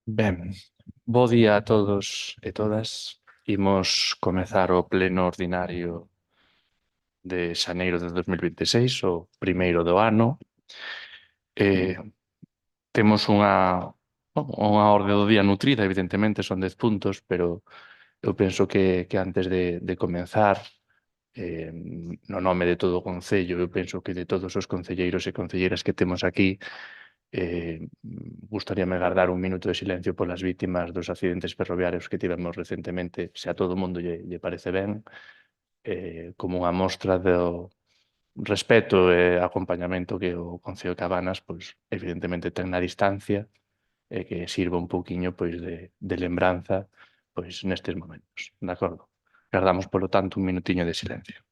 Ben, bo día a todos e todas. Imos comezar o pleno ordinario de xaneiro de 2026, o primeiro do ano. Eh, Temos unha orde do día nutrida, evidentemente, son 10 puntos, pero eu penso que antes de comenzar, no nome de todo o Concello, eu penso que de todos os concelleiros e concelleiras que temos aquí, gustaríame gardar un minuto de silencio polas vítimas dos accidentes ferroviarios que tivemos recentemente, se a todo o mundo lle parece ben, como unha mostra do respeto e acompañamento que o Concello de Cabanas, pois, evidentemente ten na distancia e que sirva un pouquiño pois, de lembranza pois, nestes momentos. De acordo? Gardamos, polo tanto, un minutiño de silencio.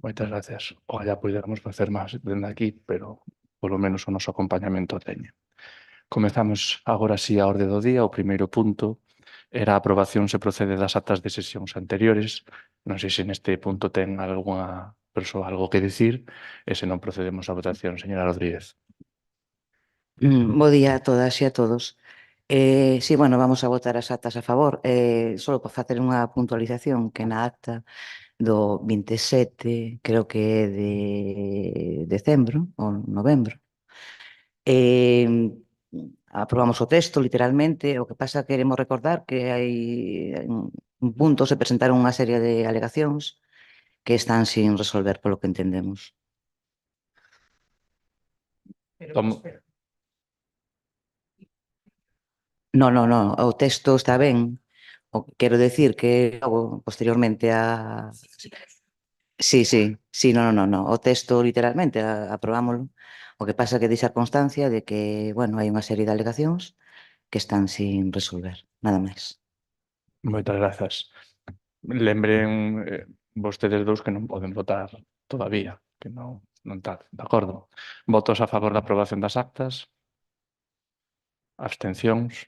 Moitas gracias. Ojalá poidéramos facer máis dende aquí, pero polo menos o noso acompañamento teñe. Comezamos agora sí a orde do día. O primeiro punto era a aprobación se procede das actas de sesións anteriores. Non sei se neste punto ten algunha persoa algo que dicir e se non procedemos á votación, señora Rodríguez. Bo día a todas e a todos. Sí, bueno, vamos a votar as actas a favor. Só para facer unha puntualización que na acta do 27, creo que é de decembro ou novembro, aprobamos o texto, literalmente. O que pasa que queremos recordar que hai un punto, se presentaron unha serie de alegacións que están sin resolver, polo que entendemos. Tomo, No, o texto está ben. Quero decir que logo, posteriormente a... Sí, no. O texto, literalmente, aprobámoslo. O que pasa é que deixar constancia de que, bueno, hai unha serie de alegacións que están sin resolver, nada máis. moitas grazas. Lembren vostedes dous que non poden votar todavía, que non tal, de acordo? Votos a favor da aprobación das actas, abstencións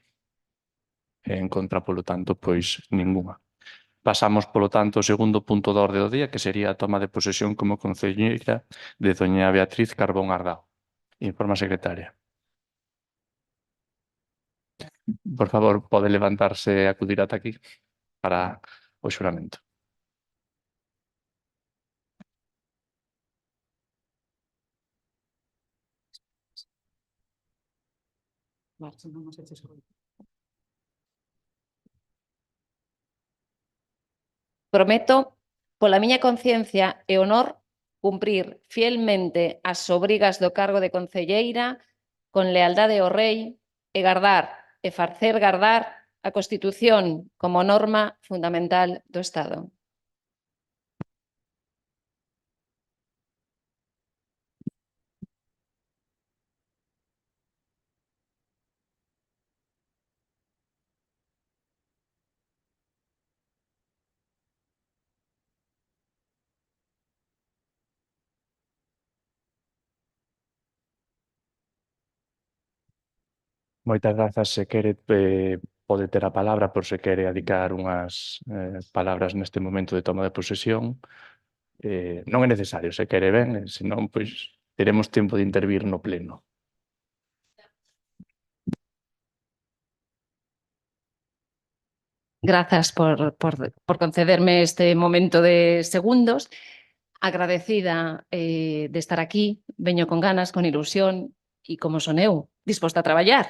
e en contra, polo tanto, pois ningunha. Pasamos, polo tanto, ao segundo punto da orde do día, que sería a toma de posesión como concelleira de doña Beatriz Carbón Ardao. Informa a secretaria. Por favor, pode levantarse e acudir ata aquí para o xuramento. Prometo, pola miña conciencia e honor, cumprir fielmente as obrigas do cargo de concelleira con lealdade ao Rei e gardar e facer gardar a Constitución como norma fundamental do Estado. Moitas grazas. Se quere, pode ter a palabra por se quere adicar unhas palabras neste momento de toma de posesión. Non é necesario, se quere ben, senón, pois, teremos tempo de intervir no pleno. Grazas por concederme este momento de segundos. Agradecida de estar aquí, veño con ganas, con ilusión e como son eu, disposta a traballar.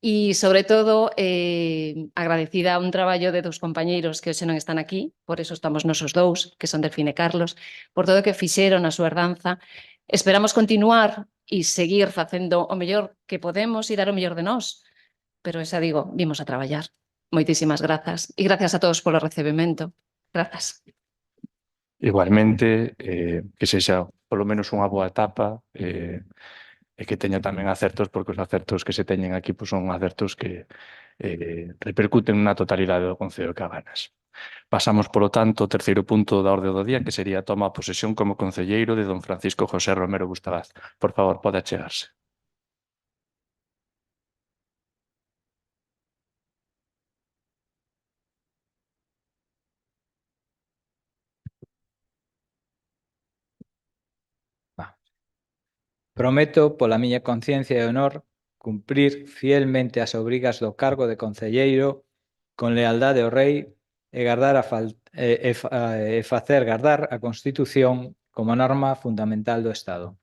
E, sobre todo, agradecida a un traballo de dos compañeiros que hoxe non están aquí, por eso estamos nosos dous, que son Delfín e Carlos, por todo o que fixeron a súa herdanza. Esperamos continuar e seguir facendo o mellor que podemos e dar o mellor de nós. Pero xa digo, vimos a traballar. Moitísimas grazas. E grazas a todos polo recebimento. Grazas. Igualmente, que sexa polo menos unha boa etapa e que teña tamén acertos, porque os acertos que se teñen aquí pois son acertos que repercuten na totalidade do Concello de Cabanas. Pasamos, polo tanto, ao terceiro punto da orde do día, que sería a toma a posesión como concelleiro de don Francisco José Romero Gustavaz. Por favor, pode achegarse. Prometo, pola miña conciencia e honor, cumprir fielmente as obrigas do cargo de concelleiro con lealdade ao rei e facer gardar a Constitución como norma fundamental do Estado.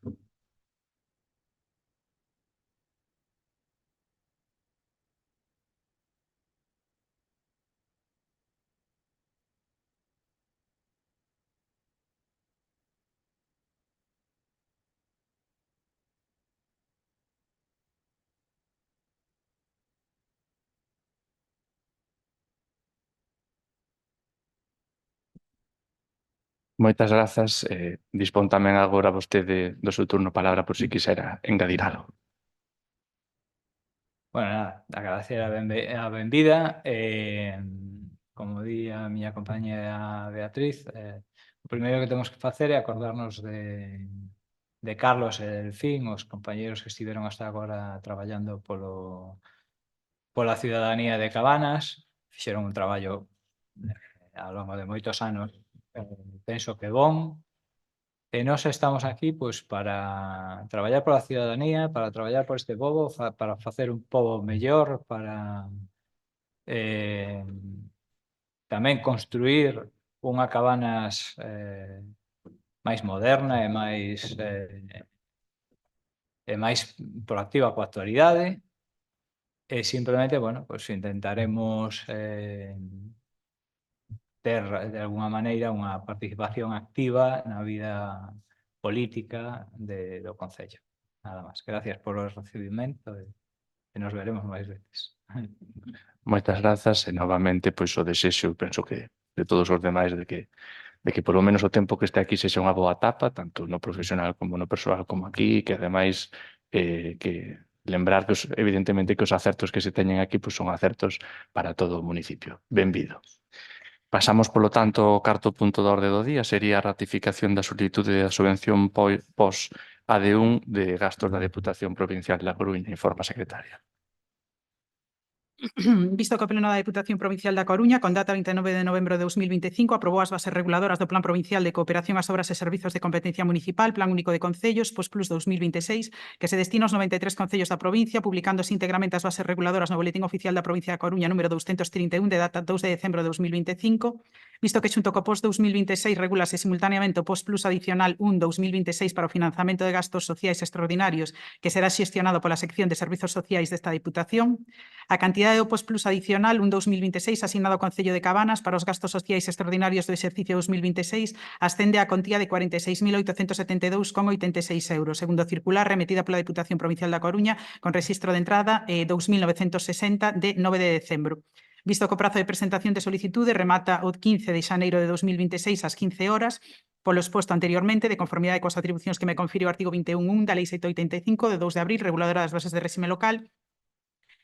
Moitas grazas. Dispón tamén agora vostede do seu turno palabra por si quixera engadir algo. Bueno, nada, agradecer a benvida. Como di a miña compañera Beatriz, o primeiro que temos que facer é acordarnos de Carlos e Delfín, os compañeiros que estiveron hasta agora traballando pola ciudadanía de Cabanas. Fixeron un traballo ao longo de moitos anos, penso que bon. E nós estamos aquí pois para traballar pola ciudadanía, para traballar por este pobo, para facer un pobo mellor, para tamén construir unha Cabanas máis moderna e máis proactiva coa actualidade. E simplemente, bueno, pues intentaremos ter, de alguna maneira, unha participación activa na vida política do Concello. Nada máis. Gracias polo recibimento e nos veremos máis veces. Moitas grazas e novamente pois o desexo, penso que de todos os demais de que polo menos o tempo que este aquí sexa unha boa etapa, tanto no profesional como no persoal como aquí, que ademais que lembrar que evidentemente que os acertos que se teñen aquí pois son acertos para todo o municipio. Benvido. Pasamos, polo tanto, ao cuarto punto da orde do día, sería a ratificación da solicitude da subvención pos AD1 de gastos da Deputación Provincial da Coruña, informa a secretaria. Visto que o Pleno da Deputación Provincial da Coruña, con data 29 de novembro de 2025, aprobou as bases reguladoras do Plan Provincial de Cooperación ás Obras e Servizos de Competencia Municipal, Plan Único de Concellos, POSPLUS 2026, que se destina aos 93 concellos da provincia, publicándose íntegramente as bases reguladoras no Boletín Oficial da Provincia da Coruña número 231 de data 2 de decembro de 2025, visto que xunto co POS 2026 regulase simultaneamente o POSPLUS adicional 1 2026 para o financiamento de gastos sociais extraordinarios que será xestionado pola sección de Servizos Sociais desta Diputación, a cantidade do POSPLUS adicional 1 2026 asignado ao Concello de Cabanas para os gastos sociais extraordinarios do exercicio 2026 ascende á contía de 46.872,86 euros, segundo circular remetida pola Deputación Provincial da Coruña con rexistro de entrada 2960 de 9 de decembro. Visto que o prazo de presentación de solicitude remata o 15 de xaneiro de 2026 ás 15 horas, polo exposto anteriormente, de conformidade coas atribucións que me confire o artigo 21.1 da Lei 785 de 2 de abril, reguladora das bases de réxime local,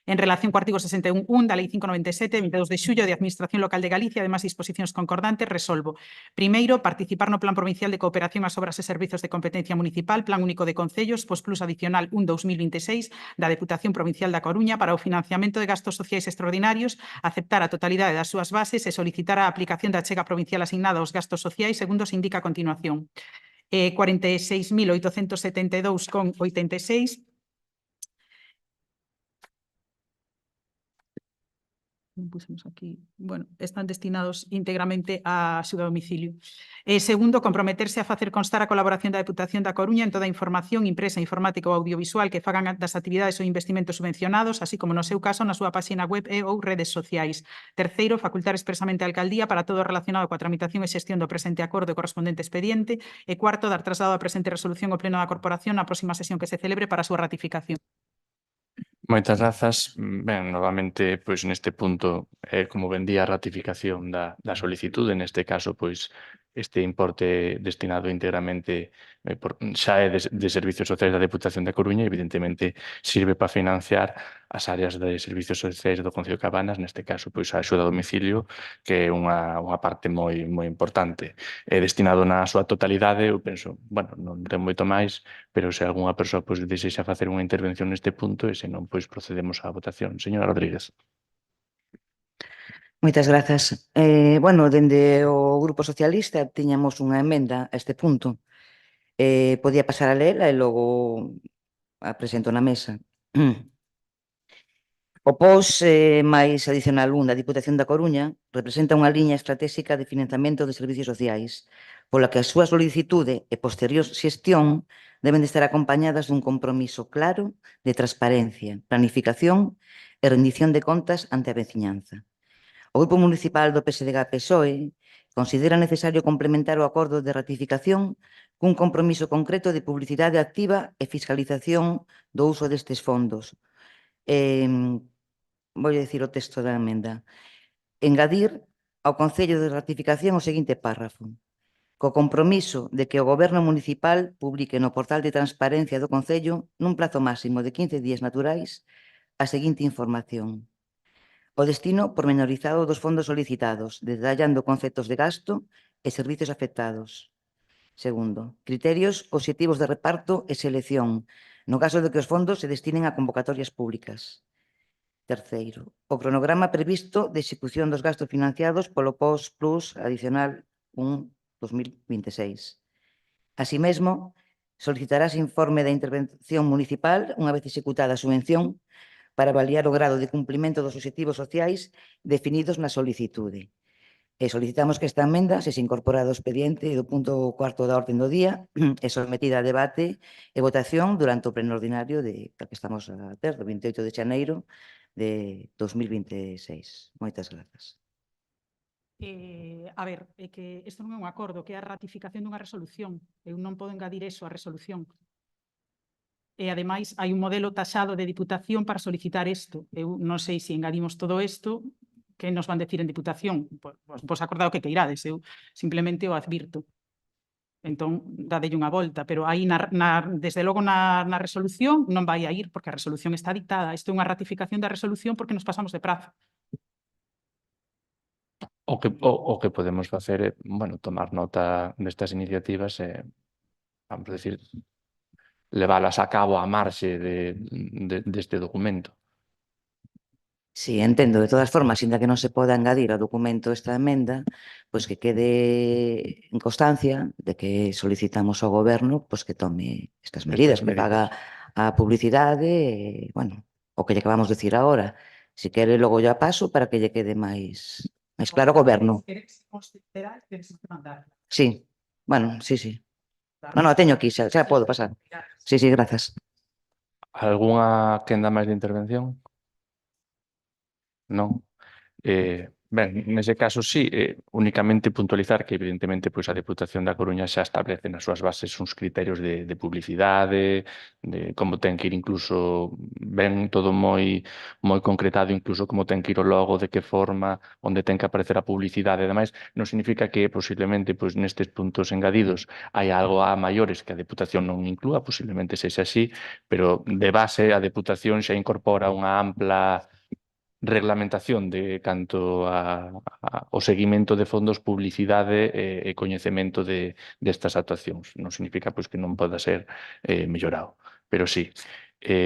en relación co artigo 61.1 da Lei 597, 22 de xullo de Administración Local de Galicia, además disposicións concordantes, resolvo. Primeiro, participar no Plan Provincial de Cooperación ás Obras e Servizos de Competencia Municipal, Plan Único de Concellos, POSPLUS adicional 1 2026 da Deputación Provincial da Coruña para o financiamento de gastos sociais extraordinarios, aceptar a totalidade das súas bases e solicitar a aplicación da achega provincial asignada aos gastos sociais segundo se indica a continuación. 46.872,86 non pusemos aquí, bueno, están destinados íntegramente a axuda a domicilio. Segundo, comprometerse a facer constar a colaboración da Deputación da Coruña en toda a información impresa, informática ou audiovisual que fagan das actividades ou investimentos subvencionados, así como no seu caso na súa páxina web e ou redes sociais. Terceiro, facultar expresamente a Alcaldía para todo relacionado coa tramitación e xestión do presente acordo e correspondente expediente. E cuarto, dar traslado a presente resolución ao Pleno da Corporación na próxima sesión que se celebre para a súa ratificación. Moitas grazas. Ben, novamente, pois neste punto, como ben di a ratificación da solicitude, neste caso, pois este importe destinado íntegramente xa é de Servicios Sociais da Deputación da Coruña e, evidentemente, sirve para financiar as áreas de Servicios Sociais do Concello de Cabanas, neste caso, pois a axuda a domicilio, que é unha parte moi importante. É destinado na súa totalidade, eu penso, bueno, non ten moito máis, pero se algunha persoa pois desexa facer unha intervención neste punto e se non, pois procedemos á votación. Señora Rodríguez. Moitas grazas. Bueno, dende o Grupo Socialista tiñamos unha emenda a este punto. Podía pasar a lela e logo a presento na mesa. O POS máis adicional 1 da Diputación da Coruña representa unha liña estratégica de financiamento de servicios sociais, pola que a súa solicitude e posterior xestión deben de estar acompañadas dun compromiso claro de transparencia, planificación e rendición de contas ante a veciñanza. O Grupo Municipal do PSDG-PSOE considera necesario complementar o acordo de ratificación cun compromiso concreto de publicidade activa e fiscalización do uso destes fondos. Vou dicir o texto da emenda. Engadir ao Concello de Ratificación o seguinte párrafo. Co compromiso de que o Goberno Municipal publique no portal de transparencia do Concello nun plazo máximo de 15 días naturais a seguinte información. O destino pormenorizado dos fondos solicitados, detallando conceptos de gasto e servicios afectados. Segundo, criterios obxectivos de reparto e selección, no caso de que os fondos se destinen a convocatorias públicas. Terceiro, o cronograma previsto de execución dos gastos financiados polo POS Plus adicional 1-2026. Así mesmo, solicitarás informe da intervención municipal unha vez executada a subvención para avaliar o grado de cumprimento dos obxectivos sociais definidos na solicitude. Solicitamos que esta emenda se incorpora do expediente do punto 4 da orden do día e sometida a debate e votación durante o pleno ordinario que estamos a ter, do 28 de xaneiro de 2026. Moitas grazas. A ver, é que isto non é un acordo, que é a ratificación dunha resolución. Eu non podo engadir eso á resolución. E, ademais, hai un modelo taxado de Diputación para solicitar isto. Eu non sei se engadimos todo isto, que nos van decir en Diputación. Vos acordado que irades, eu simplemente o advirto. Entón, dadelle unha volta, pero aí, desde logo, na resolución non vai a ir, porque a resolución está dictada. Isto é unha ratificación da resolución porque nos pasamos de prazo. O que podemos facer é, bueno, tomar nota destas iniciativas e, vamos a decir, leválas a cabo a marxe deste documento. Sí, entendo. De todas formas, ainda que non se poda engadir ao documento esta emenda, pois que quede en constancia de que solicitamos ao Goberno pois que tome estas medidas, que faga a publicidade, bueno, o que lle acabamos de dicir agora. Se quere, logo ya paso para que lle quede máis claro o Goberno. Sí, bueno, sí. Non, teño aquí, xa podo pasar. Sí, grazas. Algúnha quenda máis de intervención? Non. Ben, nese caso, sí, únicamente puntualizar que, evidentemente, pois a Deputación da Coruña xa establece nas súas bases uns criterios de publicidade, de como ten que ir incluso, ben todo moi concretado, incluso como ten que ir o logo, de que forma, onde ten que aparecer a publicidade. Ademais, non significa que, posiblemente, pois nestes puntos engadidos hai algo a maiores que a Deputación non inclúa, posiblemente sexa así, pero de base a Deputación xa incorpora unha ampla reglamentación de canto ao seguimento de fondos, publicidade e coñecemento destas actuacións. Non significa pois que non poda ser mellorado. Pero sí,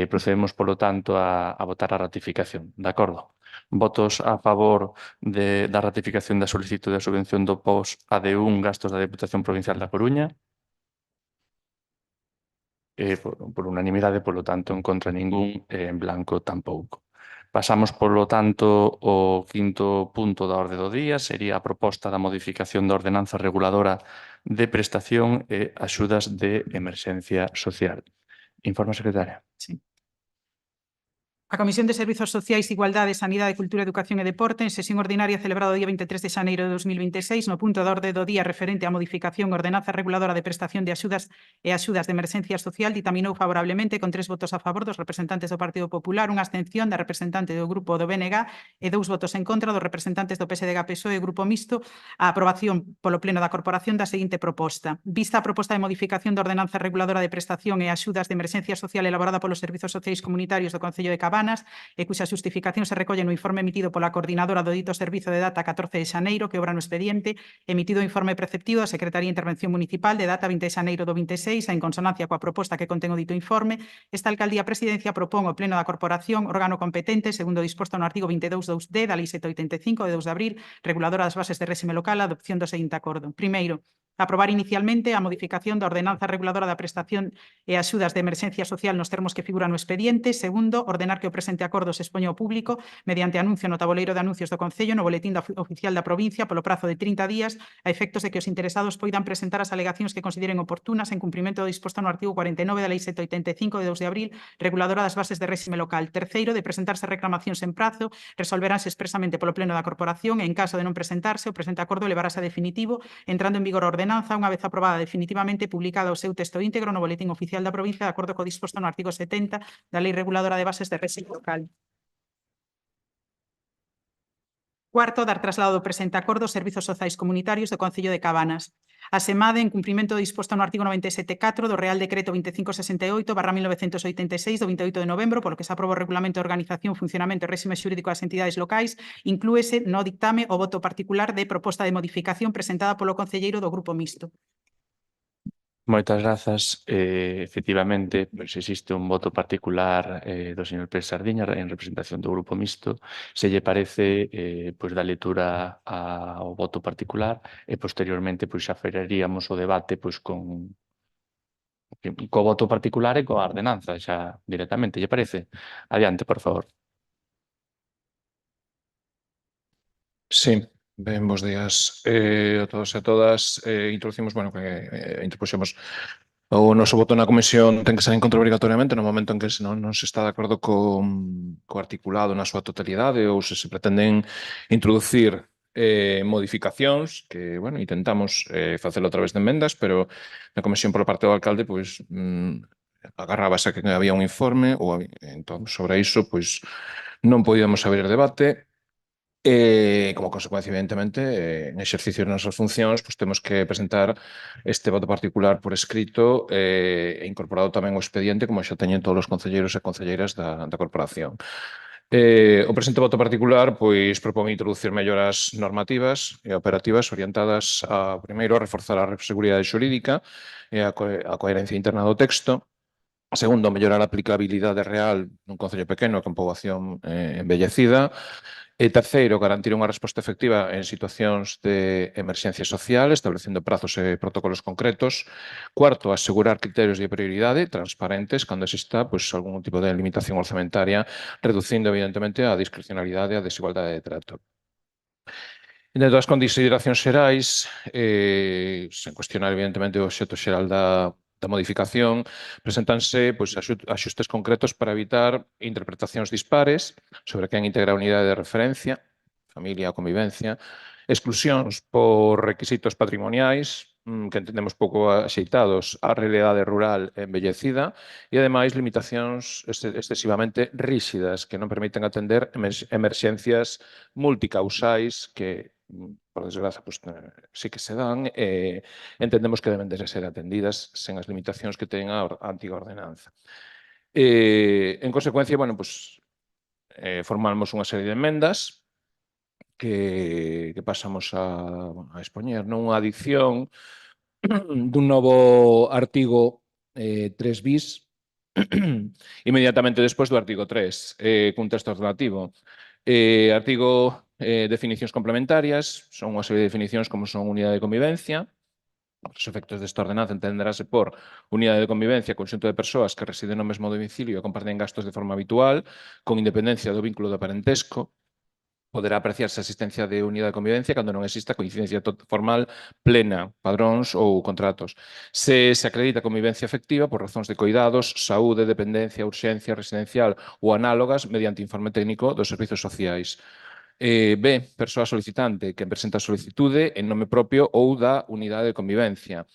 procedemos, polo tanto, a votar a ratificación. De acordo? Votos a favor da ratificación da solicitude de subvención do POS AD1 gastos da Deputación Provincial da Coruña. Por unanimidade, polo tanto, en contra ningún, en blanco tampouco. Pasamos, polo tanto, ao quinto punto da orde do día, sería a proposta da modificación da ordenanza reguladora de prestación e axudas de emerxencia social. Informe, secretaria. Sí. A Comisión de Servizos Sociais, Igualdade, Sanidade, Cultura, Educación e Deporte, en sesión ordinaria celebrada o día 23 de xaneiro de 2026, no punto da orde do día referente á modificación ordenanza reguladora de prestación de axudas e axudas de emerxencia social, ditaminou favorablemente con 3 votos a favor dos representantes do Partido Popular, unha abstención da representante do Grupo do BNG e 2 votos en contra dos representantes do PSDG-PSOE e Grupo Mixto a aprobación polo Pleno da Corporación da seguinte proposta. Vista a proposta de modificación da ordenanza reguladora de prestación e axudas de emerxencia social elaborada polos Servizos Sociais Comunitarios do Concello de Cabanas, e cuxa xustificación se recolle no informe emitido pola coordinadora do dito servizo de data 14 de xaneiro, que obra no expediente, emitido o informe preceptivo da Secretaría de Intervención Municipal de data 20 de xaneiro do 26, en consonancia coa proposta que contén o dito informe, esta Alcaldía Presidencia propón ao Pleno da Corporación, órgano competente, segundo disposto no artigo 22.2d da Lei 785 de 2 de abril, reguladora das bases de réxime local, a adopción do seguinte acordo. Primeiro, aprobar inicialmente a modificación da ordenanza reguladora da prestación e axudas de emerxencia social nos termos que figuran no expediente. Segundo, ordenar que o presente acordo se expoña ao público mediante anuncio no tabuleiro de anuncios do Concello no boletín oficial da provincia polo prazo de 30 días a efectos de que os interesados poidan presentar as alegacións que consideren oportunas en cumprimento do disposto no artigo 49 da Lei 785 de 2 de abril, reguladora das bases de réxime local. Terceiro, de presentarse reclamacións en prazo, resolveránse expresamente polo Pleno da Corporación e, en caso de non presentarse, o presente acordo levarase a definitivo, entrando en vigor a ordenanza unha vez aprobada definitivamente, publicada o seu texto íntegro no boletín oficial da provincia de acordo co disposto no artigo 70 da Lei Reguladora de Bases de Réxime Local. Cuarto, dar traslado do presente acordo aos Servizos Sociais Comunitarios do Concello de Cabanas. A SEMADE, en cumprimento do disposto no artigo 97.4 do Real Decreto 2568/1986 do 28 de novembro, polo que se aproba o Regulamento de Organización, Funcionamento e Réxime Xurídico das Entidades Locais, inclúese no dictame o voto particular de proposta de modificación presentada polo concelleiro do Grupo Mixto. Moitas grazas. Efectivamente, pois existe un voto particular do señor Pérez Sardiña en representación do Grupo Mixto. Se lle parece, pois da lectura ao voto particular e posteriormente pois xa feraríamos o debate pois co voto particular e coa ordenanza xa directamente. Lle parece? Adiante, por favor. Sí, ben, bos días a todos e a todas. Introducimos, bueno, que interpuxemos o noso voto na comisión ten que ser en contra obrigatoriamente no momento en que non se está de acordo co articulado na súa totalidade ou se pretenden introducir modificacións que, bueno, intentamos facelo a través de enmendas, pero na comisión pola parte do alcalde, pois, agarrábase a que había un informe ou entón, sobre iso, pois, non podíamos abrir debate. Como consecuencia, evidentemente, en exercicio das nosas funcións, pues, temos que presentar este voto particular por escrito e incorporado tamén o expediente, como xa teñen todos os concelleiros e concelleiras da corporación. O presente voto particular pois propón introducir melloras normativas e operativas orientadas a, primeiro, a reforzar a seguridade xurídica e a coherencia interna do texto. Segundo, mellorar a aplicabilidade real nun concello pequeno con poboación envellecida. E terceiro, garantir unha resposta efectiva en situacións de emerxencia social, establecendo prazos e protocolos concretos. Cuarto, asegurar criterios de prioridade transparentes cando exista algún tipo de limitación orzamentaria, reducindo, evidentemente, a discrecionalidade e a desigualdade de trato. Dentro das consideracións xerais, sen cuestionar, evidentemente, o obxecto xeral da modificación, presentanse axustes concretos para evitar interpretacións dispares sobre quen integra a unidade de referencia, familia ou convivencia, exclusións por requisitos patrimoniais, que entendemos pouco axeitados á realidade rural envellecida e, ademais, limitacións excesivamente ríxidas que non permiten atender emerxencias multicausais que, por desgraza, sí que se dan e entendemos que deben de ser atendidas sen as limitacións que ten a antiga ordenanza. En consecuencia, bueno, formamos unha serie de enmendas que pasamos a expoñer, non? Unha adición dun novo artigo 3 bis inmediatamente despois do artigo 3, cun texto alternativo. Artigo definicións complementarias, son unha serie de definicións como son unidade de convivencia, Os efectos desta ordenanza entenderase por unidade de convivencia, conxunto de persoas que residen no mesmo domicilio e comparten gastos de forma habitual, con independencia do vínculo de parentesco. Poderá apreciarse a existencia de unidade de convivencia cando non exista coincidencia formal plena, padróns ou contratos. Se acredita convivencia efectiva por razóns de coidados, saúde, dependencia, urxencia residencial ou análogas mediante informe técnico dos servizos sociais. B, persoa solicitante que presenta a solicitude en nome propio ou da unidade de convivencia.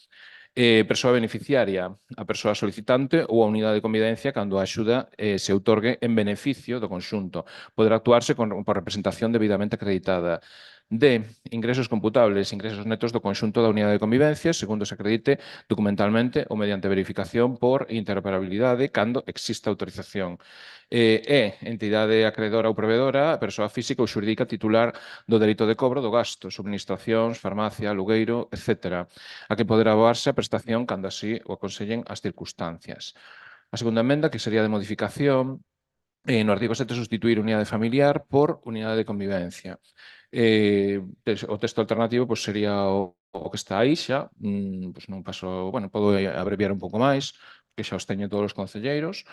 Persoa beneficiaria, a persoa solicitante ou a unidade de convivencia cando a axuda se outorgue en beneficio do conxunto. Poderá actuarse por representación debidamente acreditada. D, ingresos computables, ingresos netos do conxunto da unidade de convivencia, segundo se acredite documentalmente ou mediante verificación por interoperabilidade cando exista autorización. Entidade acredora ou provedora, persoa física ou xurídica titular do dereito de cobro do gasto, subministracións, farmacia, alugueiro, etc., a que poderá aboarse a prestación cando así o aconsellen as circunstancias. A segunda emenda, que sería de modificación, no artigo 7 sustituir unidade familiar por unidade de convivencia. O texto alternativo pois, sería o que está aí xa, pois non paso, bueno, podo abreviar un pouco máis, que xa os teñen todos os concelleiros.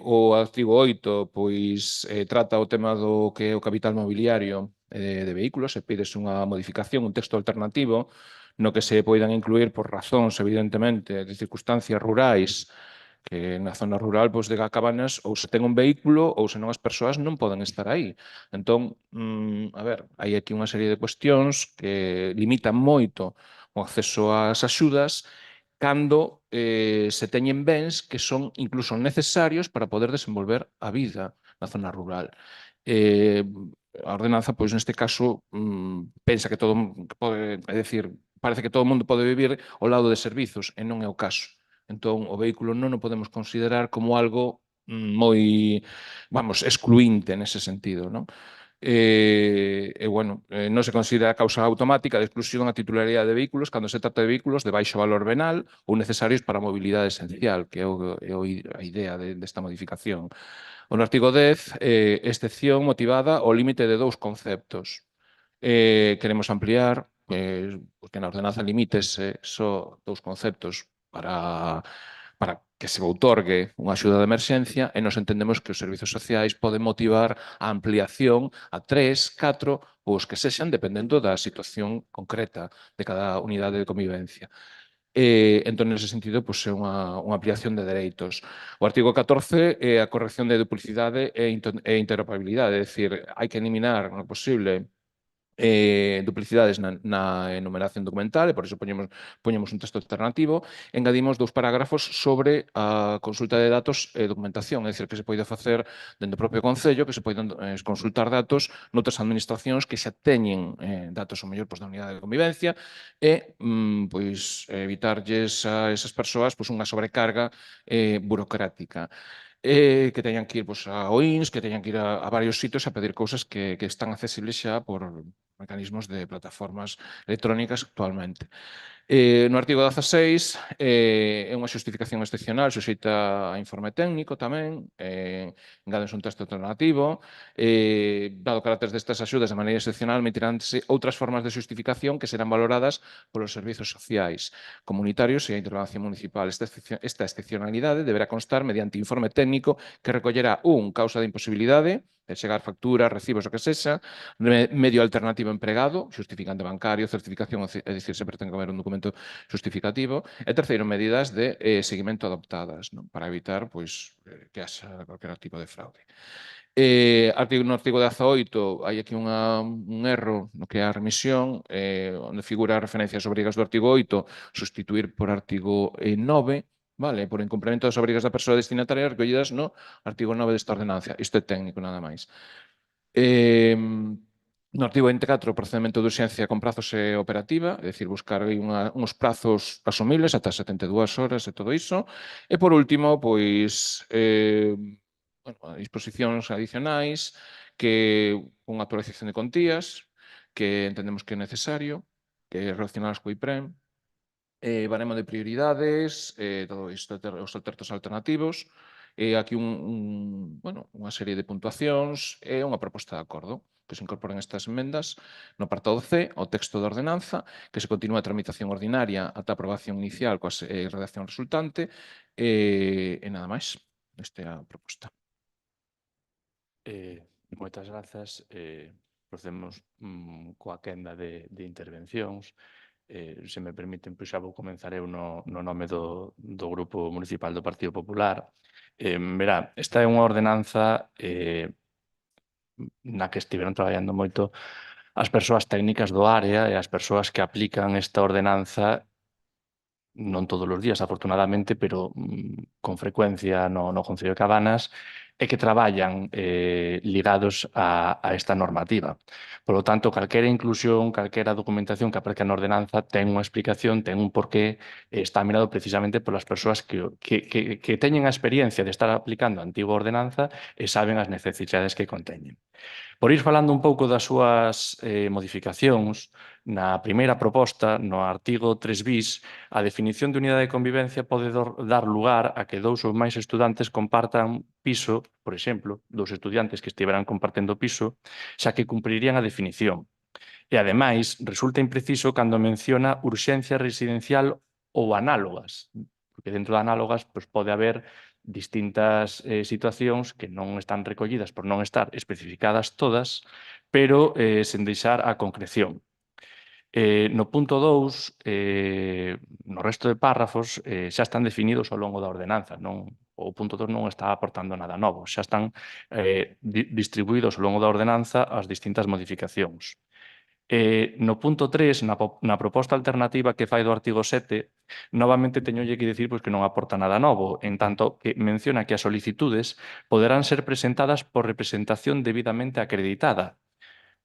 O artigo 8 pois, trata o tema do que é o capital mobiliario de vehículos, e pides unha modificación, un texto alternativo, no que se poidan incluir por razóns, evidentemente, de circunstancias rurais, que na zona rural pois, de Cabanas ou se ten un vehículo ou senón as persoas non poden estar aí. Entón, a ver, hai aquí unha serie de cuestións que limitan moito o acceso ás axudas cando se teñen bens que son incluso necesarios para poder desenvolver a vida na zona rural. A ordenanza, pois, neste caso, pensa que todo pode, é dicir, parece que todo o mundo pode vivir ao lado de servizos, e non é o caso. Entón, o vehículo non o podemos considerar como algo moi, vamos, excluinte nese sentido, non? Non se considera causa automática de exclusión a titularidade de vehículos cando se trata de vehículos de baixo valor venal ou necesarios para a mobilidade esencial, que é a idea desta modificación. O no artigo 10, excepción motivada ao límite de 2 conceptos. Queremos ampliar, porque na ordenanza limítese só 2 conceptos para que se outorgue unha axuda de emerxencia e nos entendemos que os servizos sociais poden motivar a ampliación a 3, 4 ou os que sexan dependendo da situación concreta de cada unidade de convivencia. Entón, nese sentido, pois, é unha ampliación de dereitos. O artigo 14 é a corrección de duplicidade e interoperabilidade, é dicir, hai que eliminar, no posible, duplicidades na enumeración documental, e por iso poñemos un texto alternativo. Engadimos 2 parágrafos sobre a consulta de datos e documentación, é dicir, que se pode facer dentro do propio Concello, que se poden consultar datos noutras administracións que xa teñen datos, o mellor, da unidade de convivencia, e pois, evitarlles a esas persoas pois, unha sobrecarga burocrática. Que teñan que ir pois, a OINS, que teñan que ir a varios sitios a pedir cousas que están accesibles xa por mecanismos de plataformas electrónicas actualmente. No artigo 16 é unha xustificación excepcional suxeita a informe técnico tamén, engádense un texto alternativo, dado o carácter destas axudas de maneira excepcional, emitiránse outras formas de xustificación que serán valoradas polos servizos sociais, comunitarios e a intervención municipal. Esta excepcionalidade deberá constar mediante informe técnico que recollerá causa de imposibilidade, de chegar facturas, recibos, o que sexa, medio alternativo empregado, xustificante bancario, certificación, é dicir, sempre ten que haber un documento xustificativo, e terceiro, medidas de seguimento adoptadas, non? Para evitar pois, que haxa calquer tipo de fraude. No artigo 18 hai aquí un erro no que é a remisión, onde figura a referencia ás obrigas do artigo 8, sustituir por artigo 9, vale, por incumprimento das obrigas da persoa destinataria recollidas no artigo 9 desta ordenanza. Isto é técnico, nada máis. No artigo 24, o procedimento de urxencia con prazos e operativa, é dicir, buscar uns prazos asumibles ata 72 horas e todo iso. E, por último, pois, disposicións adicionais que unha actualización de contías que entendemos que é necesario, que relacionadas co IPREM, baremo de prioridades, todo isto, os altertos alternativos, aquí unha serie de puntuacións e unha proposta de acordo que se incorporan estas emendas no apartado C ao texto da ordenanza, que se continúa a tramitación ordinaria ata a aprobación inicial coa redacción resultante e nada máis. Esta é a proposta. Moitas grazas. Procedemos coa quenda de intervencións. Se me permiten, pois xa vou comenzar eu no nome do Grupo Municipal do Partido Popular. Verá, esta é unha ordenanza na que estiveron traballando moito as persoas técnicas do área e as persoas que aplican esta ordenanza non todos os días, afortunadamente, pero con frecuencia no Concello de Cabanas, e que traballan ligados a esta normativa. Por lo tanto, calquera inclusión, calquera documentación que aparezca na ordenanza ten unha explicación, ten un porqué, está mirado precisamente polas persoas que teñen a experiencia de estar aplicando a antiga ordenanza e saben as necesidades que conteñen. Por ir falando un pouco das súas modificacións, na primeira proposta, no artigo 3 bis, a definición de unidade de convivencia pode dar lugar a que dous ou máis estudantes compartan piso, por exemplo, dous estudiantes que estiveran compartendo piso, xa que cumprirían a definición. E, ademais, resulta impreciso cando menciona urxencia residencial ou análogas, porque dentro de análogas pode haber distintas situacións que non están recollidas por non estar especificadas todas, pero sen deixar a concreción. No punto 2, no resto de párrafos, xa están definidos ao longo da ordenanza. O punto 2 non está aportando nada novo. Xa están distribuídos ao longo da ordenanza as distintas modificacións. No punto 3, na proposta alternativa que fai do artigo 7, novamente teñolle que dicir que non aporta nada novo, en tanto que menciona que as solicitudes poderán ser presentadas por representación debidamente acreditada,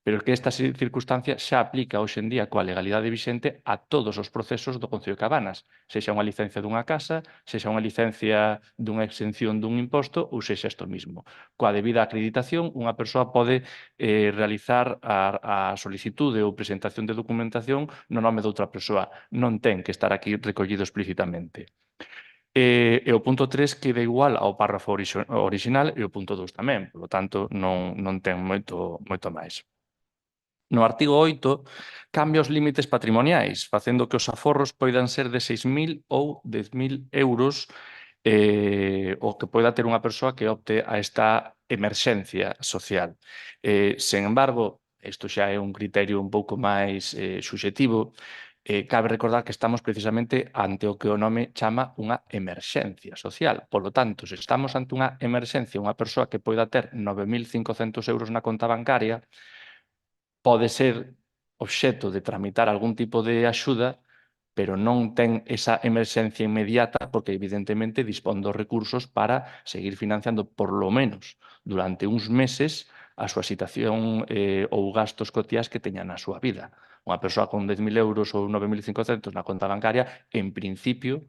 pero que esta circunstancia xa aplica hoxe en día coa legalidade vixente a todos os procesos do Concello de Cabanas, sexa unha licencia dunha casa, sexa unha licencia dunha exención dun imposto ou sexa isto mismo. Coa debida acreditación, unha persoa pode realizar a solicitude ou presentación de documentación no nome de outra persoa. Non ten que estar aquí recollido explícitamente. E o punto 3 queda igual ao párrafo orixinal e o punto 2 tamén, por lo tanto non ten moito máis. No artigo 8, cambia os límites patrimoniais, facendo que os aforros poidan ser de 6.000 ou 10.000 euros o que poida ter unha persoa que opte a esta emerxencia social. Sen embargo, isto xa é un criterio un pouco máis subxetivo, cabe recordar que estamos precisamente ante o que o nome chama unha emerxencia social. Por lo tanto, se estamos ante unha emerxencia, unha persoa que poida ter 9.500 euros na conta bancaria, pode ser obxecto de tramitar algún tipo de axuda, pero non ten esa emerxencia inmediata porque, evidentemente, dispón dos recursos para seguir financiando, por lo menos, durante uns meses, a súa situación ou gastos cotiás que teña na súa vida. Unha persoa con 10.000 euros ou 9.500 na conta bancaria, en principio,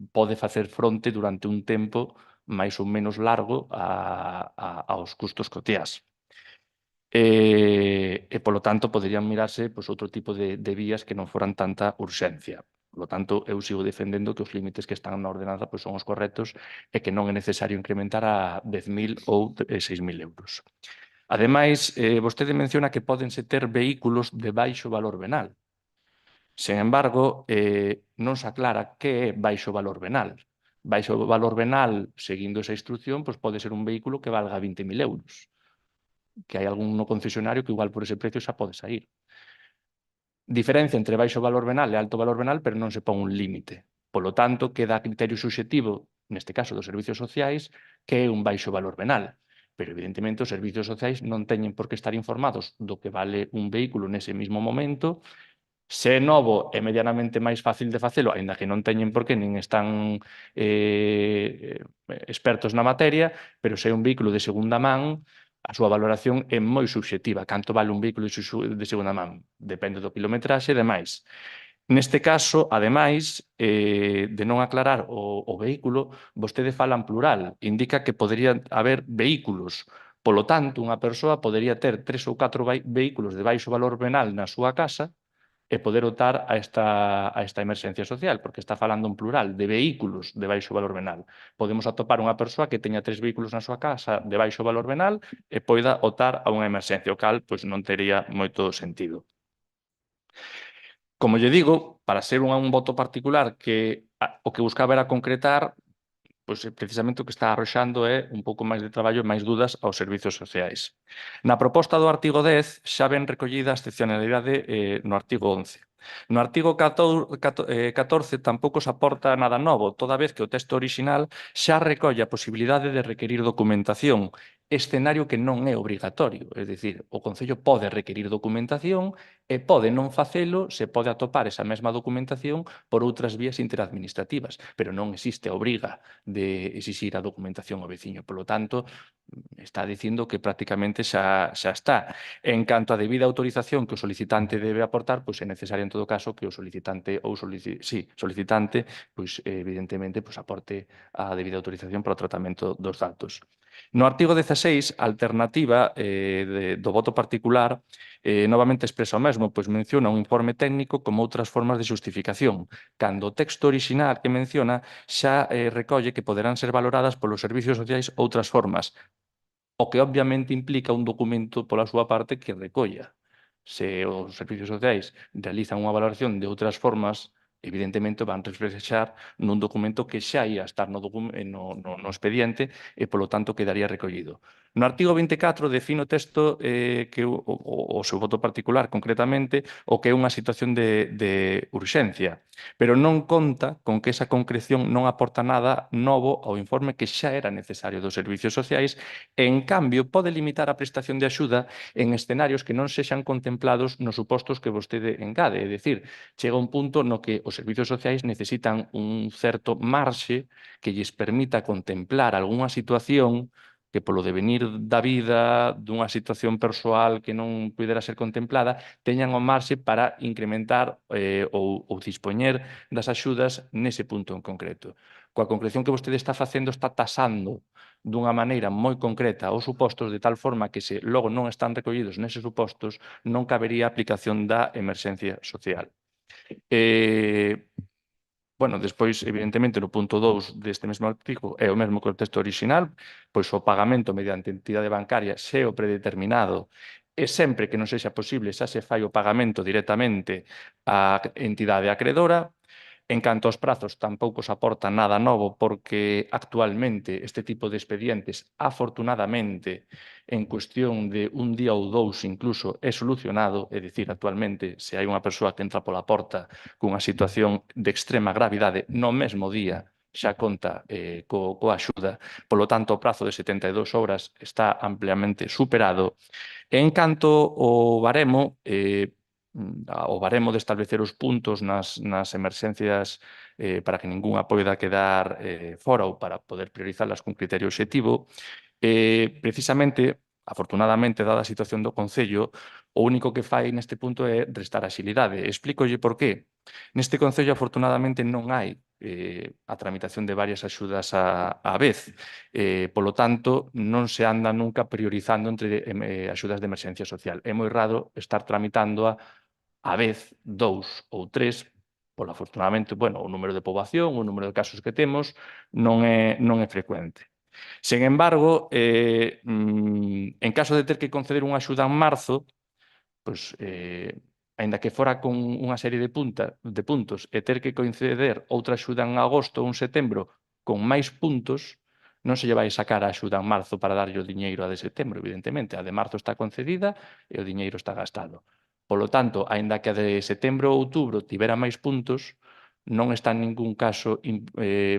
pode facer fronte durante un tempo máis ou menos largo aos custos cotiás. E, polo tanto, poderían mirarse outro tipo de vías que non foran tanta urxencia. Por lo tanto, eu sigo defendendo que os límites que están na ordenanza son os correctos e que non é necesario incrementar a 10.000 ou 6.000 euros. Ademais, vostede menciona que pódense ter vehículos de baixo valor venal. Sen embargo, non se aclara que é baixo valor venal. Baixo valor venal, seguindo esa instrucción, pode ser un vehículo que valga 20.000 euros. Que hai algún no concesionario que igual por ese precio xa pode sair. Diferencia entre baixo valor venal e alto valor venal, pero non se pon un límite. Polo tanto, queda a criterio subxectivo, neste caso dos servicios sociais, que é un baixo valor venal. Pero, evidentemente, os servicios sociais non teñen por que estar informados do que vale un vehículo nese mismo momento. Se é novo é medianamente máis fácil de facelo, aínda que non teñen por que nin están expertos na materia, pero se é un vehículo de segunda man, a súa valoración é moi subxectiva. Canto vale un vehículo de segunda man? Depende do quilometraxe e demais. Neste caso, ademais, de non aclarar o vehículo, vostede fala en plural. Indica que podería haber vehículos. Polo tanto, unha persoa podería ter 3 ou 4 vehículos de baixo valor venal na súa casa e poder optar a esta emerxencia social, porque está falando en plural de vehículos de baixo valor venal. Podemos atopar unha persoa que teña 3 vehículos na súa casa de baixo valor venal e poida optar a unha emerxencia, o cal pois, non tería moito sentido. Como lle digo, para ser un voto particular que o que buscaba era concretar, pois precisamente o que está arroxando é un pouco máis de traballo e máis dudas aos servizos sociais. Na proposta do artigo 10 xa ven recollida a excepcionalidade no artigo 11. No artigo 14 tampouco se aporta nada novo, toda vez que o texto orixinal xa recolle a posibilidade de requerir documentación, escenario que non é obrigatorio, é dicir, o Concello pode requerir documentación e pode non facelo se pode atopar esa mesma documentación por outras vías interadministrativas, pero non existe a obriga de exixir a documentación ao veciño. Por lo tanto, está dicindo que prácticamente xa está. En canto á debida autorización que o solicitante debe aportar, pois é necesario en todo caso que o solicitante solicitante, pois evidentemente pois aporte a debida autorización para o tratamento dos datos. No artigo 16, a alternativa do voto particular novamente expresa o mesmo, pois menciona un informe técnico como outras formas de xustificación, cando o texto orixinal que menciona xa recolle que poderán ser valoradas polos servicios sociais outras formas, o que obviamente implica un documento pola súa parte que recolla. Se os servicios sociais realizan unha valoración de outras formas, evidentemente van reflexar nun documento que xa ia estar no expediente e, polo tanto, quedaría recollido. No artigo 24 define o texto que o seu voto particular, concretamente, o que é unha situación de urxencia, pero non conta con que esa concreción non aporta nada novo ao informe que xa era necesario dos servicios sociais e, en cambio, pode limitar a prestación de axuda en escenarios que non sexan contemplados nos supostos que vostede engade. É dicir, chega un punto no que os servicios sociais necesitan un certo marxe que lles permita contemplar algunha situación que polo devenir da vida, dunha situación persoal que non pudera ser contemplada, teñan o marxe para incrementar ou dispoñer das axudas nese punto en concreto. Coa concreción que vostede está facendo, está tasando dunha maneira moi concreta os supostos, de tal forma que se logo non están recollidos neses supostos, non cabería a aplicación da emerxencia social. Bueno, despois, evidentemente, no punto 2 deste mesmo artigo é o mesmo que o texto orixinal, pois o pagamento mediante entidade bancaria se o predeterminado e sempre que non sexa posible xa se fai o pagamento directamente á entidade acredora. En canto aos prazos, tampouco se aporta nada novo porque actualmente este tipo de expedientes, afortunadamente, en cuestión de un día ou dous incluso, é solucionado, é dicir, actualmente, se hai unha persoa que entra pola porta cunha situación de extrema gravidade, no mesmo día xa conta coa axuda. Polo tanto, o prazo de 72 horas está ampliamente superado. En canto ao baremo, de establecer os puntos nas emerxencias para que ningunha poida quedar fora ou para poder priorizarlas con criterio obxectivo, precisamente, afortunadamente, dada a situación do Concello, o único que fai neste punto é restar axilidade. Explícolle por qué. Neste Concello, afortunadamente, non hai a tramitación de varias axudas á vez. Polo tanto, non se anda nunca priorizando entre axudas de emerxencia social. É moi raro estar tramitando a vez 2 ou 3, polo afortunadamente, bueno, o número de poboación, o número de casos que temos, non é frecuente. Sen embargo, en caso de ter que conceder unha axuda en marzo, pois, aínda que fora con unha serie de puntos e ter que conceder outra axuda en agosto ou en setembro con máis puntos, non se lle vai sacar a axuda en marzo para darlle o diñeiro a de setembro, evidentemente. A de marzo está concedida e o diñeiro está gastado. Polo tanto, aínda que a de setembro ou outubro tivera máis puntos, non está en ningún caso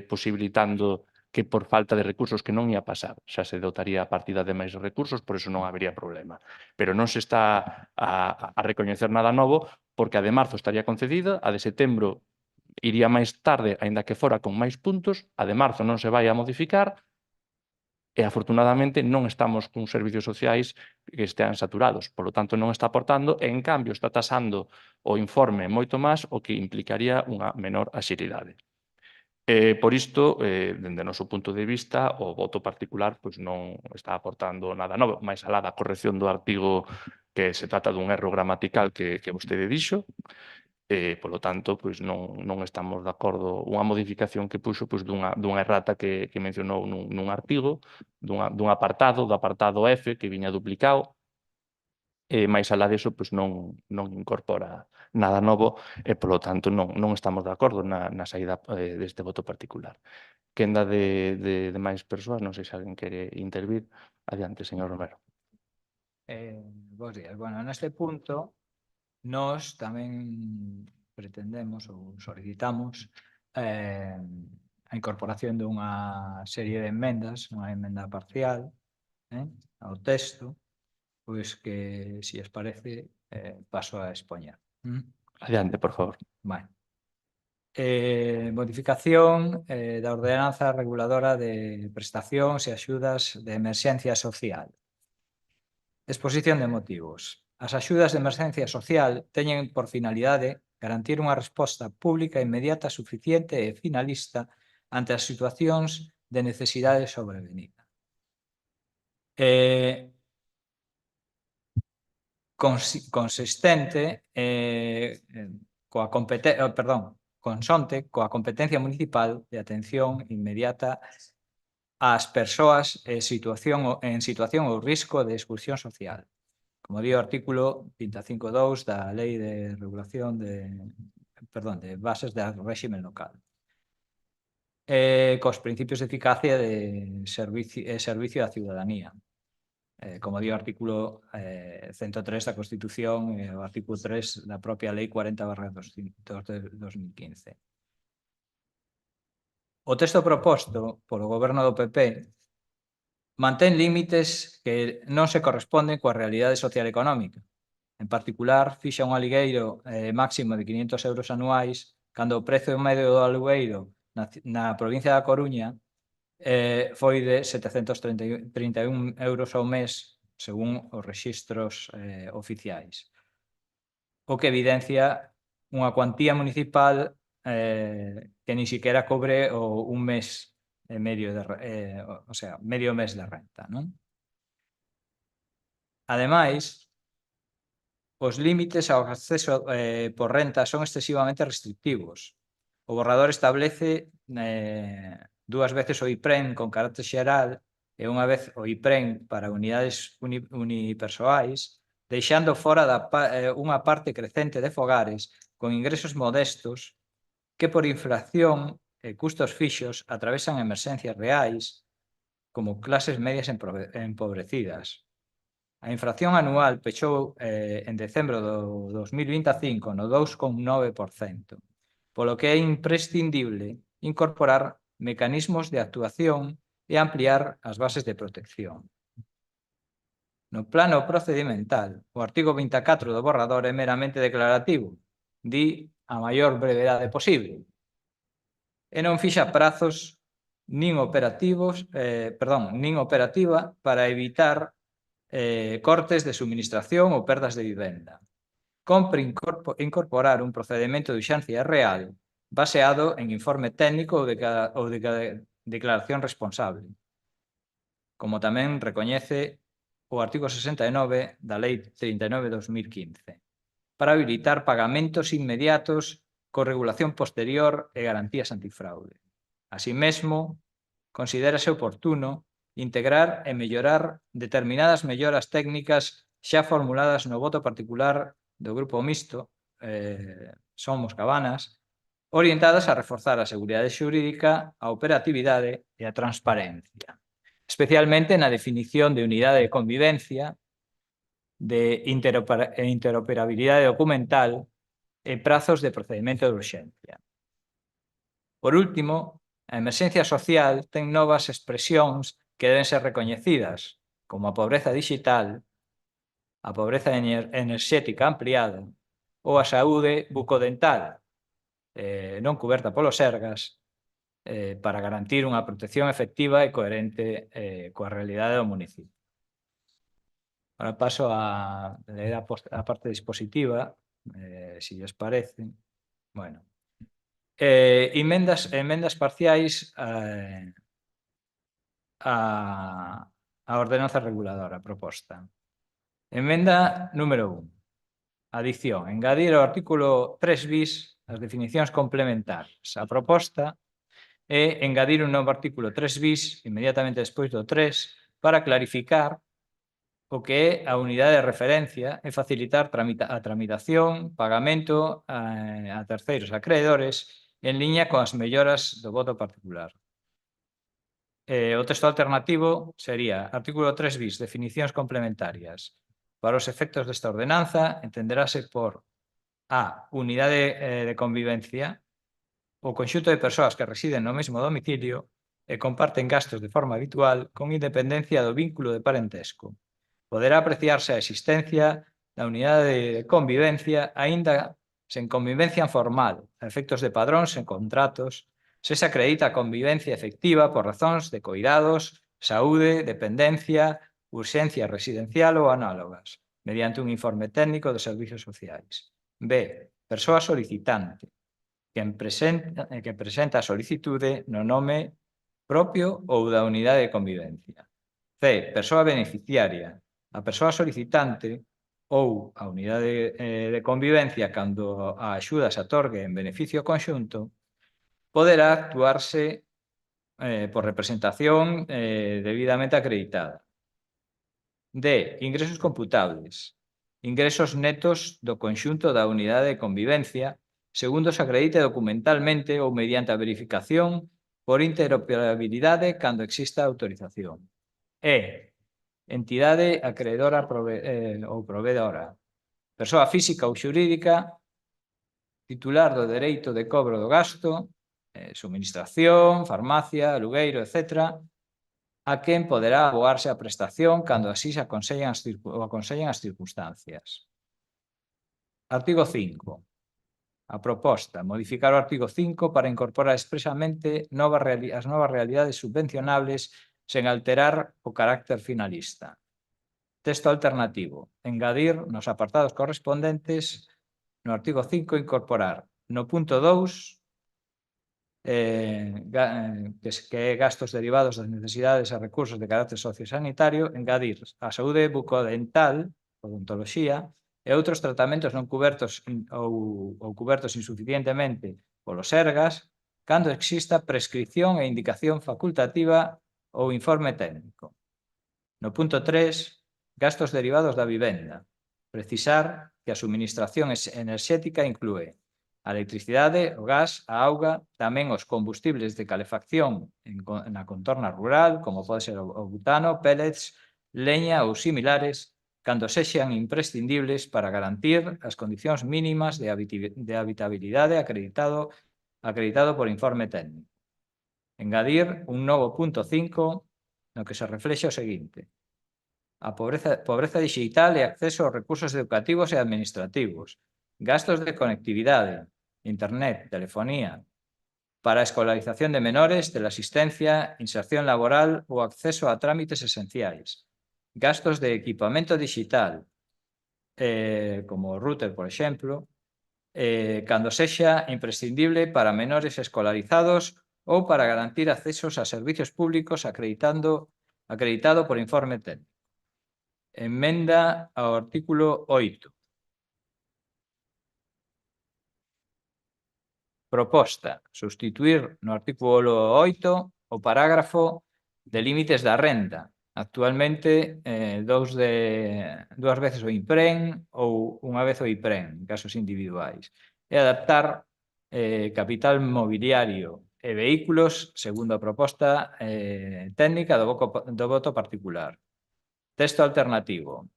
posibilitando que por falta de recursos, que non ia pasar, xa se dotaría a partida de máis recursos, por iso non habería problema. Pero non se está a recoñecer nada novo, porque a de marzo estaría concedida, a de setembro iría máis tarde, aínda que fora con máis puntos, a de marzo non se vai a modificar, e, afortunadamente, non estamos con servicios sociais que estean saturados. Por lo tanto, non está aportando e, en cambio, está tasando o informe moito máis, o que implicaría unha menor axilidade. Por isto, dende o noso punto de vista, o voto particular pois non está aportando nada novo, máis alá da corrección do artigo que se trata dun erro gramatical que vostede dixo, Polo tanto, pois non estamos de acordo. Unha modificación que puxo pois, dunha errata que mencionou nun artigo, dun apartado, do apartado F, que viña duplicado, máis alá diso, pois non incorpora nada novo e, polo tanto, non estamos de acordo na saída deste voto particular. Quenda de máis persoas, non sei se alguén quere intervir. Adiante, señor Romero. Bos días. Bueno, neste punto, nós tamén pretendemos ou solicitamos a incorporación dunha serie de enmendas, unha emenda parcial ao texto, pois que, se os parece, paso a expoñer. Adiante, por favor. Vale. Modificación da ordenanza reguladora de prestacións e axudas de emerxencia social. Exposición de motivos. As axudas de emerxencia social teñen por finalidade garantir unha resposta pública inmediata, suficiente e finalista ante as situacións de necesidade sobrevenida. Consonte coa competencia municipal de atención inmediata ás persoas en situación ou risco de exclusión social, como di o artículo 25.2 da Lei de Regulación de Bases de Réximen Local. Cos principios de eficacia de servicio á ciudadanía, como di o artículo 103 da Constitución e o artículo 3 da propia Lei 40/2015. O texto proposto polo goberno do PP mantén límites que non se corresponden coa realidade social e económica. En particular, fixa un alugueiro máximo de 500 euros anuais, cando o prezo medio do alugueiro na provincia da Coruña foi de 731 euros ao mes, según os rexistros oficiais. O que evidencia unha cuantía municipal que ni siquiera cobre un mes e medio medio mes de renta, non? Ademais, os límites ao acceso por renta son excesivamente restrictivos. O borrador establece 2 veces o IPREN con carácter xeral e unha vez o IPREN para unidades unipersoais, deixando fora unha parte crecente de fogares con ingresos modestos que por inflación e custos fixos atravesan emerxencias reais como clases medias empobrecidas. A inflación anual pechou en decembro do 2025 no 2,9%, polo que é imprescindible incorporar mecanismos de actuación e ampliar as bases de protección. No plano procedimental, o artigo 24 do borrador é meramente declarativo, di a maior brevedade posible, e non fixa prazos nin operativa para evitar cortes de suministración ou perdas de vivenda. Compre incorporar un procedemento de urxencia real baseado en informe técnico ou de declaración responsable, como tamén recoñece o artigo 69 da Lei 39/2015, para habilitar pagamentos inmediatos con regulación posterior e garantías antifraude. Así mesmo, considérase oportuno integrar e mellorar determinadas melloras técnicas xa formuladas no voto particular do Grupo Mixto Somos Cabanas, orientadas a reforzar a seguridade xurídica, a operatividade e a transparencia, especialmente na definición de unidade de convivencia, de interoperabilidade documental e prazos de procedimento de urxencia. Por último, a emerxencia social ten novas expresións que deben ser recoñecidas, como a pobreza digital, a pobreza enerxética ampliada ou a saúde bucodental non cuberta polo Sergas para garantir unha protección efectiva e coherente coa realidade do municipio. Ahora paso a ler a parte dispositiva, se lles parece. Bueno, emendas parciais a ordenanza reguladora proposta. Emenda número 1. Adición. Engadir ao artículo 3 bis as definicións complementarias. A proposta é engadir un novo artículo 3 bis inmediatamente despois do 3 para clarificar o que é a unidade de referencia e facilitar a tramitación, pagamento a terceiros acreedores en liña coas melloras do voto particular. O texto alternativo sería artículo 3 bis, definicións complementarias. Para os efectos desta ordenanza, entenderase por a unidade de convivencia o conxunto de persoas que residen no mesmo domicilio e comparten gastos de forma habitual con independencia do vínculo de parentesco. Poderá apreciarse a existencia da unidade de convivencia aínda sen convivencia formal, a efectos de padróns en contratos, se se acredita a convivencia efectiva por razóns de coidados, saúde, dependencia, urxencia residencial ou análogas, mediante un informe técnico de servizos sociais. B. Persoa solicitante, que presenta a solicitude no nome propio ou da unidade de convivencia. C. Persoa beneficiaria, a persoa solicitante ou a unidade de convivencia cando a axuda se atorgue en beneficio conxunto, poderá actuarse por representación debidamente acreditada. D. Ingresos computables. Ingresos netos do conxunto da unidade de convivencia segundo se acredite documentalmente ou mediante a verificación por interoperabilidade cando exista autorización. E. Entidade acreedora ou provedora. Persoa física ou xurídica titular do dereito de cobro do gasto, suministración, farmacia, alugueiro, etc., a quen poderá aboarse a prestación cando así se aconsellen as circunstancias. Artigo 5. A proposta, modificar o artigo 5 para incorporar expresamente as novas realidades subvencionables sen alterar o carácter finalista. Texto alternativo. Engadir nos apartados correspondentes no artigo 5 incorporar no punto 2 que é gastos derivados das necesidades e recursos de carácter sociosanitario, engadir a saúde bucodental, odontoloxía, e outros tratamentos non cubertos ou cubertos insuficientemente polos Sergas, cando exista prescripción e indicación facultativa ou informe técnico. No punto 3, gastos derivados da vivenda. Precisar que a suministración enerxética inclúe a electricidade, o gas, a auga, tamén os combustibles de calefacción na contorna rural, como pode ser o butano, pellets, leña ou similares, cando sexan imprescindibles para garantir as condicións mínimas de habitabilidade acreditado por informe técnico. Engadir un novo punto 5 no que se reflexe o seguinte: a pobreza digital e acceso aos recursos educativos e administrativos, gastos de conectividade, internet, telefonía, para a escolarización de menores, teleasistencia, inserción laboral ou acceso a trámites esenciais, gastos de equipamento digital, como o router, por exemplo, cando sexa imprescindible para menores escolarizados ou para garantir accesos a servicios públicos acreditado por informe técnico. Emenda ao artículo 8. Proposta, sustituir no artículo 8 o parágrafo de límites da renda. Actualmente, dúas veces o IMPREN ou unha vez o IPREN, en casos individuais. E adaptar capital mobiliario e vehículos segundo a proposta técnica do voto particular. Texto alternativo.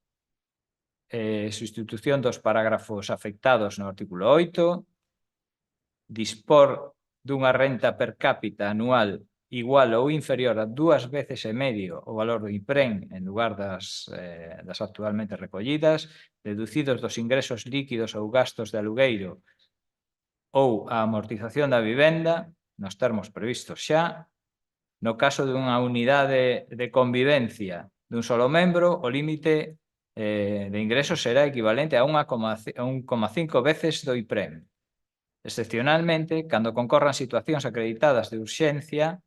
Sustitución dos parágrafos afectados no artículo 8, dispor dunha renta per cápita anual igual ou inferior a 2,5 veces o valor do IPREN en lugar das actualmente recollidas, deducidos dos ingresos líquidos ou gastos de alugueiro ou a amortización da vivenda, nos termos previstos xa. No caso dunha unidade de convivencia dun solo membro, o límite de ingresos será equivalente a 1,5 veces do IPREN. Excepcionalmente, cando concorran situacións acreditadas de urxencia,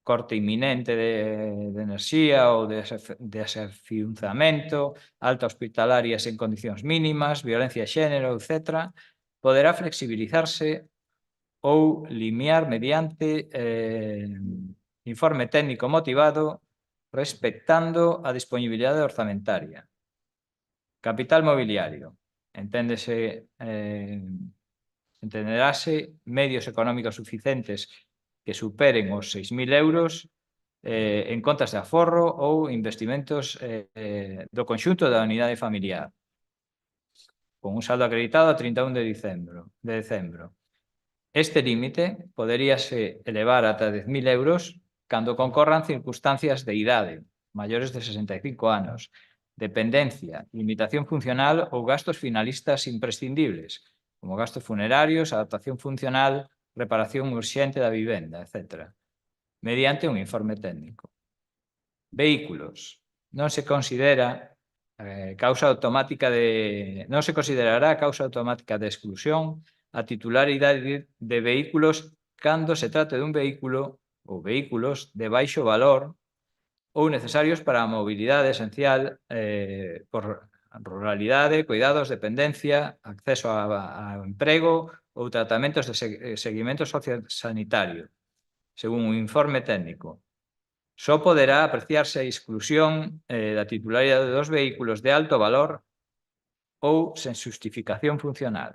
corte inminente de enerxía ou desafiuzamento, alta hospitalaria sen condicións mínimas, violencia de xénero, etc., poderá flexibilizarse ou limiar mediante informe técnico motivado respectando a disponibilidade orzamentaria. Capital mobiliario. Entenderase medios económicos suficientes que superen os 6.000 euros en contas de aforro ou investimentos do conxunto da unidade familiar, con un saldo acreditado a 31 de decembro. Este límite poderíase elevar ata 10.000 euros cando concorran circunstancias de idade, maiores de 65 anos, dependencia, limitación funcional ou gastos finalistas imprescindibles, como gastos funerarios, adaptación funcional, reparación urxente da vivenda, etc., mediante un informe técnico. Vehículos. Non se considerará causa automática de exclusión a titularidade de vehículos cando se trate dun vehículo ou vehículos de baixo valor ou necesarios para a mobilidade esencial por ruralidade, cuidados, dependencia, acceso a emprego ou tratamentos de seguimento sociosanitario, según un informe técnico. Só poderá apreciarse a exclusión da titularidade dos vehículos de alto valor ou sen justificación funcional.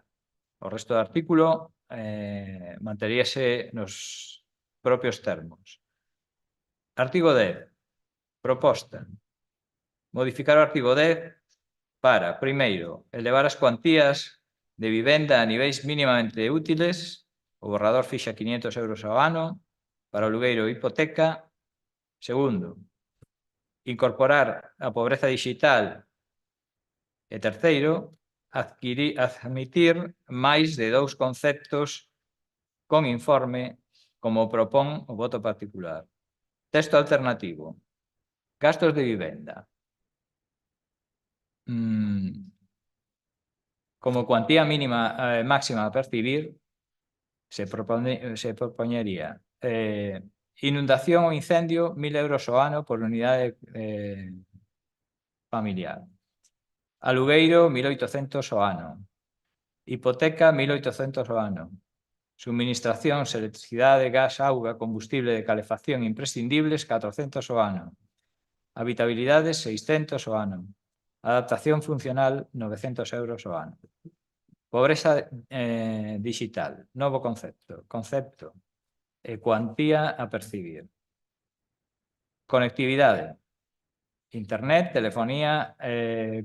O resto do artículo manteríase nos propios termos. Artigo 10. Proposta. Modificar o artigo 10 para, primeiro, elevar as cuantías de vivenda a niveis mínimamente útiles, o borrador fixa 500 euros ao ano, para o alugueiro e hipoteca. Segundo, incorporar a pobreza digital. E terceiro, admitir máis de 2 conceptos con informe, como propón o voto particular. Texto alternativo. Gastos de vivenda. Como cuantía mínima máxima a percibir, se propoñería inundación ou incendio, 1.000 euros ao ano por unidade familiar. Alugueiro, 1.800 ao ano. Hipoteca, 1.800 ao ano. Suministracións, electricidade, gas, auga, combustible de calefacción imprescindibles, 400 ao ano. Habitabilidade, 600 ao ano. Adaptación funcional, 900 euros ao ano. Pobreza digital, novo concepto. Concepto e cuantía a percibir. Conectividade. Internet, telefonía,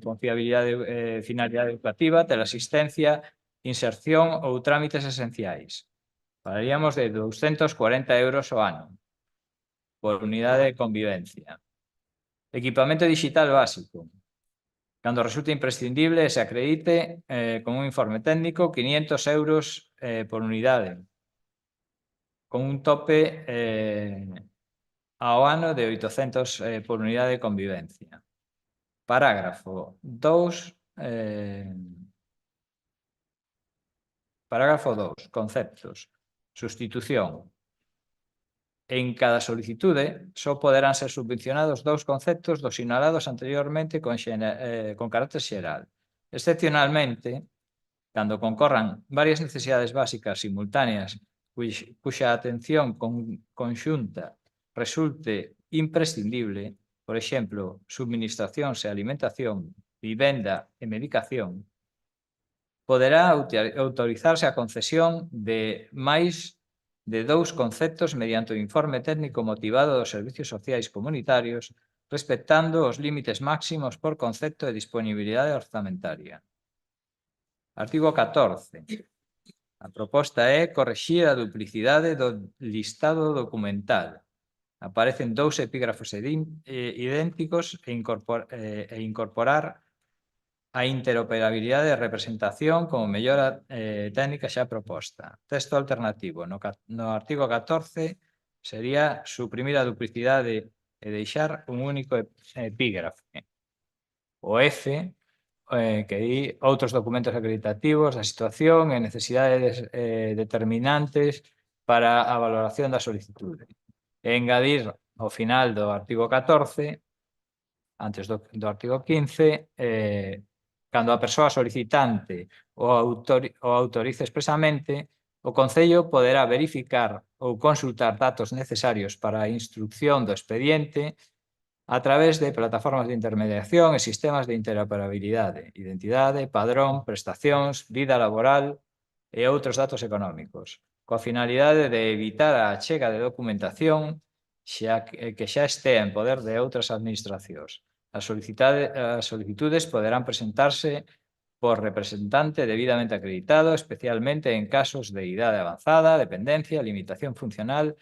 con fiabilidade, finalidade educativa, teleasistencia, inserción ou trámites esenciais. Falaríamos de 240 euros ao ano por unidade de convivencia. Equipamento digital básico. Cando resulte imprescindible, se acredite con un informe técnico 500 euros por unidade, con un tope ao ano de 800 por unidade de convivencia. Parágrafo 2. Parágrafo 2. Conceptos. Sustitución. En cada solicitude só poderán ser subvencionados 2 conceptos dos sinalados anteriormente con carácter xeral. Excepcionalmente, cando concorran varias necesidades básicas simultáneas cuxa atención conxunta resulte imprescindible, por exemplo, subministracións e alimentación, vivenda e medicación, poderá autorizarse a concesión de máis de 2 conceptos mediante o informe técnico motivado dos servicios sociais comunitarios, respectando os límites máximos por concepto de disponibilidade orzamentaria. Artigo 14. A proposta é corrixir a duplicidade do listado documental. Aparecen 2 epígrafos idénticos e incorporar a interoperabilidade de representación como mellora técnica xa proposta. Texto alternativo. No artigo 14 sería suprimir a duplicidade e deixar un único epígrafe. O F, que di outros documentos acreditativos da situación e necesidades determinantes para a valoración da solicitude. e engadir ao final do artigo 14, antes do artigo 15, cando a persoa solicitante o autorice expresamente, o Concello poderá verificar ou consultar datos necesarios para a instrucción do expediente a través de plataformas de intermediación e sistemas de interoperabilidade, identidade, padrón, prestacións, vida laboral e outros datos económicos, coa finalidade de evitar a achega de documentación que xa estea en poder de outras administracións. As solicitudes poderán presentarse por representante debidamente acreditado, especialmente en casos de idade avanzada, dependencia, limitación funcional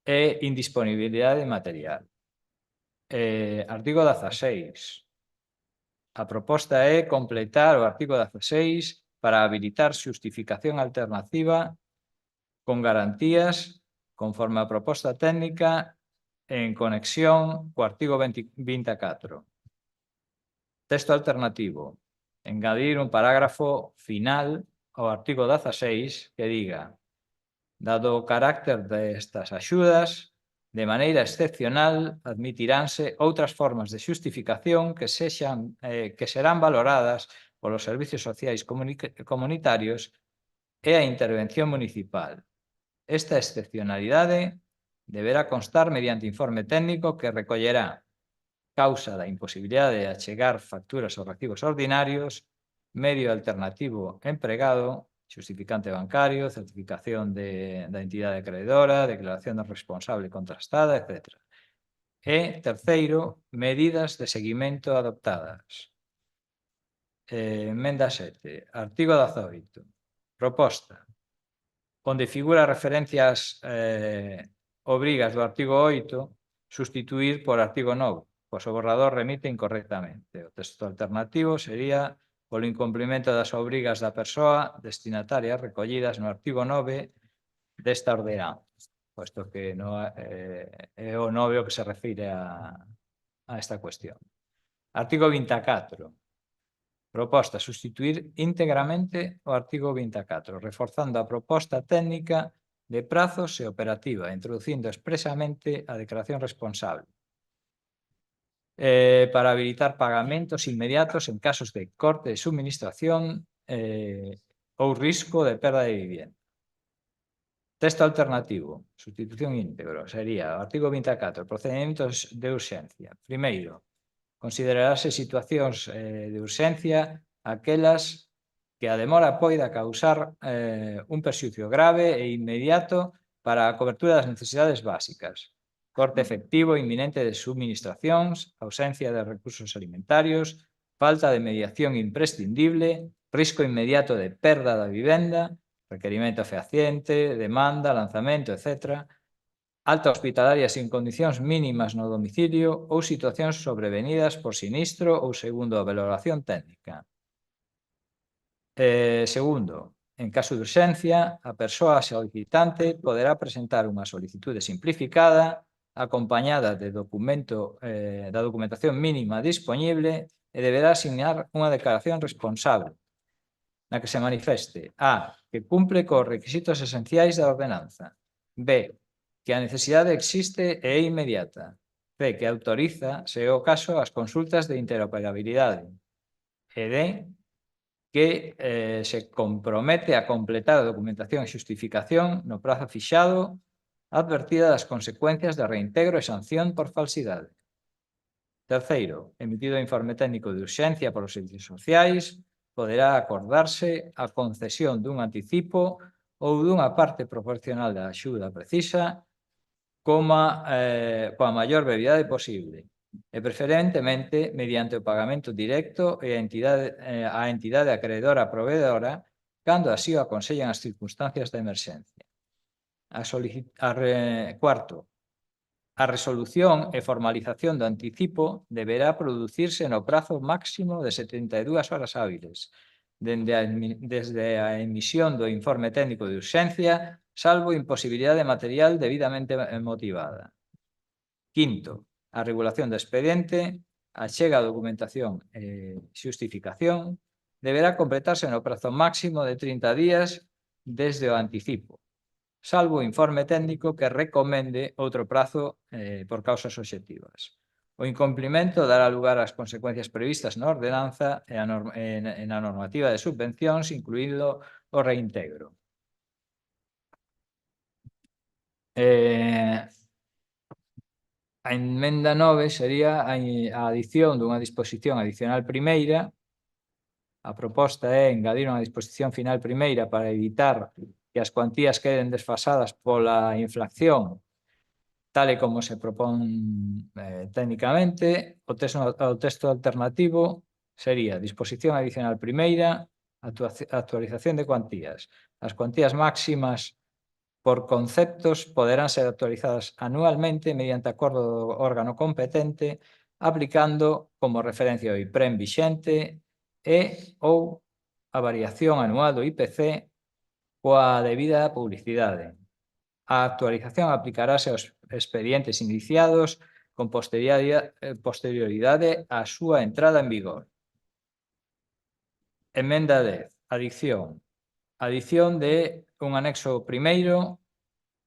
e indisponibilidade material. Artigo 16. A proposta é completar o artigo 16 para habilitar xustificación alternativa con garantías conforme a proposta técnica en conexión co artigo 24. Texto alternativo. Engadir un parágrafo final ao artigo 16 que diga: dado o carácter destas axudas, de maneira excepcional admitiránse outras formas de xustificación que serán valoradas polos servicios sociais comunitarios e a intervención municipal. Esta excepcionalidade deberá constar mediante informe técnico que recollerá causa da imposibilidade de achegar facturas ou recibos ordinarios, medio alternativo empregado, xustificante bancario, certificación da entidade acreedora, declaración do responsable contrastada, etc. E, terceiro, medidas de seguimento adoptadas. Emenda 7. Artigo 18. Proposta. Onde figura referencias obrigas do artigo 8, sustituir por artigo 9. Pois o borrador remite incorrectamente. O texto alternativo sería polo incumprimento das obrigas da persoa destinataria recollidas no artigo 9 desta ordenanza, posto que é o 9 o que se refire a esta cuestión. Artigo 24. Proposta sustituir íntegramente o artigo 24, reforzando a proposta técnica de prazos e operativa, introducindo expresamente a declaración responsable. Para habilitar pagamentos inmediatos en casos de corte de suministración ou risco de perda de vivienda. Texto alternativo, sustitución íntegro, sería o artigo 24, procedimentos de urxencia. Primeiro, considerarase situacións de urxencia aquelas que a demora poida causar un perxuízo grave e inmediato para a cobertura das necesidades básicas. Corte efectivo inminente de suministracións, ausencia de recursos alimentarios, falta de mediación imprescindible, risco inmediato de perda da vivenda, requerimento fehaciente, demanda, lanzamento, etc., alta hospitalaria sin condicións mínimas no domicilio ou situacións sobrevenidas por sinistro ou segundo a valoración técnica. Segundo, en caso de urxencia, a persoa solicitante poderá presentar unha solicitude simplificada acompañada da documentación mínima dispoñible e deberá asignar unha declaración responsable na que se manifeste a. Que cumpre cos requisitos esenciais da ordenanza, b. Que a necesidade existe e é inmediata, c. Que autoriza, se é o caso, as consultas de interoperabilidade e d. Que se compromete a completar a documentación e xustificación no prazo fixado, advertida das consecuencias de reintegro e sanción por falsidade. Terceiro, emitido o informe técnico de urxencia polos servicios sociais, poderá acordarse a concesión dun anticipo ou dunha parte proporcional da axuda precisa coa maior brevidade posible e preferentemente mediante o pagamento directo e a entidade acreedora proveedora cando así o aconsellen as circunstancias de emerxencia. Cuarto, a resolución e formalización do anticipo deberá producirse no prazo máximo de 72 horas hábiles desde a emisión do informe técnico de urxencia, salvo imposibilidade material debidamente motivada. Quinto, a regulación do expediente, a achega a documentación e xustificación deberá completarse no prazo máximo de 30 días desde o anticipo, salvo o informe técnico que recomende outro prazo por causas obxectivas. O incumprimento dará lugar ás consecuencias previstas na ordenanza e na normativa de subvencións, incluído o reintegro. A emenda 9 sería a adición dunha disposición adicional primeira. A proposta é engadir unha disposición final primeira para evitar que as cuantías queden desfasadas pola inflación, tal e como se propón técnicamente. O texto alternativo sería disposición adicional primeira, actualización de cuantías. As cuantías máximas por conceptos poderán ser actualizadas anualmente mediante acordo do órgano competente, aplicando como referencia o IPREM vixente e ou a variación anual do IPC coa debida publicidade. A actualización aplicarase aos expedientes iniciados con posterioridade á súa entrada en vigor. Emenda 10. Adición. Adición de un anexo primeiro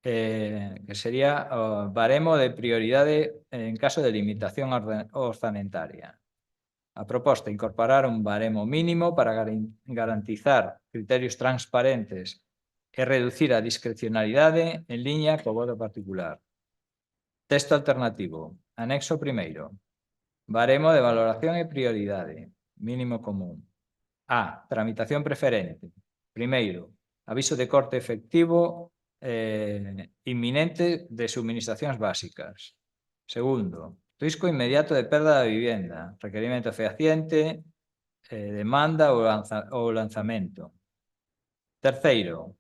que sería o baremo de prioridade en caso de limitación orzamentaria. A proposta é incorporar un baremo mínimo para garantizar criterios transparentes e reducir a discrecionalidade en liña co voto particular. Texto alternativo. Anexo primeiro. Baremo de valoración e prioridade. Mínimo común. A. Tramitación preferente. Primeiro, aviso de corte efectivo inminente de subministracións básicas. Segundo, risco inmediato de perda da vivenda, requerimento fehaciente, demanda ou lanzamento. Terceiro,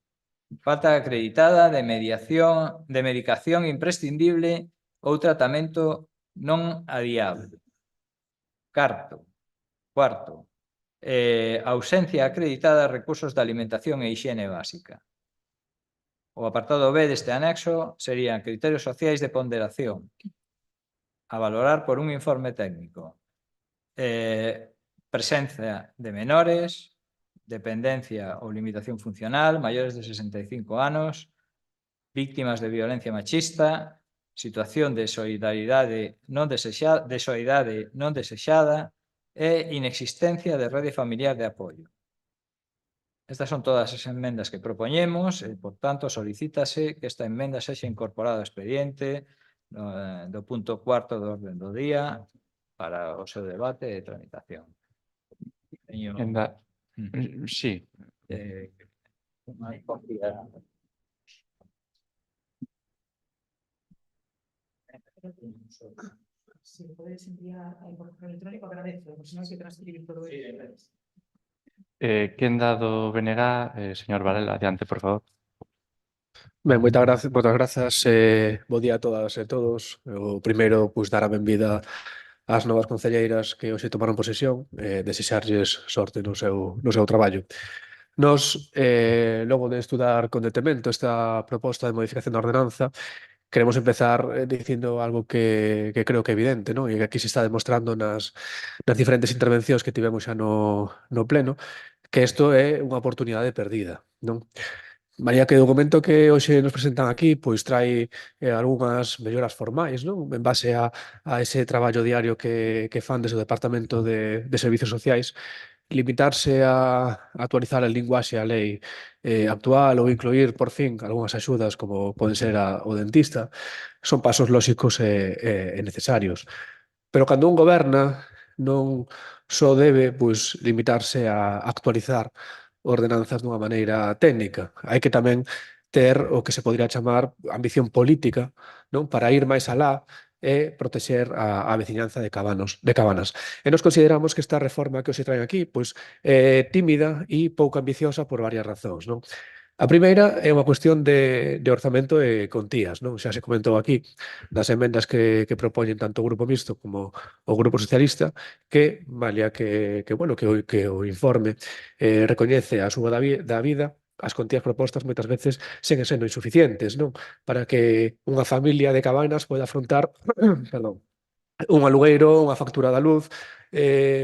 falta acreditada de medicación imprescindible ou tratamento non adiable. Cuarto, ausencia acreditada de recursos de alimentación e higiene básica. O apartado B deste anexo serían criterios sociais de ponderación a valorar por un informe técnico. Presencia de menores, dependencia ou limitación funcional, maiores de 65 anos, víctimas de violencia machista, situación de solidariedade non desexada e inexistencia de rede familiar de apoio. Estas son todas as enmendas que propoñemos e, por tanto, solicítase que esta emenda sexa incorporada ao expediente do punto 4º do orden do día para o seu debate e tramitación. Teño Sí. unha copia. Si podes enviar a correo electrónico, agradezo, porque senón hai que transcribir todo isto. Quen dado BNG, señor Varela, adiante, por favor. Ben, moitas grazas, bo día a todas e todos. O primeiro, pois, dar a benvida ás novas concelleiras que hoxe tomaron posesión, desexarlles sorte no seu traballo. Nos, logo de estudar con detemento esta proposta de modificación da ordenanza, queremos empezar dicindo algo que creo que é evidente, non? E que aquí se está demostrando nas diferentes intervencións que tivemos xa no pleno, que isto é unha oportunidade perdida, non? María, que o documento que hoxe nos presentan aquí pois trae algunhas melloras formais, non? En base a ese traballo diario que fan desde o Departamento de Servicios Sociais, limitarse a actualizar el linguaxe a lei actual ou incluir, por fin, algunhas axudas como poden ser o dentista, son pasos lóxicos e necesarios. Pero cando un goberna non só debe pois, limitarse a actualizar ordenanzas dunha maneira técnica. Hai que tamén ter o que se podría chamar ambición política, non, para ir máis alá e protexer a veciñanza de Cabanas. E nos consideramos que esta reforma que hoxe traen aquí pois, é tímida e pouco ambiciosa por varias razóns. Non? A primeira é unha cuestión de orzamento e contías, non? Xa se comentou aquí das emendas que propoñen tanto o Grupo Mixto como o Grupo Socialista que, malia que o informe recoñece a suba da vida, as contías propostas moitas veces seguen sendo insuficientes, non? Para que unha familia de Cabanas poida afrontar un alugueiro, unha factura da luz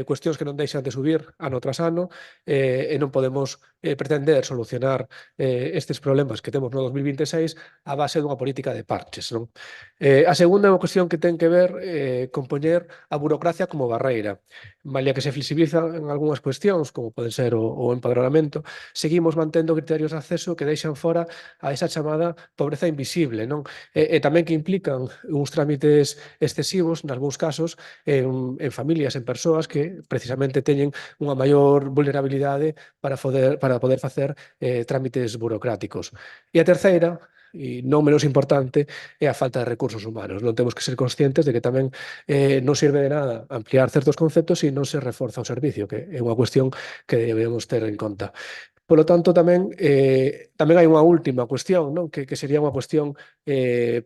cuestións que non deixan de subir ano tras ano e non podemos pretender solucionar estes problemas que temos no 2026 a base dunha política de parches, non? A segunda é unha cuestión que ten que ver con poñer a burocracia como barreira. Malia que se flexibilizan en algunhas cuestións, como poden ser o empadronamento, seguimos mantendo criterios de acceso que deixan fora a esa chamada pobreza invisible, non? E tamén que implican uns trámites excesivos, nalgúns casos, en familias, en persoas que precisamente teñen unha maior vulnerabilidade para poder facer trámites burocráticos. E a terceira, e non menos importante, é a falta de recursos humanos. Non temos que ser conscientes de que tamén non sirve de nada ampliar certos conceptos se non se reforza o servicio, que é unha cuestión que debemos ter en conta. Polo tanto, tamén hai unha última cuestión, non? Que sería unha cuestión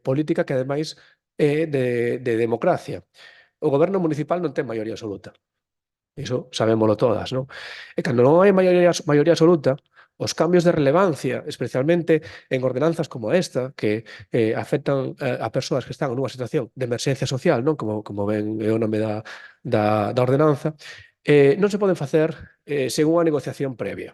política que ademais é de democracia. O goberno municipal non ten maioría absoluta. Iso sabémolo todas, non? E cando non hai maioría absoluta, os cambios de relevancia, especialmente en ordenanzas como esta, que afectan a persoas que están nunha situación de emerxencia social, non? Como ven é o nome da ordenanza, non se poden facer sen unha negociación previa.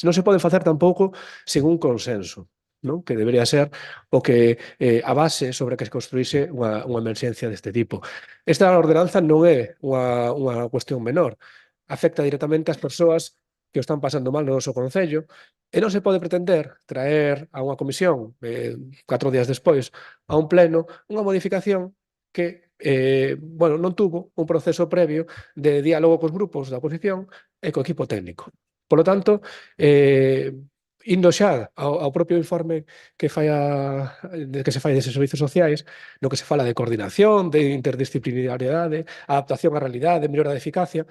Non se pode facer tampouco sen un consenso, non? Que debería ser o que a base sobre a que se construíse unha emerxencia deste tipo. Esta ordenanza non é unha cuestión menor. Afecta directamente ás persoas que o están pasando mal no noso concello e non se pode pretender traer a unha comisión 4 días despois a un pleno unha modificación que non tuvo un proceso previo de diálogo cos grupos da oposición e co equipo técnico. Polo tanto, indo xa ao propio informe que se fai deses servizos sociais, no que se fala de coordinación, de interdisciplinariedade, adaptación á realidade, mellora de eficacia,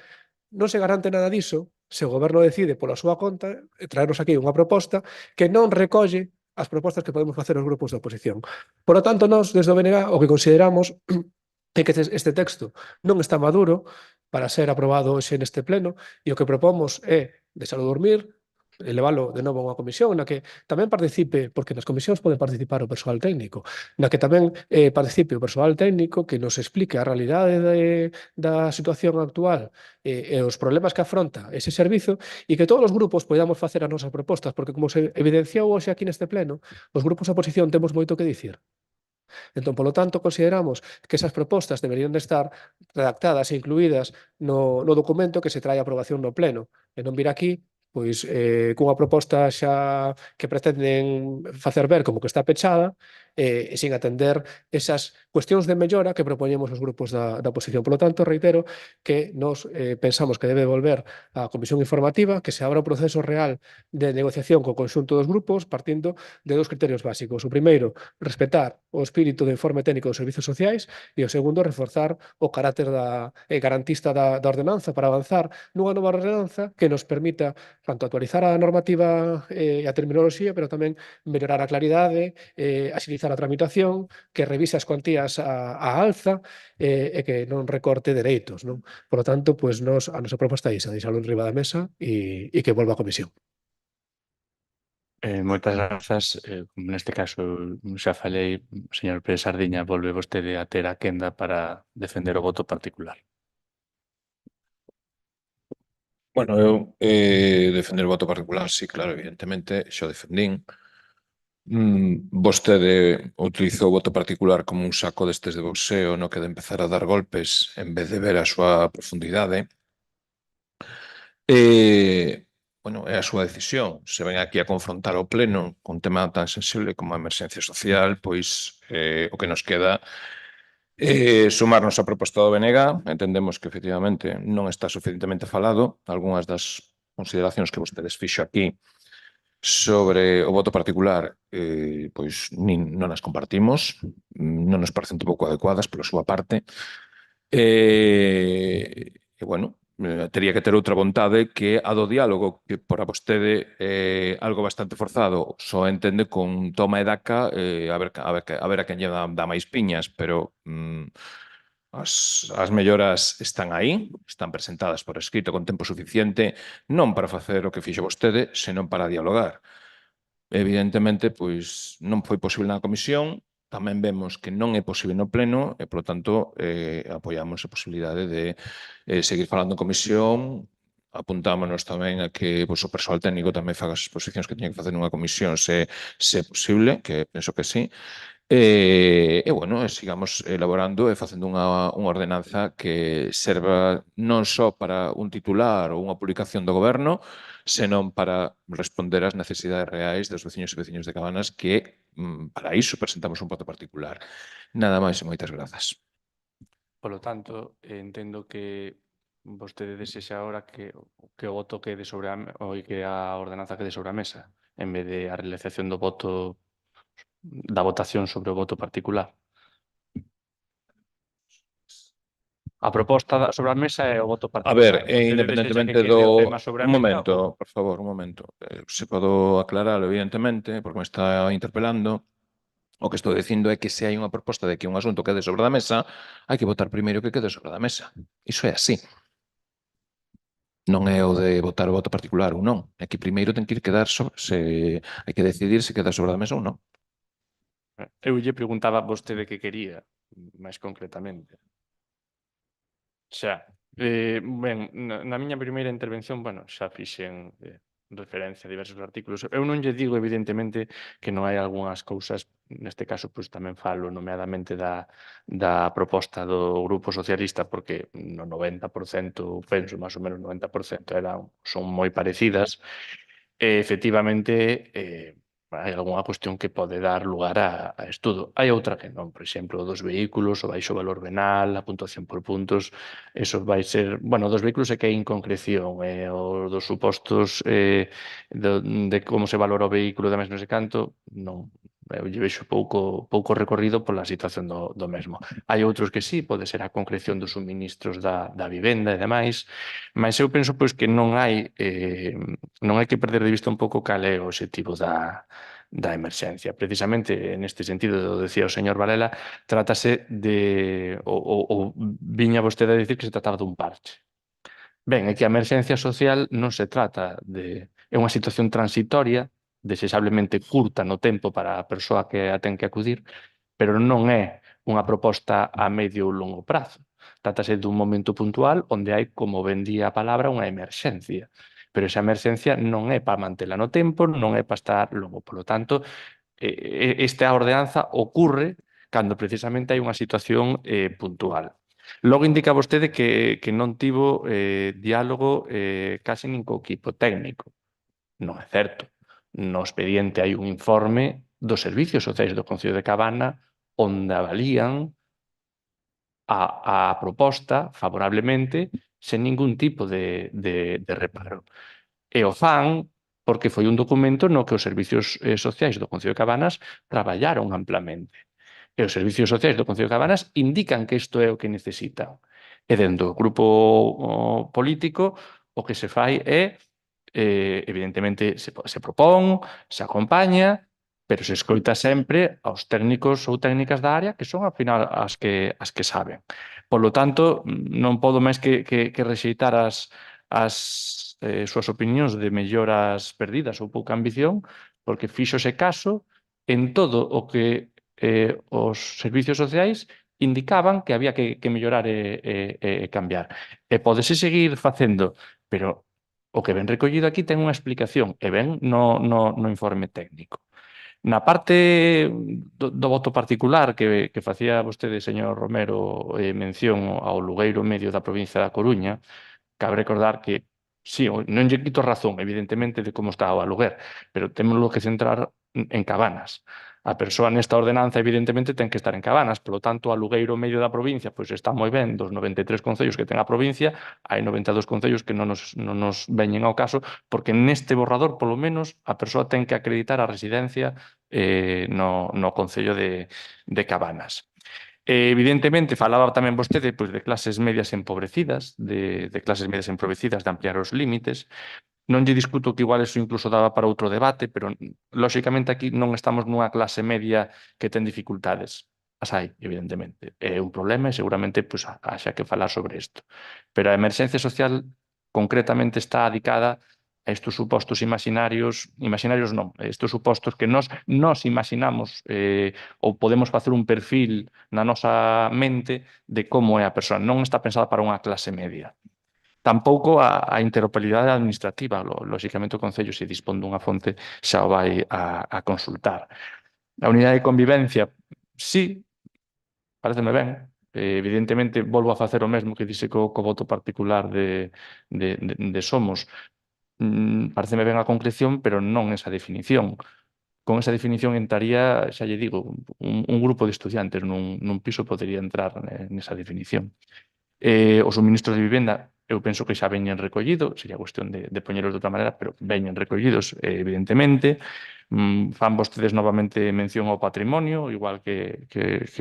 non se garante nada diso se o goberno decide pola súa conta traernos aquí unha proposta que non recolle as propostas que podemos facer os grupos da oposición. Por lo tanto, nós, desde o BNG, o que consideramos é que este texto non está maduro para ser aprobado hoxe neste pleno e o que propomos é deixalo dormir, elevalo de novo a unha comisión na que tamén participe, porque nas comisións pode participar o persoal técnico, na que tamén participe o persoal técnico que nos explique a realidade da situación actual e os problemas que afronta ese servizo e que todos os grupos podamos facer as nosas propostas, porque como se evidenciou hoxe aquí neste pleno, os grupos da oposición temos moito que dicir. Entón, polo tanto, consideramos que esas propostas deberían de estar redactadas e incluídas no documento que se trae a aprobación no pleno e non vir aquí pois cunha proposta xa que pretenden facer ver como que está pechada e sin atender esas cuestións de mellora que propoñemos os grupos da oposición. Por lo tanto, reitero que nos pensamos que debe volver á comisión informativa, que se abra un proceso real de negociación co conxunto dos grupos partindo de dos criterios básicos. O primeiro, respetar o espírito do informe técnico dos servizos sociais e o segundo, reforzar o carácter garantista da ordenanza para avanzar nunha nova ordenanza que nos permita tanto actualizar a normativa e a terminoloxía, pero tamén mellorar a claridade, axilizar a tramitación, que revise as cuantías a alza e que non recorte dereitos, non? Por lo tanto, pois a nosa proposta é iso, deixalo en riba da mesa e que volva a comisión. Moitas grazas. Como neste caso xa falei, señor Pérez Sardiña, volve vostede a ter a quenda para defender o voto particular. Bueno, eu defender o voto particular, sí, claro, evidentemente, xa o defendín. Vostede utilizou o voto particular como un saco destes de boxeo no que de empezar a dar golpes en vez de ver a súa profundidade. Bueno, é a súa decisión. Se ven aquí a confrontar o pleno con un tema tan sensible como a emerxencia social, pois o que nos queda sumarnos á proposta do BNG. Entendemos que efectivamente non está suficientemente falado. Algúnas das consideracións que vostedes fixo aquí sobre o voto particular pois non as compartimos, non nos parecen tampouco adecuadas pola súa parte e bueno, tería que ter outra vontade que a do diálogo, que por a vostede é algo bastante forzado, só entende con toma e daca a ver a quen lle dá máis piñas, pero as melloras están aí, están presentadas por escrito con tempo suficiente, non para facer o que fixo vostede, senón para dialogar. Evidentemente, pois non foi posible na comisión, tamén vemos que non é posible no pleno e, polo tanto, apoiamos a posibilidade de seguir falando en comisión. Apuntámonos tamén a que o persoal técnico tamén faga as exposicións que teña que facer nunha comisión se é posible, que penso que sí. Bueno, sigamos elaborando e facendo unha ordenanza que serva non só para un titular ou unha publicación do goberno, senón para responder ás necesidades reais dos veciños e veciños de Cabanas, que para iso presentamos un voto particular. Nada máis e moitas grazas. Polo tanto, entendo que vostede desexa agora que o voto quede sobre que a ordenanza quede sobre a mesa, en vez de a realización do voto, da votación sobre o voto particular. A proposta sobre a mesa é o voto A particular. ver, Vostede independentemente desexa que quede o do... tema sobre a Un mesa, momento, por favor, un momento. Se podo aclarar, evidentemente, porque me está interpelando. O que estou dicindo é que se hai unha proposta de que un asunto quede sobre a mesa, hai que votar primeiro que quede sobre a mesa. Iso é así. Non é o de votar o voto particular ou non. É que primeiro ten que ir quedar hai que decidir se queda sobre a mesa ou non. Eu lle preguntaba a vostede que quería, máis concretamente. Xa, ben, na miña primeira intervención, bueno, xa fixen referencia a diversos artículos. Eu non lle digo, evidentemente, que non hai algunhas cousas, neste caso, pois tamén falo nomeadamente da proposta do Grupo Socialista, porque no 90%, penso, máis ou menos 90%, son moi parecidas. Efectivamente, hai algunha cuestión que pode dar lugar a estudo. Hai outra que non, por exemplo, dos vehículos, o baixo valor venal, a puntuación por puntos, eso vai ser, bueno, dos vehículos é que hai inconcreción, o dos supostos de como se valora o vehículo de máis non sei canto, non, eu lle vexo pouco recorrido pola situación do mesmo. Hai outros que sí, pode ser a concreción dos suministros da vivenda e demais, mas eu penso pois que non hai que perder de vista un pouco cal é o obxectivo da emerxencia. Precisamente, neste sentido, decía o señor Varela, trátase de, ou viña vostede a dicir que se trataba dun parche. Ben, é que a emerxencia social non se trata de... É unha situación transitoria, desexablemente curta no tempo para a persoa que a ten que acudir, pero non é unha proposta a medio ou longo prazo. Trátase dun momento puntual onde hai, como ben di a palabra, unha emerxencia. Pero esa emerxencia non é para mantela no tempo, non é para estar longo. Por lo tanto, esta ordenanza ocurre cando precisamente hai unha situación puntual. Logo indica vostede que non tivo diálogo case nin co equipo técnico. Non é certo. No expediente hai un informe dos servicios sociais do Concello de Cabana onde avalían a proposta favorablemente sen ningún tipo de reparo. E o fan porque foi un documento no que os servicios sociais do Concello de Cabanas traballaron amplamente. E os servicios sociais do Concello de Cabanas indican que isto é o que necesitan. E dentro do grupo político o que se fai é, evidentemente, se propón, se acompaña, pero se escoita sempre aos técnicos ou técnicas da área que son, ao final, as que saben. Por lo tanto, non podo máis que rexeitar as súas opinións de melloras perdidas ou pouca ambición, porque fíxose caso en todo o que os servicios sociais indicaban que había que mellorar e cambiar. E pódese seguir facendo, pero o que ven recollido aquí ten unha explicación e ven no informe técnico. Na parte do voto particular que facía vostede, señor Romero, mención ao lugueiro medio da provincia da Coruña, cabe recordar que, sí, non lle quito razón, evidentemente, de como está o aluguer, pero témoslo que centrar en Cabanas. A persoa nesta ordenanza, evidentemente, ten que estar en Cabanas, polo tanto, o alugueiro medio da provincia pois está moi ben, dos 93 concellos que ten a provincia, hai 92 concellos que non nos veñen ao caso, porque neste borrador, polo menos, a persoa ten que acreditar a residencia no concello de Cabanas. Evidentemente, falaba tamén vostede pois, de clases medias empobrecidas, de clases medias empobrecidas, de ampliar os límites. Non lle discuto que igual eso incluso daba para outro debate, pero lóxicamente aquí non estamos nunha clase media que ten dificultades. As hai, evidentemente. É un problema e seguramente pois, haxa que falar sobre isto. Pero a emerxencia social concretamente está adicada a estes supostos imaginarios non, estes supostos que nós imaginamos ou podemos facer un perfil na nosa mente de como é a persoa. Non está pensada para unha clase media. Tampouco a interoperabilidade administrativa. Lóxicamente, o Concello, se dispón dunha fonte, xa o vai a consultar. A unidade de convivencia, sí, pareceme ben. Evidentemente, volvo a facer o mesmo que dixe co voto particular de Somos. Pareceme ben a concreción, pero non esa definición. Con esa definición entraría, xa lle digo, un grupo de estudiantes nun piso podería entrar nesa definición. Os suministros de vivenda, eu penso que xa veñen recollidos, sería cuestión de poñelos de outra maneira, pero veñen recollidos, evidentemente. Fan vostedes novamente mención ao patrimonio, igual que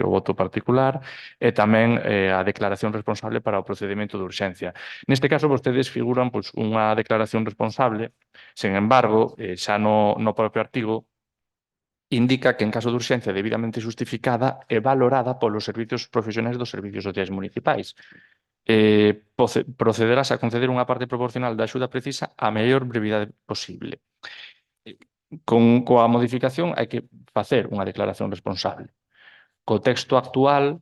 o voto particular, e tamén a declaración responsable para o procedimento de urxencia. Neste caso, vostedes figuran unha declaración responsable, sen embargo, xa no propio artigo, indica que en caso de urxencia debidamente justificada e valorada polos servizos profesionais dos servicios sociais municipais. Procederás a conceder unha parte proporcional da axuda precisa a mellor brevidade posible. Coa modificación hai que facer unha declaración responsable. Co texto actual,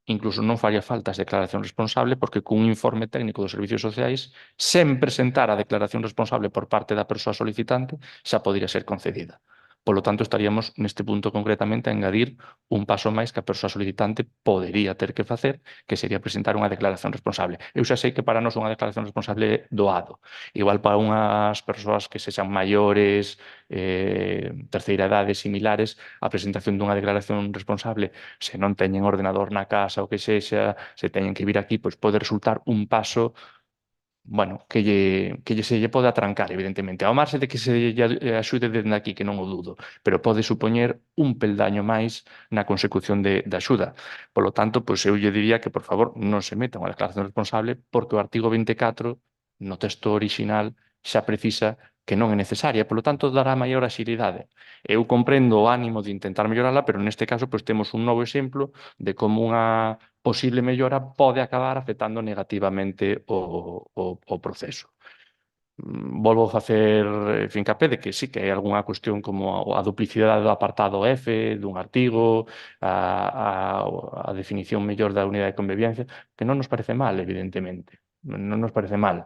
incluso non faría falta a declaración responsable porque cun informe técnico dos servicios sociais, sen presentar a declaración responsable por parte da persoa solicitante, xa podería ser concedida. Polo tanto, estaríamos neste punto concretamente a engadir un paso máis que a persoa solicitante podería ter que facer, que sería presentar unha declaración responsable. Eu xa sei que para nós unha declaración responsable é doado. Igual para unhas persoas que sexan maiores, terceira idade, similares, a presentación dunha declaración responsable, se non teñen ordenador na casa ou que sexa, se teñen que vir aquí, pois pode resultar un paso que se lle pode atrancar, evidentemente. Ao marxe de que se lle axude dende aquí, que non o dudo, pero pode supoñer un peldaño máis na consecución da axuda. Polo tanto, eu lle diría que, por favor, non se meta unha declaración responsable porque o artigo 24, no texto orixinal, xa precisa que non é necesaria. Polo tanto, dará maior axilidade. Eu comprendo o ánimo de intentar mellorala, pero neste caso temos un novo exemplo de como unha posible mellora pode acabar afectando negativamente o proceso. Volvo a facer fincapé de que sí que hai algunha cuestión como a duplicidade do apartado F dun artigo, a definición mellor da unidade de convivencia, que non nos parece mal, evidentemente. Non nos parece mal.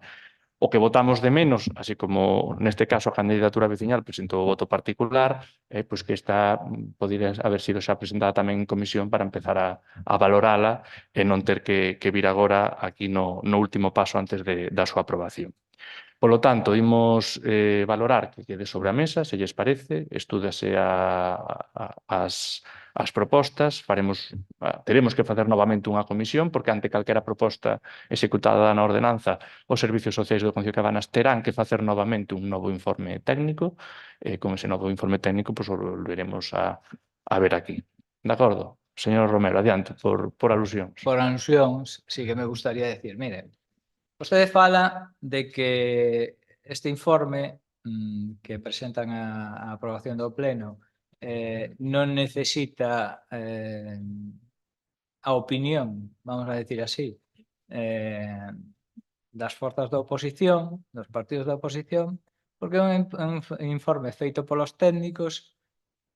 O que votamos de menos, así como neste caso a candidatura veciñal presentou o voto particular, pois que esta podería haber sido xa presentada tamén en comisión para empezar a valorala e non ter que vir agora aquí no último paso antes da súa aprobación. Polo tanto, imos valorar que quede sobre a mesa, se lles parece, estúdase as propostas, teremos que facer novamente unha comisión, porque ante calquera proposta executada na ordenanza, os servicios sociais do Concello de Cabanas terán que facer novamente un novo informe técnico, con ese novo informe técnico, pois o volveremos a ver aquí. De acordo? Señor Romero, adiante, por alusións. Por alusións, sí que me gustaría decir, mire, vostede fala de que este informe que presentan a aprobación do Pleno non necesita a opinión, vamos a decir así, das forzas da oposición, dos partidos da oposición, porque é un informe feito polos técnicos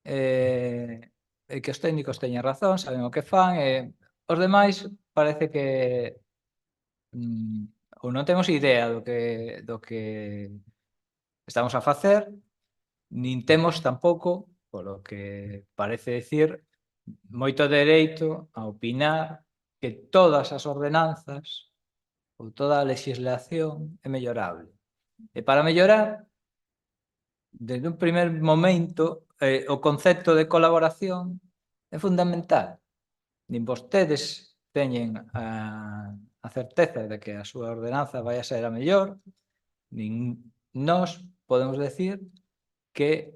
e que os técnicos teñen razón, saben o que fan e os demais parece que ou non temos idea do que estamos a facer, nin temos tampouco, polo que parece decir, moito dereito a opinar que todas as ordenanzas ou toda a legislación é mellorable. E para mellorar, desde un primer momento, o concepto de colaboración é fundamental. Nin vostedes teñen a certeza de que a súa ordenanza vai a ser a mellor, nin nós podemos decir que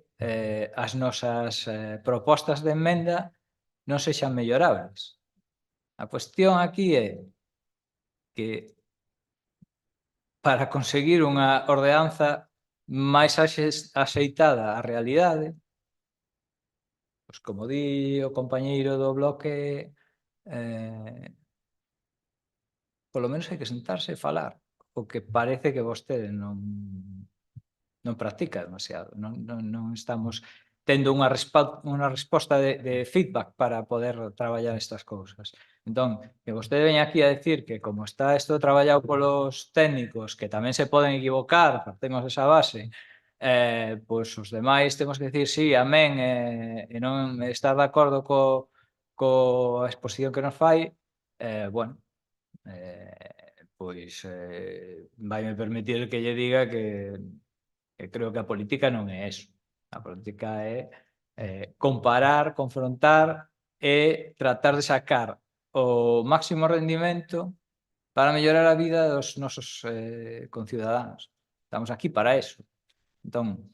as nosas propostas de emenda non sexan mellorables. A cuestión aquí é que para conseguir unha ordenanza máis axeitada á realidade, pois como di o compañeiro do bloque, polo menos hai que sentarse e falar, o que parece que vostede non non practica demasiado, non estamos tendo unha resposta de feedback para poder traballar estas cousas. Entón, que vostede veña aquí a decir que como está isto traballado polos técnicos, que tamén se poden equivocar, partimos desa base, pois os demais temos que decir sí, amén, e non estar de acordo coa exposición que nos fai, bueno, pois vaime permitir que lle diga que creo que a política non é eso. A política é comparar, confrontar e tratar de sacar o máximo rendimento para mellorar a vida dos nosos conciudadanos. Estamos aquí para eso. Entón,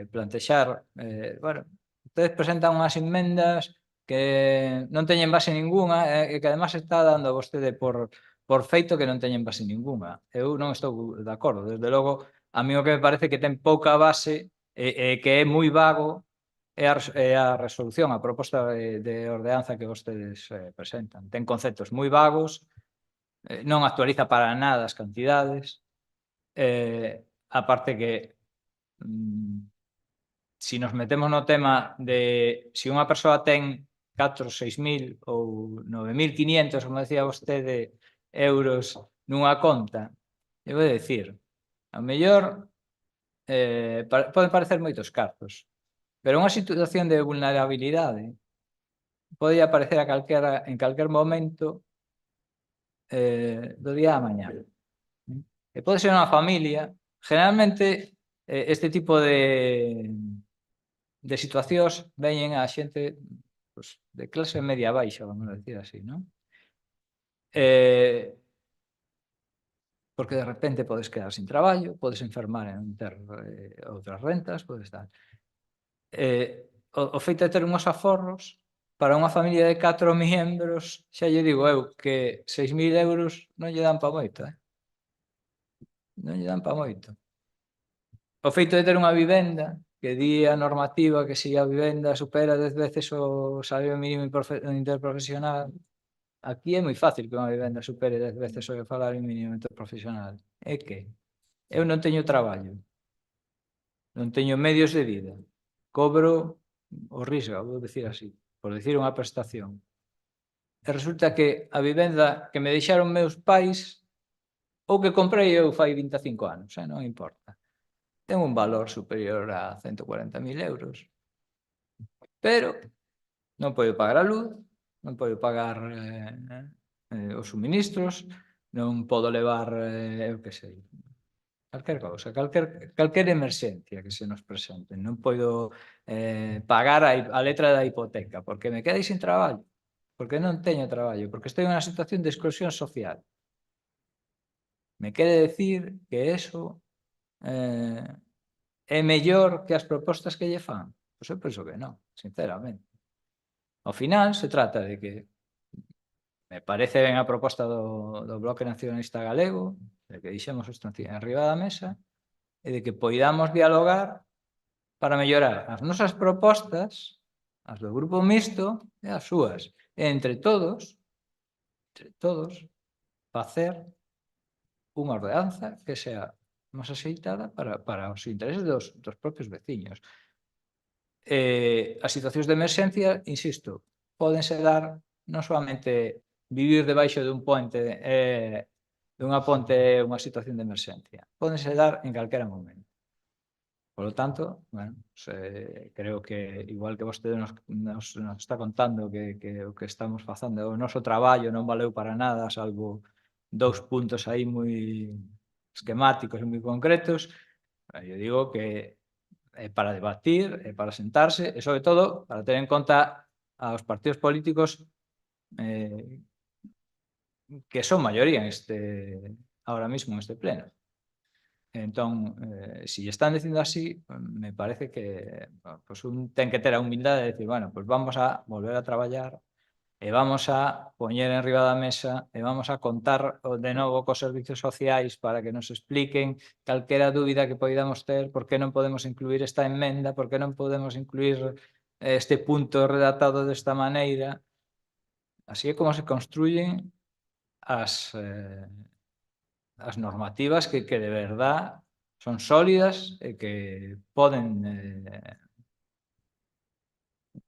plantexar, bueno, ustedes presentan unhas enmendas que non teñen base ningunha e que además está dando vostede por feito que non teñen base ningunha. Eu non estou de acordo. Desde logo, a mí o que me parece que ten pouca base e que é moi vago é a resolución, a proposta de ordenanza que vostedes presentan. Ten conceptos moi vagos, non actualiza para nada as cantidades, aparte que si nos metemos no tema de se unha persoa ten 4, 6.000 ou 9.500, como decía vostede, euros nunha conta, eu vou dicir, a mellor poden parecer moitos cartos, pero unha situación de vulnerabilidade pode aparecer en calquer momento do día a mañá. E pode ser unha familia. Generalmente, este tipo de situacións veñen a xente pues, de clase media baixa, vamos a decir así, non? Porque de repente podes quedar sin traballo, podes enfermar e non ter outras rentas, podes dar. O feito de ter unhos aforros para unha familia de 4 membros, xa lle digo eu que 6.000 euros non lle dan pa moito, non lle dan pa moito. O feito de ter unha vivenda, que di a normativa que se a vivenda supera 10 veces o salario mínimo interprofesional, aquí é moi fácil que unha vivenda supere 10 veces o salario mínimo interprofesional. É que eu non teño traballo, non teño medios de vida, cobro o risga, vou dicir así, por dicir unha prestación. E resulta que a vivenda que me deixaron meus pais ou que comprei eu fai 25 anos, non importa. Ten un valor superior a 140.000 euros. Pero non podo pagar a luz, non podo pagar os suministros, non podo levar, eu que sei, calquer cousa, calquer emerxencia que se nos presente. Non podo pagar a letra da hipoteca porque me quedei sin traballo, porque non teño traballo, porque estou en unha situación de exclusión social. Me quere decir que eso é mellor que as propostas que lle fan? Pois eu penso que non, sinceramente. Ao final se trata de que me parece ben a proposta do Bloque Nacionalista Galego, de que dixemos isto enriba da mesa, e de que poidamos dialogar para mellorar as nosas propostas, as do Grupo Mixto e as súas. E entre todos, facer unha ordenanza que sea máis axeitada para os intereses dos propios veciños. As situacións de emerxencia, insisto, pódense dar non solamente vivir debaixo dun ponte dunha ponte unha situación de emerxencia, pódense dar en calquera momento. Por lo tanto, bueno, creo que igual que vostede nos está contando que o que estamos facendo o noso traballo non valeu para nada, salvo 2 puntos aí moi esquemáticos e moi concretos, eu digo que é para debatir, é para sentarse e, sobre todo, para ter en conta aos partidos políticos que son maioría ahora mismo neste pleno. Entón, se están dicindo así, me parece que pues, un ten que ter a humildade de decir, bueno, pues vamos a volver a traballar e vamos a poñer en riba da mesa e vamos a contar de novo cos servicios sociais para que nos expliquen calquera dúbida que poidamos ter, por que non podemos incluir esta emenda, por que non podemos incluir este punto redactado desta maneira. Así é como se construyen as normativas que de verdad son sólidas e que poden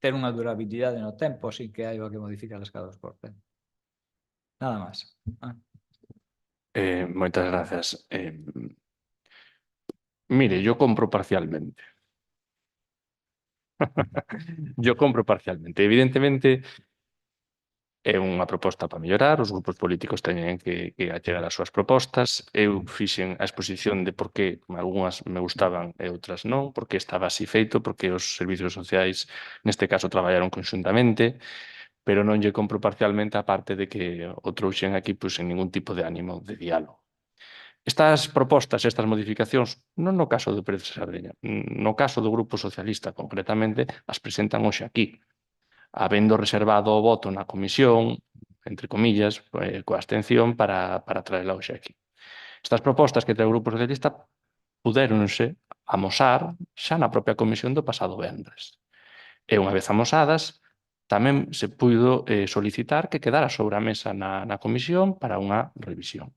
ter unha durabilidade no tempo sin que haiba que modificar cada 2%. Nada máis. Moitas grazas. Mire, yo compro parcialmente. Yo compro parcialmente. Evidentemente, é unha proposta para mellorar, os grupos políticos teñen que achegar as súas propostas. Eu fixen a exposición de por que algunhas me gustaban e outras non, porque estaba así feito, porque os servicios sociais neste caso traballaron conxuntamente, pero non lle compro parcialmente a parte de que o trouxen aquí pois, en ningún tipo de ánimo de diálogo. Estas propostas, estas modificacións, non no caso do Pérez Sardeña, no caso do Grupo Socialista concretamente, as presentan hoxe aquí, habendo reservado o voto na comisión, entre comillas, coa abstención para traela hoxe aquí. Estas propostas que trae o Grupo Socialista pudéronse amosar xa na propia comisión do pasado vendres. E unha vez amosadas, tamén se puido solicitar que quedara sobre a mesa na comisión para unha revisión.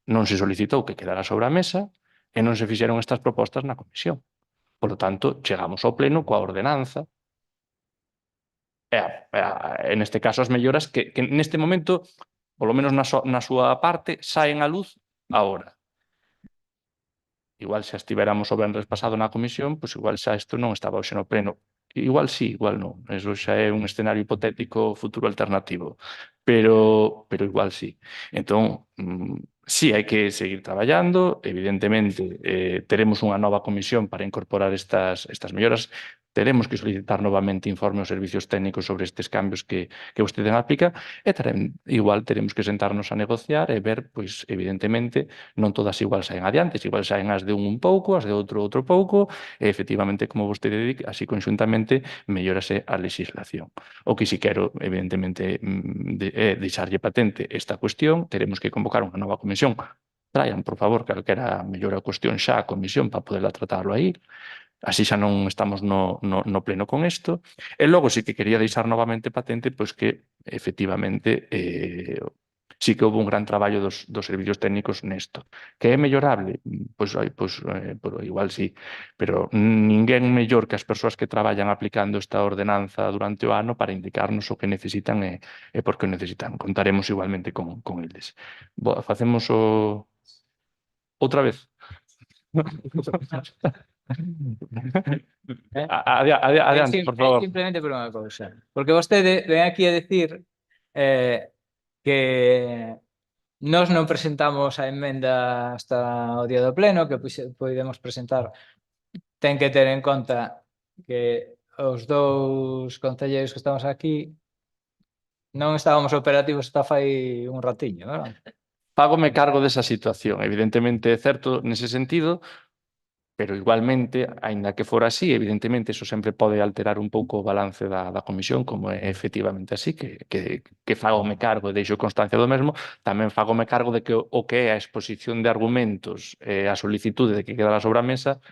Non se solicitou que quedara sobre a mesa e non se fixeron estas propostas na comisión. Por lo tanto, chegamos ao pleno coa ordenanza e neste caso as melloras que neste momento, polo menos na súa parte, saen á luz agora. Igual se estivéramos o vendres pasado na comisión, pois igual xa isto non estaba hoxe no pleno. Igual sí, igual non. Eso xa é un escenario hipotético futuro alternativo. Pero igual sí. Entón, sí, hai que seguir traballando. Evidentemente, teremos unha nova comisión para incorporar estas melloras. Teremos que solicitar novamente informe aos servicios técnicos sobre estes cambios que vostede aplica e igual teremos que sentarnos a negociar e ver, pois, evidentemente, non todas igual saen adiante, igual saen as de un pouco, as de outro pouco, e efectivamente, como vostede di, así conxuntamente mellorase a legislación. O que si quero, evidentemente, é deixarlle patente esta cuestión, teremos que convocar unha nova comisión. Traian, por favor, calquera mellora a cuestión xa a comisión para poderla tratarlo aí. Así xa non estamos no pleno con isto. E logo sí que quería deixar novamente patente pois que, efectivamente, sí que houve un gran traballo dos servicios técnicos nesto. Que é mellorable? Pois igual sí, pero ninguén mellor que as persoas que traballan aplicando esta ordenanza durante o ano para indicarnos o que necesitan e por que o necesitan. Contaremos igualmente con eles. Facemos o... Outra vez. Adiante, por favor. Simplemente por unha cousa. Porque vostede ven aquí a decir que nós non presentamos a emenda hasta o día do pleno, que podemos presentar. Ten que ter en conta que os dous concelleiros que estamos aquí non estábamos operativos hasta fai un ratiño, verdad? Fágome cargo desa situación. Evidentemente é certo nese sentido, pero igualmente, aínda que fora así, evidentemente, iso sempre pode alterar un pouco o balance da comisión, como é efectivamente así, que fágome cargo e deixo constancia do mesmo, tamén fágome cargo de que o que é a exposición de argumentos e a solicitude de que quedara sobre a mesa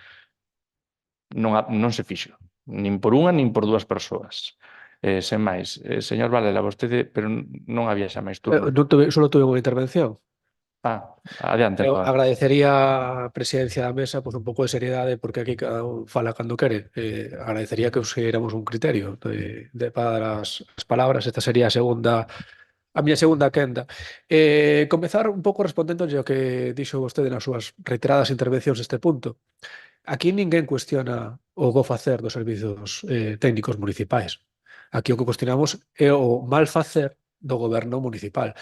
non se fixo, nin por unha nin por dúas persoas. Sen máis, señor Varela, vostede, pero non había xa máis turno. Solo tuve unha intervención. Adiante. Eu agradecería a presidencia da mesa un pouco de seriedade, porque aquí cada un fala cando quere. Agradecería que seguiramos un criterio para dar as palabras. Esta sería a miña segunda quenda. Comezar un pouco respondendo ao que dixo vostede nas súas reiteradas intervencións neste punto. Aquí ninguén cuestiona o bo facer dos servizos técnicos municipais. Aquí o que cuestionamos é o mal facer do goberno municipal.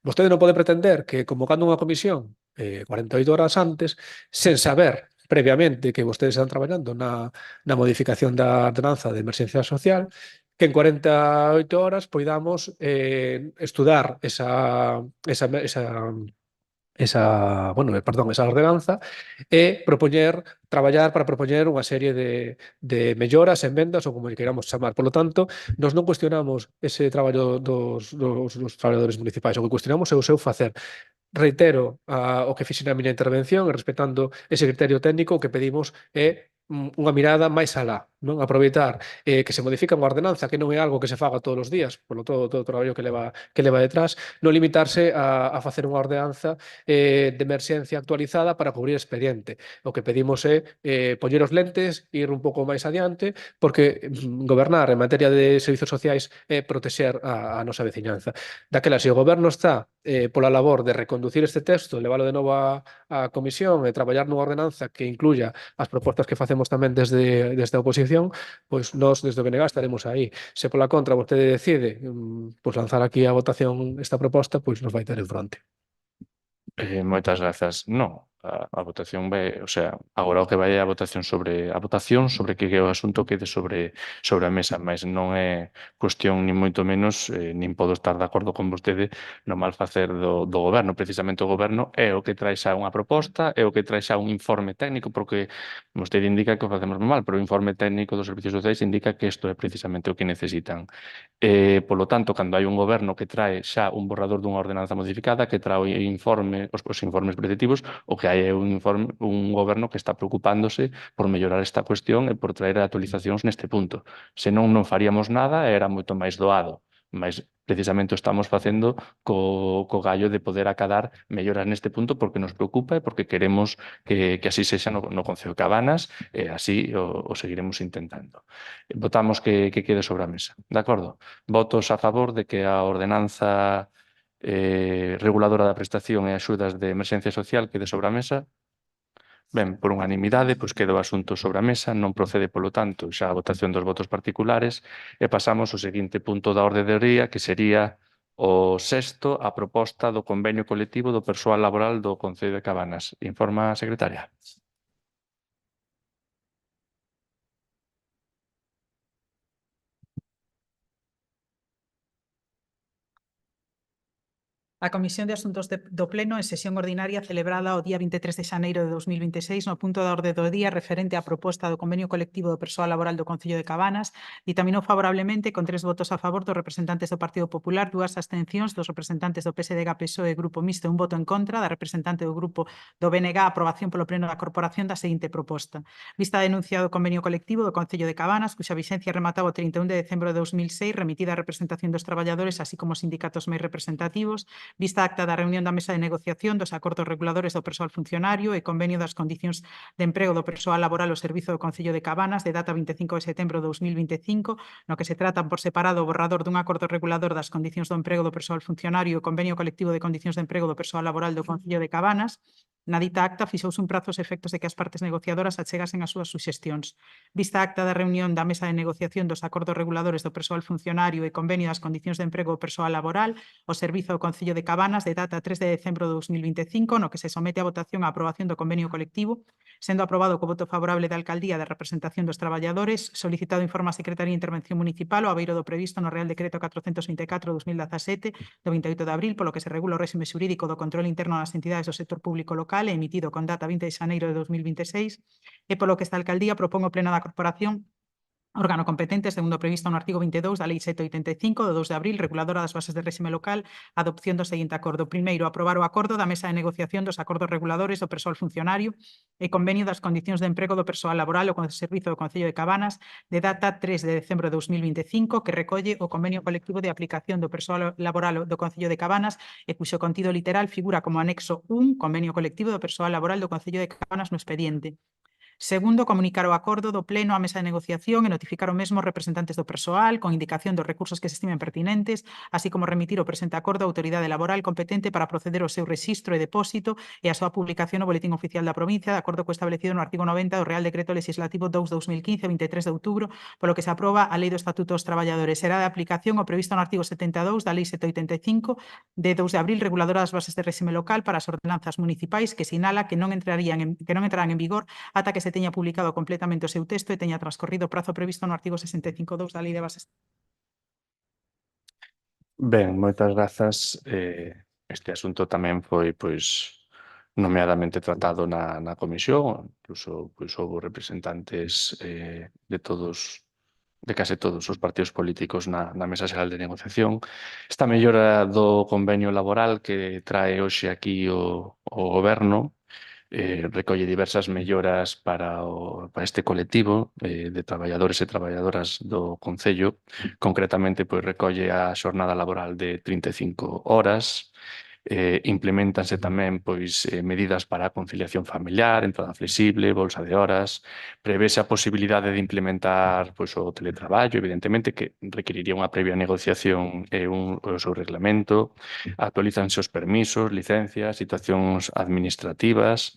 Vostede non pode pretender que, convocando unha comisión 48 horas antes, sen saber previamente que vostedes están traballando na modificación da ordenanza de emerxencia social, que en 48 horas poidamos estudar esa ordenanza e traballar para propoñer unha serie de melloras, enmendas ou como lle queramos chamar. Por lo tanto, nós non cuestionamos ese traballo dos traballadores municipais, o que cuestionamos é o seu facer. Reitero o que fixe na miña intervención e respetando ese criterio técnico, o que pedimos é unha mirada máis alá non? Aproveitar que se modifica unha ordenanza que non é algo que se faga todos os días, polo todo o traballo que leva detrás, non limitarse a facer unha ordenanza de emerxencia actualizada para cubrir expediente. O que pedimos é poñer os lentes, ir un pouco máis adiante, porque gobernar en materia de servizos sociais é protexer a nosa veciñanza. Daquela, se o goberno está pola labor de reconducir este texto, leválo de novo á comisión e traballar nunha ordenanza que incluya as propostas que facemos tamén desde a oposición, pois nós desde o BNG estaremos aí. Se pola contra vostede decide pois lanzar aquí a votación esta proposta, pois nos vai ter en fronte. Moitas grazas. Non, a votación vai, o sea, agora o que vai é a votación sobre que o asunto quede sobre a mesa, mas non é cuestión nin moito menos, nin podo estar de acordo con vostede no mal facer do goberno. Precisamente o goberno é o que trae xa unha proposta, é o que trae xa un informe técnico, porque vostede indica que o facemos mal, pero o informe técnico dos servicios sociais indica que isto é precisamente o que necesitan. Polo tanto, cando hai un goberno que trae xa un borrador dunha ordenanza modificada, que trae os informes preceptivos, o que hai é un goberno que está preocupándose por mellorar esta cuestión e por traer actualizacións neste punto. Senón non faríamos nada e era moito máis doado. Mas precisamente o estamos facendo co gallo de poder acadar melloras neste punto porque nos preocupa e porque queremos que así sexa no Concello de Cabanas e así o seguiremos intentando. Votamos que quede sobre a mesa. De acordo? Votos a favor de que a ordenanza reguladora da prestación e axudas de emerxencia social quede sobre a mesa. Ben, por unanimidade, pois queda o asunto sobre a mesa, non procede, polo tanto, xa a votación dos votos particulares e pasamos ao seguinte punto da orde do día, que sería o sexto, a proposta do convenio colectivo do persoal laboral do Concello de Cabanas. Informa a secretaria. A Comisión de Asuntos do Pleno en sesión ordinaria celebrada o día 23 de xaneiro de 2026 no punto da orde do día referente á proposta do convenio colectivo do persoal laboral do Concello de Cabanas ditaminou favorablemente con 3 votos a favor dos representantes do Partido Popular, 2 abstencións dos representantes do PSDG, PSOE e Grupo Mixto e un voto en contra da representante do Grupo do BNG a aprobación polo Pleno da Corporación da seguinte proposta. Vista a denuncia do convenio colectivo do Concello de Cabanas, cuxa vixencia remataba o 31 de decembro de 2006, remitida á representación dos traballadores así como os sindicatos máis representativos, vista a acta da reunión da mesa de negociación dos acordos reguladores do persoal funcionario e convenio das condicións de emprego do persoal laboral ao servizo do Concello de Cabanas de data 25 de setembro de 2025, no que se tratan por separado o borrador dun acordo regulador das condicións do emprego do persoal funcionario e o convenio colectivo de condicións de emprego do persoal laboral do Concello de Cabanas, na dita acta fixouse un prazo aos efectos de que as partes negociadoras achegasen as súas suxestións. Vista a acta da reunión da mesa de negociación dos acordos reguladores do persoal funcionario e convenio das condicións de emprego do persoal laboral, o servizo do Concello de Cabanas de data 3 de decembro de 2025, no que se somete a votación a aprobación do convenio colectivo, sendo aprobado co voto favorable da Alcaldía de representación dos traballadores, solicitado informe á Secretaría de Intervención Municipal ao abeiro do previsto no Real Decreto 424/2017 do 28 de abril, polo que se regula o réxime xurídico do control interno das entidades do sector público local e emitido con data 20 de xaneiro de 2026, e polo que esta Alcaldía propón o Pleno da Corporación órgano competente, segundo previsto no artigo 22 da Lei 785 do 2 de abril, reguladora das bases de réxime local, a adopción do seguinte acordo. Primeiro, aprobar o acordo da mesa de negociación dos acordos reguladores do persoal funcionario e convenio das condicións de emprego do persoal laboral ou servizo do Concello de Cabanas de data 3 de decembro de 2025, que recolle o convenio colectivo de aplicación do persoal laboral do Concello de Cabanas e cuxo contido literal figura como anexo 1, convenio colectivo do persoal laboral do Concello de Cabanas no expediente. Segundo, comunicar o acordo do Pleno á mesa de negociación e notificar o mesmo aos representantes do persoal con indicación dos recursos que se estimen pertinentes, así como remitir o presente acordo á autoridade laboral competente para proceder ao seu rexistro e depósito e a súa publicación no Boletín Oficial da Provincia, de acordo co establecido no artigo 90 do Real Decreto Legislativo 2/2015, 23 de outubro, polo que se aproba a Lei do Estatuto dos Traballadores. Será de aplicación o previsto no artigo 72 da Lei 785 de 2 de abril, reguladora das bases de réxime local para as ordenanzas municipais, que sinala que non entrarán en vigor ata que se teña publicado completamente o seu texto e teña transcorrido o prazo previsto no artigo 65.2 da Lei de Bases. Ben, moitas grazas. Este asunto tamén foi, pois, nomeadamente tratado na comisión, incluso, pois, houve representantes de case todos os partidos políticos na Mesa Xeral de Negociación. Esta mellora do convenio laboral que trae hoxe aquí o Goberno recolle diversas melloras para este colectivo de traballadores e traballadoras do Concello. Concretamente, pois, recolle a xornada laboral de 35 horas, implementanse tamén pois medidas para a conciliación familiar, entrada flexible, bolsa de horas, prevese a posibilidade de implementar pois o teletraballo, evidentemente, que requeriría unha previa negociación e o seu reglamento, actualizanse os permisos, licencias, situacións administrativas,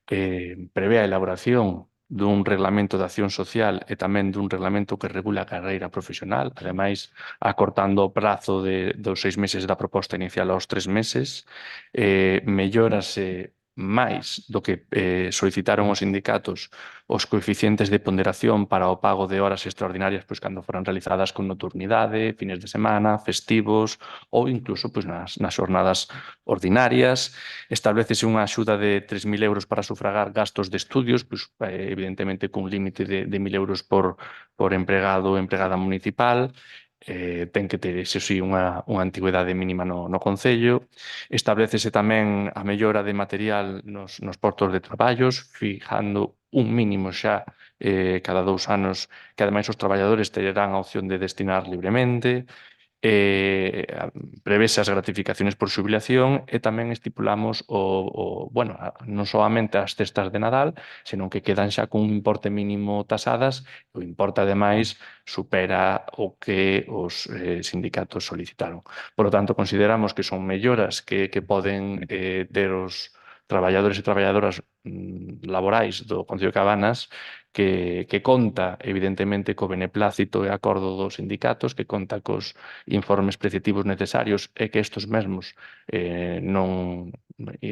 prevé a elaboración dun reglamento de acción social e tamén dun reglamento que regula a carreira profesional, ademais acortando o prazo dos 6 meses da proposta inicial aos 3 meses, mellórase máis do que solicitaron os sindicatos os coeficientes de ponderación para o pago de horas extraordinarias pois cando foran realizadas con nocturnidade, fines de semana, festivos ou incluso pois nas xornadas ordinarias. Establecese unha axuda de 3.000 euros para sufragar gastos de estudios, pois, evidentemente cun límite de 1.000 euros por empregado ou empregada municipal. Ten que ter, iso sí, unha antigüedade mínima no Concello. Establecese tamén a mellora de material nos postos de traballos, fijando un mínimo xa cada 2 anos que ademais os traballadores terán a opción de destinar libremente. Prevese as gratificaciones por xubilación e tamén estipulamos non solamente as cestas de Nadal, senón que quedan xa cun importe mínimo tasadas. O importe, ademais, supera o que os sindicatos solicitaron. Por lo tanto, consideramos que son melloras que poden ter os traballadores e traballadoras laborais do Concello de Cabanas, que conta, evidentemente, co beneplácito e acordo dos sindicatos, que conta cos informes preceptivos necesarios e que estes mesmos non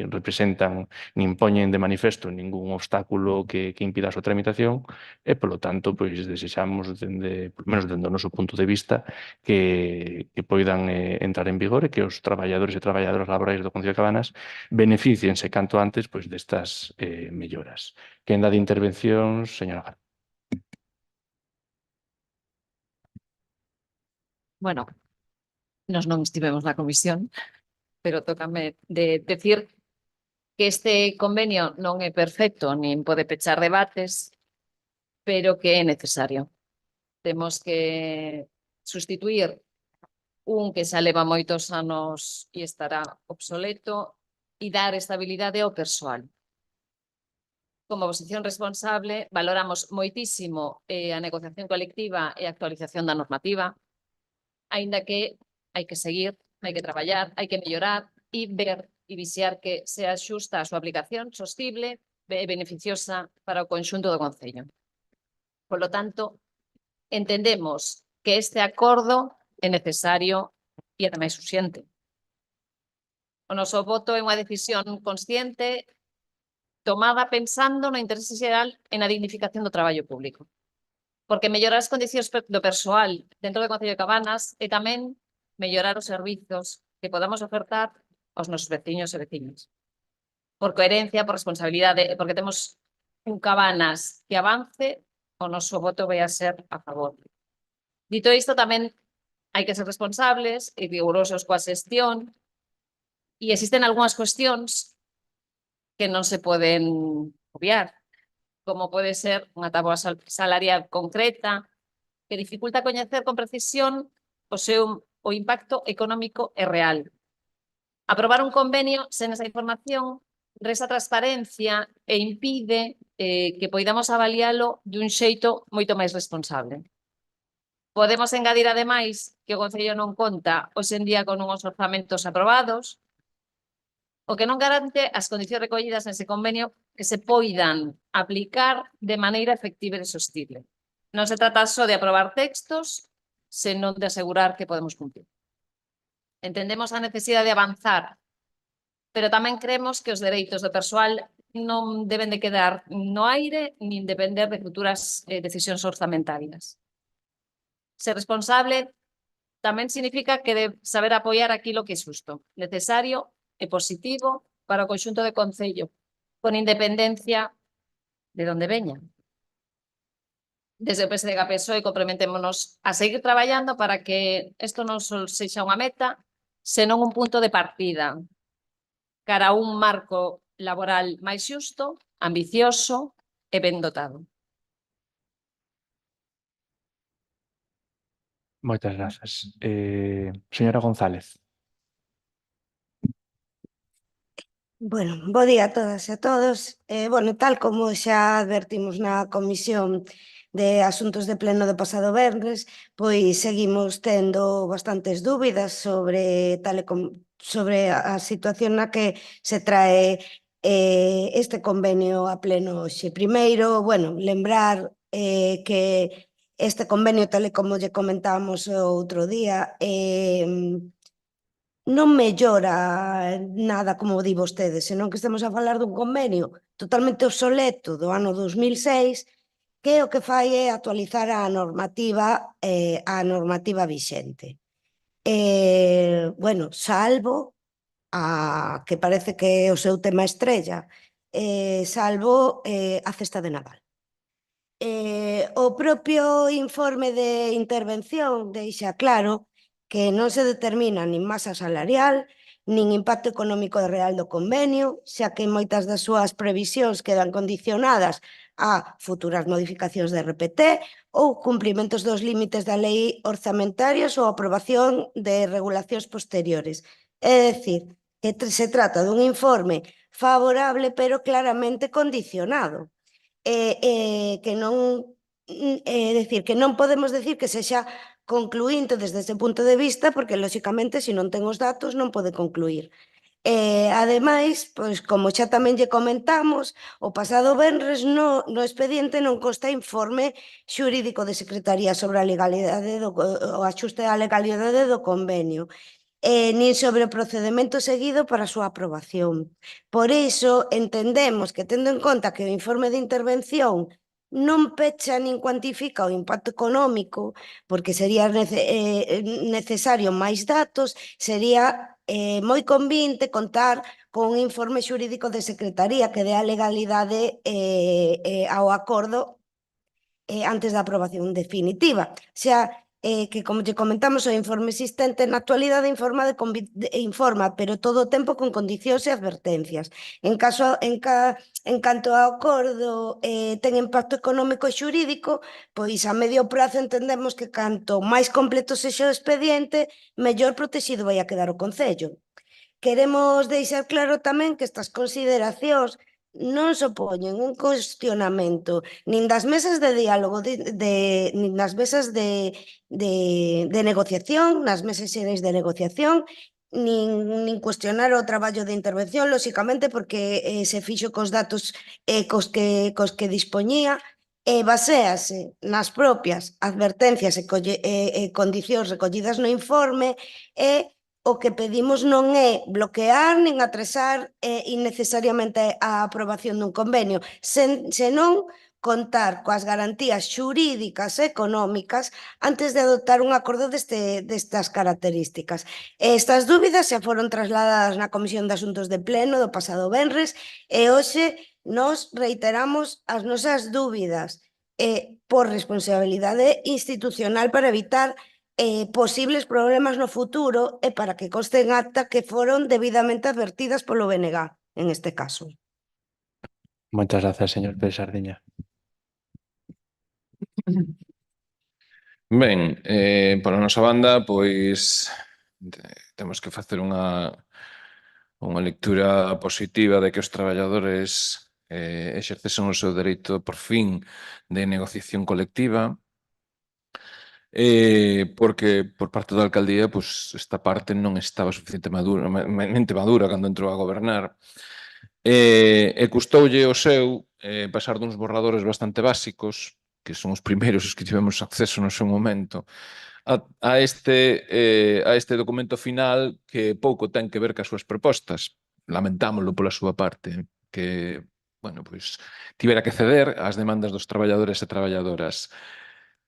representan nin poñen de manifesto ningún obstáculo que impida a súa tramitación e, polo tanto, pois desexamos, por menos dende o noso punto de vista, que poidan entrar en vigor e que os traballadores e traballadoras laborais do Concello de Cabanas beneficiense canto antes pois destas melloras. Quenda de intervencións, señora Gar. Bueno, nos non estivemos na comisión, pero tócame de decir que este convenio non é perfecto nin pode pechar debates, pero que é necesario. Temos que sustituir un que xa leva moitos anos e estará obsoleto e dar estabilidade ao persoal. Como oposición responsable, valoramos moitísimo a negociación colectiva e a actualización da normativa, aínda que hai que seguir, hai que traballar, hai que mellorar e ver e vixiar que sea xusta a súa aplicación, sostible e beneficiosa para o conxunto do Concello. Por lo tanto, entendemos que este acordo é necesario e ademais urxente. O noso voto é unha decisión consciente tomada pensando no interese xeral e na dignificación do traballo público. Porque mellorar as condicións do persoal dentro do Concello de Cabanas e tamén mellorar os servizos que podamos ofertar aos nosos veciños e veciñas. Por coherencia, por responsabilidade e porque temos un Cabanas que avance, o noso voto vai a ser a favor. Dito isto, tamén hai que ser responsables e rigurosos coa xestión e existen algunhas cuestións que non se poden obviar, como pode ser unha táboa salarial concreta que dificulta coñecer con precisión o impacto económico e real. Aprobar un convenio sen esa información resta transparencia e impide que poidamos avalialo dun xeito moito máis responsable. Podemos engadir, ademais, que o Concello non conta hoxe en día con unhos orzamentos aprobados, o que non garante as condicións recollidas nese convenio que se poidan aplicar de maneira efectiva e sostible. Non se trata só de aprobar textos, senón de asegurar que podemos cumprir. Entendemos a necesidade de avanzar, pero tamén creemos que os dereitos do persoal non deben de quedar no aire nin depender de futuras decisións orzamentarias. Ser responsable tamén significa que debe saber apoiar aquilo que é xusto, necesario e positivo para o conxunto de Concello, con independencia de onde veña. Desde o PSDG-PSOE comprometémonos a seguir traballando para que isto non só sexa unha meta, senón un punto de partida cara a un marco laboral máis xusto, ambicioso e ben dotado. Moitas grazas. Señora González. Bueno, bo día a todas e a todos. Tal como xa advertimos na Comisión de Asuntos de Pleno do pasado venres, pois seguimos tendo bastantes dúbidas sobre sobre a situación na que se trae este convenio a pleno hoxe. Primeiro, lembrar que este convenio, tal e como lle comentábamos o outro día, non mellora nada, como di vostede, senón que estamos a falar dun convenio totalmente obsoleto do ano 2006, que o que fai é actualizar a normativa vixente. Salvo que parece que é o seu tema estrella, salvo a cesta de Nadal. O propio informe de intervención deixa claro que non se determina nin masa salarial, nin impacto económico real do convenio, xa que moitas das súas previsións quedan condicionadas a futuras modificacións de RPT ou cumprimentos dos límites da lei orzamentarios ou aprobación de regulacións posteriores. É dicir, que se trata dun informe favorable pero claramente condicionado. Que non decir, que non podemos decir que sexa concluinte desde ese punto de vista, porque, lóxicamente, se non ten os datos, non pode concluir. Ademais, pois, como xa tamén lle comentamos, o pasado venres no expediente non consta informe xurídico de Secretaría sobre a legalidade o axuste á legalidade do convenio, nin sobre o procedemento seguido para a súa aprobación. Por iso, entendemos que, tendo en conta que o informe de intervención non pecha nin cuantifica o impacto económico, porque sería necesario máis datos, sería moi convinte contar con un informe xurídico de Secretaría que dé a legalidade ao acordo antes da aprobación definitiva. Xa que, como lle comentamos, o informe existente na actualidade informa, pero todo o tempo con condicións e advertencias. En canto ao acordo ten impacto económico e xurídico, pois a medio prazo entendemos que canto máis completo sexa o expediente, mellor protegido vai a quedar o Concello. Queremos deixar claro tamén que estas consideracións non supoñen un cuestionamento nin das mesas de diálogo, nin das mesas de negociación, nas mesas xerais de negociación, nin cuestionar o traballo de intervención, lóxicamente, porque se fixo cos datos cos que dispoñía, baséase nas propias advertencias e condicións recollidas no informe, e o que pedimos non é bloquear nin atrasar innecesariamente a aprobación dun convenio, senón contar coas garantías xurídicas e económicas antes de adoptar un acordo destas características. Estas dúbidas xa foron trasladadas na Comisión de Asuntos de Pleno do pasado venres e hoxe nos reiteramos as nosas dúbidas por responsabilidade institucional para evitar posibles problemas no futuro e para que conste en acta que foron debidamente advertidas polo BNG, en este caso. Moitas grazas, señor Pérez Sardiña. Ben, pola nosa banda, pois temos que facer unha lectura positiva de que os traballadores exercesen o seu dereito, por fin, de negociación colectiva, porque por parte da alcaldía esta parte non estaba suficientemente madura cando entrou a gobernar, e custoulle o seu pasar duns borradores bastante básicos, que son os primeiros os que tivemos acceso no seu momento, a este documento final que pouco ten que ver cas súas propostas. Lamentámoslo pola súa parte, que tivera que ceder ás demandas dos traballadores e traballadoras.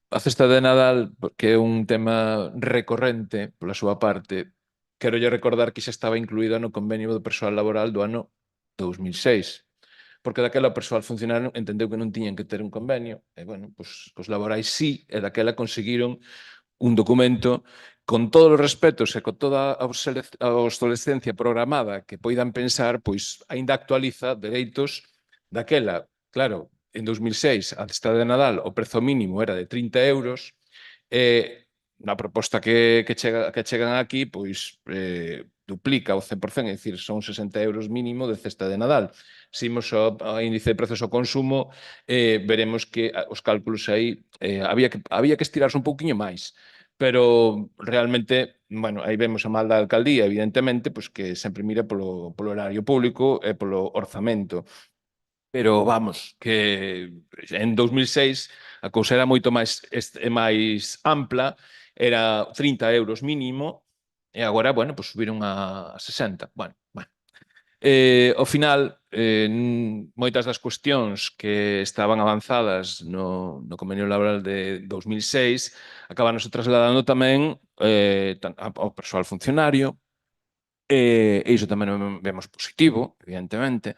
A cesta de Nadal, que é un tema recorrente pola súa parte, quero recordar que xa estaba incluída no convenio do persoal laboral do ano 2006, porque daquela o persoal funcionario entendeu que non tiñan que ter un convenio, e, cos laborais sí, e daquela conseguiron un documento con todos os respetos e con toda a obsolescencia programada que poidan pensar, pois aínda actualiza dereitos daquela. Claro, en 2006, a cesta de Nadal, o prezo mínimo era de 30 euros, e na proposta que chegan aquí, pois duplica o 100%, é dicir, son 60 euros mínimo de cesta de Nadal. Se imos ao índice de prezos ao consumo, veremos que os cálculos aí había que estirarse un pouquiño máis. Pero realmente, bueno, aí vemos a mal da alcaldía, evidentemente, pois que sempre mira polo horario público e polo orzamento. Pero vamos, que en 2006 a cousa era moito máis ampla, era 30 euros mínimo, e agora, bueno, pois subiron a 60. Bueno. Ao final, moitas das cuestións que estaban avanzadas no convenio laboral de 2006 acabaronse trasladando tamén ao persoal funcionario, e iso tamén o vemos positivo, evidentemente.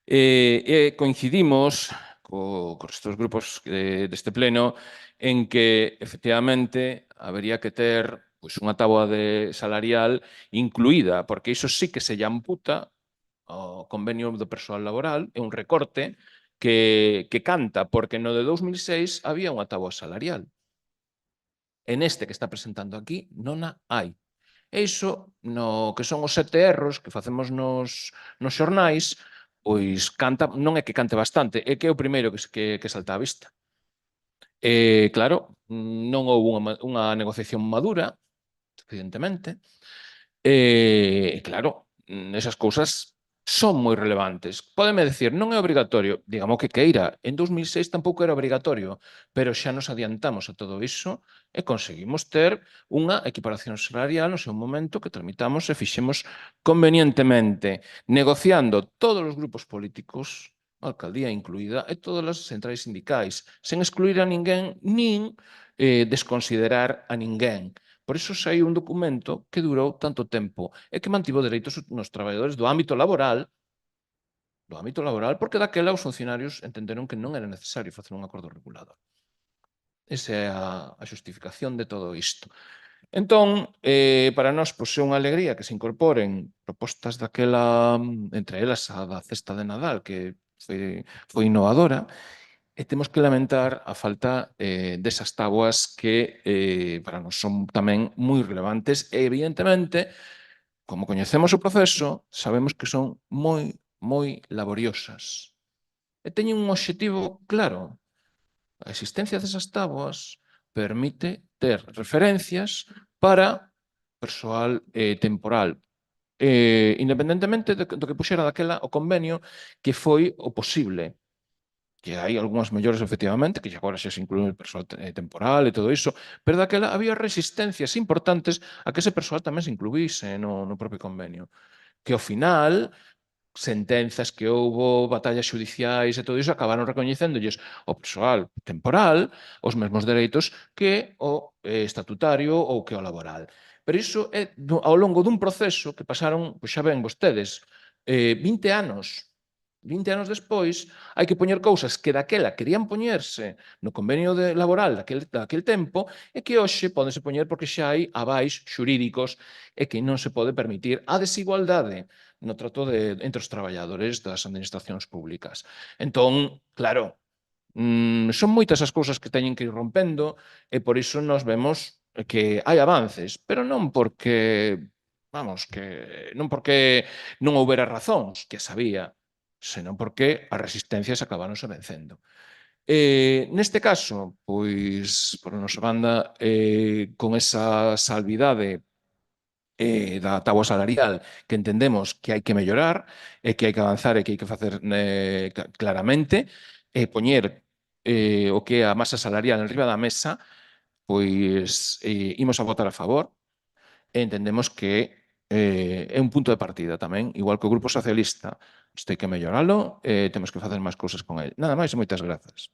E coincidimos co resto dos grupos deste pleno en que, efectivamente, habería que ter pois, unha táboa salarial incluída, porque iso sí que se lle amputa ao convenio do persoal laboral, é un recorte que canta, porque no de 2006 había unha táboa salarial. E neste que está presentando aquí non a hai. E iso, no que son os 7 erros que facemos nos xornais, pois canta, non é que cante bastante, é que é o primeiro que salta á vista. Claro, non houve unha negociación madura, evidentemente, e claro, esas cousas son moi relevantes. Pódeme decir, non é obrigatorio, digamos que queira, en 2006 tampouco era obrigatorio, pero xa nos adiantamos a todo iso e conseguimos ter unha equiparación salarial no seu momento que tramitamos e fixemos convenientemente, negociando todos os grupos políticos, a alcaldía incluída, e todas as centrais sindicais, sen excluir a ninguén, nin desconsiderar a ninguén. Por iso saiu un documento que durou tanto tempo e que mantivo dereitos nos traballadores do ámbito laboral, porque daquela os funcionarios entenderon que non era necesario facer un acordo regulador. Esa é a xustificación de todo isto. Entón, para nós, pois, é unha alegría que se incorporen propostas daquela, entre elas a da cesta de Nadal, que foi innovadora, e temos que lamentar a falta desas táboas que para nós son tamén moi relevantes e, evidentemente, como coñecemos o proceso, sabemos que son moi laboriosas. E teñen un obxectivo claro. A existencia desas táboas permite ter referencias para persoal temporal, independentemente do que puxera daquela o convenio, que foi o posible. Que hai algunhas mellores, efectivamente, que agora xa se inclúe o persoal temporal e todo iso, pero daquela había resistencias importantes a que ese persoal tamén se incluíse no propio convenio. Que ao final, sentenzas que houbo, batallas xudiciais e todo iso, acabaron recoñecéndolles ao persoal temporal os mesmos dereitos que o estatutario ou que o laboral. Pero iso é ao longo dun proceso que pasaron, pois xa ven vostedes, 20 anos. 20 anos despois, hai que poñer cousas que daquela querían poñerse no convenio laboral daquel tempo e que hoxe pódense poñer porque xa hai avais xurídicos e que non se pode permitir a desigualdade no trato entre os traballadores das administracións públicas. Entón, claro, son moitas as cousas que teñen que ir rompendo e por iso nos vemos que hai avances, pero non porque, non porque non houbera razóns, que sabía, senón porque as resistencias acabaronse vencendo. Neste caso, pois, por a nosa banda, con esa salvidade da táboa salarial que entendemos que hai que mellorar e que hai que avanzar e que hai que facer claramente, e poñer o que é a masa salarial enriba da mesa, pois imos a votar a favor e entendemos que é un punto de partida tamén, igual que o Grupo Socialista. Isto hai que melloralo e temos que facer máis cousas con el. Nada máis e moitas grazas.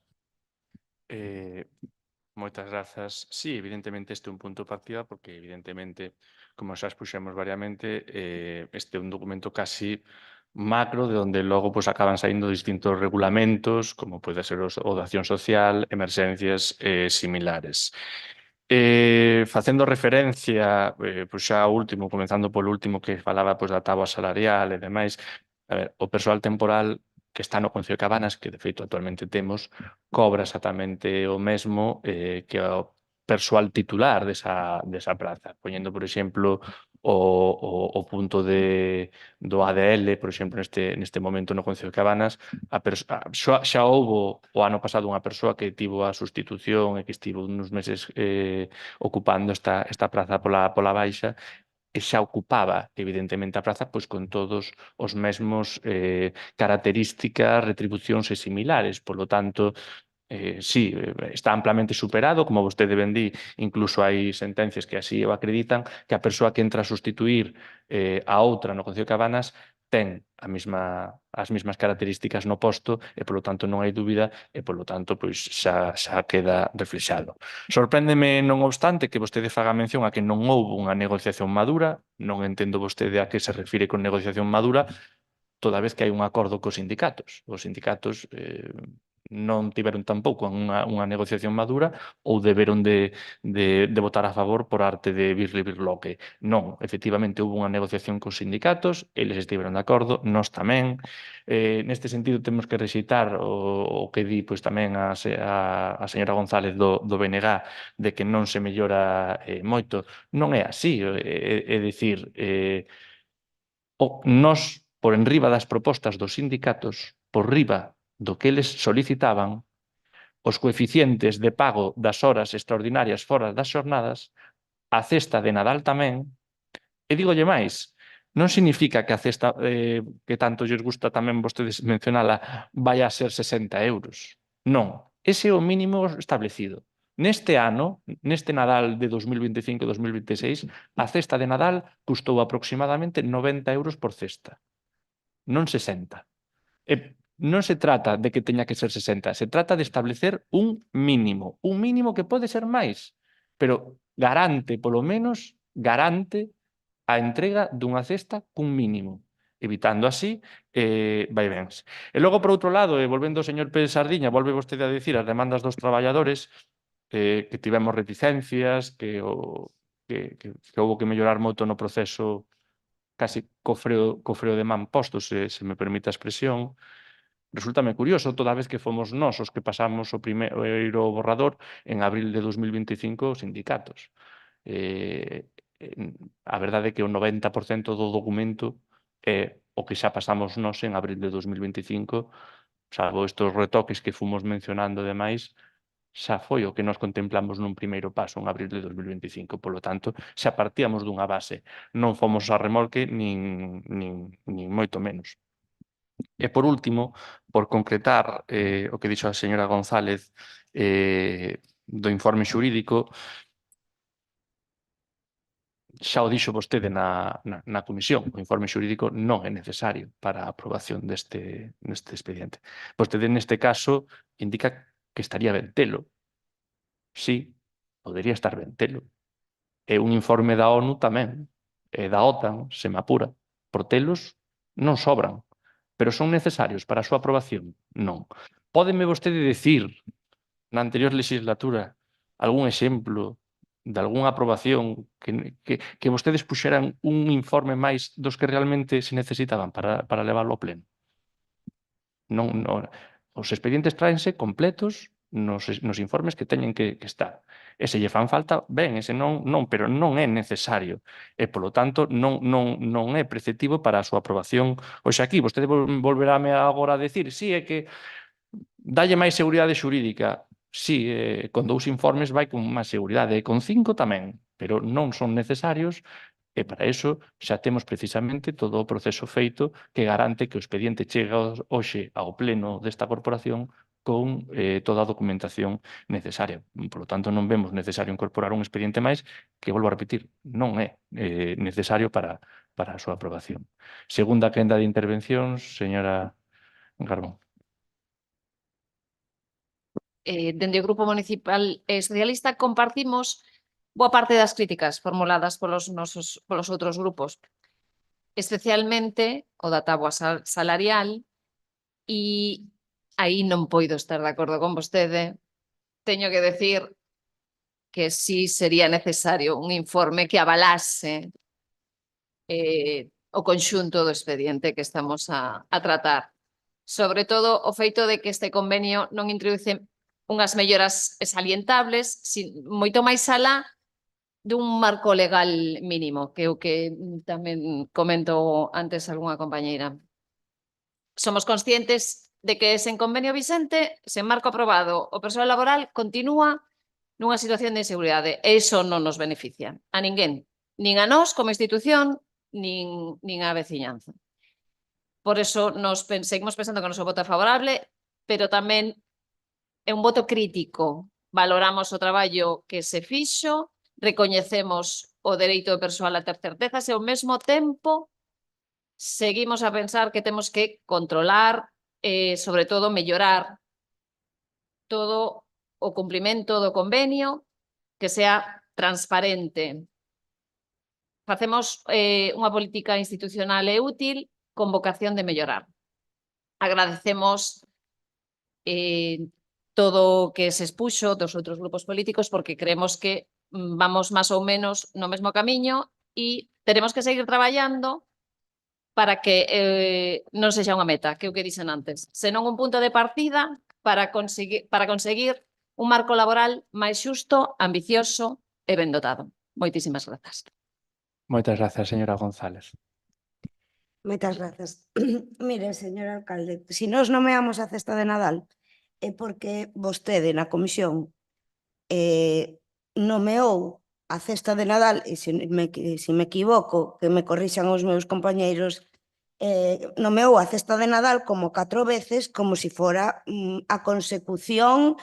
Moitas grazas. Sí, evidentemente este é un punto de partida porque evidentemente, como xa expuxemos variamente, este é un documento casi macro de onde logo pues, acaban saindo distintos regulamentos, como pode ser o de acción social, emerxencias similares. Facendo referencia, pois xa ao último, comenzando polo último que falaba pois, da táboa salarial e demais, a ver, o persoal temporal que está no Concello de Cabanas, que de feito actualmente temos, cobra exactamente o mesmo que o persoal titular desa praza. Poñendo, por exemplo, o punto do ADL, por exemplo, neste momento no Concello de Cabanas, xa houbo o ano pasado unha persoa que tivo a sustitución e que estivo uns meses ocupando esta praza pola baixa e xa ocupaba, evidentemente, a praza pois con todos os mesmos características, retribucións e similares. Por lo tanto, sí, está amplamente superado, como vostede ben di, incluso hai sentencias que así o acreditan, que a persoa que entra a sustituir a outra no Concello de Cabanas ten as mesmas características no posto e, polo tanto, non hai dúbida e, polo tanto, pois xa queda reflexado. Sorpréndeme, non obstante, que vostede faga mención a que non houbo unha negociación madura, non entendo vostede a que se refire con negociación madura, toda vez que hai un acordo cos sindicatos. Os sindicatos non tiveron tampouco unha negociación madura ou deberon de votar a favor por arte de Birli Birloque. Non, efectivamente, houve unha negociación cos sindicatos, eles estiveron de acordo, nós tamén. Neste sentido, temos que rexeitar o que di pois, tamén a señora González do BNG de que non se mellora moito. Non é así, é dicir, nós, por enriba das propostas dos sindicatos, por riba do que eles solicitaban, os coeficientes de pago das horas extraordinarias fora das xornadas, a cesta de Nadal tamén, e dígolle máis, non significa que a cesta que tanto lles gusta tamén vostedes mencionala vai a ser 60 euros. Non, ese é o mínimo establecido. Neste ano, neste Nadal de 2025-2026, a cesta de Nadal custou aproximadamente 90 euros por cesta, non 60. E non se trata de que teña que ser 60, se trata de establecer un mínimo que pode ser máis, pero garante, polo menos, garante a entrega dunha cesta cun mínimo, evitando así vaivens. E logo, por outro lado, e volvendo ao señor Pérez Sardiña, volve vostede a dicir as demandas dos traballadores, que tivemos reticencias, que houve que mellorar moito no proceso casi co freo de man posto, se me permite a expresión. Resultame curioso, toda vez que fomos nós os que pasamos o primeiro borrador en abril de 2025 os sindicatos. A verdade é que o 90% do documento é o que xa pasamos nós en abril de 2025, salvo estes retoques que fomos mencionando demais, xa foi o que nos contemplamos nun primeiro paso en abril de 2025. Polo tanto, xa partíamos dunha base. Non fomos a remolque nin moito menos. E, por último, por concretar o que dixo a señora González do informe xurídico, xa o dixo vostede na comisión, o informe xurídico non é necesario para a aprobación deste expediente. Vostede, neste caso, indica que estaría ben telo. Sí, podería estar ben telo. E un informe da ONU tamén, e da OTAN, se me apura. Por telos non sobran. Pero son necesarios para a súa aprobación? Non. Pódeme vostede dicir, na anterior legislatura, algún exemplo de algunha aprobación que vostedes puxeran un informe máis dos que realmente se necesitaban para levarlo ao pleno? Non. Os expedientes tráense completos nos informes que teñen que estar. E se lle fan falta, ben, ese non, pero non é necesario. E, polo tanto, non é preceptivo para a súa aprobación hoxe aquí. Vostede volverame agora a decir, sí, é que dalle máis seguridade xurídica. Sí, con 2 informes vai con máis seguridade, e con 5 tamén, pero non son necesarios. E para iso xa temos precisamente todo o proceso feito que garante que o expediente chega hoxe ao pleno desta corporación con toda a documentación necesaria. Por lo tanto, non vemos necesario incorporar un expediente máis que, volvo a repetir, non é necesario para a súa aprobación. Segunda quenda de intervencións, señora Garbón. Dende o Grupo Municipal Socialista compartimos boa parte das críticas formuladas polos outros grupos, especialmente o da táboa salarial, e aí non poido estar de acordo con vostede. Teño que decir que sí sería necesario un informe que avalase o conxunto do expediente que estamos a tratar. Sobre todo o feito de que este convenio non introduce unhas melloras salientables, moito máis alá dun marco legal mínimo, que é o que tamén comento antes algunha compañeira. Somos conscientes de que sen convenio vixente, sen marco aprobado, o persoal laboral continúa nunha situación de inseguridade e iso non nos beneficia a ninguén, nin a nós como institución, nin a veciñanza. Por eso nos seguimos pensando que o noso voto é favorable, pero tamén é un voto crítico. Valoramos o traballo que se fixo, recoñecemos o dereito do persoal a ter certezas e ao mesmo tempo seguimos a pensar que temos que controlar e, sobre todo, mellorar todo o cumprimento do convenio, que sea transparente. Facemos unha política institucional e útil con vocación de mellorar. Agradecemos todo o que se expuxo dos outros grupos políticos porque creemos que vamos máis ou menos no mesmo camiño e teremos que seguir traballando para que non sexa unha meta, que é o que dixen antes, senón un punto de partida para conseguir un marco laboral máis xusto, ambicioso e ben dotado. Moitísimas grazas. Moitas grazas, señora González. Moitas grazas. Mire, señor alcalde, se nós nomeamos a cesta de Nadal é porque vostede na comisión nomeou a cesta de Nadal, e se me equivoco, que me corrixan os meus compañeiros, nomeou a cesta de Nadal como 4 veces, como se fora a consecución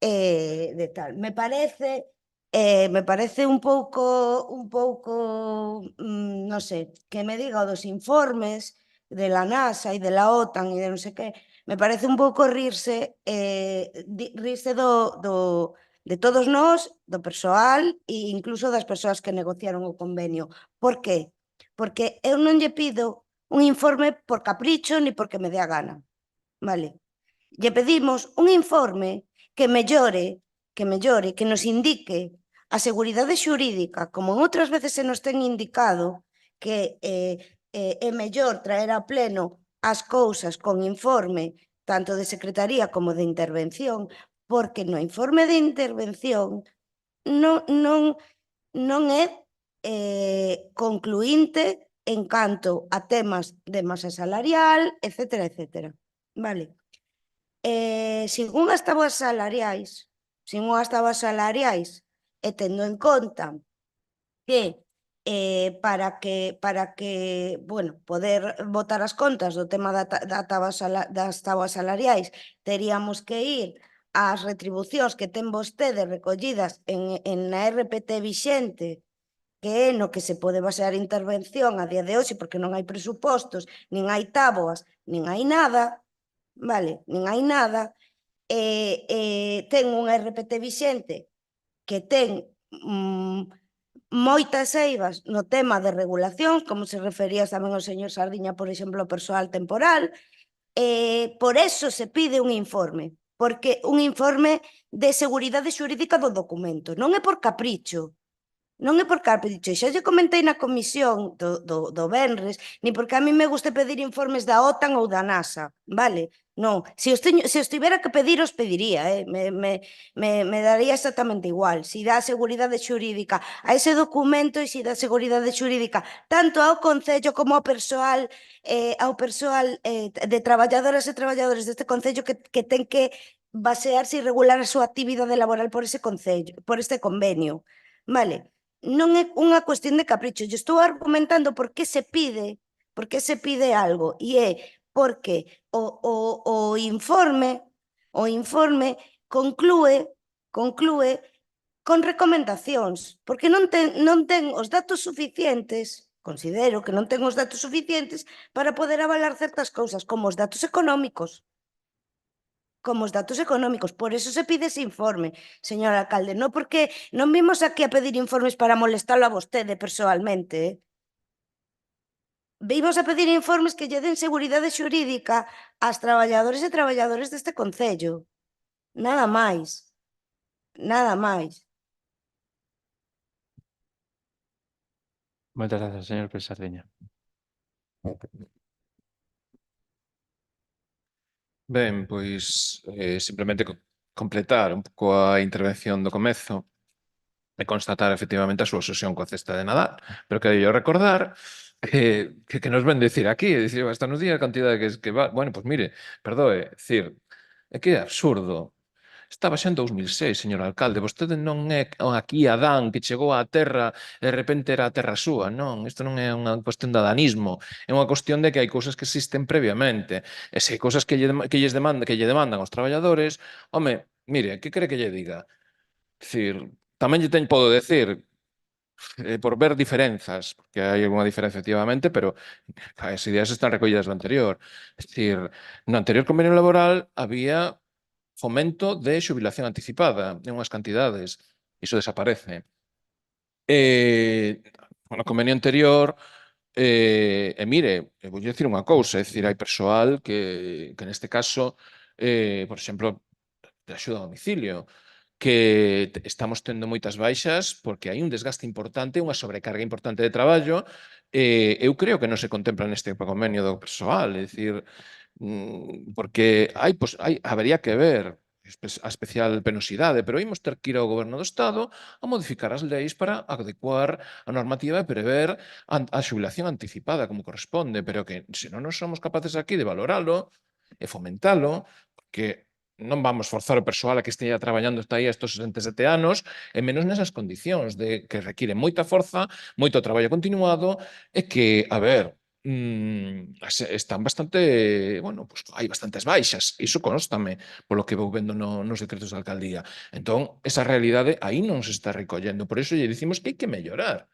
de tal. Me parece un pouco, non sei, que me diga o dos informes de la NASA e de la OTAN e de non sei que, me parece un pouco rirse de todos nós, do persoal e incluso das persoas que negociaron o convenio. Por qué? Porque eu non lle pido un informe por capricho ni porque me dé a gana, vale? Lle pedimos un informe que mellore, que nos indique a seguridade xurídica, como en outras veces se nos ten indicado, que é mellor traer a pleno as cousas con informe tanto de secretaría como de intervención, porque no informe de intervención non é concluinte en canto a temas de masa salarial, etcétera, etcétera. Vale. Sin unhas tabas salariais, e tendo en conta que para que, bueno, poder botar as contas do tema das tabas salariais, teríamos que ir ás retribucións que ten vostede recollidas na RPT vixente, que é no que se pode basear a intervención a día de hoxe, porque non hai presupostos, nin hai táboas, nin hai nada, vale, nin hai nada, ten unha RPT vixente que ten moitas eivas no tema de regulacións, como se refería tamén o señor Sardiña, por exemplo, o persoal temporal, por eso se pide un informe, porque un informe de seguridade xurídica do documento, non é por capricho, xa lle comentei na comisión do Venres, ni porque a mí me guste pedir informes da OTAN ou da NASA, vale? Non, se os tivera que pedir, os pediría, me daría exactamente igual, se dá seguridade xurídica a ese documento e se dá seguridade xurídica tanto ao Concello como ao persoal de traballadoras e traballadores deste Concello que ten que basearse e regular a súa actividade laboral por ese Concello, por este convenio, vale? Non é unha cuestión de capricho, eu estou argumentando por que se pide algo, e é porque o informe conclúe con recomendacións, porque non ten os datos suficientes, considero que non ten os datos suficientes para poder avalar certas cousas, como os datos económicos. Por eso se pide ese informe, señor alcalde, non porque non vimos aquí a pedir informes para molestalo a vostede persoalmente, Vimos a pedir informes que lle den seguridade xurídica ás traballadores e traballadores deste Concello. Nada máis. Moitas grazas, señor Sardiña. Ben, pois simplemente completar un pouco a intervención do comezo e constatar efectivamente a súa obsesión coa cesta de Nadal, pero que yo recordar que nos ven decir aquí, é dicir, hasta nos día a cantidade que va, bueno, pois mire, perdoe, dicir, é que é absurdo. Estaba xa en 2006, señor alcalde, vostede non é aquí Adán que chegou á terra e de repente era a terra súa, non, isto non é unha cuestión de adanismo, é unha cuestión de que hai cousas que existen previamente, e se hai cousas que lle demandan aos traballadores, home, mire, que quere que lle diga? Dicir, tamén podo decir, por ver diferenzas, porque hai algunha diferencia efectivamente, pero as ideas están recollidas no anterior. É dicir, no anterior convenio laboral había fomento de xubilación anticipada en unhas cantidades. Iso desaparece. No convenio anterior, mire, vou dicir unha cousa, é dicir, hai persoal que neste caso, por exemplo, de axuda a domicilio, que estamos tendo moitas baixas porque hai un desgaste importante, unha sobrecarga importante de traballo, eu creo que non se contempla neste convenio do persoal, é dicir, porque habería que ver a especial penosidade, pero imos ter que ir ao Goberno do Estado a modificar as leis para adecuar a normativa e prever a xubilación anticipada como corresponde, pero que se non nos somos capaces aquí de valoralo e fomentalo, porque non vamos forzar o persoal a que esteia traballando hasta aí estos 67 anos, e menos nesas condicións de que requiere moita forza, moito traballo continuado, e que, a ver, están bastante, bueno, pues hai bastantes baixas, iso constame polo que vou vendo nos decretos da alcaldía. Entón, esa realidade aí non se está recollendo, por iso lle dicimos que hai que mellorar.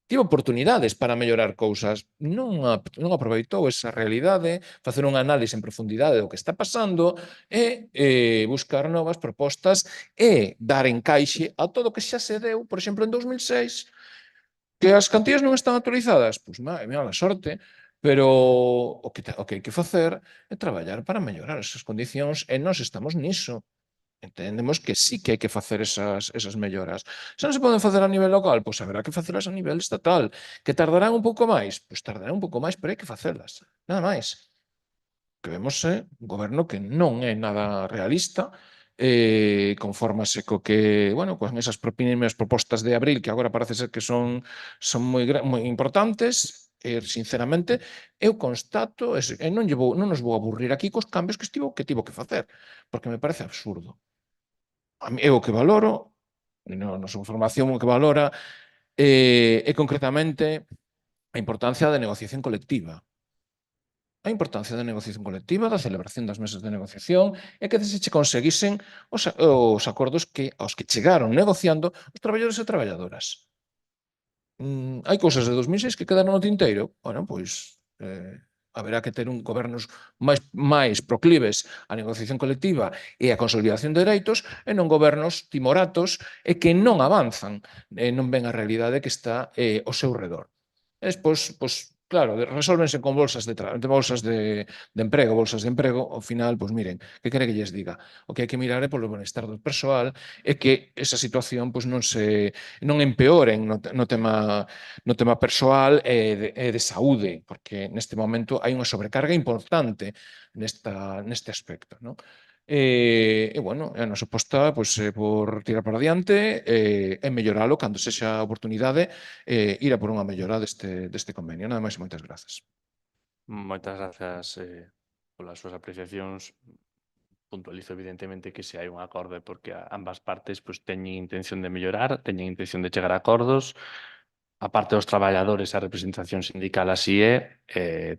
Tivo oportunidades para mellorar cousas, non aproveitou esa realidade, facer unha análise en profundidade do que está pasando e buscar novas propostas e dar encaixe a todo o que xa se deu, por exemplo, en 2006, que as cantías non están actualizadas, pois mala sorte, pero o que hai que facer é traballar para mellorar esas condicións e nós estamos niso. Entendemos que sí que hai que facer esas melloras. Se non se poden facer a nivel local, pois haberá que facelas a nivel estatal. Que tardarán un pouco máis? Pois tardarán un pouco máis, pero hai que facelas. Nada máis. Que vemos un goberno que non é nada realista, confórmase co que, bueno, con esas primeras propostas de abril que agora parece ser que son moi importantes, sinceramente, eu constato, e non nos vou aburrir aquí cos cambios que tivo que facer, porque me parece absurdo. Eu o que valoro, na súa formación o que valora, é concretamente a importancia da negociación colectiva. A importancia da negociación colectiva, da celebración das mesas de negociación e que se conseguisen os acordos aos que chegaron negociando os traballadores e traballadoras. Hai cousas de 2006 que quedaron no tinteiro. Bueno, pois haberá que ter gobernos máis proclives á negociación colectiva e á consolidación de dereitos e non gobernos timoratos e que non avanzan e non ven a realidade que está ao seu redor. E despois, claro, resólvense con bolsas de emprego, ao final, pois miren, que quere que lles diga? O que hai que mirar é polo benestar do persoal e que esa situación pois non empeoren no tema persoal e de saúde, porque neste momento hai unha sobrecarga importante neste aspecto, non? Bueno, a nosa aposta por tirar para adiante e melloralo cando sexa a oportunidade ir a por unha mellora deste convenio. Nada máis e moitas grazas. Moitas grazas polas súas apreciacións. Puntualizo evidentemente que se hai un acordo é porque ambas partes teñen intención de mellorar, teñen intención de chegar a acordos. A parte dos traballadores, a representación sindical así é,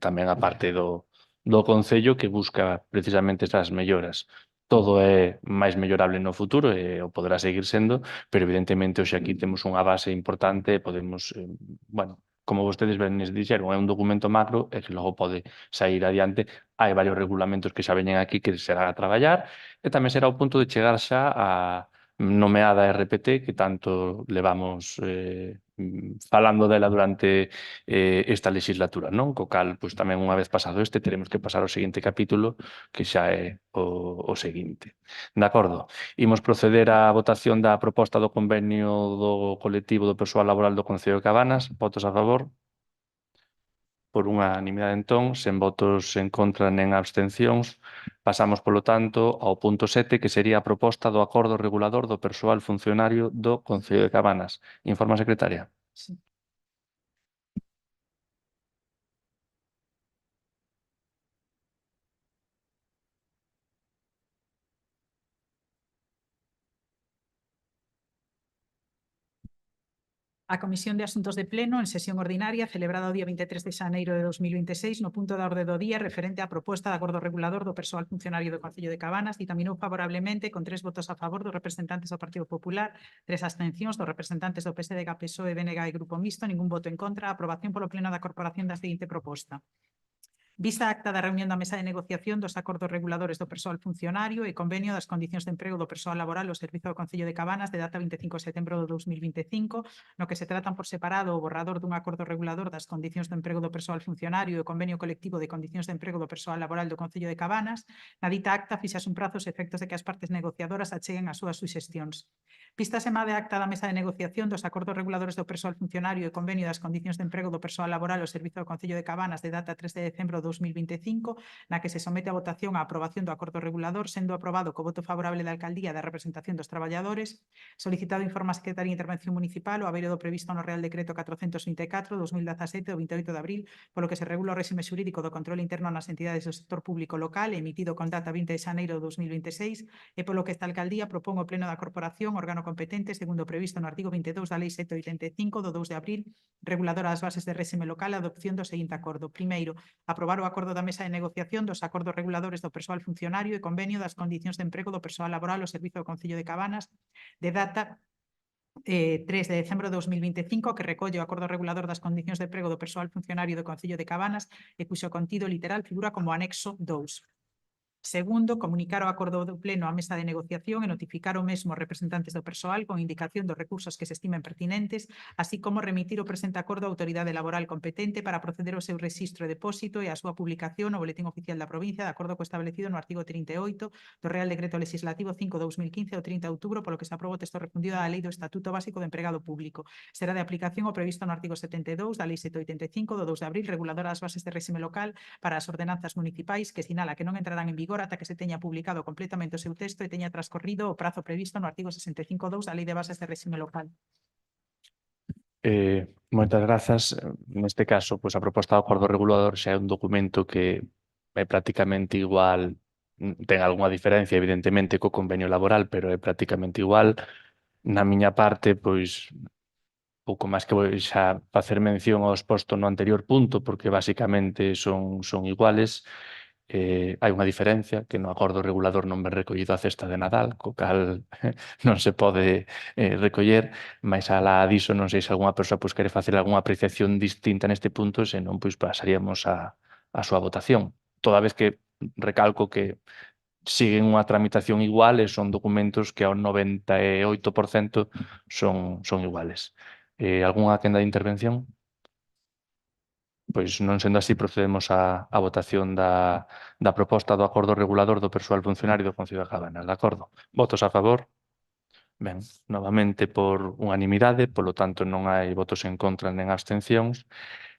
tamén a parte do Concello que busca precisamente esas melloras. Todo é máis mellorable no futuro e o poderá seguir sendo, pero evidentemente hoxe aquí temos unha base importante e podemos, bueno, como vostedes ben dixeron, é un documento macro e que logo pode sair adiante. Hai varios regulamentos que xa veñen aquí que será a traballar e tamén será o punto de chegar xa a nomeada RPT que tanto levamos falando dela durante esta legislatura, non? Co cal, pois tamén unha vez pasado este, teremos que pasar ao seguinte capítulo, que xa é o seguinte. De acordo, imos proceder á votación da proposta do convenio do colectivo do persoal laboral do Concello de Cabanas. Votos a favor? Por unanimidade entón, sen votos en contra nen abstencións, pasamos, polo tanto, ao punto 7, que sería a proposta do acordo regulador do persoal funcionario do Concello de Cabanas. Informa a secretaria. Sí. A Comisión de Asuntos de Pleno, en sesión ordinaria, celebrada o día 23 de xaneiro de 2026, no punto da orde do día referente á proposta de acordo regulador do persoal funcionario do Concello de Cabanas, ditaminou favorablemente con 3 votos a favor dos representantes do Partido Popular, 3 abstencións dos representantes do PSDG, PSOE, BNG e Grupo Mixto, ningún voto en contra, a aprobación polo Pleno da Corporación da seguinte proposta. Vista a acta da reunión da mesa de negociación dos acordos reguladores do persoal funcionario e convenio das condicións de emprego do persoal laboral ao servizo do Concello de Cabanas de data 25 de setembro de 2025, no que se tratan por separado o borrador dun acordo regulador das condicións de emprego do persoal funcionario e o convenio colectivo de condicións de emprego do persoal laboral do Concello de Cabanas, na dita acta fixas un prazo aos efectos de que as partes negociadoras acheguen as súas suxestións. Vista a semana de acta da mesa de negociación dos acordos reguladores do persoal funcionario e convenio das condicións de emprego do persoal laboral ao servizo do Concello de Cabanas de data 3 de decembro de 2025, na que se somete a votación a aprobación do acordo regulador, sendo aprobado co voto favorable da Alcaldía da representación dos traballadores, solicitado informe á Secretaría de Intervención Municipal o haber do previsto no Real Decreto 424/2017 do 28 de abril, polo que se regula o réxime xurídico do control interno nas entidades do sector público local, emitido con data 20 de xaneiro de 2026, e polo que esta Alcaldía propón ao Pleno da Corporación, órgano competente, segundo o previsto no artigo 22 da Lei 785 do 2 de abril, reguladora das bases de réxime local, a adopción do seguinte acordo. Primeiro, aprobar o acordo da mesa de negociación dos acordos reguladores do persoal funcionario e convenio das condicións de emprego do persoal laboral ao servizo do Concello de Cabanas de data 3 de decembro de 2025, que recolle o acordo regulador das condicións de emprego do persoal funcionario do Concello de Cabanas e cuxo contido literal figura como anexo 2. Segundo, comunicar o acordo do Pleno á mesa de negociación e notificar o mesmo aos representantes do persoal con indicación dos recursos que se estimen pertinentes, así como remitir o presente acordo á autoridade laboral competente para proceder ao seu rexistro e depósito e a súa publicación no Boletín Oficial da Provincia, de acordo co establecido no artigo 38 do Real Decreto Legislativo 5/2015 do 30 de outubro, polo que se aproba o texto refundido da Lei do Estatuto Básico do Empregado Público. Será de aplicación o previsto no artigo 72 da Lei 785 do 2 de abril, reguladora das bases de réxime local para as ordenanzas municipais, que sinala que non entrarán en vigor ata que se teña publicado completamente o seu texto e teña transcorrido o prazo previsto no artigo 65.2 da Lei de Bases de Réxime Local. Moitas grazas. Neste caso, pois a proposta do acordo regulador xa é un documento que é prácticamente igual, ten algunha diferencia, evidentemente, co convenio laboral, pero é prácticamente igual. Na miña parte, pois, pouco máis que vou xa facer mención ao exposto no anterior punto, porque basicamente son iguales. Hai unha diferencia, que no acordo regulador non ven recollido a cesta de Nadal, co cal non se pode recoller, mas alá diso non sei se algunha persoa pois, quere facer algunha apreciación distinta neste punto, senón pois pasaríamos a súa votación. Toda vez que recalco que siguen unha tramitación igual e son documentos que ao 98% son iguales. Algunha quenda de intervención? Pois non sendo así, procedemos á votación da proposta do acordo regulador do persoal funcionario do Concello de Cabanas. De acordo? Votos a favor? Ben, novamente por unanimidade, polo tanto non hai votos en contra nen abstencións.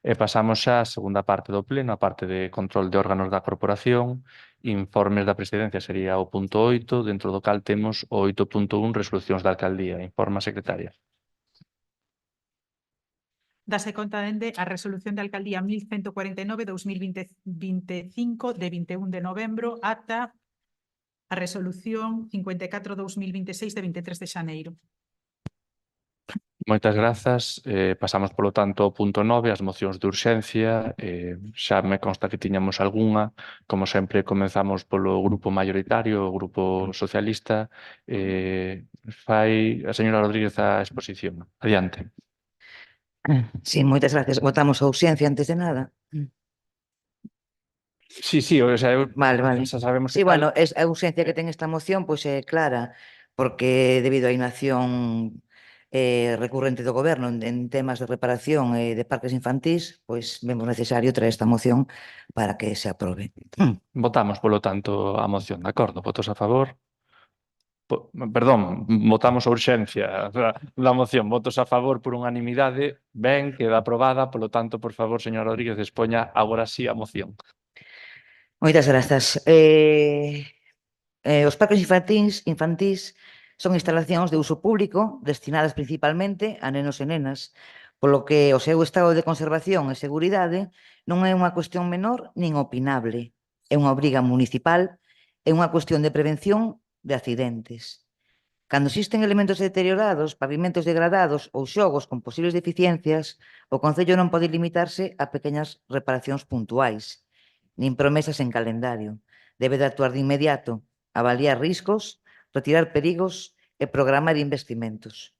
E pasamos xa á segunda parte do pleno, a parte de control de órganos da corporación. Informes da presidencia sería o punto 8, dentro do cal temos o 8.1, resolucións da alcaldía. Informa a secretaria. Dase conta dende a resolución de alcaldía 1149/2025 de 21 de novembro ata a resolución 54/2026 de 23 de xaneiro. Moitas grazas. Pasamos, polo tanto, ao punto 9, as mocións de urxencia. Xa me consta que tiñamos algunha. Como sempre, comenzamos polo grupo maioritario, o grupo socialista. Fai a señora Rodríguez a exposición. Adiante. Sí, moitas gracias. Votamos a urxencia antes de nada. Sí, o sea, Vale. xa sabemos Sí, que bueno, a urxencia que ten esta moción pois é clara, porque debido á inacción recurrente do Goberno en temas de reparación de parques infantís, pois vemos necesario traer esta moción para que se aprobe. Votamos, polo tanto, a moción, de acordo? Votos a favor? Perdón, votamos a urxencia da moción. Votos a favor por unanimidade. Ben, queda aprobada. Polo tanto, por favor, señor Rodríguez, expoña agora sí a moción. Moitas grazas. Os parques infantís son instalacións de uso público destinadas principalmente a nenos e nenas, polo que o seu estado de conservación e seguridade non é unha cuestión menor nin opinable. É unha obriga municipal, é unha cuestión de prevención de accidentes. Cando existen elementos deteriorados, pavimentos degradados ou xogos con posibles deficiencias, o Concello non pode limitarse a pequenas reparacións puntuais, nin promesas en calendario. Debe de actuar de inmediato, avaliar riscos, retirar perigos e programar investimentos.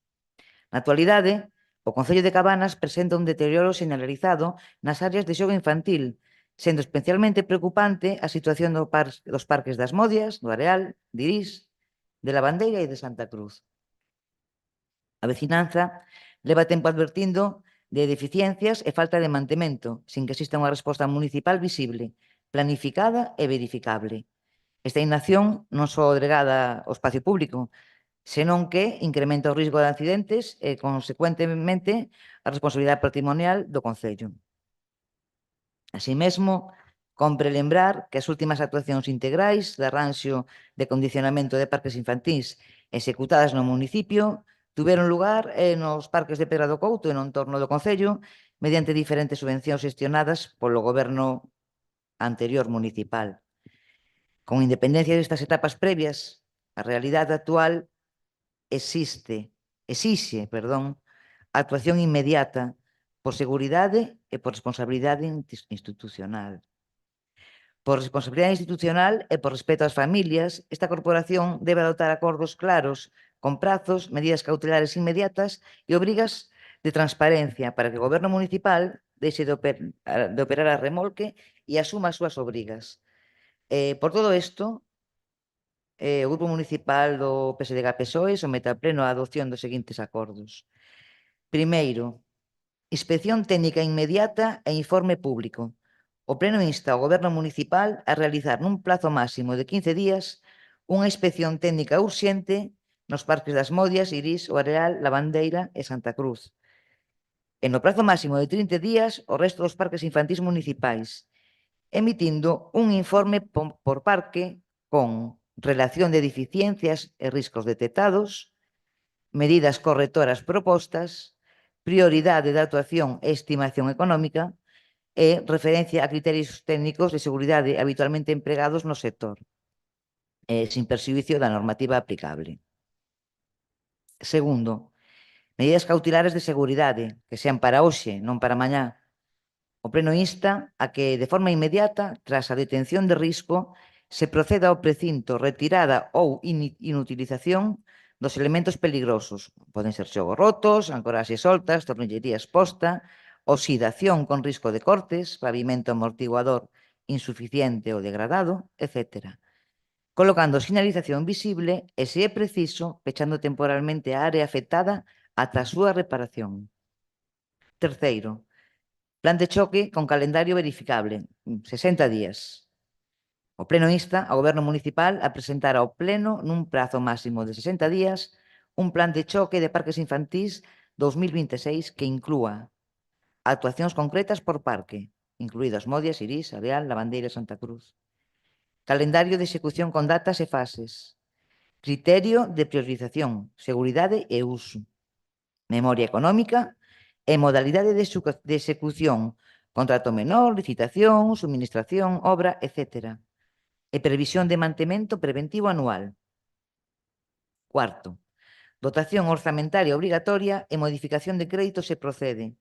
Na actualidade, o Concello de Cabanas presenta un deterioro señalizado nas áreas de xogo infantil, sendo especialmente preocupante a situación dos parques das Modias, do Areal, de Irís, de Lavandeira e de Santa Cruz. A vecinanza leva tempo advertindo de deficiencias e falta de mantemento, sin que exista unha resposta municipal visible, planificada e verificable. Esta inacción non só agregada ao espacio público, senón que incrementa o risco de accidentes e, consecuentemente, a responsabilidade patrimonial do Concello. Así mesmo, compre lembrar que as últimas actuacións integrais de arranxo de condicionamento de parques infantís executadas no municipio tuveron lugar nos parques de Pedra do Couto e no entorno do Concello mediante diferentes subvencións xestionadas polo goberno anterior municipal. Con independencia destas etapas previas, a realidade actual exixe a actuación inmediata por seguridade e por responsabilidade institucional. Por responsabilidade institucional e por respeto ás familias, esta corporación debe adoptar acordos claros, con prazos, medidas cautelares inmediatas e obrigas de transparencia para que o Goberno municipal deixe de operar a remolque e asuma as súas obrigas. Por todo isto, o Grupo Municipal do PSDG-PSOE somete a pleno a adopción dos seguintes acordos. Primeiro, inspección técnica inmediata e informe público. O Pleno insta ao Goberno municipal a realizar nun plazo máximo de 15 días unha inspección técnica urxente nos parques das Modias, Irís, o Areal, Lavandeira e Santa Cruz. E no prazo máximo de 30 días o resto dos parques infantís municipais, emitindo un informe por parque con relación de deficiencias e riscos detectados, medidas correctoras propostas, prioridade de actuación e estimación económica e referencia a criterios técnicos de seguridade habitualmente empregados no sector, sin perxuízo da normativa aplicable. Segundo, medidas cautelares de seguridade que sean para hoxe, non para mañá. O Pleno insta a que, de forma inmediata, tras a detención de risco, se proceda ao precinto, retirada ou inutilización dos elementos peligrosos. Poden ser xogos rotos, ancoraxes soltas, tornillería exposta, oxidación con risco de cortes, pavimento amortiguador insuficiente ou degradado, etc. Colocando sinalización visible e, se é preciso, pechando temporalmente a área afectada ata a súa reparación. Terceiro, plan de choque con calendario verificable, 60 días. O Pleno insta ao Goberno municipal a presentar ao Pleno nun prazo máximo de 60 días un plan de choque de parques infantís 2026 que inclúa actuacións concretas por parque, incluídas Modias, Irís, Areal, Lavandeira e Santa Cruz. Calendario de execución con datas e fases. Criterio de priorización, seguridade e uso. Memoria económica e modalidade de execución, contrato menor, licitación, suministración, obra, etc. E previsión de mantemento preventivo anual. Cuarto, dotación orzamentaria obrigatoria e modificación de crédito se procede.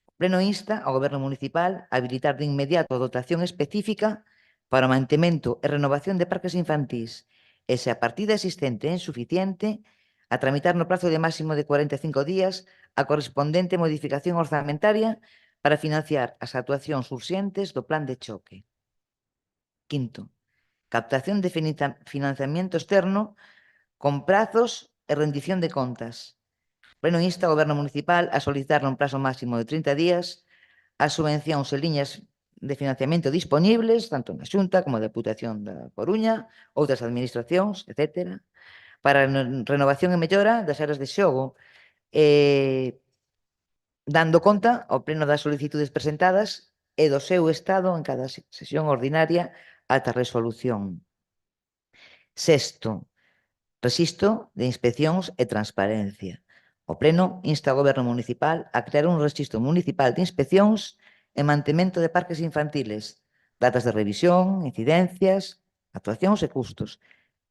O Pleno insta ao Goberno municipal a habilitar de inmediato a dotación específica para o mantemento e renovación de parques infantís e, se a partida existente é insuficiente, a tramitar no prazo de máximo de 45 días a correspondente modificación orzamentaria para financiar as actuacións urxentes do plan de choque. Quinto, captación de financiamento externo con prazos e rendición de contas. Pleno insta ao Goberno municipal a solicitar nun prazo máximo de 30 días as subvencións e liñas de financiamento disponibles, tanto na Xunta como na Deputación da Coruña, outras administracións, etc., para a renovación e mellora das áreas de xogo, dando conta ao pleno das solicitudes presentadas e do seu estado en cada sesión ordinaria ata resolución. Sexto, rexistro de inspeccións e transparencia. O Pleno insta ao Goberno municipal a crear un rexistro municipal de inspeccións e mantemento de parques infantiles, datas de revisión, incidencias, actuacións e custos,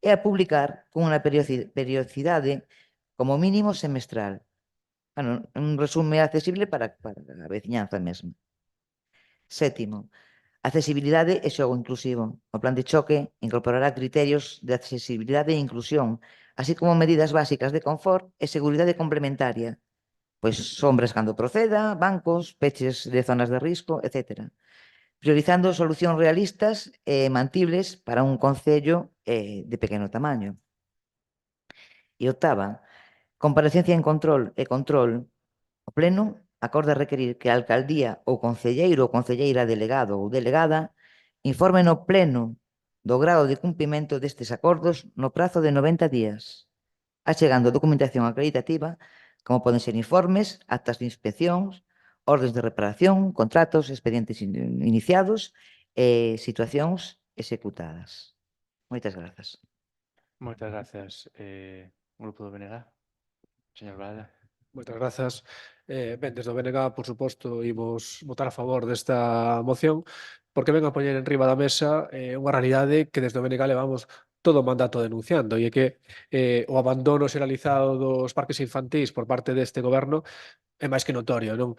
e a publicar con unha periodicidade como mínimo semestral. Bueno, un resume accesible para a veciñanza mesmo. Sétimo, accesibilidade e xogo inclusivo. O plan de choque incorporará criterios de accesibilidade e inclusión, así como medidas básicas de confort e seguridade complementaria, pois sombras cando proceda, bancos, peches de zonas de risco, etc. Priorizando solucións realistas e mantibles para un concello de pequeno tamaño. E octava, comparecencia en control e control. O Pleno acorda requerir que a alcaldía ou concelleiro ou concelleira delegado ou delegada informe no Pleno do grado de cumprimento destes acordos no prazo de 90 días, achegando documentación acreditativa, como poden ser informes, actas de inspeccións, ordes de reparación, contratos, expedientes iniciados e situacións executadas. Moitas grazas. Moitas grazas, Grupo do BNG. Señor Valde. Moitas grazas. Ben, desde o BNG, por suposto, imos votar a favor desta moción, porque ven a poñer en riba da mesa unha realidade que desde o BNG levamos todo o mandato denunciando, e é que o abandono xeralizado dos parques infantís por parte deste goberno é máis que notorio, non?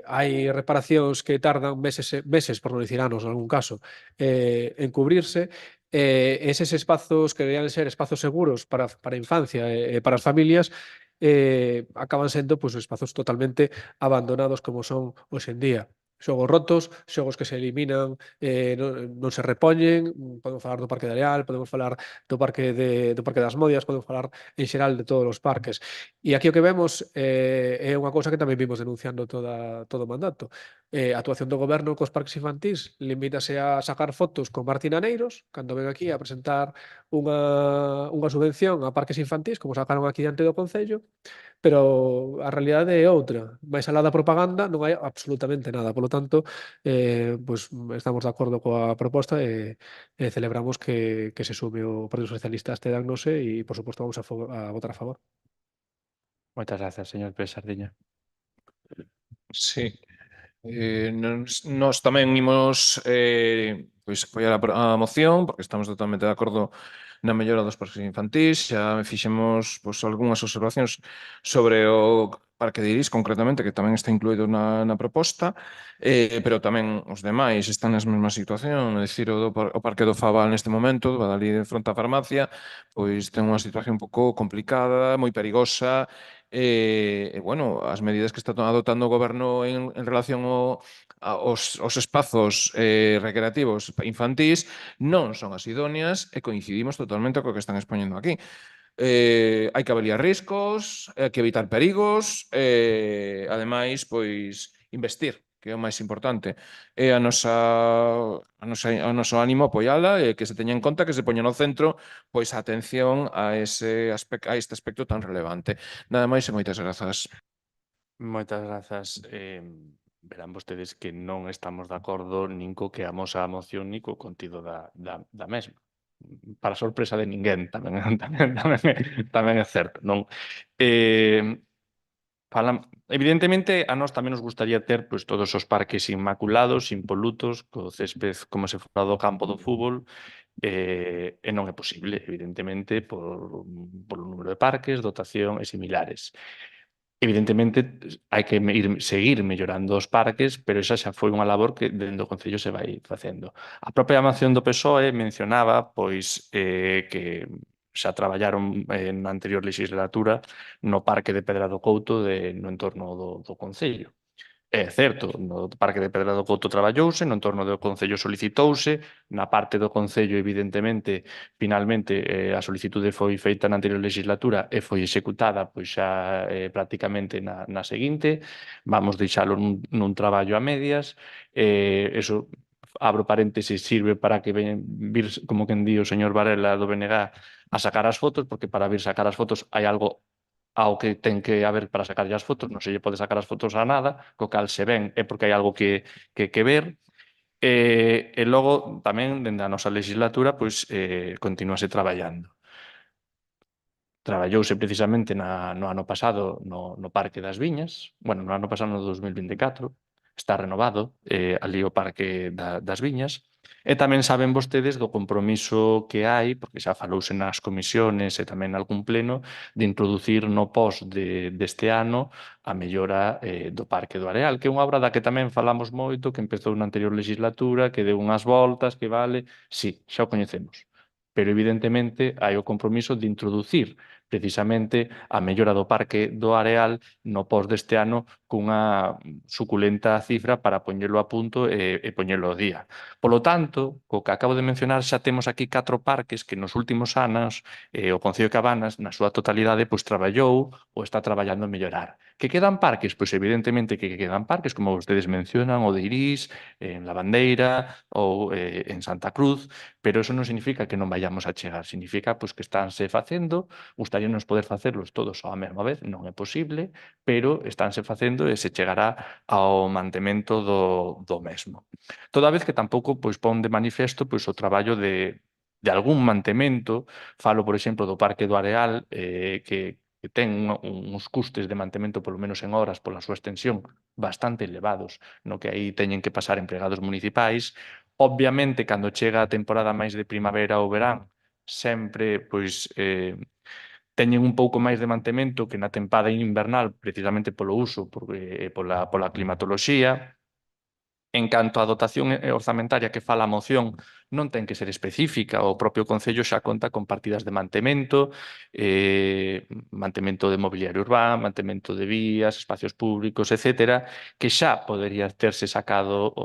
Hai reparacións que tardan meses, por non dicir anos, en algún caso, en cubrirse, eses espazos que deberían ser espazos seguros para a infancia e para as familias, acaban sendo pois, espazos totalmente abandonados como son hoxe en día. Xogos rotos, xogos que se eliminan, non se repoñen, podemos falar do Parque de Areal, podemos falar do Parque das Modias, podemos falar en xeral de todos os parques. E aquí o que vemos é unha cousa que tamén vimos denunciando todo o mandato. A actuación do goberno cos parques infantís limítase a sacar fotos con martinaneiros, cando ven aquí a presentar unha subvención a parques infantís, como sacaron aquí diante do Concello, pero a realidade é outra. Máis alá da propaganda non hai absolutamente nada. Polo tanto, pois estamos de acordo coa proposta e celebramos que se sume o Partido Socialista a este diagnose e, por suposto, vamos a votar a favor. Moitas grazas, señor Pérez Sardiña. Sí. Nos tamén imos pois apoiar a moción porque estamos totalmente de acordo na mellora dos parques infantís. Xa fixemos pois, algunhas observacións sobre o Parque de Irís, concretamente, que tamén está incluído na proposta, pero tamén os demais están nas mesmas situación. É dicir, o Parque do Fabal neste momento, ali de fronte á farmacia, pois ten unha situación un pouco complicada, moi perigosa, bueno, as medidas que está adoptando o goberno en relación aos espazos recreativos infantís non son as idóneas e coincidimos totalmente co que están expoñendo aquí. Hai que avaliar riscos, hai que evitar perigos, ademais, pois, investir, que é o máis importante. É o noso ánimo apoiala e que se teña en conta que se poña no centro pois a atención a este aspecto tan relevante. Nada máis e moitas grazas. Moitas grazas. Verán vostedes que non estamos de acordo nin co que amos a moción nin co contido da mesma. Para sorpresa de ninguén, tamén é certo, non? Evidentemente, a nós tamén nos gustaría ter pois, todos os parques inmaculados, impolutos, co césped como se fora do campo do fútbol, e non é posible, evidentemente, polo número de parques, dotación e similares. Evidentemente, hai que seguir mellorando os parques, pero esa xa foi unha labor que dentro do Concello se vai facendo. A propia moción do PSOE mencionaba pois que xa traballaron na anterior legislatura no Parque de Pedra do Couto no entorno do Concello. É certo, no Parque de Pedra do Couto traballouse, no entorno do Concello solicitouse, na parte do Concello, evidentemente, finalmente, a solicitude foi feita na anterior legislatura e foi executada pois xa prácticamente na seguinte. Vamos deixalo nun traballo a medias. Eso, abro paréntesis, sirve para que vir, como quen di o señor Varela do BNG, a sacar as fotos, porque para vir sacar as fotos hai algo ao que ten que haber para sacar as fotos, non se lle pode sacar as fotos a nada, co cal se ven é porque hai algo que ver. E logo tamén, dende a nosa legislatura, pois continúase traballando. Traballouse precisamente no ano pasado no Parque das Viñas, bueno, no ano pasado no 2024, está renovado ali o Parque das Viñas, e tamén saben vostedes do compromiso que hai, porque xa falouse nas comisións e tamén nalgún pleno, de introducir no pos deste ano a mellora do Parque do Areal, que é unha obra da que tamén falamos moito, que empezou na anterior legislatura, que deu unhas voltas, que vale, sí, xa o coñecemos. Pero evidentemente hai o compromiso de introducir precisamente a mellora do Parque do Areal no pos deste ano cunha suculenta cifra para poñelo a punto e poñelo ao día. Polo tanto, co que acabo de mencionar, xa temos aquí 4 parques que nos últimos anos o Concello de Cabanas, na súa totalidade, pois traballou ou está traballando en mellorar. Que quedan parques? Pois evidentemente que quedan parques, como vostedes mencionan, o de Irís, en Lavandeira ou en Santa Cruz, pero eso non significa que non vayamos a chegar, significa pois, que estánse facendo, gustaríanos poder facerlos todos á mesma vez, non é posible, pero estánse facendo e se chegará ao mantemento do mesmo. Toda vez que tampouco pois, pon de manifesto pois, o traballo de algún mantemento, falo, por exemplo, do Parque do Areal, que ten uns custes de mantemento, polo menos en horas, pola súa extensión, bastante elevados, no que aí teñen que pasar empregados municipais. Obviamente, cando chega a temporada máis de primavera ou verán, sempre pois teñen un pouco máis de mantemento que na tempada invernal, precisamente polo uso, pola climatoloxía. En canto á dotación orzamentaria que fala a moción, non ten que ser específica. O propio Concello xa conta con partidas de mantemento, mantemento de mobiliario urbán, mantemento de vías, espacios públicos, etcétera, que xa podería terse sacado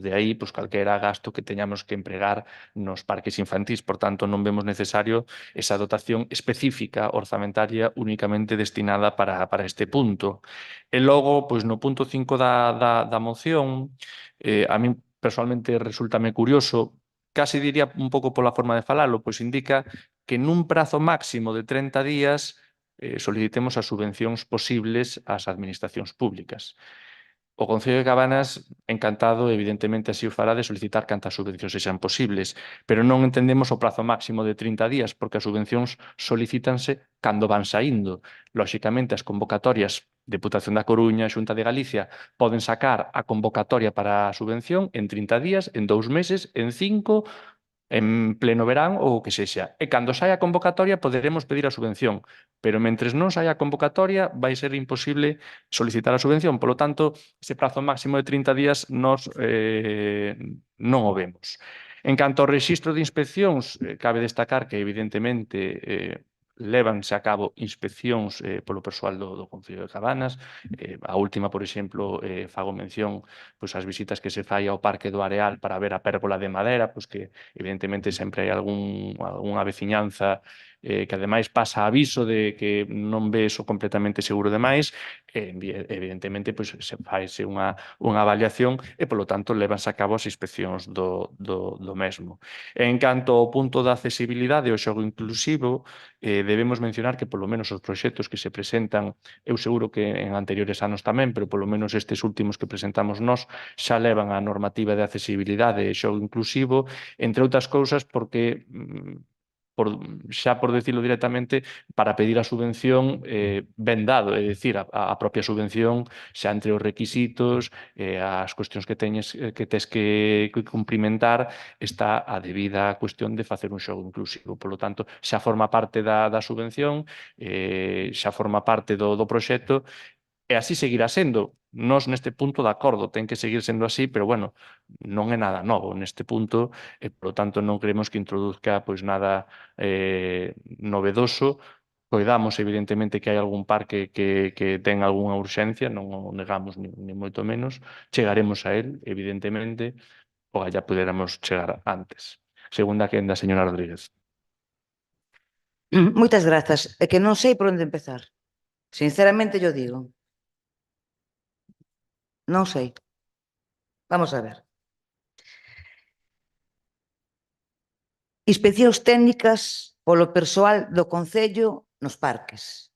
de aí pois, calquera gasto que teñamos que empregar nos parques infantís. Por tanto, non vemos necesario esa dotación específica orzamentaria únicamente destinada para este punto. E logo, pois no punto 5 da moción, a min personalmente resultame curioso, casi diría un pouco pola forma de falalo, pois indica que nun prazo máximo de 30 días solicitemos as subvencións posibles ás administracións públicas. O Concello de Cabanas, encantado, evidentemente, así o fará de solicitar cantas subvencións sexan posibles, pero non entendemos o prazo máximo de 30 días, porque as subvencións solicítanse cando van saindo. Lóxicamente, as convocatorias Deputación da Coruña e Xunta de Galicia poden sacar a convocatoria para a subvención en 30 días, en 2 meses, en 5, en pleno verán ou o que sexa. E cando saia a convocatoria poderemos pedir a subvención, pero mentres non saia a convocatoria vai ser imposible solicitar a subvención. Polo tanto, ese prazo máximo de 30 días nos non o vemos. En canto ao rexistro de inspeccións, cabe destacar que evidentemente lévanse a cabo inspeccións polo persoal do Concello de Cabanas. A última, por exemplo, fago mención pois, as visitas que se fai ao Parque do Areal para ver a pérgola de madera, pois que evidentemente sempre hai algunha veciñanza que ademais pasa aviso de que non ve eso completamente seguro demais, evidentemente pois, se faise unha avaliación e, polo tanto, levanse a cabo as inspeccións do mesmo. En canto ao punto da accesibilidade ao xogo inclusivo, debemos mencionar que, polo menos, os proxectos que se presentan, eu seguro que en anteriores anos tamén, pero polo menos estes últimos que presentamos nós, xa levan a normativa de accesibilidade e xogo inclusivo, entre outras cousas porque xa por decirlo directamente, para pedir a subvención ben dado, é dicir, a propia subvención xa entre os requisitos, as cuestións que tes que cumprimentar, está a debida cuestión de facer un xogo inclusivo. Por lo tanto, xa forma parte da subvención, xa forma parte do proxecto, e así seguirá sendo. Nós neste punto de acordo, ten que seguir sendo así, pero bueno, non é nada novo neste punto e, por lo tanto, non creemos que introduzca pois nada novedoso Coidamos, evidentemente, que hai algún parque que ten algunha urxencia, non o negamos ni moito menos. Chegaremos a él, evidentemente, ou allá puderamos chegar antes. Segunda quenda, señora Rodríguez. Moitas grazas. É que non sei por onde empezar. Sinceramente yo digo. Non sei. Vamos a ver. Inspeccións técnicas polo persoal do Concello nos parques.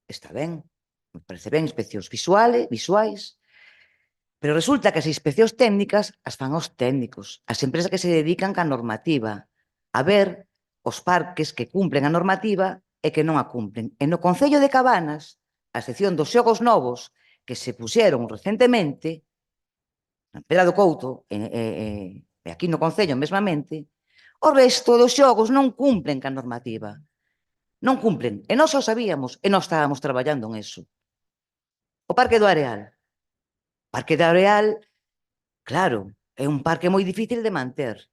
Está ben, me parece ben, inspeccións visuais, pero resulta que as inspeccións técnicas as fan os técnicos, as empresas que se dedican á normativa, a ver os parques que cumplen a normativa e que non a cumplen. E no Concello de Cabanas, a excepción dos xogos novos que se puxeron recentemente, na Pedra do Couto, e aquí no Concello mesmamente, o resto dos xogos non cumplen ca normativa. Non cumplen. E nós o sabíamos e nós estábamos traballando en eso. O Parque do Areal. O Parque do Areal, claro, é un parque moi difícil de manter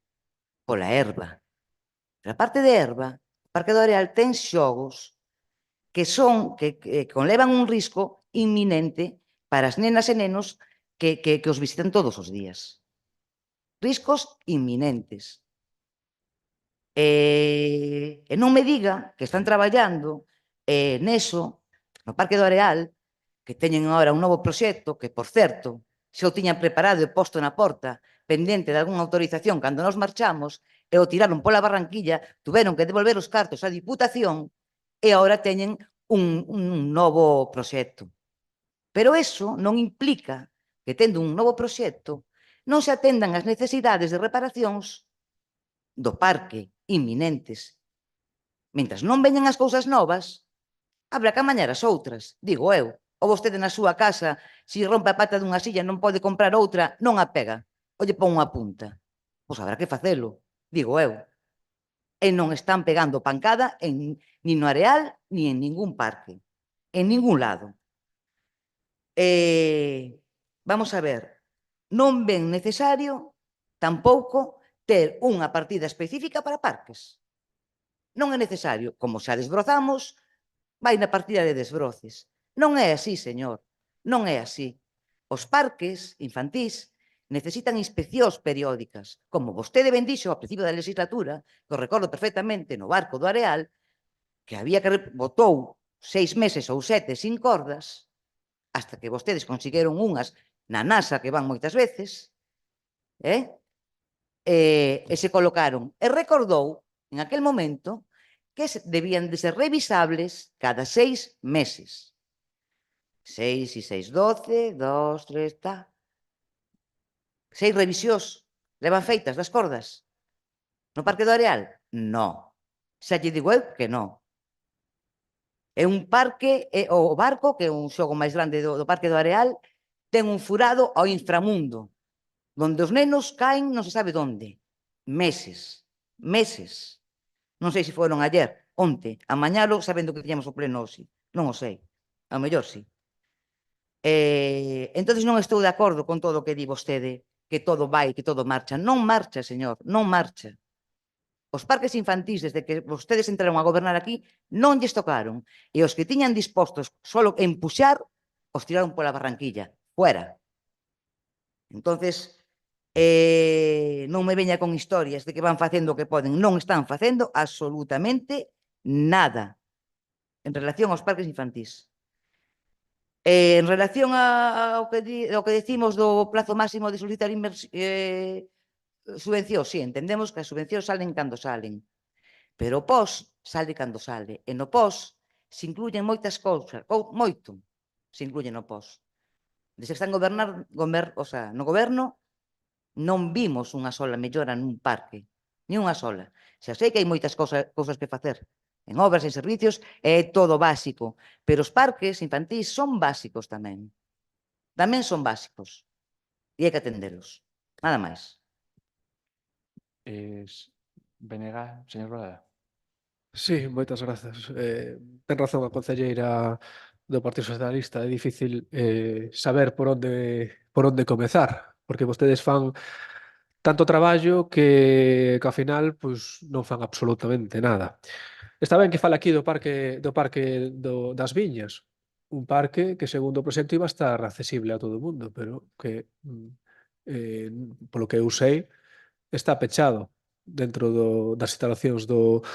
pola herba. Pero a parte de herba, o Parque do Areal ten xogos que conlevan un risco inminente para as nenas e nenos que os visitan todos os días. Riscos inminentes. E non me diga que están traballando neso, no Parque do Areal, que teñen agora un novo proxecto que, por certo, xa o tiñan preparado e posto na porta, pendente de algunha autorización cando nos marchamos, e o tiraron pola barranquilla, tuveron que devolver os cartos á Diputación e agora teñen un novo proxecto. Pero eso non implica que, tendo un novo proxecto, non se atendan as necesidades de reparacións do parque inminentes. Mentras non veñan as cousas novas, habrá que amañar as outras, digo eu. Ou vostede na súa casa, se rompe a pata dunha silla non pode comprar outra, non a pega, ou lle pon unha punta. Pois habrá que facelo, digo eu. E non están pegando pancada nin no Areal, ni en ningún parque, en ningún lado. Vamos a ver, non ven necesario tampouco ter unha partida específica para parques. Non é necesario, como xa desbrozamos, vai na partida de desbroces. Non é así, señor, non é así. Os parques infantís necesitan inspeccións periódicas. Como vostede ben dixo ao principio da legislatura, que o recordo perfectamente no barco do Areal, que había que botou 6 meses ou 7 sin cordas, hasta que vostedes consiguieron unhas na NASA que van moitas veces, e se colocaron. E recordou, en aquel momento, que debían de ser revisables cada 6 meses. 6 e 6, 12, 2, 3, ta. 6 revisións levan feitas das cordas. No Parque do Areal? No. Xa lle digo eu que non. É un parque, o barco, que é un xogo máis grande do Parque do Areal, ten un furado ao inframundo, donde os nenos caen non se sabe onde. Meses. Non sei se foron ayer, onte, a mañalo, sabendo que tiñamos o pleno hoxe. Non o sei. A mellor sí. Entonces non estou de acordo con todo o que di vostede, que todo vai, que todo marcha. Non marcha, señor, non marcha. Os parques infantís, desde que vostedes entraron a gobernar aquí, non lles tocaron. E os que tiñan dispostos solo en puxar, os tiraron pola barranquilla. Fuera. Entonces, non me veña con historias de que van facendo o que poden. Non están facendo absolutamente nada en relación aos parques infantís. En relación ao que decimos do plazo máximo de solicitar subvencións, sí, entendemos que as subvencións salen cando salen, pero o POS sale cando sale. E no POS se incluyen moitas cousas, moito se incluyen no POS. Desde que están no goberno, non vimos unha sola mellora nun parque, ni unha sola. Xa sei que hai moitas cousas que facer, en obras e servicios, é todo básico, pero os parques infantís son básicos tamén. Tamén son básicos. E hai que atendelos. Nada máis. Venega, señor Balada. Sí, moitas grazas. Ten razón a concelleira do Partido Socialista, é difícil saber por onde comezar, porque vostedes fan tanto traballo que ao final pois, non fan absolutamente nada. Está ben que fala aquí do parque das Viñas, un parque que segundo o proxecto iba a estar accesible a todo o mundo, pero que polo que eu sei está pechado dentro das instalacións do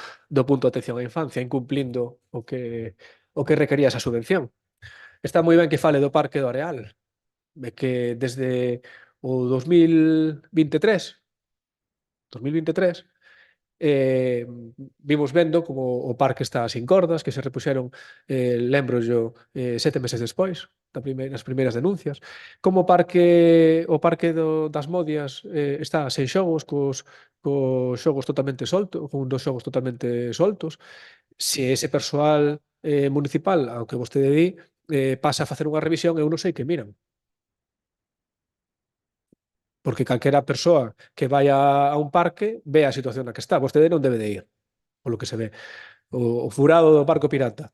punto de atención á infancia, incumplindo o que requería esa subvención. Está moi ben que fale do Parque do Areal, de que desde o 2023 vimos vendo como o parque está sin cordas, que se repuxeron, lembro yo, 7 meses despois, nas primeiras denuncias, como o parque das Modias está sen xogos, cos xogos totalmente soltos, con dos xogos totalmente soltos, se ese persoal municipal, ao que vostede di, pasa a facer unha revisión, eu non sei que miran. Porque calquera persoa que vai a un parque ve a situación na que está. Vostede non debe de ir, polo que se ve. O furado do barco pirata.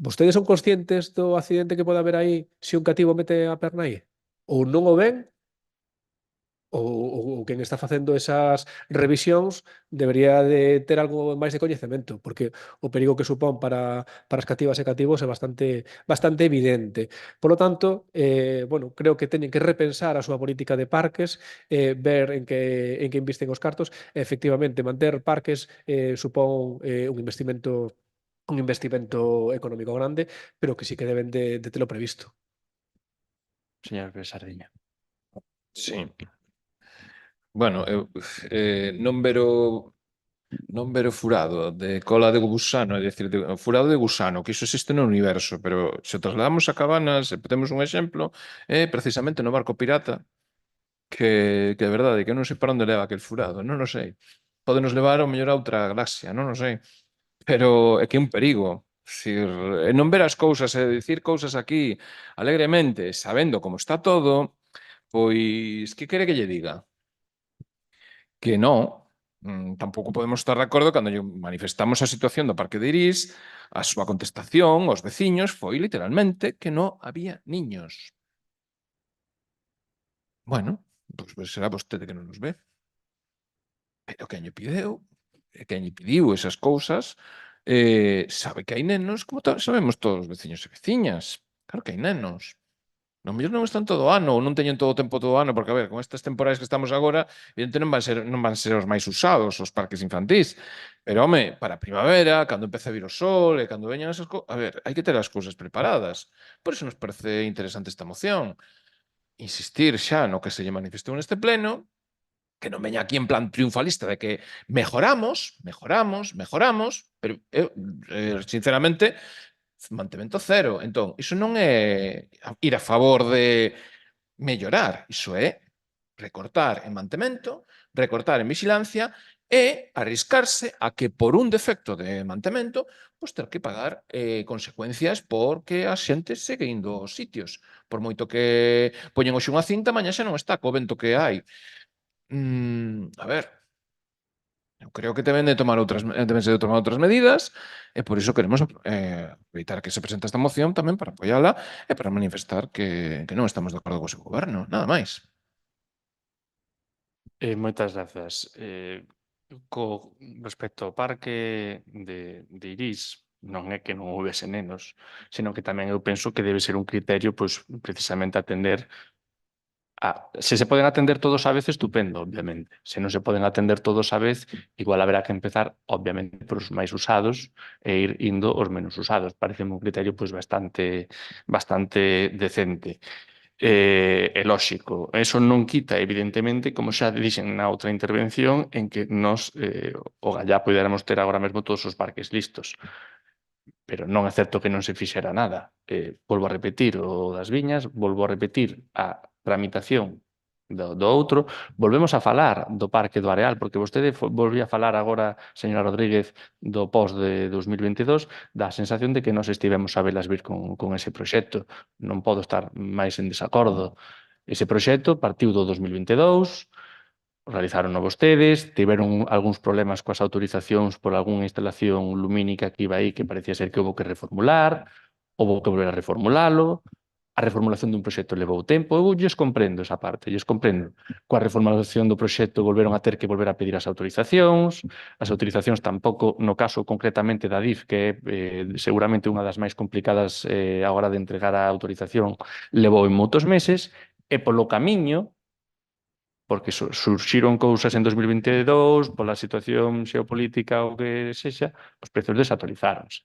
Vostedes son conscientes do accidente que pode haber aí se un cativo mete a perna aí? Ou non o ven, ou quen está facendo esas revisións debería de ter algo máis de coñecemento, porque o perigo que supón para as cativas e cativos é bastante evidente. Por lo tanto, bueno, creo que teñen que repensar a súa política de parques, ver en que invisten os cartos, e, efectivamente, manter parques supón un investimento económico grande, pero que sí que deben de telo previsto. Señor Besardiña. Sí. Bueno, eu non ver o furado de cola de gusano, é dicir, o furado de gusano, que iso existe no universo, pero se o trasladamos a Cabanas, e temos un exemplo, é precisamente no barco pirata, que é verdade, que non sei para onde leva aquel furado, non o sei. Podenos levar ao mellor a outra galaxia, non o sei. Pero é que é un perigo. Dicir, non ver as cousas e dicir cousas aquí alegremente, sabendo como está todo, pois, que quere que lle diga? Que non, tampouco podemos estar de acordo cando lle manifestamos a situación do Parque de Irís, a súa contestación aos veciños foi literalmente que non había niños. Bueno, pois será vostede que non nos ve. Pero quen lle pediu esas cousas, sabe que hai nenos, como sabemos todos os veciños e veciñas. Claro que hai nenos. No mellor non están todo o ano, ou non teñen todo o tempo todo o ano, porque, a ver, con estas temporais que estamos agora, evidentemente non van ser os máis usados, os parques infantís. Pero, home, para a primavera, cando empece a vir o sol, e cando veñan esas cousas, a ver, hai que ter as cousas preparadas. Por iso nos parece interesante esta moción. Insistir xa no que se lle manifestou neste pleno, que non veña aquí en plan triunfalista de que mejoramos, pero eu, sinceramente, mantemento cero. Entón, iso non é ir a favor de mellorar, iso é recortar en mantemento, recortar en vigilancia e arriscarse a que por un defecto de mantemento pois ter que pagar consecuencias porque a xente segue indo aos sitios. Por moito que poñen hoxe unha cinta, mañá xa non está co vento que hai. A ver, eu creo que deben de tomar outras medidas e por iso queremos aproveitar que se presenta esta moción tamén para apoiala e para manifestar que non estamos de acordo co seu goberno, nada máis. Moitas grazas. Co respecto ao parque de Irís, non é que non houvese nenos, senón que tamén eu penso que debe ser un criterio, pois, precisamente atender se se poden atender todos á vez, estupendo, obviamente. Se non se poden atender todos á vez, igual haberá que empezar, obviamente, por os máis usados e ir indo os menos usados. Parece un criterio pois bastante decente. É lóxico. Eso non quita, evidentemente, como xa dixen na outra intervención, en que nos, o gallá poderamos ter agora mesmo todos os parques listos. Pero non é certo que non se fixera nada. Volvo a repetir o das Viñas, volvo a repetir a tramitación do outro, volvemos a falar do Parque do Areal, porque vostede volvía a falar agora, señora Rodríguez, do post de 2022, da sensación de que nos estivemos a velas vir con ese proxecto. Non podo estar máis en desacordo. Ese proxecto partiu do 2022, realizaron vostedes, tiveron algúns problemas coas autorizacións por algunha instalación lumínica que iba aí que parecía ser que houve que reformular, houve que volver a reformulalo, A reformulación dun proxecto levou tempo, eu lles comprendo esa parte, lles comprendo. Coa reformulación do proxecto volveron a ter que volver a pedir as autorizacións tampouco, no caso concretamente da DIF, que é seguramente unha das máis complicadas a hora de entregar a autorización, levou en moitos meses, e polo camiño, porque surxiron cousas en 2022, pola situación xeopolítica ou que sexa, os prezos desactualizáronse.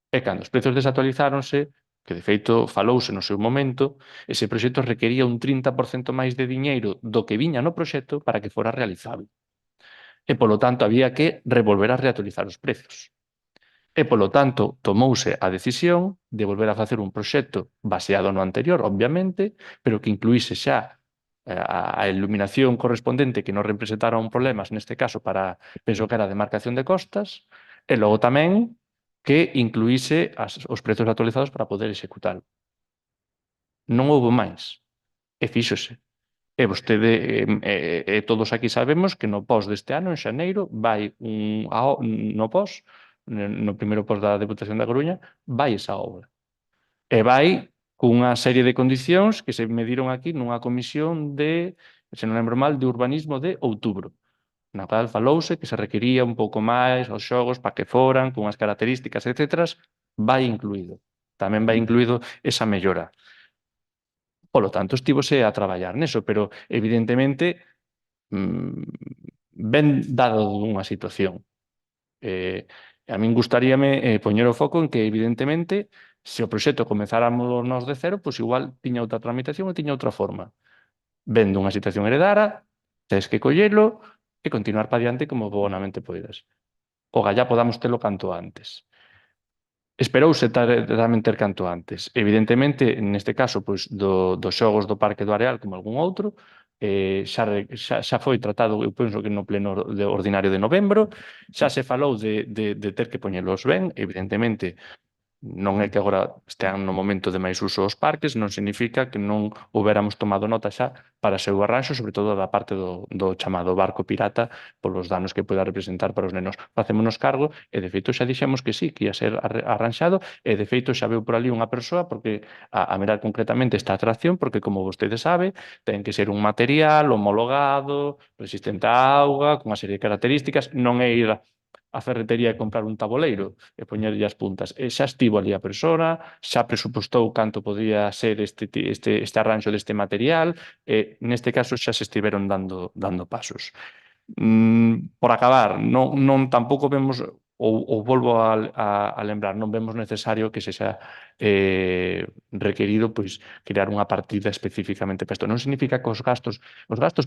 E cando os prezos desactualizáronse, que de feito falouse no seu momento, ese proxecto requería un 30% máis de diñeiro do que viña no proxecto para que fora realizable. E, polo tanto, había que revolver a reactualizar os prezos. E, polo tanto, tomouse a decisión de volver a facer un proxecto baseado no anterior, obviamente, pero que incluíse xa a iluminación correspondente que non representara un problemas, neste caso, para, penso que era de marcación de costas, e logo tamén que incluíse os prezos actualizados para poder executalo. Non houve máis. E fíxose. E vostede, todos aquí sabemos que no pos deste ano, en xaneiro, vai no primeiro pos da Deputación da Coruña, vai esa obra. E vai cunha serie de condicións que se mediron aquí nunha comisión de, se non lembro mal, de urbanismo de outubro, na cal falouse que se requería un pouco máis os xogos para que foran, cunhas características, etc. Vai incluído. Tamén vai incluído esa mellora. Polo tanto, estivose a traballar neso, pero evidentemente ben dado unha situación. A min gustaríame poñer o foco en que, evidentemente, se o proxecto comezáramos nós de cero, pois igual tiña outra tramitación e tiña outra forma. Vendo unha situación heredara, tens que collelo e continuar para diante como bonamente poidas. O gallá podamos telo canto antes. Esperouse tamén ter canto antes. Evidentemente, neste caso, pois, dos xogos do Parque do Areal, como algún outro, xa foi tratado, eu penso que no pleno ordinario de novembro, xa se falou de ter que poñelos ben, evidentemente, non é que agora estean no momento de máis uso os parques, non significa que non houbéramos tomado nota xa para o seu arranxo, sobre todo da parte do chamado barco pirata, polos danos que poida representar para os nenos. Facémonos cargo e, de feito, xa dixemos que sí, que ia ser arranxado e, de feito, xa veu por ali unha persoa porque a mirar concretamente esta atracción, porque, como vostede sabe, ten que ser un material homologado, resistente á auga, con unha serie de características, non é ir a ferretería e comprar un taboleiro e poñerlle as puntas. E xa estivo ali a persona, xa presupostou canto podía ser este arranxo deste material e neste caso xa se estiveron dando pasos. Por acabar, non tampouco vemos ou volvo a lembrar, non vemos necesario que se xa requerido pois crear unha partida especificamente para isto. Non significa que os gastos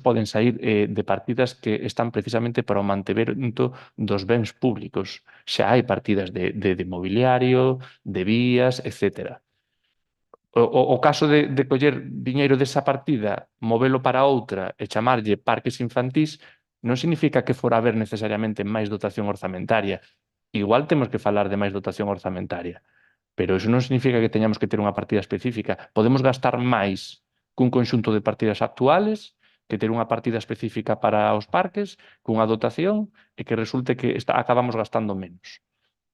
poden sair de partidas que están precisamente para o mantemento dos bens públicos. Xa hai partidas de mobiliario, de vías, etc. O caso de coller diñeiro desa partida, movelo para outra e chamarlle parques infantís, non significa que fora haber necesariamente máis dotación orzamentaria. Igual temos que falar de máis dotación orzamentaria, pero iso non significa que teñamos que ter unha partida específica. Podemos gastar máis cun conxunto de partidas actuales que ter unha partida específica para os parques, cunha dotación, e que resulte que acabamos gastando menos.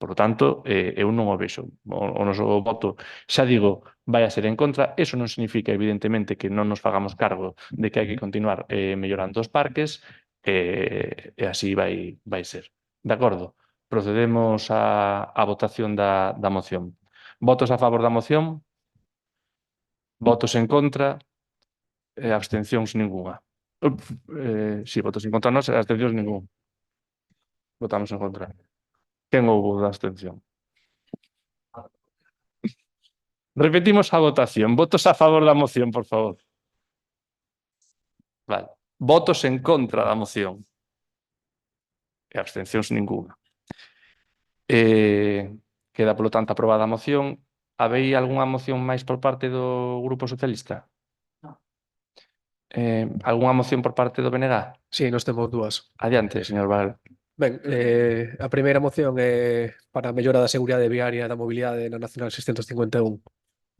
Por lo tanto, eu non o vexo. O noso voto, xa digo, vai a ser en contra. Eso non significa, evidentemente, que non nos fagamos cargo de que hai que continuar mellorando os parques e así vai ser. De acordo? Procedemos á votación da moción. Votos a favor da moción? Votos en contra? Abstencións ningunha. Si, votos en contra non, abstencións ningún. Votamos en contra. Quen houbo da abstención? Repetimos a votación. Votos a favor da moción, por favor. Vale. Votos en contra da moción. E abstencións ningunha. Queda, polo tanto, aprobada a moción. Habei algunha moción máis por parte do Grupo Socialista? Algunha moción por parte do BNG? Sí, nós temos dúas. Adiante, señor Val. Ben, a primeira moción é para a mellora da seguridade viaria e da mobilidade na Nacional 651.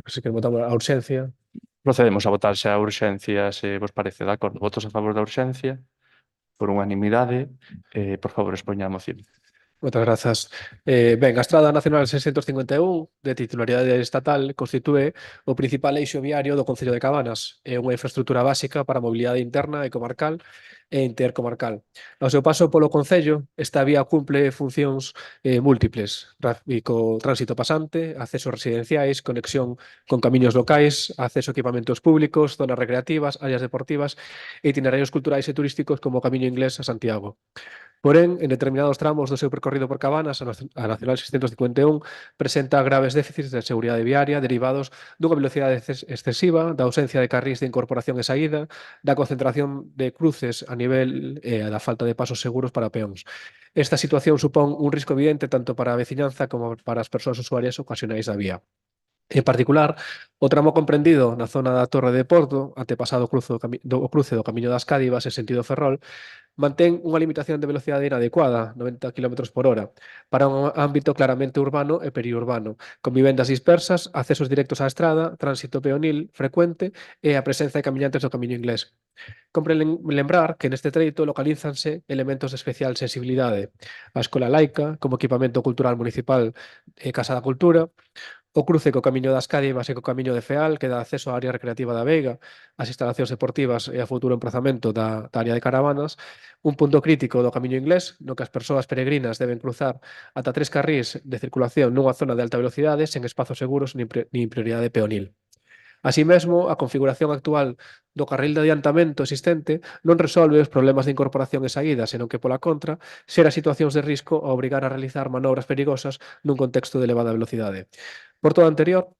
Así que votamos a urxencia. Procedemos a votar xa a urxencia, se vos parece, de acordo. Votos a favor da urxencia, por unanimidade. Por favor, expoña a moción. Moitas grazas. Ben, a Estrada Nacional 651, de titularidade estatal, constitúe o principal eixo viario do Concello de Cabanas. É unha infraestrutura básica para a mobilidade interna e comarcal e intercomarcal. Ao seu paso polo Concello, esta vía cumple funcións múltiples: tráfico, tránsito pasante, accesos residenciais, conexión con camiños locais, acceso a equipamentos públicos, zonas recreativas, áreas deportivas e itinerarios culturais e turísticos como o Camiño Inglés a Santiago. Porén, en determinados tramos do seu percorrido por Cabanas, a Nacional 651 presenta graves déficits de seguridade viaria derivados dunha velocidade excesiva, da ausencia de carrís de incorporación e saída, da concentración de cruces a nivel da falta de pasos seguros para peóns. Esta situación supón un risco evidente tanto para a veciñanza como para as persoas usuarias ocasionais da vía. En particular, o tramo comprendido na zona da Torre de Porto, antepasado o cruce do Camiño das Cádivas en sentido Ferrol, mantén unha limitación de velocidade inadecuada, 90 km por hora, para un ámbito claramente urbano e periurbano, con vivendas dispersas, accesos directos á estrada, tránsito peonil frecuente e a presenza de camiñantes do Camiño Inglés. Compre lembrar que neste treito localízanse elementos de especial sensibilidade: a Escola Laica, como equipamento cultural municipal e Casa da Cultura, o cruce co Camiño das Cádivas e co Camiño de Feal, que dá acceso á área recreativa da Veiga, as instalacións deportivas e a futuro emprazamento da área de caravanas, un punto crítico do Camiño Inglés, no que as persoas peregrinas deben cruzar ata 3 carrís de circulación nunha zona de alta velocidade sen espazos seguros nin prioridade peonil. Así mesmo, a configuración actual do carril de adiantamento existente non resolve os problemas de incorporación e saída, senón que, pola contra, xera situacións de risco a obrigar a realizar manobras perigosas nun contexto de elevada velocidade. Por todo o anterior,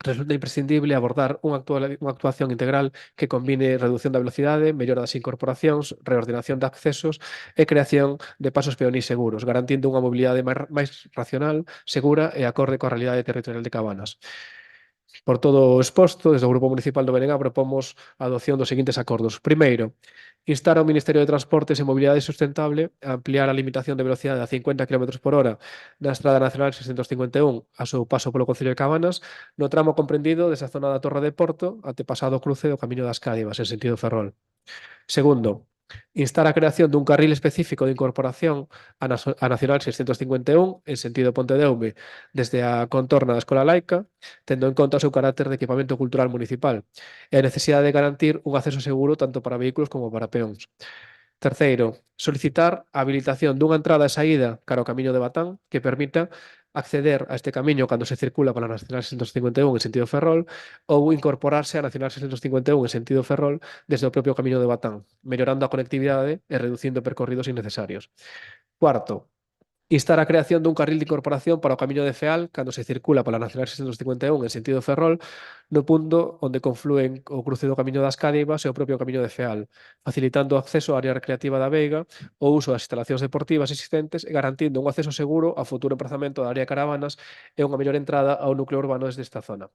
resulta imprescindible abordar unha actuación integral que combine reducción da velocidade, mellora das incorporacións, reordenación de accesos e creación de pasos peonís seguros, garantindo unha mobilidade máis racional, segura e acorde coa realidade territorial de Cabanas. Por todo o exposto, desde o Grupo Municipal do BNG propomos a adopción dos seguintes acordos. Primeiro, instar ao Ministerio de Transportes e Mobilidade Sustentable a ampliar a limitación de velocidade a 50 km por hora na Estrada Nacional 651 a seu paso polo Concello de Cabanas, no tramo comprendido desa zona da Torre de Porto até pasado o cruce do Camiño das Cádivas en sentido Ferrol. Segundo, instar a creación dun carril específico de incorporación a Nacional 651 en sentido Pontedeume desde a contorna da Escola Laica, tendo en conta o seu carácter de equipamento cultural municipal e a necesidade de garantir un acceso seguro tanto para vehículos como para peóns. Terceiro, solicitar a habilitación dunha entrada e saída cara ao Camiño de Batán que permita acceder a este camiño cando se circula pola Nacional 651 en sentido Ferrol ou incorporarse á Nacional 651 en sentido Ferrol desde o propio Camiño de Batán, mellorando a conectividade e reducindo percorridos innecesarios. Cuarto, instar a creación dun carril de incorporación para o Camiño de Feal cando se circula pola Nacional 651 en sentido Ferrol no punto onde conflúen o cruce do Camiño das Cádivas e o propio Camiño de Feal, facilitando o acceso á área recreativa da Veiga, o uso das instalacións deportivas existentes e garantindo un acceso seguro ao futuro emprazamento da área de caravanas e unha mellor entrada ao núcleo urbano desde esta zona.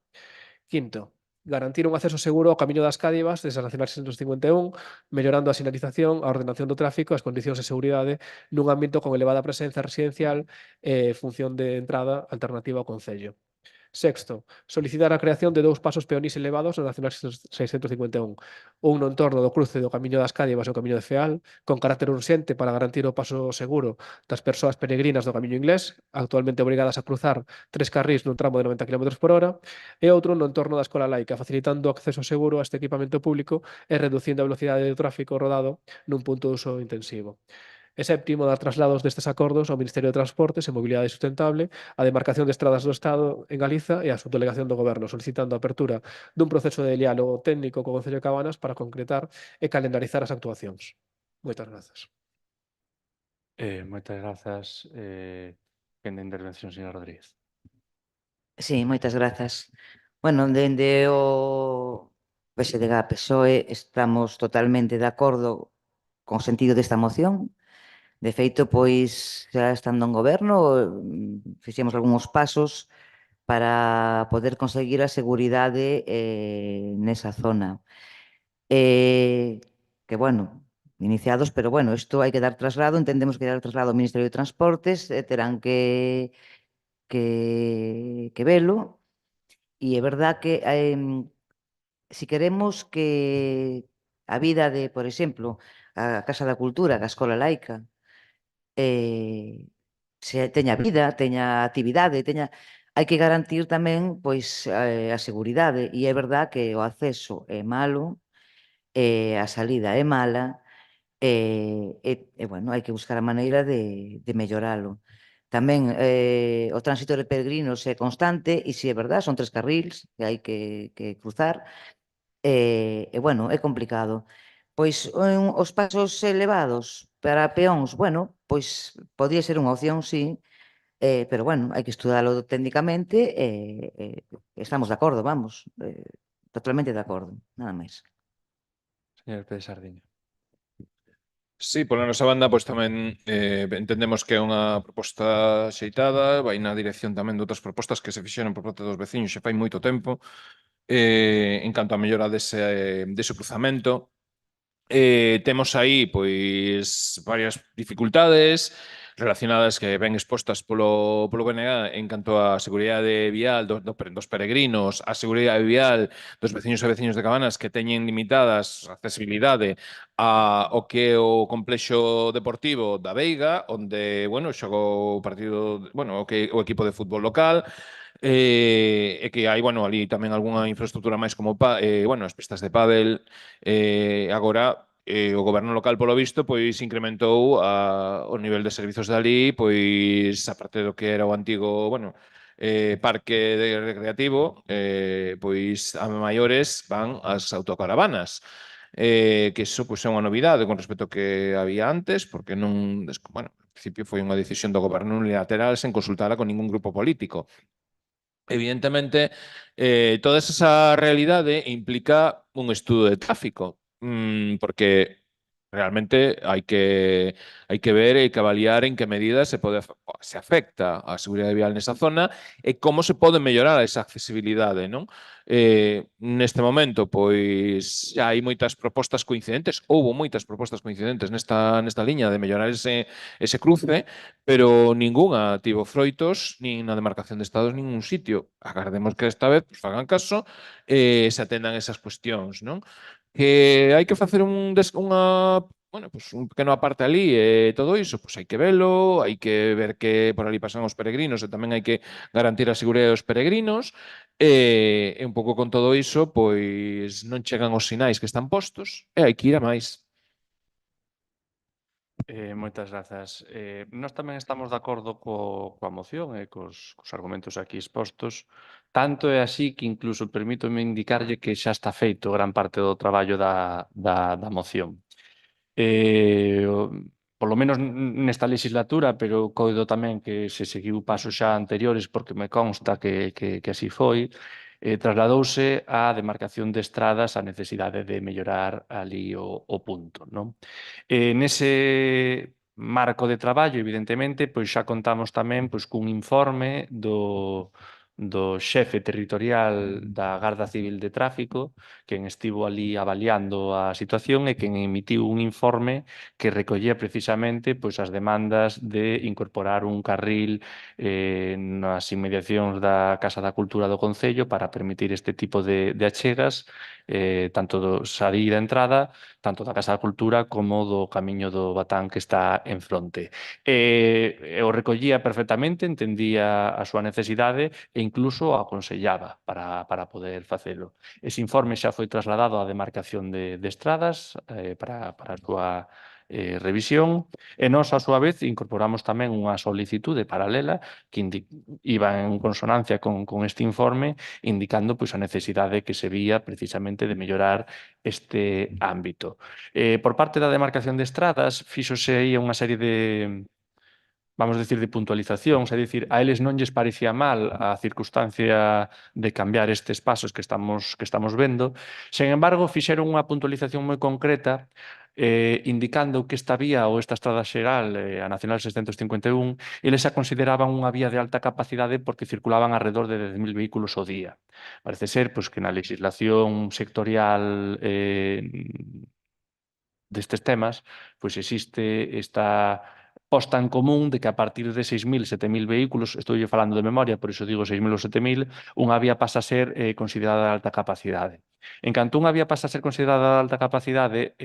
Quinto, garantir un acceso seguro ao Camiño das Cádivas desde a Nacional 651, mellorando a sinalización, a ordenación do tráfico e as condicións de seguridade nun ámbito con elevada presenza residencial e función de entrada alternativa ao Concello. Sexto, solicitar a creación de 2 pasos peonís elevados na Nacional 651, un no entorno do cruce do Camiño das Cádivas e o Camiño de Feal, con carácter urxente para garantir o paso seguro das persoas peregrinas do Camiño Inglés, actualmente obrigadas a cruzar 3 carrís nun tramo de 90 km por hora, e outro no entorno da Escola Laica, facilitando o acceso seguro a este equipamento público e reducindo a velocidade do tráfico rodado nun punto de uso intensivo. E séptimo, dar traslados destes acordos ao Ministerio de Transportes e Mobilidade Sustentable, a demarcación de estradas do Estado en Galiza e a subdelegación do Goberno, solicitando a apertura dun proceso de diálogo técnico co Concello de Cabanas para concretar e calendarizar as actuacións. Moitas grazas. Moitas grazas. Quen de intervención, señor Rodríguez? Sí, moitas grazas. Bueno, dende o PSDG-PSOE estamos totalmente de acordo con o sentido desta moción. De feito, pois, xa estando en goberno, fixemos algúns pasos para poder conseguir a seguridade nesa zona. Que, bueno, iniciados, pero, bueno, isto hai que dar traslado, entendemos que dar traslado ao Ministerio de Transportes, terán que velo, e é verdad que si queremos que a vida de, por exemplo, a Casa da Cultura, a Escola Laica, teña vida, teña actividade, hai que garantir tamén pois a seguridade, e é verdad que o acceso é malo, a salida é mala, bueno, hai que buscar a maneira de melloralo. Tamén o tránsito de peregrinos é constante e si é verdad, son 3 carrils que hai que cruzar, bueno, é complicado. Pois os pasos elevados para peóns, bueno, pois podría ser unha opción, sí, pero bueno, hai que estudalo técnicamente e estamos de acordo, vamos, totalmente de acordo, nada máis. Señor Pérez Sardiña. Sí, pola nosa banda, pois tamén entendemos que é unha proposta xeitada, vai na dirección tamén de outras propostas que se fixeron por parte dos veciños xa fai moito tempo, en canto a mellora dese cruzamento. Temos aí, pois, varias dificultades relacionadas que ven expostas polo BNG en canto á seguridade vial dos peregrinos, a seguridade vial dos veciños e veciños de Cabanas que teñen limitadas a accesibilidade ao que é o complexo deportivo da Veiga, onde, bueno, xoga o partido, bueno, o equipo de fútbol local, e que hai, bueno, ali tamén algunha infraestructura máis como, bueno, as pistas de pádel, agora o goberno local, polo visto, pois incrementou o nivel de servizos dali, pois a parte do que era o antigo, bueno, parque recreativo, pois a maiores van as autocaravanas. Que iso pois, é unha novidade con respecto ao que había antes, porque non, bueno, en principio foi unha decisión do goberno unilateral sen consultala con ningún grupo político. Evidentemente, toda esa realidade implica un estudo de tráfico, porque realmente hai que ver e que avaliar en que medida se afecta a seguridade vial nesa zona e como se pode mellorar esa accesibilidade, non? Neste momento, pois, xa hai moitas propostas coincidentes, houbo moitas propostas coincidentes nesta liña de mellorar ese cruce, pero ningunha tivo froitos, nin na demarcación de estados, nin un sitio. Agardemos que esta vez pues, fagan caso e se atendan esas cuestións, non? Que hai que facer bueno, pues un pequeno aparte ali e todo iso, pois hai que velo, hai que ver que por ali pasan os peregrinos e tamén hai que garantir a seguridade dos peregrinos e un pouco con todo iso, pois non chegan os sinais que están postos e hai que ir a máis. Moitas grazas. Nós tamén estamos de acordo coa moción e cos argumentos aquí expostos. Tanto é así que incluso permítome indicarlle que xa está feito gran parte do traballo da moción. Polo menos nesta legislatura, pero coido tamén que se seguiu pasos xa anteriores porque me consta que así foi, trasladouse á demarcación de estradas a necesidade de mellorar ali o punto, non? Nese marco de traballo, evidentemente, pois xa contamos tamén pois, cun informe do xefe territorial da Garda Civil de Tráfico, quen estivo ali avaliando a situación e quen emitiu un informe que recollía precisamente pois, as demandas de incorporar un carril nas inmediacións da Casa da Cultura do Concello para permitir este tipo de achegas, tanto do saída e entrada, tanto da Casa da Cultura como do Camiño do Batán que está en fronte. O recollía perfectamente, entendía a súa necesidade e incluso o aconsellaba para poder facelo. Ese informe xa foi trasladado á demarcación de estradas para a súa revisión e nós, a súa vez, incorporamos tamén unha solicitude paralela que iba en consonancia con este informe indicando pois, a necesidade que se vía precisamente de mellorar este ámbito. Por parte da demarcación de estradas, fíxose aí unha serie de vamos decir, de puntualizacións, é dicir, a eles non lles parecía mal a circunstancia de cambiar estes pasos que estamos vendo. Sen embargo, fixeron unha puntualización moi concreta indicando que esta vía ou esta estrada xeral, a Nacional 651, eles a consideraban unha vía de alta capacidade porque circulaban alrededor de 10.000 vehículos ao día. Parece ser pois, que na legislación sectorial destes temas, pois existe esta posta en común de que a partir de 6.000, 7.000 vehículos, estou falando de memoria, por iso digo 6.000 ou 7.000, unha vía pasa a ser considerada de alta capacidade. En canto unha vía pasa a ser considerada de alta capacidade,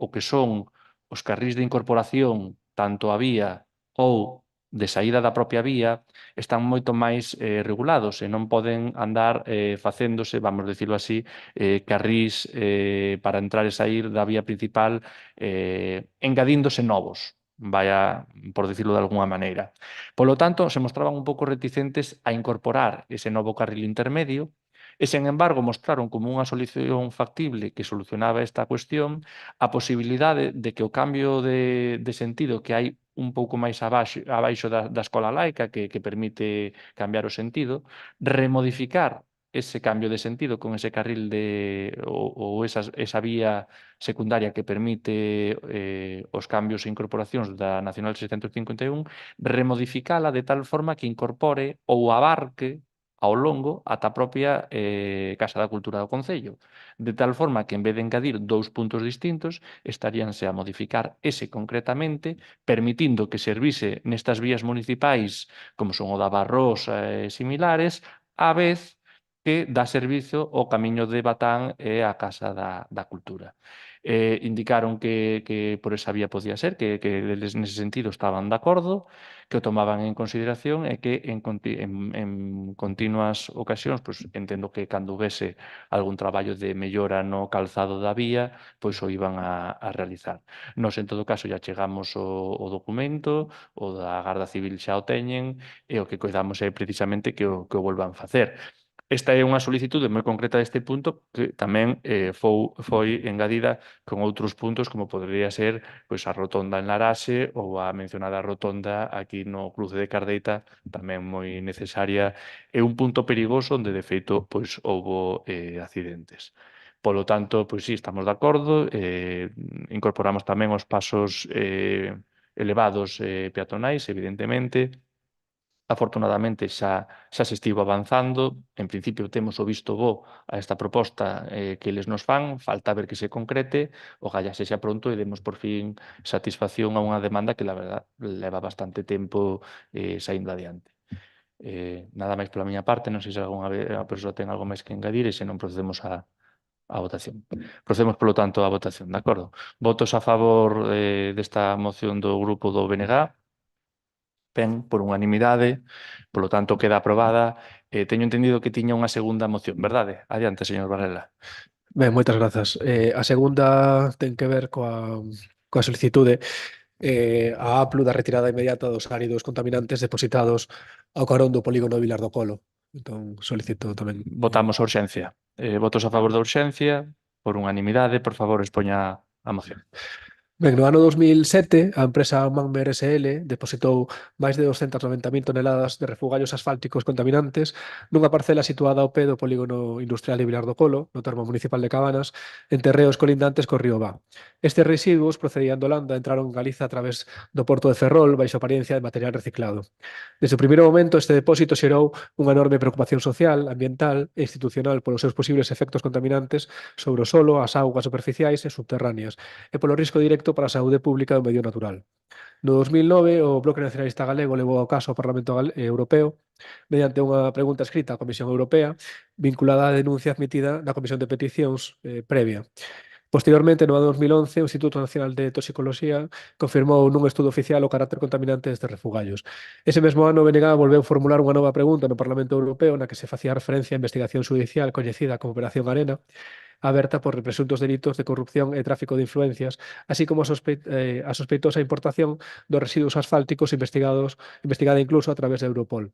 o que son os carrís de incorporación tanto a vía ou saída da propia vía están moito máis regulados e non poden andar facéndose, vamos decirlo así, carrís para entrar e sair da vía principal engadíndose novos, vaya, por decirlo de alguna maneira. Polo tanto, se mostraban un pouco reticentes a incorporar ese novo carril intermedio e, sen embargo, mostraron como unha solución factible que solucionaba esta cuestión a posibilidade de que o cambio de sentido que hai un pouco máis abaixo da escola laica, que permite cambiar o sentido, remodificar ese cambio de sentido con ese carril ou esa vía secundaria que permite os cambios e incorporacións da Nacional 651, remodificala de tal forma que incorpore ou abarque ao longo ata a propia Casa da Cultura do Concello, de tal forma que en vez de engadir dous puntos distintos, estaríanse a modificar ese concretamente, permitindo que servise nestas vías municipais, como son o da Barrosa e similares, a vez que dá servizo ao camiño de Batán e á Casa da Cultura. Indicaron que por esa vía podía ser, que eles nese sentido estaban de acordo, que o tomaban en consideración e que en continuas ocasións, pois, entendo que cando houvese algún traballo de mellora no calzado da vía, pois o iban a realizar. Nos, en todo caso, ya chegamos o documento, o da Garda Civil xa o teñen, e o que coidamos é precisamente que o volvan facer. Esta é unha solicitude moi concreta deste punto que tamén foi engadida con outros puntos como podría ser pois, a rotonda en Laraxe ou a mencionada rotonda aquí no cruce de Cardeita, tamén moi necesaria e un punto perigoso onde de feito pois, houbo accidentes. Polo tanto, pois sí, estamos de acordo, incorporamos tamén os pasos elevados peatonais, evidentemente. Afortunadamente xa se estivo avanzando, en principio temos o visto bo a esta proposta que eles nos fan, falta ver que se concrete, ojalá sexa pronto e demos por fin satisfacción a unha demanda que, la verdad, leva bastante tempo saindo adiante. Nada máis pola miña parte, non sei se algunha persoa ten algo máis que engadir e se non procedemos a votación. Procedemos, polo tanto, á votación, de acordo? Votos a favor desta moción do grupo do BNG, ben, por unanimidade, polo tanto queda aprobada. Teño entendido que tiña unha segunda moción, verdade? Adiante, señor Varela. Ben, moitas grazas. A segunda ten que ver coa solicitude a APLU da retirada inmediata dos áridos contaminantes depositados ao carón do polígono Vilar do Colo. Entón, solicito tamén... Votamos a urxencia. Votos a favor da urxencia, por unanimidade, por favor, expoña a moción. Ben, no ano 2007, a empresa Manmer SL depositou máis de 290.000 toneladas de refugallos asfálticos contaminantes nunha parcela situada ao pé do polígono industrial de Vilar do Colo, no termo municipal de Cabanas, en terreos colindantes co río Vá. Estes residuos procedían de Holanda, entraron en Galiza a través do porto de Ferrol baixo apariencia de material reciclado. Desde o primeiro momento, este depósito xerou unha enorme preocupación social, ambiental e institucional polos seus posibles efectos contaminantes sobre o solo, as augas superficiais e subterráneas, e polo risco directo para a saúde pública do medio natural. No 2009, o Bloque Nacionalista Galego levou ao caso ao Parlamento Europeo mediante unha pregunta escrita á Comisión Europea vinculada á denuncia admitida na Comisión de Peticións previa. Posteriormente, no ano 2011, o Instituto Nacional de Toxicoloxía confirmou nun estudo oficial o carácter contaminante destes refugallos. Ese mesmo ano, BNG volveu formular unha nova pregunta no Parlamento Europeo na que se facía referencia á investigación judicial coñecida como Operación Arena, aberta por presuntos delitos de corrupción e tráfico de influencias, así como a sospeitosa importación dos residuos asfálticos investigada incluso a través de Europol.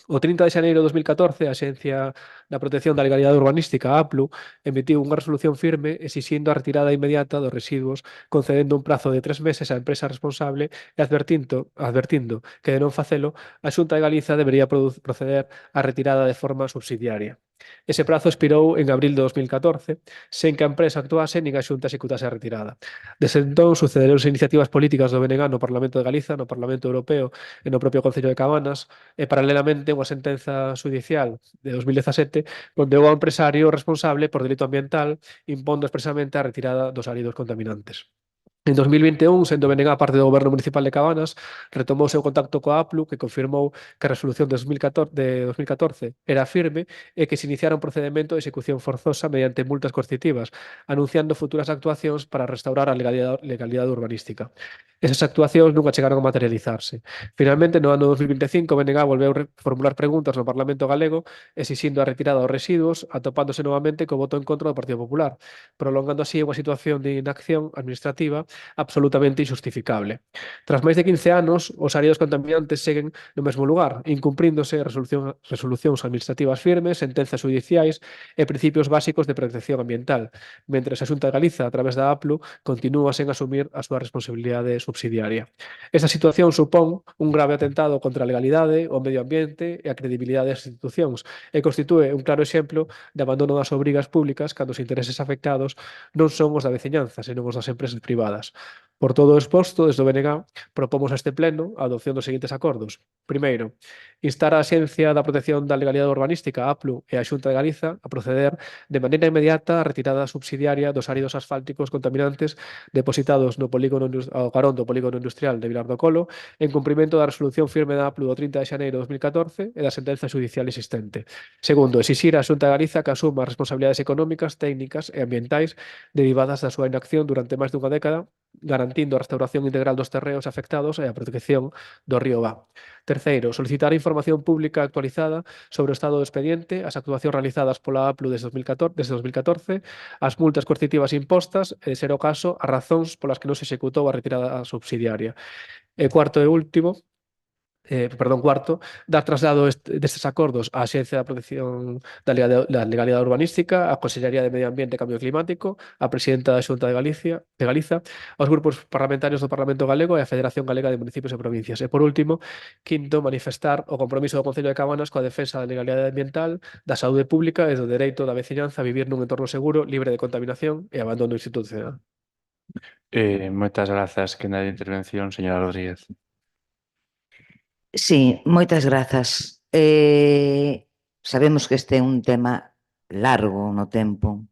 O 30 de xaneiro de 2014, a Axencia da Protección da Legalidade Urbanística, a APLU, emitiu unha resolución firme exixindo a retirada inmediata dos residuos, concedendo un prazo de 3 meses á empresa responsable e advertindo que, de non facelo, a Xunta de Galiza debería proceder á retirada de forma subsidiaria. Ese prazo expirou en abril de 2014, sen que a empresa actuase nin a Xunta executase a retirada. Desde entón, sucederonse iniciativas políticas do BNG no Parlamento de Galiza, no Parlamento Europeo e no propio Concello de Cabanas, e paralelamente unha sentenza judicial de 2017 condeou ao empresario responsable por delito ambiental impondo expresamente a retirada dos áridos contaminantes. En 2021, sendo BNG parte do Goberno Municipal de Cabanas, retomou o seu contacto coa APLU, que confirmou que a resolución de 2014 era firme e que se iniciara un procedemento de execución forzosa mediante multas coercitivas, anunciando futuras actuacións para restaurar a legalidade urbanística. Esas actuacións nunca chegaron a materializarse. Finalmente, no ano 2025, BNG volveu formular preguntas no Parlamento galego exixindo a retirada dos residuos, atopándose novamente co voto en contra do Partido Popular, prolongando así unha situación de inacción administrativa absolutamente injustificable. Tras máis de 15 anos, os áridos contaminantes seguen no mesmo lugar, incumpríndose resolucións administrativas firmes, sentenzas judiciais e principios básicos de protección ambiental, mentre a Xunta de Galiza, a través da APLU, continúa sen asumir a súa responsabilidade subsidiaria. Esta situación supón un grave atentado contra a legalidade, o medio ambiente e a credibilidade das institucións e constitúe un claro exemplo de abandono das obrigas públicas cando os intereses afectados non son os da veciñanza, senón os das empresas privadas. Por todo o exposto, desde o BNG, propomos a este pleno a adopción dos seguintes acordos. Primeiro, instar a Axencia da Protección da Legalidade Urbanística, a APLU, e a Xunta de Galiza a proceder de maneira inmediata a retirada subsidiaria dos áridos asfálticos contaminantes depositados no ao carón do polígono industrial de Vilar do Colo en cumprimento da resolución firme da APLU do 30 de xaneiro de 2014 e da sentenza judicial existente. Segundo, exixir á Xunta de Galiza que asuma as responsabilidades económicas, técnicas e ambientais derivadas da súa inacción durante máis dunha década, garantindo a restauración integral dos terreos afectados e a protección do río Vá. Terceiro, solicitar información pública actualizada sobre o estado do expediente, as actuacións realizadas pola APLU desde 2014, as multas coercitivas impostas e, de ser o caso, as razóns polas que non se executou a retirada subsidiaria. E cuarto e último, cuarto, dar traslado destes acordos á Axencia da Protección da Legalidade Urbanística, á Consellería de Medio Ambiente e Cambio Climático, á Presidenta da Xunta de Galiza, aos grupos parlamentarios do Parlamento Galego e á Federación Galega de Municipios e Provincias. E, por último, quinto, manifestar o compromiso do Concello de Cabanas coa defensa da legalidade ambiental, da saúde pública e do dereito da veciñanza a vivir nun entorno seguro, libre de contaminación e abandono institucional. Moitas grazas, que na intervención, señora Rodríguez. Sí, moitas grazas. Sabemos que este é un tema largo no tempo,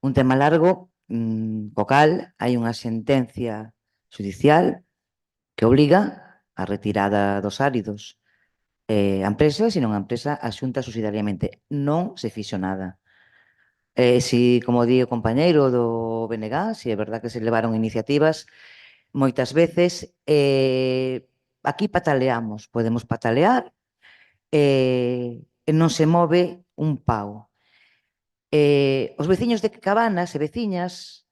un tema largo co cal hai unha sentencia judicial que obriga a retirada dos áridos. A empresa, se non a empresa, a xunta subsidiariamente. Non se fixo nada. Si, como di o compañeiro do BNG, si é verdad que se levaron iniciativas, moitas veces aquí pataleamos, podemos patalear e non se move un pau. Os veciños de Cabanas e veciñas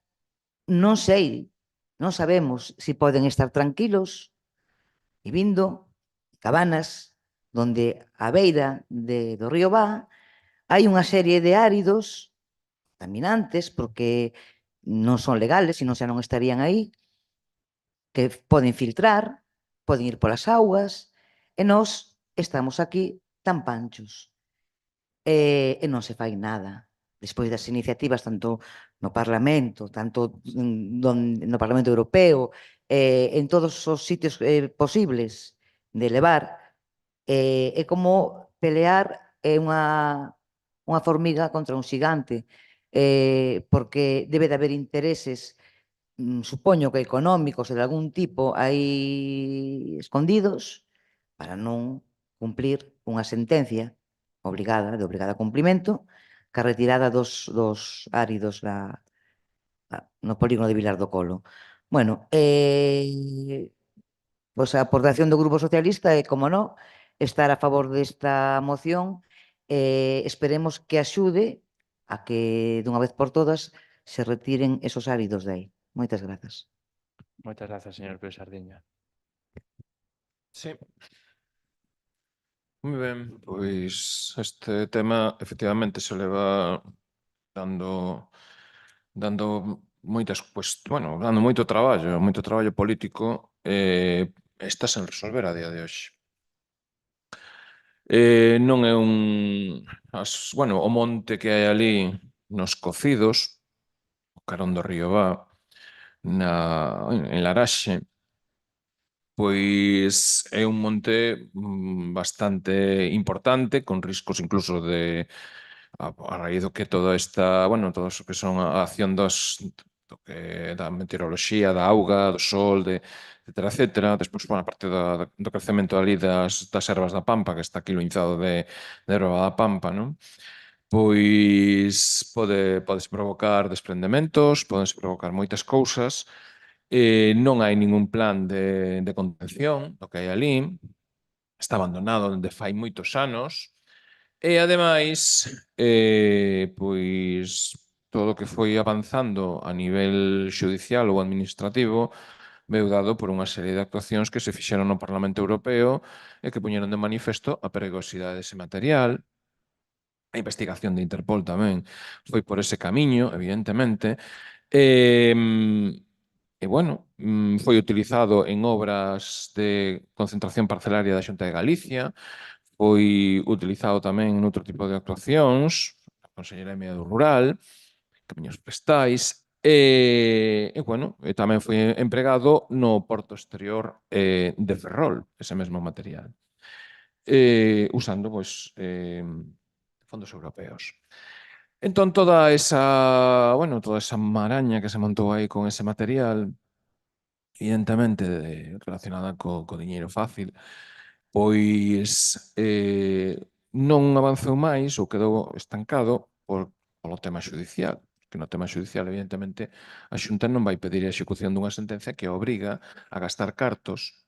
non sei, non sabemos se poden estar tranquilos vivindo en Cabanas, donde a beira do río Vá hai unha serie de áridos contaminantes porque non son legales, senón xa non estarían aí, que poden filtrar, poden ir polas augas, e nós estamos aquí tan panchos. E non se fai nada. Despois das iniciativas, tanto no Parlamento, tanto no Parlamento Europeo, en todos os sitios posibles de levar, é como pelear unha formiga contra un xigante, porque debe de haber intereses, supoño que económicos e de algún tipo aí escondidos para non cumplir unha sentencia de obrigada cumprimento, que a retirada dos áridos no polígono de Vilar do Colo. Bueno, pois a aportación do Grupo Socialista é, como non, estar a favor desta moción. Esperemos que axude a que, dunha vez por todas, se retiren esos áridos de aí. Moitas grazas. Moitas grazas, señor Pérez Sardiña. Sí. Moi ben, pois este tema efectivamente se leva dando moitas, dando moito traballo político, está sen resolver a día de hoxe. Non é o monte que hai ali nos Cocidos, o carón do río Vá, en Laraxe, pois é un monte bastante importante, con riscos incluso de, a raíz do que toda esta, todo o que son a acción dos do que da meteoroloxía, da auga, do sol, etcétera, etcétera. Despois, bueno, a parte do crecemento ali das ervas da pampa, que está quiloizado de erva da pampa, non? Pois podes provocar desprendementos, podense provocar moitas cousas, non hai ningún plan de contención do que hai ali, está abandonado dende fai moitos anos, e ademais, pois todo o que foi avanzando a nivel xudicial ou administrativo veu dado por unha serie de actuacións que se fixeron no Parlamento Europeo e que poñeron de manifesto a perigosidade dese material. A investigación de Interpol tamén foi por ese camiño, evidentemente. E bueno, foi utilizado en obras de concentración parcelaria da Xunta de Galicia, foi utilizado tamén noutro tipo de actuacións, a Consellería de Medio Rural, camiños forestais, e bueno, tamén foi empregado no porto exterior de Ferrol, ese mesmo material, usando pois, fondos europeos. Entón, toda esa maraña que se montou aí con ese material, evidentemente relacionada co diñeiro fácil, pois non avanzou máis ou quedou estancado polo tema xudicial. Que no tema xudicial, evidentemente, a Xunta non vai pedir a execución dunha sentencia que obriga a gastar cartos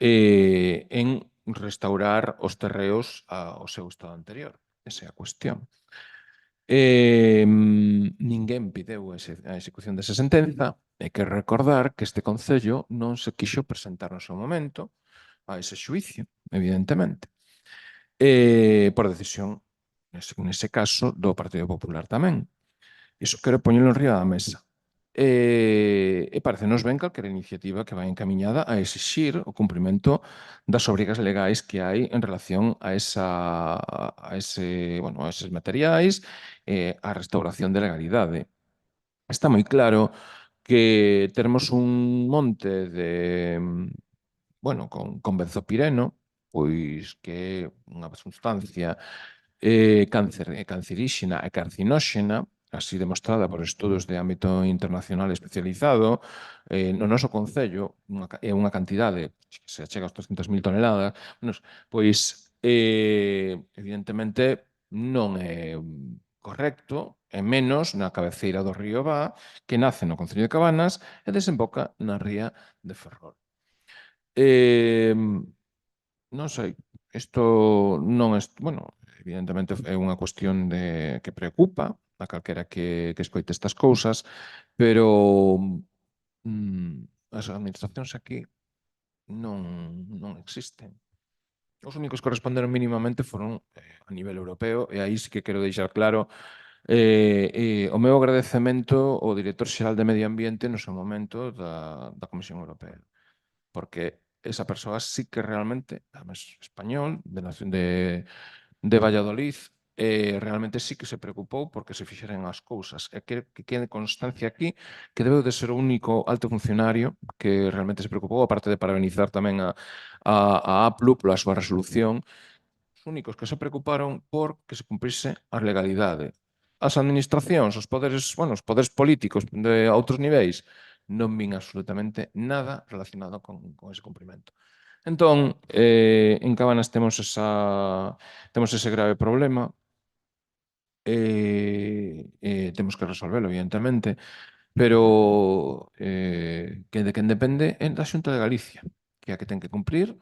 en restaurar os terreos ao seu estado anterior. Esa é a cuestión. Ninguén pideu a execución desa sentenza. Hai que recordar que este Concello non se quixo presentar no seu momento a ese xuicio, evidentemente. Por decisión, nese caso, do Partido Popular tamén. Iso quero poñelo enriba da mesa. E parecenos ben calquera iniciativa que vai encamiñada a exixir o cumprimento das obrigas legais que hai en relación a eses materiais e a restauración de legalidade. Está moi claro que termos un monte con benzopireno, pois que é unha sustancia canceríxena e carcinóxena, así demostrada por estudos de ámbito internacional especializado. No noso Concello é unha cantidade que se achega aos 300.000 toneladas, pois evidentemente non é correcto, e menos na cabeceira do río Vá, que nace no Concello de Cabanas e desemboca na ría de Ferrol. Non sei, isto non é, evidentemente é unha cuestión que preocupa a calquera que escoite estas cousas, pero as administracións aquí non existen. Os únicos que responderon mínimamente foron a nivel europeo, e aí sí que quero deixar claro o meu agradecemento ao director xeral de Medio Ambiente no seu momento da Comisión Europea, porque esa persoa sí que realmente, además español, de Valladolid, realmente sí que se preocupou porque se fixeran as cousas. E que quede constancia aquí que debeu de ser o único alto funcionario que realmente se preocupou, aparte de parabenizar tamén a APLU pola súa resolución, os únicos que se preocuparon por que se cumprise a legalidade. As administracións, os poderes políticos de outros niveis, non vin absolutamente nada relacionado con ese cumprimento. Entón, en Cabanas temos ese grave problema, temos que resolvelo, evidentemente, pero que de quen depende é da Xunta de Galicia, que é a que ten que cumprir,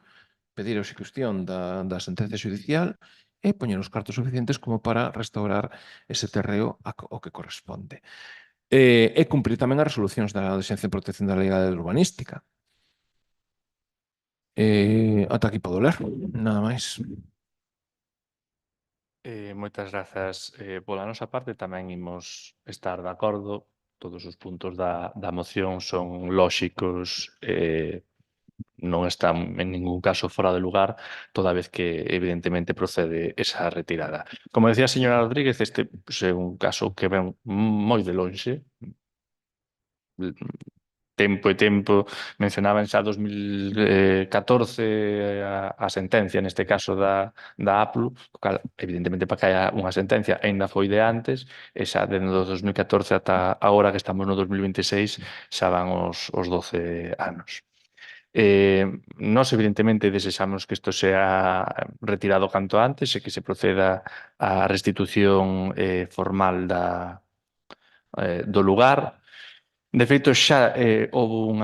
pedir a execución da sentencia xudicial e poñer os cartos suficientes como para restaurar ese terreo ao que corresponde. E cumprir tamén as resolucións da Axencia de Protección da Legalidade Urbanística. Ata aquí podo ler, nada máis. Moitas grazas. Pola nosa parte tamén imos estar de acordo. Todos os puntos da moción son lóxicos, non están en ningún caso fora de lugar, toda vez que evidentemente procede esa retirada. Como decía a señora Rodríguez, este é un caso que ven moi de lonxe, tempo e tempo, mencionaban xa 2014 a sentencia, neste caso da APLU, o cal, evidentemente, para que haya unha sentencia, aínda foi de antes, e xa dende o 2014 ata agora que estamos no 2026 xa van os 12 anos. Nós, evidentemente, desexamos que isto sea retirado canto antes e que se proceda á restitución formal do lugar. De feito, xa houve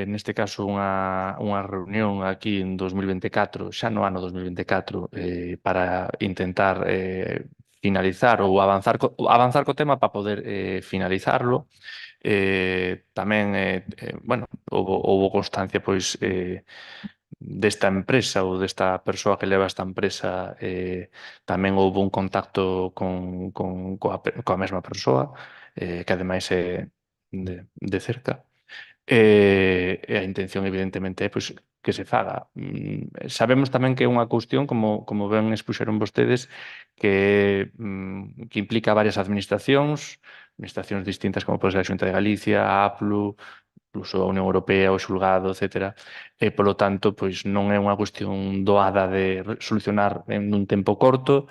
neste caso, unha reunión aquí en 2024, xa no ano 2024, para intentar finalizar ou avanzar co tema para poder finalizarlo. Tamén, bueno, houve constancia, pois, desta empresa ou desta persoa que leva esta empresa, tamén houve un contacto coa mesma persoa, que ademais é de cerca. E a intención, evidentemente, é pois, que se faga. Sabemos tamén que é unha cuestión, como ben expuxeron vostedes, que implica varias administracións distintas, como pode ser a Xunta de Galicia, a APLU, incluso a Unión Europea, o xulgado, etc. E, polo tanto, pois non é unha cuestión doada de solucionar en un tempo corto,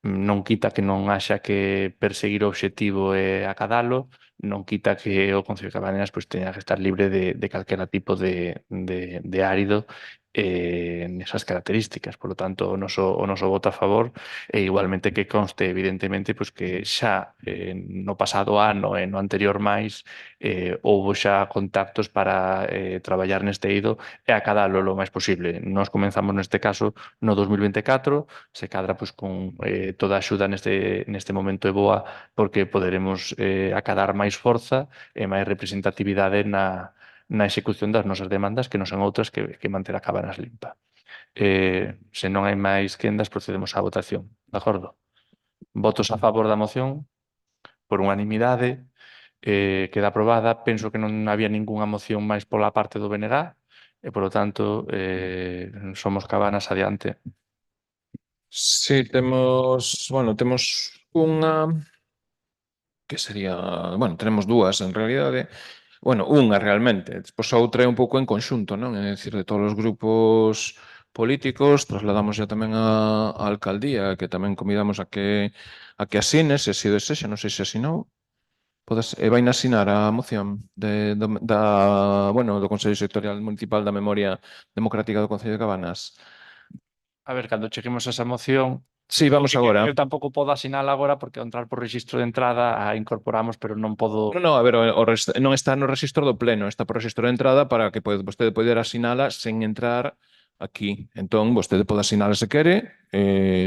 non quita que non haxa que perseguir o obxectivo e acadalo, non quita que o Concello de Cabanelas pois, teña que estar libre de calquera tipo de árido nesas características. Por lo tanto, o noso voto a favor e igualmente que conste, evidentemente, pois, que xa no pasado ano e no anterior máis houbo xa contactos para traballar neste eido e acadalo lo máis posible. Nos comenzamos neste caso no 2024, se cadra pois, con toda a axuda neste momento é boa porque poderemos acadar máis forza e máis representatividade na execución das nosas demandas que non son outras que manter a Cabanas limpa. Se non hai máis quendas, procedemos á votación. De acordo? Votos a favor da moción por unanimidade, queda aprobada. Penso que non había ningunha moción máis pola parte do BNG e, polo tanto, somos Cabanas adiante. Sí, temos unha que sería, bueno, tenemos dúas en realidade. Bueno, unha realmente, despois a outra é un pouco en conxunto, non? É dicir, de todos os grupos políticos, trasladamos ya tamén á alcaldía, que tamén convidamos a que asine, se si o desexa, non sei se asinou. Vai asinar a moción do Consello Sectorial Municipal da Memoria Democrática do Concello de Cabanas. A ver, cando cheguemos a esa moción, Sí, vamos agora. eu tampouco podo asinar agora porque ao entrar por registro de entrada a incorporamos, pero non podo... Non, a ver, non está no registro do pleno, está por registro de entrada para que vostede poder asinala sen entrar aquí. Entón, vostede pode asinala se quere,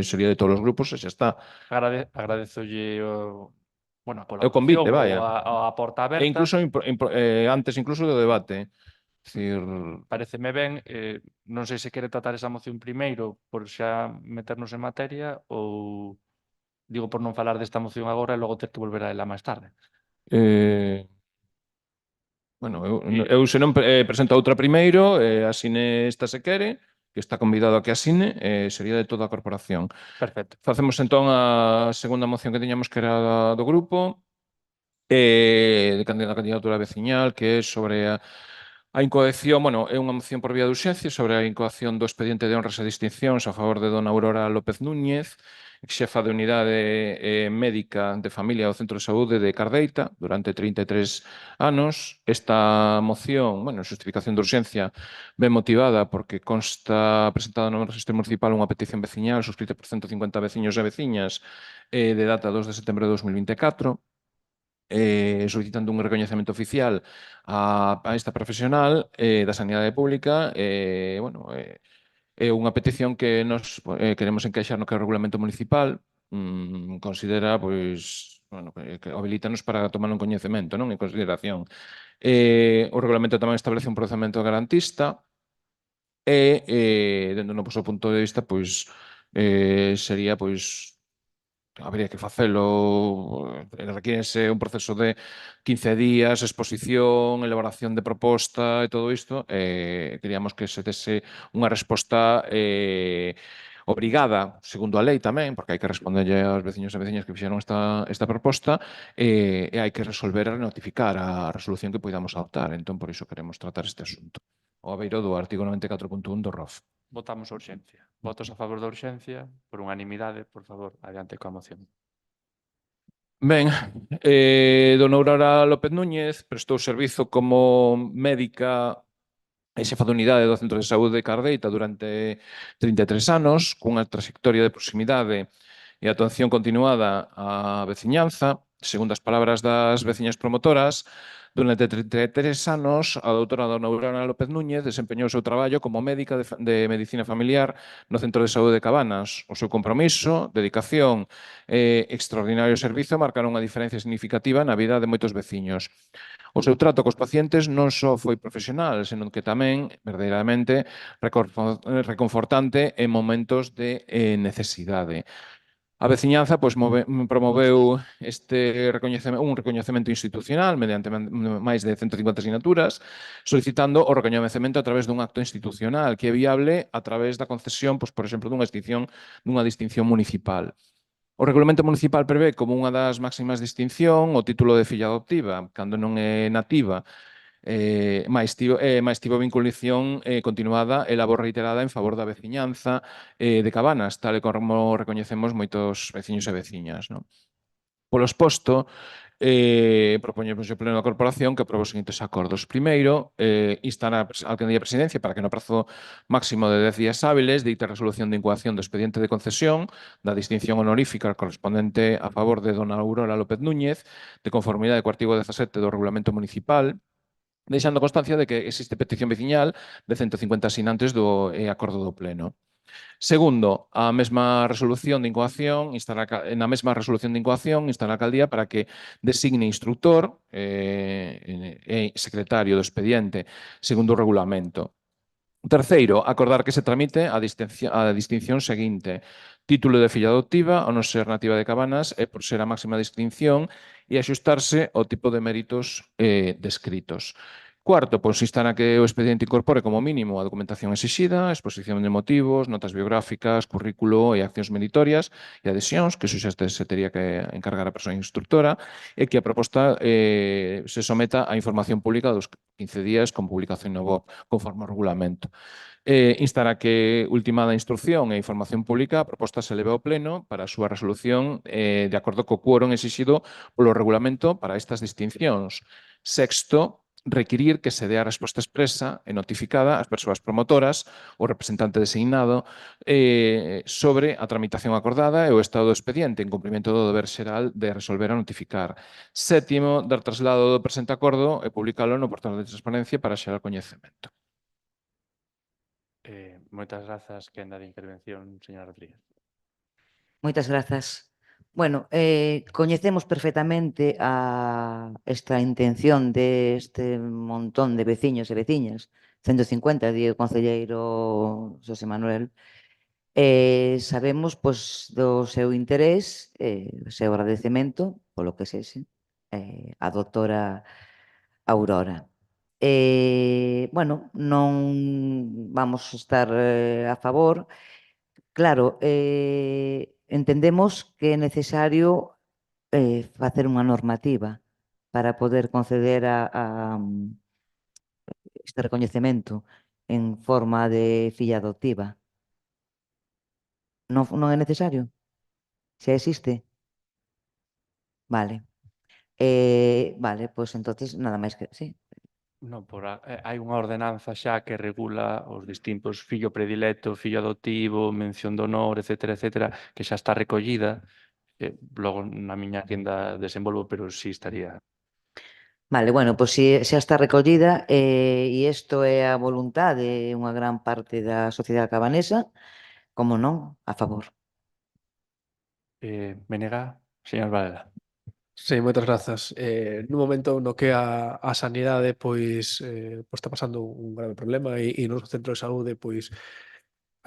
sería de todos os grupos e xa está. Agradezolle a O convite, colaboración vaya. ou a porta aberta. E incluso antes incluso do debate. Decir... Pareceme ben, non sei se quere tratar esa moción primeiro por xa meternos en materia ou digo por non falar desta moción agora e logo ter que volver a ela máis tarde. Bueno, eu se non presento outra primeiro, asine esta se quere, que está convidado a que asine, sería de toda a corporación. Perfecto. Facemos entón a segunda moción que teñamos, que era do grupo, de candidatura veciñal, que é sobre a incoación, bueno, é unha moción por vía de urxencia sobre a incoación do expediente de honras e distincións a favor de dona Aurora López Núñez, xefa de unidade médica de familia do Centro de Saúde de Cardeita durante 33 anos. Esta moción, bueno, xustificación de urxencia ben motivada porque consta presentada no Rexistro Municipal unha petición veciñal suscrita por 150 veciños e veciñas de data 2 de setembro de 2024, solicitando un recoñecemento oficial a esta profesional da sanidade pública. Bueno, é unha petición que nos queremos encaixar no que é o regulamento municipal. Considera, pois, bueno, que habilitanos para tomar un coñecemento, non, en consideración. O regulamento tamén establece un procedimento garantista e, dentro do noso punto de vista, pois, sería, pois, habría que facelo, requírense un proceso de 15 días, exposición, elaboración de proposta e todo isto. Queríamos que se dese unha resposta obrigada, segundo a lei tamén, porque hai que responderlle aos veciños e veciñas que fixeron esta proposta, e hai que resolver e notificar a resolución que poidamos adoptar. Entón, por iso queremos tratar este asunto. O abeiro do artigo 94.1 do ROF. Votamos a urxencia. Votos a favor da urxencia, por unanimidade, por favor, adiante coa moción. Ben, dona Aurora López Núñez prestou servizo como médica e xefa de unidade do Centro de Saúde de Cardeita durante 33 anos, cunha trayectoria de proximidade e atención continuada á veciñanza. Segundo as palabras das veciñas promotoras, durante 33 anos, a doutora dona Aurora López Núñez desempeñou o seu traballo como médica de medicina familiar no Centro de Saúde de Cabanas. O seu compromiso, dedicación e extraordinario servizo marcaron unha diferencia significativa na vida de moitos veciños. O seu trato cos pacientes non só foi profesional, senón que tamén, verdadeiramente, reconfortante en momentos de necesidade. A veciñanza promoveu un recoñecemento institucional mediante máis de 150 asignaturas, solicitando o recoñecemento a través dun acto institucional que é viable a través da concesión, por exemplo, dunha distinción municipal. O regulamento municipal prevé como unha das máximas distinción o título de filla adoptiva, cando non é nativa, máis tivo vinculación continuada e labor reiterada en favor da veciñanza de Cabanas, tal e como recoñecemos moitos veciños e veciñas. Polo exposto, propoñemos ao Pleno da Corporación que aprobe os seguintes acordos. Primeiro, instar a Alcaldía de Presidencia para que no prazo máximo de 10 días hábiles dicte a resolución de incoación do expediente de concesión da distinción honorífica correspondente a favor de dona Aurora López Núñez, de conformidade co artigo 17 do Regulamento Municipal, deixando constancia de que existe petición veciñal de 150 asinantes do acordo do Pleno. Segundo, na mesma resolución de incoación instará a Alcaldía para que designe instructor e secretario do expediente segundo o regulamento. Terceiro, acordar que se tramite a distinción seguinte: título de filla adoptiva, ao non ser nativa de Cabanas e por ser a máxima distinción e axustarse ao tipo de méritos descritos. Cuarto, instar a que o expediente incorpore como mínimo a documentación exixida, exposición de motivos, notas biográficas, currículo e accións meritorias e adhesións, que se tería que encargar a persoa instructora, e que a proposta se someta a información pública dos 15 días con publicación no BOP, conforme ao regulamento. Instar a que, ultimada a instrucción e información pública, a proposta se leve ao Pleno para a súa resolución de acordo co quórum exixido polo regulamento para estas distincións. Sexto, requirir que se dé a resposta expresa e notificada ás persoas promotoras, o representante designado, sobre a tramitación acordada e o estado do expediente en cumprimento do deber xeral de resolver a notificar. Sétimo, dar traslado do presente acordo e publicalo no portal de transparencia para xerar coñecemento. Moitas grazas, quenda de intervención, señora Rodríguez. Moitas grazas. Bueno, coñecemos perfectamente esta intención deste montón de veciños e veciñas, 150, di o concelleiro Xosé Manuel. Sabemos do seu interés, o seu agradecemento polo que sexe, a doutora Aurora. Bueno, non vamos estar a favor. Claro, entendemos que é necesario facer unha normativa para poder conceder este recoñecemento en forma de filla adoptiva. Non é necesario? Xa existe? Vale. Vale, pois entonces nada máis que... Sí. Non, hai unha ordenanza xa que regula os distintos fillo predilecto, fillo adoptivo, mención de honor, etcétera, etcétera, que xa está recollida. Logo na miña quenda desenvolvo, pero sí estaría. Vale, bueno, pois xa está recollida e isto é a voluntade de unha gran parte da sociedade cabanesa, como non, a favor. Menega, señor Varela. Sí, moitas grazas. Nun momento no que a sanidade pois está pasando un grave problema e nos centros de saúde pois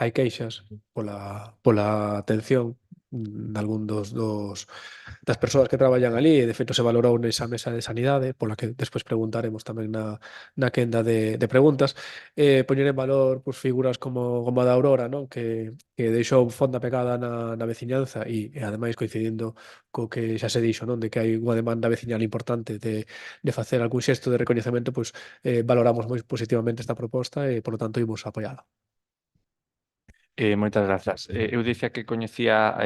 hai queixas pola atención nalgún das persoas que traballan ali, e de feito se valorou nesa mesa de sanidade, pola que despois preguntaremos tamén na quenda de preguntas, poñer en valor pois, figuras como a da Aurora, non? Que deixou fonda pegada na veciñanza e ademais coincidindo co que xa se dixo, non? De que hai unha demanda veciñal importante de facer algún xesto de recoñecemento, pois valoramos moi positivamente esta proposta e, polo tanto, imos apoiala. Moitas grazas. Eu dicía que coñecía,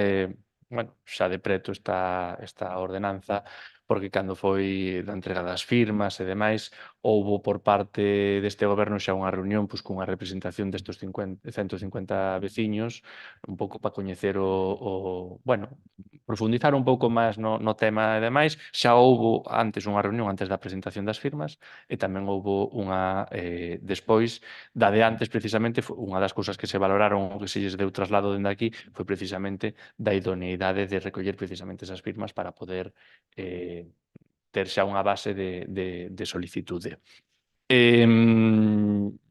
bueno, xa de preto esta ordenanza, porque cando foi da entrega das firmas e demais, houbo por parte deste goberno xa unha reunión pois, cunha representación destes 150 veciños, un pouco para coñecer bueno, profundizar un pouco máis no tema e demais. Xa houbo antes unha reunión antes da presentación das firmas e tamén houbo unha despois da de antes precisamente unha das cousas que se valoraron que se lles deu traslado dende aquí foi precisamente da idoneidade de recoller precisamente esas firmas para poder ter xa unha base de solicitude.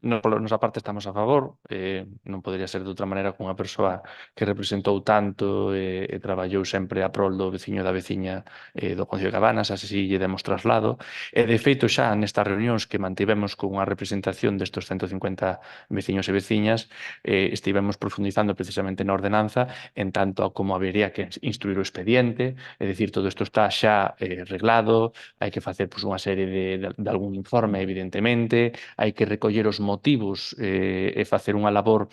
Pola nosa parte estamos a favor, non podría ser de outra maneira que unha persoa que representou tanto e traballou sempre a prol do veciño da veciña do Concello de Cabanas, así lle demos traslado. E de feito xa nestas reunións que mantivemos con unha representación destes 150 veciños e veciñas, estivemos profundizando precisamente na ordenanza en tanto a como habería que instruir o expediente, é dicir, todo isto está xa reglado, hai que facer unha serie de algún informe, evidentemente, hai que recoller os motivos e facer unha labor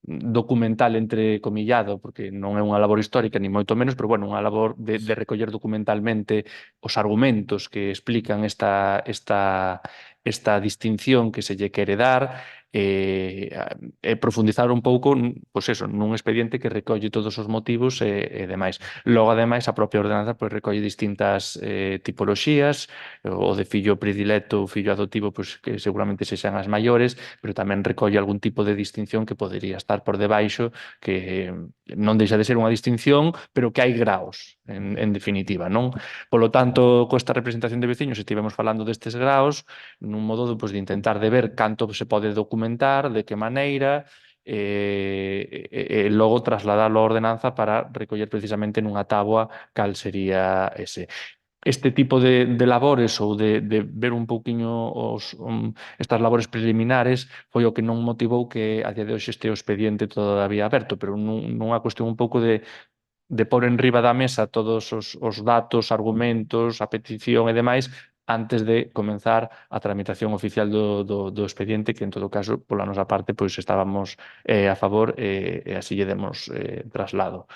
documental entrecomillado, porque non é unha labor histórica, ni moito menos, pero, bueno, unha labor de recoller documentalmente os argumentos que explican esta distinción que se lle quere dar e profundizar un pouco pois eso, nun expediente que recolle todos os motivos e demais. Logo, ademais, a propia ordenanza pois, recolle distintas tipoloxías, o de fillo predilecto ou fillo adoptivo pois, que seguramente sexan as maiores, pero tamén recolle algún tipo de distinción que podería estar por debaixo, que non deixa de ser unha distinción, pero que hai graos, en definitiva, non? Polo tanto, costa representación de veciños estivemos falando destes graos nun modo de intentar de ver canto se pode documentar, de que maneira, e logo trasladalo á ordenanza para recoller precisamente nunha táboa cal sería ese. Este tipo de labores ou de ver un pouquiño estas labores preliminares foi o que non motivou que a día de hoxe este o expediente todavía aberto, pero nunha cuestión un pouco de pôr en riba da mesa todos os datos, argumentos, a petición e demais antes de comenzar a tramitación oficial do expediente, que en todo caso, pola nosa parte, pois estábamos a favor e así lle demos traslado.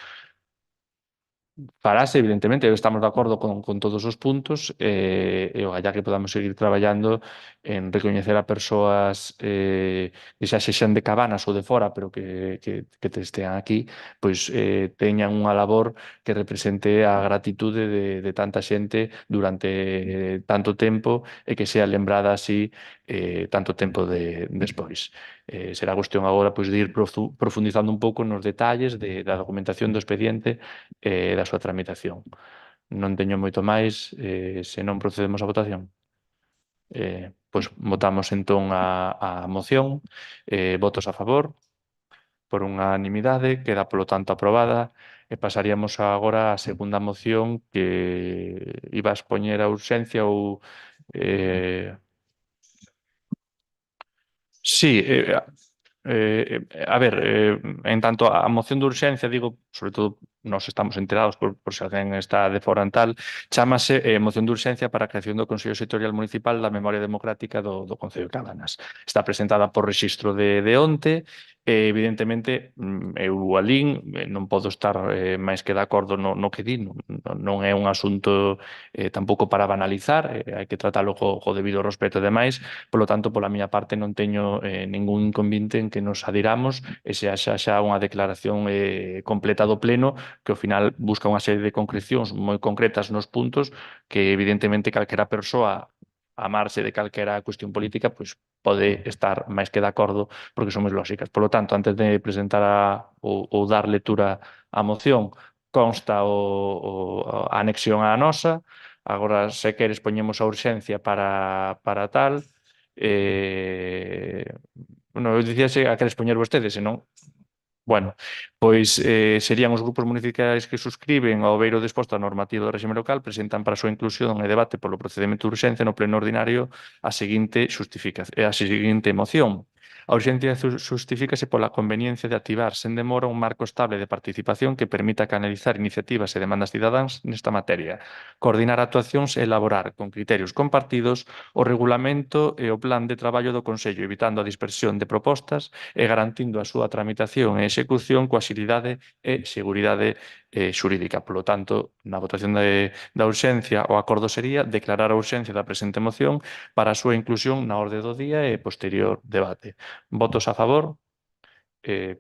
Farase, evidentemente, estamos de acordo con todos os puntos e ojalá que podamos seguir traballando en recoñecer a persoas que xa sexan de Cabanas ou de fora, pero que estean aquí, pois teñan unha labor que represente a gratitude de tanta xente durante tanto tempo e que sea lembrada así tanto tempo despois. Será cuestión agora pois, de ir profundizando un pouco nos detalles da documentación do expediente e da súa tramitación. Non teño moito máis, se non procedemos á votación. Pois votamos entón a moción, votos a favor, por unanimidade, queda polo tanto aprobada e pasaríamos agora á segunda moción que iba a expoñer a urxencia ou... Sí, a ver, en tanto a moción de urxencia, digo, sobre todo nos estamos enterados por se alguén está de fora en tal, chámase moción de urxencia para a creación do Consello Sectorial Municipal da Memoria Democrática do Concello de Cabanas. Está presentada por rexistro de onte e, evidentemente, eu alín non podo estar máis que de acordo no que di, non é un asunto tampouco para banalizar, hai que tratalo co debido respeto e demais, polo tanto, pola miña parte non teño ningún inconvinte en que nos adiramos e se haxa xa unha declaración completa do Pleno que ao final busca unha serie de concrecións moi concretas nos puntos que evidentemente calquera persoa a marxe de calquera cuestión política pois pode estar máis que de acordo porque son moi lóxicas. Polo tanto, antes de presentar ou dar lectura á moción, consta a anexión á nosa. Agora, se queres, poñemos a urxencia para tal. Bueno, eu dicía se a queres poñer vostedes, senón Bueno, pois serían os grupos municipais que suscriben ao beiro disposto a normativa do réxime local, presentan para a súa inclusión e debate polo procedimento de urxencia no pleno ordinario a seguinte moción. A urxencia justifícase pola conveniencia de activar sen demora un marco estable de participación que permita canalizar iniciativas e demandas cidadáns nesta materia, coordinar actuacións e elaborar con criterios compartidos o regulamento e o plan de traballo do Consello, evitando a dispersión de propostas e garantindo a súa tramitación e execución coa xilidade e seguridade xurídica. Polo tanto, na votación da urxencia, o acordo sería declarar a urxencia da presente moción para a súa inclusión na orde do día e posterior debate. Votos a favor,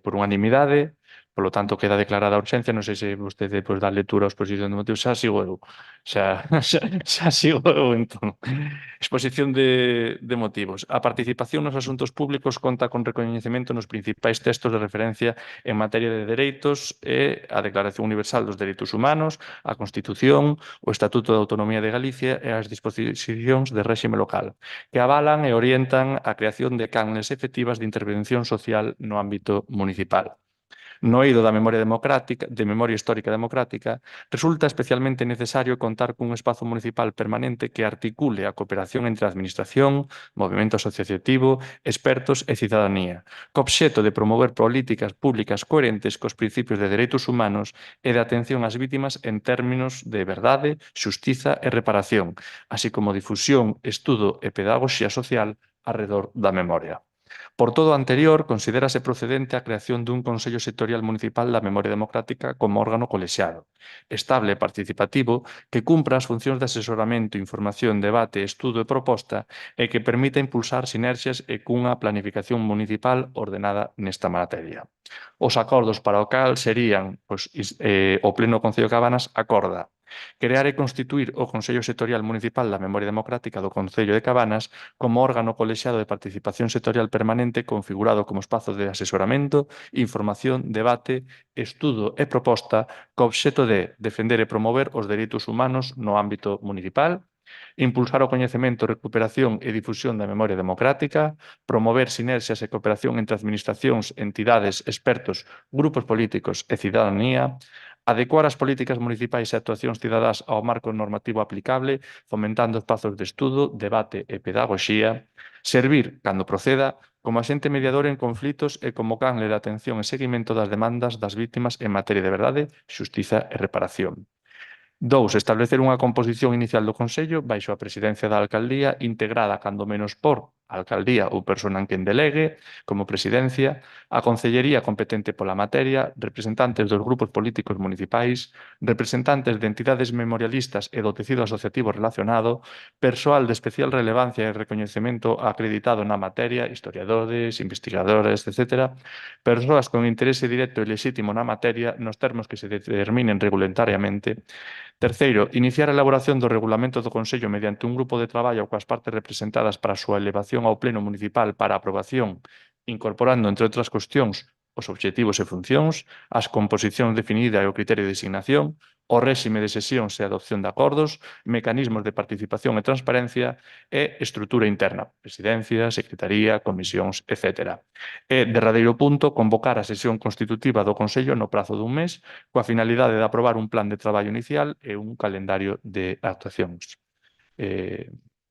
por unanimidade, polo tanto queda declarada a urxencia. Non sei se vostede pois, dá lectura aos exposición de motivos. Xa sigo eu. Xa sigo eu, entón. Exposición de motivos. A participación nos asuntos públicos conta con recoñecemento nos principais textos de referencia en materia de dereitos e a Declaración Universal dos Dereitos Humanos, a Constitución, o Estatuto de Autonomía de Galicia e as disposicións de réxime local, que avalan e orientan a creación de canles efectivas de intervención social no ámbito municipal. No eido da memoria histórica democrática, resulta especialmente necesario contar cun espazo municipal permanente que articule a cooperación entre a Administración, movimento asociativo, expertos e cidadanía, co obxecto de promover políticas públicas coherentes cos principios de dereitos humanos e de atención ás vítimas en términos de verdade, xustiza e reparación, así como difusión, estudo e pedagogía social arredor da memoria. Por todo o anterior, considérase procedente a creación dun Consello Sectorial Municipal da Memoria Democrática como órgano colexiado, estable e participativo, que cumpra as funcións de asesoramento, información, debate, estudo e proposta e que permita impulsar sinerxias e cunha planificación municipal ordenada nesta materia. Os acordos para o cal serían, pois, o Pleno Concello de Cabanas acorda crear e constituír o Consello Sectorial Municipal da Memoria Democrática do Concello de Cabanas como órgano colexiado de participación sectorial permanente configurado como espazo de asesoramento, información, debate, estudo e proposta co obxecto de defender e promover os dereitos humanos no ámbito municipal, impulsar o coñecemento, recuperación e difusión da memoria democrática, promover sinerxias e cooperación entre administracións, entidades, expertos, grupos políticos e cidadanía, adecuar as políticas municipais e actuacións cidadás ao marco normativo aplicable, fomentando espazos de estudo, debate e pedagogía, servir, cando proceda, como axente mediador en conflitos e como canle de atención e seguimento das demandas das vítimas en materia de verdade, xustiza e reparación. 2. Establecer unha composición inicial do Consello baixo a presidencia da Alcaldía integrada cando menos por a Alcaldía ou persona en quen delegue como presidencia, a Concellería competente pola materia, representantes dos grupos políticos municipais, representantes de entidades memorialistas e do tecido asociativo relacionado, persoal de especial relevancia e recoñecemento acreditado na materia, historiadores, investigadores, etc., persoas con interese directo e lexítimo na materia nos termos que se determinen regulamentariamente. Terceiro, iniciar a elaboración do regulamento do Consello mediante un grupo de traballo coas partes representadas para a súa elevación ao Pleno Municipal para aprobación, incorporando, entre outras cuestións, os obxectivos e funcións, as composicións definidas e o criterio de designación, o réxime de sesións e adopción de acordos, mecanismos de participación e transparencia e estrutura interna, presidencia, secretaría, comisións, etc. E, derradeiro punto, convocar a sesión constitutiva do Consello no prazo dun mes coa finalidade de aprobar un plan de traballo inicial e un calendario de actuacións.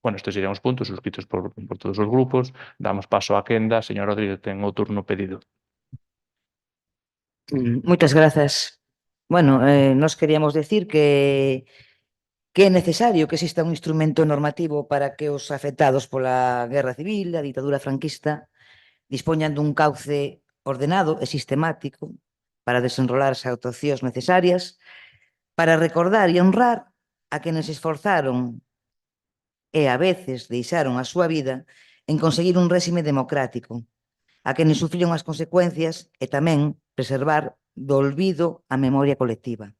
Estes serían os puntos suscritos por todos os grupos. Damos paso á quenda. Señor Rodríguez, ten o turno pedido. Moitas grazas. Bueno, nos queríamos decir que é necesario que exista un instrumento normativo para que os afectados pola Guerra Civil, a ditadura franquista, dispoñan dun cauce ordenado e sistemático para desenrolar as actuacións necesarias, para recordar e honrar a quenes esforzaron e a veces deixaron a súa vida en conseguir un réxime democrático, a quenes sufriron as consecuencias e tamén preservar do olvido a memoria colectiva.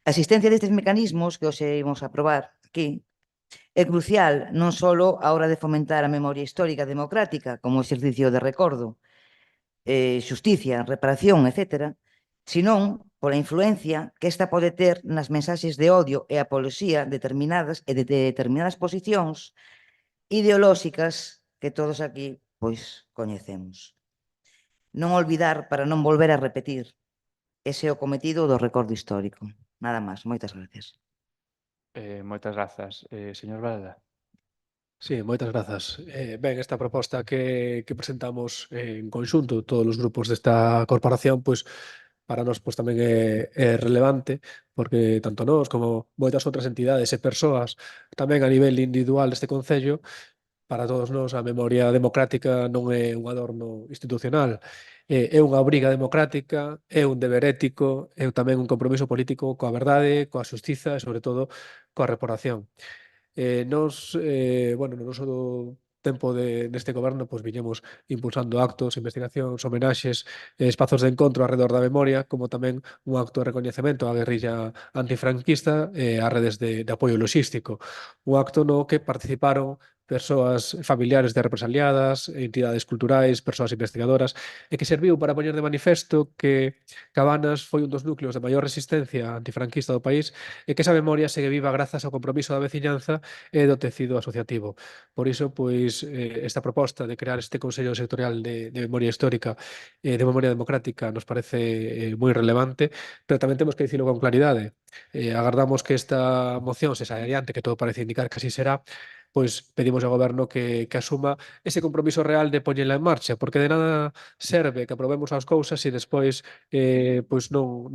A existencia destes mecanismos que hoxe imos aprobar aquí é crucial non só a hora de fomentar a memoria histórica democrática como exercicio de recordo, xusticia, reparación, etc., senón pola influencia que esta pode ter nas mensaxes de odio e apoloxía determinadas e de determinadas posicións ideolóxicas que todos aquí pois coñecemos. Non olvidar para non volver a repetir. Ese é o cometido do recordo histórico. Nada máis. Moitas gracias. Moitas grazas. Señor Valda. Sí, moitas grazas. Ben, esta proposta que presentamos en conxunto todos os grupos desta corporación, pois para nós pois, tamén é relevante porque tanto nós como moitas outras entidades e persoas tamén a nivel individual deste Concello, para todos nós a memoria democrática non é un adorno institucional, é unha obriga democrática, é un deber ético, é tamén un compromiso político coa verdade, coa xustiza e, sobre todo, coa reparación. Nos, bueno, no noso tempo neste goberno, pois viñemos impulsando actos, investigacións, homenaxes, espazos de encontro arredor da memoria, como tamén un acto de recoñecemento á guerrilla antifranquista e ás redes de apoio logístico. Un acto no que participaron persoas familiares de represaliadas, entidades culturais, persoas investigadoras, e que serviu para poñer de manifesto que Cabanas foi un dos núcleos de maior resistencia antifranquista do país e que esa memoria segue viva grazas ao compromiso da veciñanza e do tecido asociativo. Por iso, pois, esta proposta de crear este Consello Sectorial de Memoria Histórica e de Memoria Democrática nos parece moi relevante, pero tamén temos que dicilo con claridade. Agardamos que esta moción se saia adiante, que todo parece indicar que así será, pois pedimos ao Goberno que asuma ese compromiso real de poñela en marcha, porque de nada serve que aprobemos as cousas e despois pois non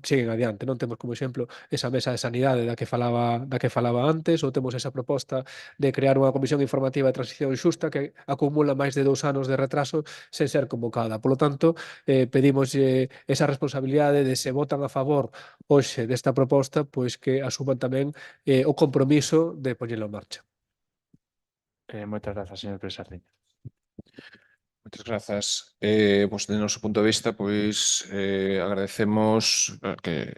cheguen adiante. Non temos como exemplo esa mesa de sanidade da que falaba antes, ou temos esa proposta de crear unha comisión informativa de transición xusta que acumula máis de 2 anos de retraso sen ser convocada. Polo tanto, pedimos esa responsabilidade de se votan a favor hoxe desta proposta, pois que asuman tamén o compromiso de poñelo en marcha. Moitas grazas, señor Presardiño. Moitas grazas. Pois, de noso punto de vista, pois, agradecemos que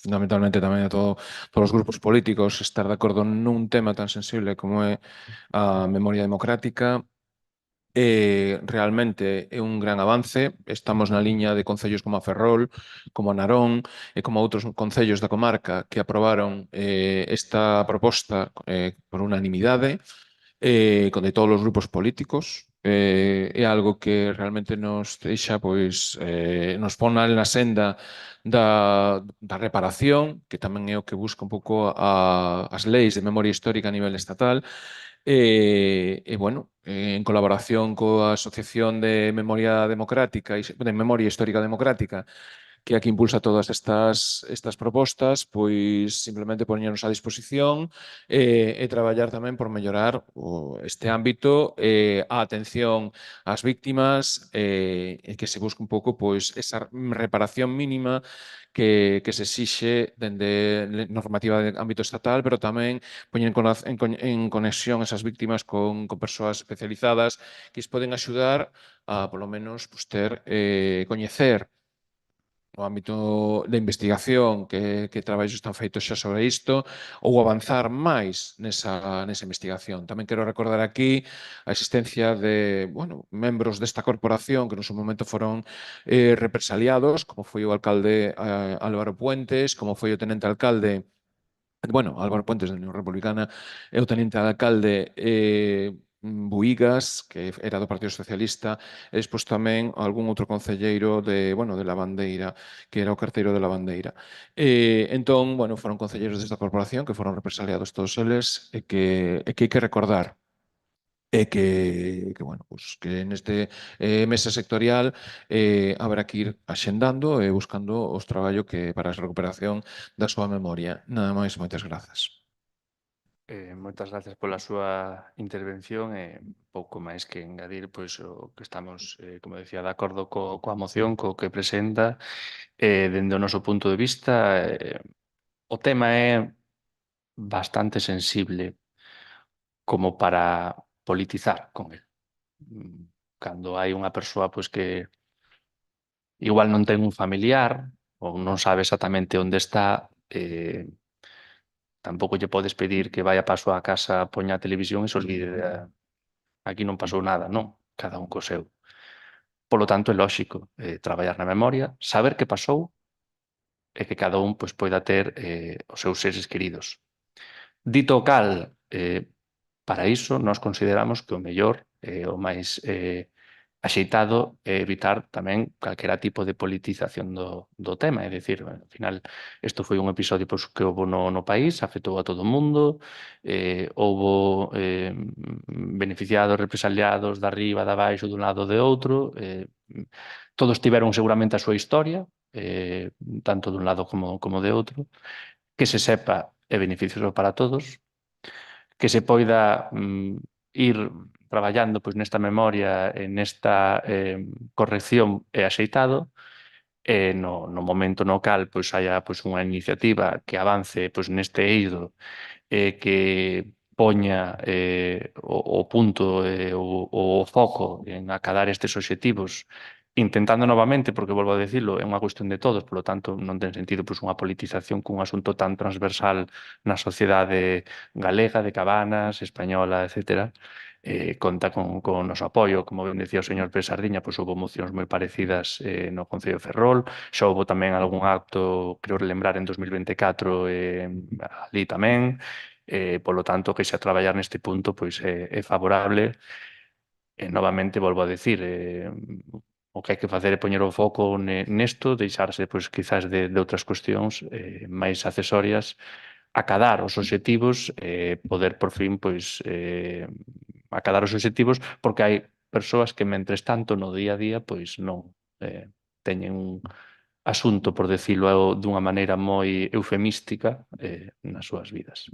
fundamentalmente tamén a todos os grupos políticos estar de acordo nun tema tan sensible como é a memoria democrática. Realmente é un gran avance. Estamos na liña de concellos como a Ferrol, como a Narón e como outros concellos da comarca que aprobaron esta proposta por unanimidade, con de todos os grupos políticos. É algo que realmente nos deixa, pois, nos pon na senda da reparación, que tamén é o que busca un pouco as leis de memoria histórica a nivel estatal. Bueno, en colaboración coa Asociación de Memoria Democrática de Memoria Histórica Democrática, que aquí impulsa todas estas propostas, pois simplemente poñernos a disposición e traballar tamén por mellorar este ámbito, a atención ás víctimas e que se busque un pouco pois esa reparación mínima que se exixe dende normativa de ámbito estatal, pero tamén poñer en conexión esas víctimas con persoas especializadas que os poden axudar a, polo menos, pues, coñecer no ámbito de investigación que traballos están feitos xa sobre isto ou avanzar máis nesa investigación. Tamén quero recordar aquí a existencia de membros desta corporación que no seu momento foron represaliados, como foi o alcalde Álvaro Puentes, como foi o tenente alcalde Álvaro Puentes da Unión Republicana e o tenente alcalde Buigas, que era do Partido Socialista, e despois tamén algún outro concelleiro de Lavandeira, que era o carteiro de Lavandeira. Entón, foron concelleiros desta corporación que foron represaliados todos eles e que hai que recordar e que neste mesa sectorial haberá que ir axendando e buscando os traballos que para a recuperación da súa memoria. Nada máis, moitas grazas. Moitas grazas pola súa intervención e pouco máis que engadir, pois o que estamos, como decía, de acordo coa moción, co que presenta. Dende o noso punto de vista, o tema é bastante sensible como para politizar con el. Cando hai unha persoa pois que igual non ten un familiar ou non sabe exactamente onde está, tampouco lle podes pedir que vaya para a súa casa, poña a televisión e se olvide aquí non pasou nada, non, cada un co seu. Polo tanto, é lóxico traballar na memoria, saber que pasou e que cada un pois, poida ter os seus seres queridos. Dito o cal, para iso, nós consideramos que o mellor, o máis axeitado e evitar tamén calquera tipo de politización do tema. É dicir, ao final, isto foi un episodio pois, que houve no país, afectou a todo o mundo, houve beneficiados, represaliados, de arriba, de abaixo, dun lado de outro, todos tiveron seguramente a súa historia, tanto dun lado como de outro, que se sepa é beneficioso para todos, que se poida ir traballando pois, nesta memoria, nesta corrección e axeitado, no momento no cal pois, haya pois, unha iniciativa que avance pois, neste eido que poña o punto o foco en acadar estes obxectivos intentando novamente, porque volvo a decirlo, é unha cuestión de todos, polo tanto non ten sentido pois, unha politización cun asunto tan transversal na sociedade galega, de Cabanas, española, etc. Conta con o noso apoio, como ben decía o señor Pérez Sardiña, pois houve mocións moi parecidas no Concello de Ferrol, xa houve tamén algún acto, creo lembrar, en 2024 ali tamén, polo tanto, que xa traballar neste punto pois é favorable. E novamente volvo a decir, o que hai que facer é poñer o foco nesto, deixarse, pois, quizás de outras cuestións máis accesorias, acadar os obxectivos, poder, por fin, pois, acadar os obxectivos, porque hai persoas que, mentres tanto, no día a día, pois, non teñen un asunto, por decirlo dunha maneira moi eufemística, nas súas vidas.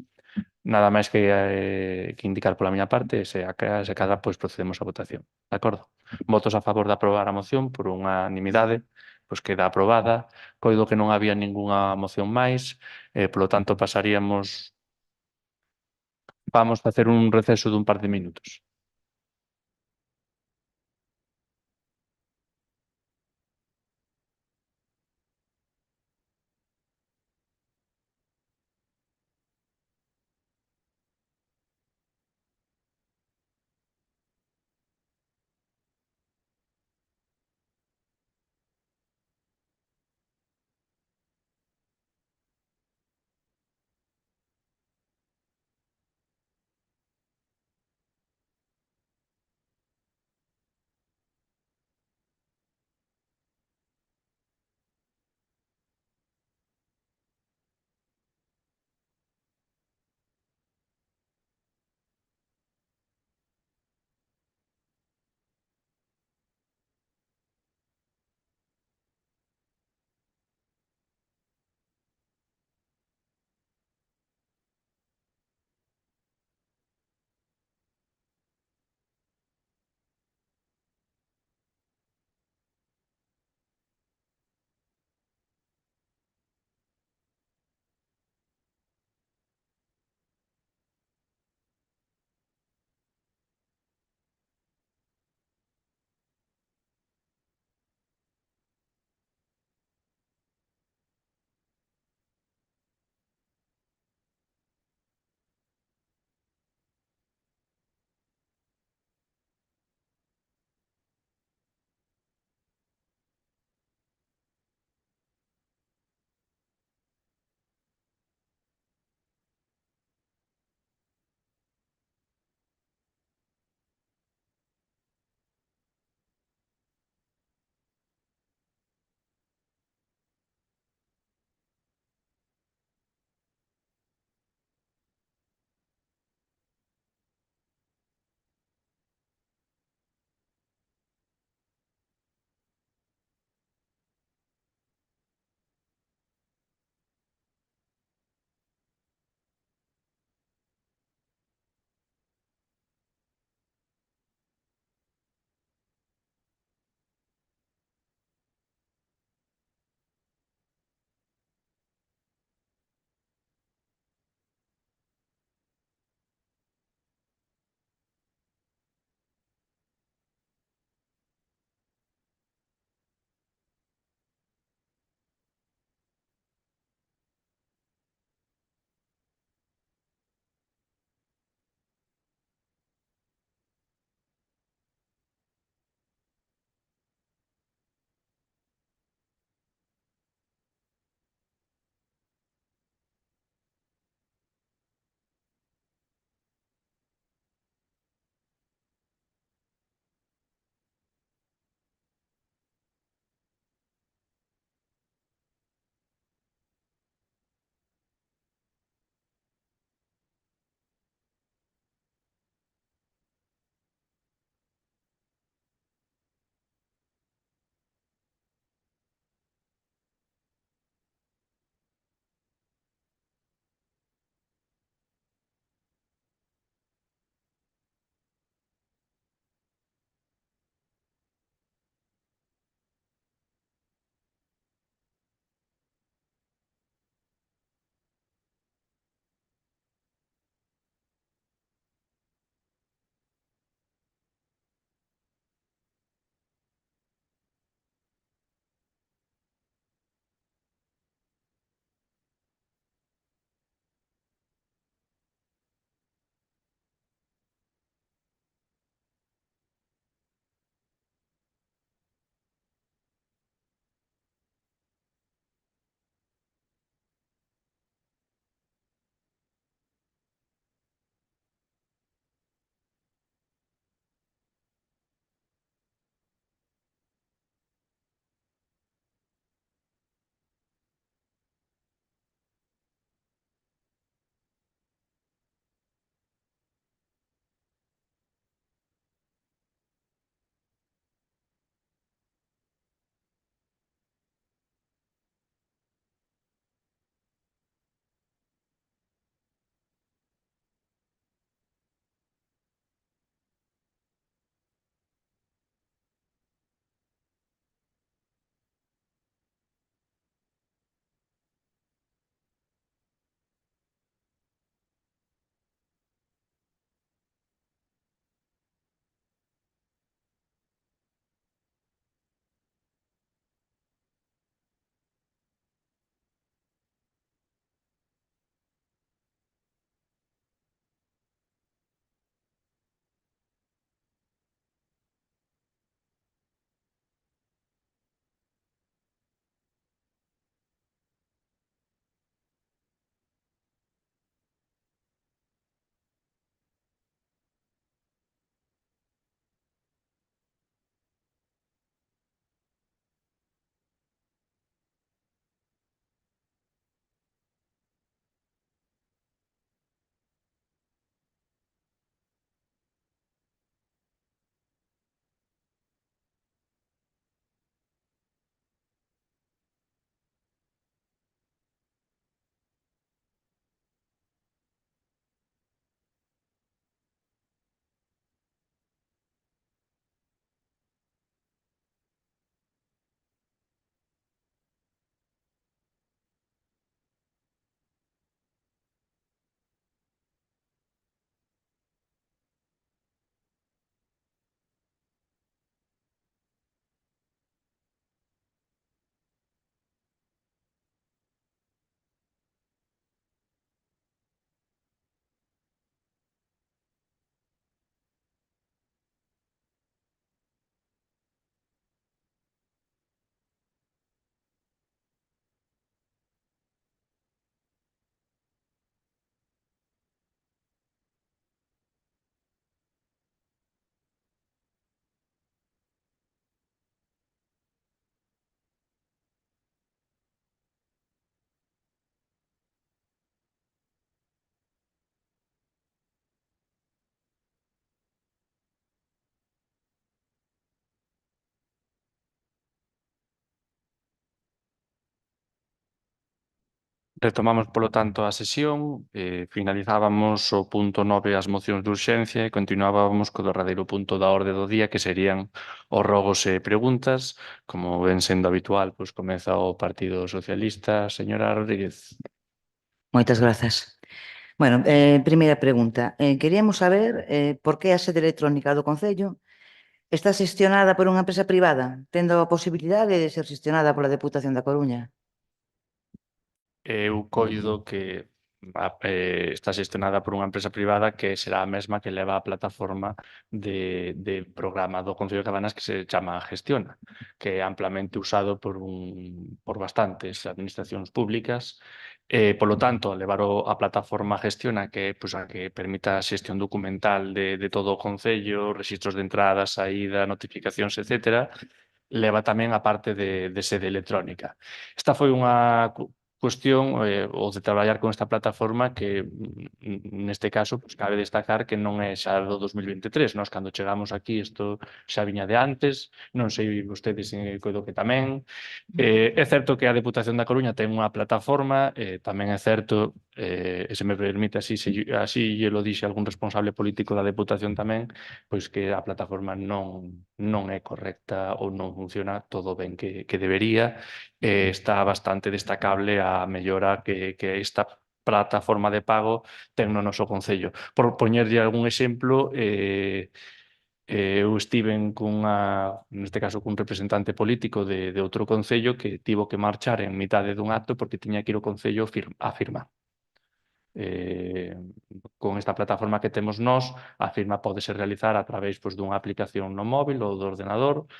Nada máis que indicar pola miña parte, se acada, pois procedemos á votación. De acordo? Votos a favor de aprobar a moción por unanimidade, pois queda aprobada. Coido que non había ningunha moción máis, polo tanto pasaríamos... Vamos facer un receso dun par de minutos. Retomamos, polo tanto, a sesión, finalizábamos o punto 9 as mocións de urxencia e continuábamos co derradeiro punto da orde do día, que serían os rogos e preguntas. Como ven sendo habitual, pois comeza o Partido Socialista. Señora Rodríguez. Moitas grazas. Bueno, primeira pregunta. Queríamos saber por que a sede electrónica do Concello está xestionada por unha empresa privada, tendo a posibilidade de ser xestionada pola Deputación da Coruña. Eu coido que está xestionada por unha empresa privada que será a mesma que leva a plataforma de programa do Concello de Cabanas que se chama Gestiona, que é amplamente usado por bastantes administracións públicas. Polo tanto, levar a plataforma Gestiona, que é a que permita a xestión documental de todo o Concello, registros de entrada, saída, notificacións, etc., leva tamén a parte de sede electrónica. Esta foi unha cuestión o de traballar con esta plataforma que neste caso cabe destacar que non é xa do 2023. Nós cando chegamos aquí isto xa viña de antes, non sei vostedes coido que tamén. É certo que a Deputación da Coruña ten unha plataforma, tamén é certo, e se me permite así lle lo dixe algún responsable político da Deputación tamén, pois que a plataforma non é correcta ou non funciona todo ben que debería. Está bastante destacable a mellora que esta plataforma de pago ten no noso Concello. Por poñerlle algún exemplo, eu estiven neste caso cun representante político de outro Concello que tivo que marchar en mitade dun acto porque tiña que ir ao Concello a firmar. Con esta plataforma que temos nós, a firma pódese realizar a través dunha aplicación no móvil ou do ordenador.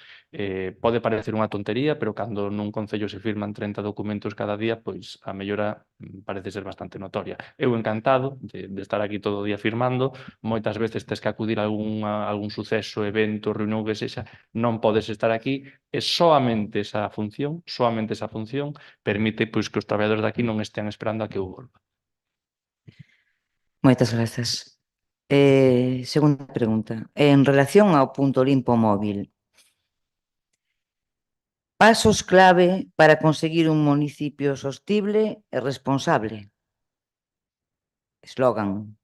Pode parecer unha tontería, pero cando nun concello se firman 30 documentos cada día, pois a mellora parece ser bastante notoria. Eu encantado de estar aquí todo o día firmando. Moitas veces tes que acudir a algún suceso, evento, reunión que sexa, non podes estar aquí, e soamente esa función permite que os traballadores de aquí non estean esperando a que eu volva. Moitas grazas. Segunda pregunta. En relación ao punto limpo móvil, pasos clave para conseguir un municipio sostible e responsable. Eslogan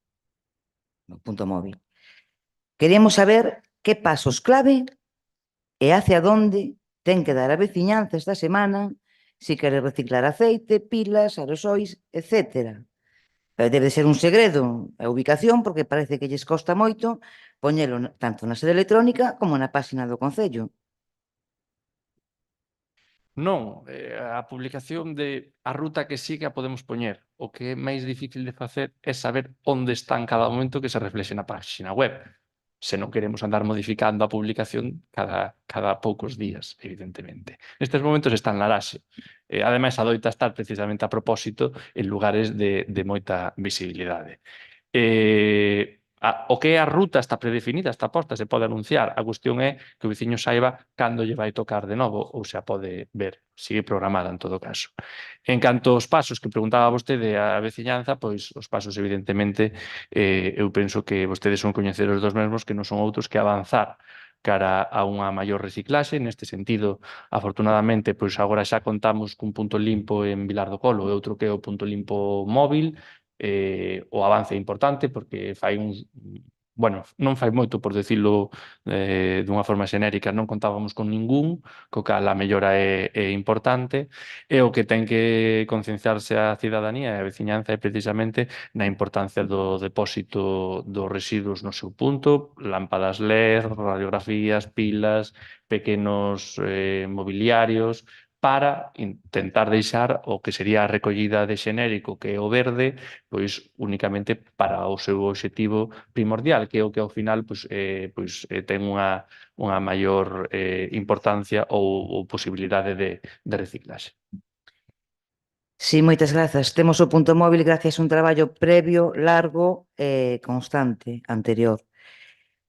no punto móvil. Queríamos saber que pasos clave e hacia onde ten que dar a veciñanza esta semana se quere reciclar aceite, pilas, aerosois, etcétera. Debe ser un segredo a ubicación porque parece que lles costa moito poñelo tanto na sede electrónica como na páxina do Concello. Non, a publicación de a ruta que sigue a podemos poñer. O que é máis difícil de facer é saber onde está en cada momento que se reflexe na página web. Se non queremos andar modificando a publicación cada poucos días, evidentemente. Nestes momentos está en Laraxe. Ademais, adoita estar precisamente a propósito en lugares de moita visibilidade. O que é a ruta está predefinida, está posta, se pode anunciar. A cuestión é que o veciño saiba cando lle vai tocar de novo ou se a pode ver, sigue programada en todo caso. En canto aos pasos que preguntaba vostede a veciñanza, pois os pasos evidentemente eu penso que vostedes son coñecedores dos mesmos que non son outros que avanzar cara a unha maior reciclaxe. Neste sentido, afortunadamente, pois agora xa contamos cun punto limpo en Vilar do Colo e outro que é o punto limpo móvil. O avance é importante porque non fai moito, por decirlo dunha forma xenérica, non contábamos con ningún, co cal a mellora é importante, e o que ten que concienciarse a cidadanía e a veciñanza é precisamente na importancia do depósito dos residuos no seu punto, lámpadas LED, radiografías, pilas, pequenos mobiliarios, para intentar deixar o que sería a recollida de xenérico, que é o verde, pois únicamente para o seu obxectivo primordial, que é o que ao final ten unha maior importancia ou posibilidade de reciclaxe. Sí, moitas grazas. Temos o punto móvil gracias a un traballo previo, largo e constante, anterior.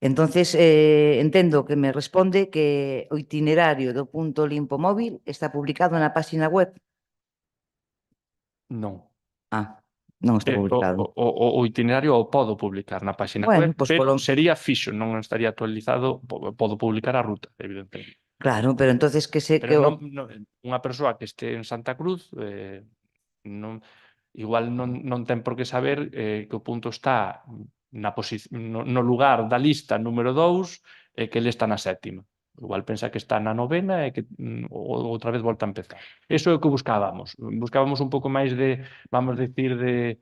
Entonces, entendo que me responde que o itinerario do punto limpo móvil está publicado na páxina web. Non. Non está publicado. O itinerario o podo publicar na páxina web, pero sería fixo, non estaría actualizado, podo publicar a ruta, evidentemente. Claro, pero entonces que se... Pero unha persoa que este en Santa Cruz non igual non ten por que saber que o punto está no lugar da lista número 2 e que ele está na 7ª. Igual pensa que está na 9ª e que outra vez volta a empezar. Eso é o que buscábamos. Buscábamos un pouco máis de, vamos decir, de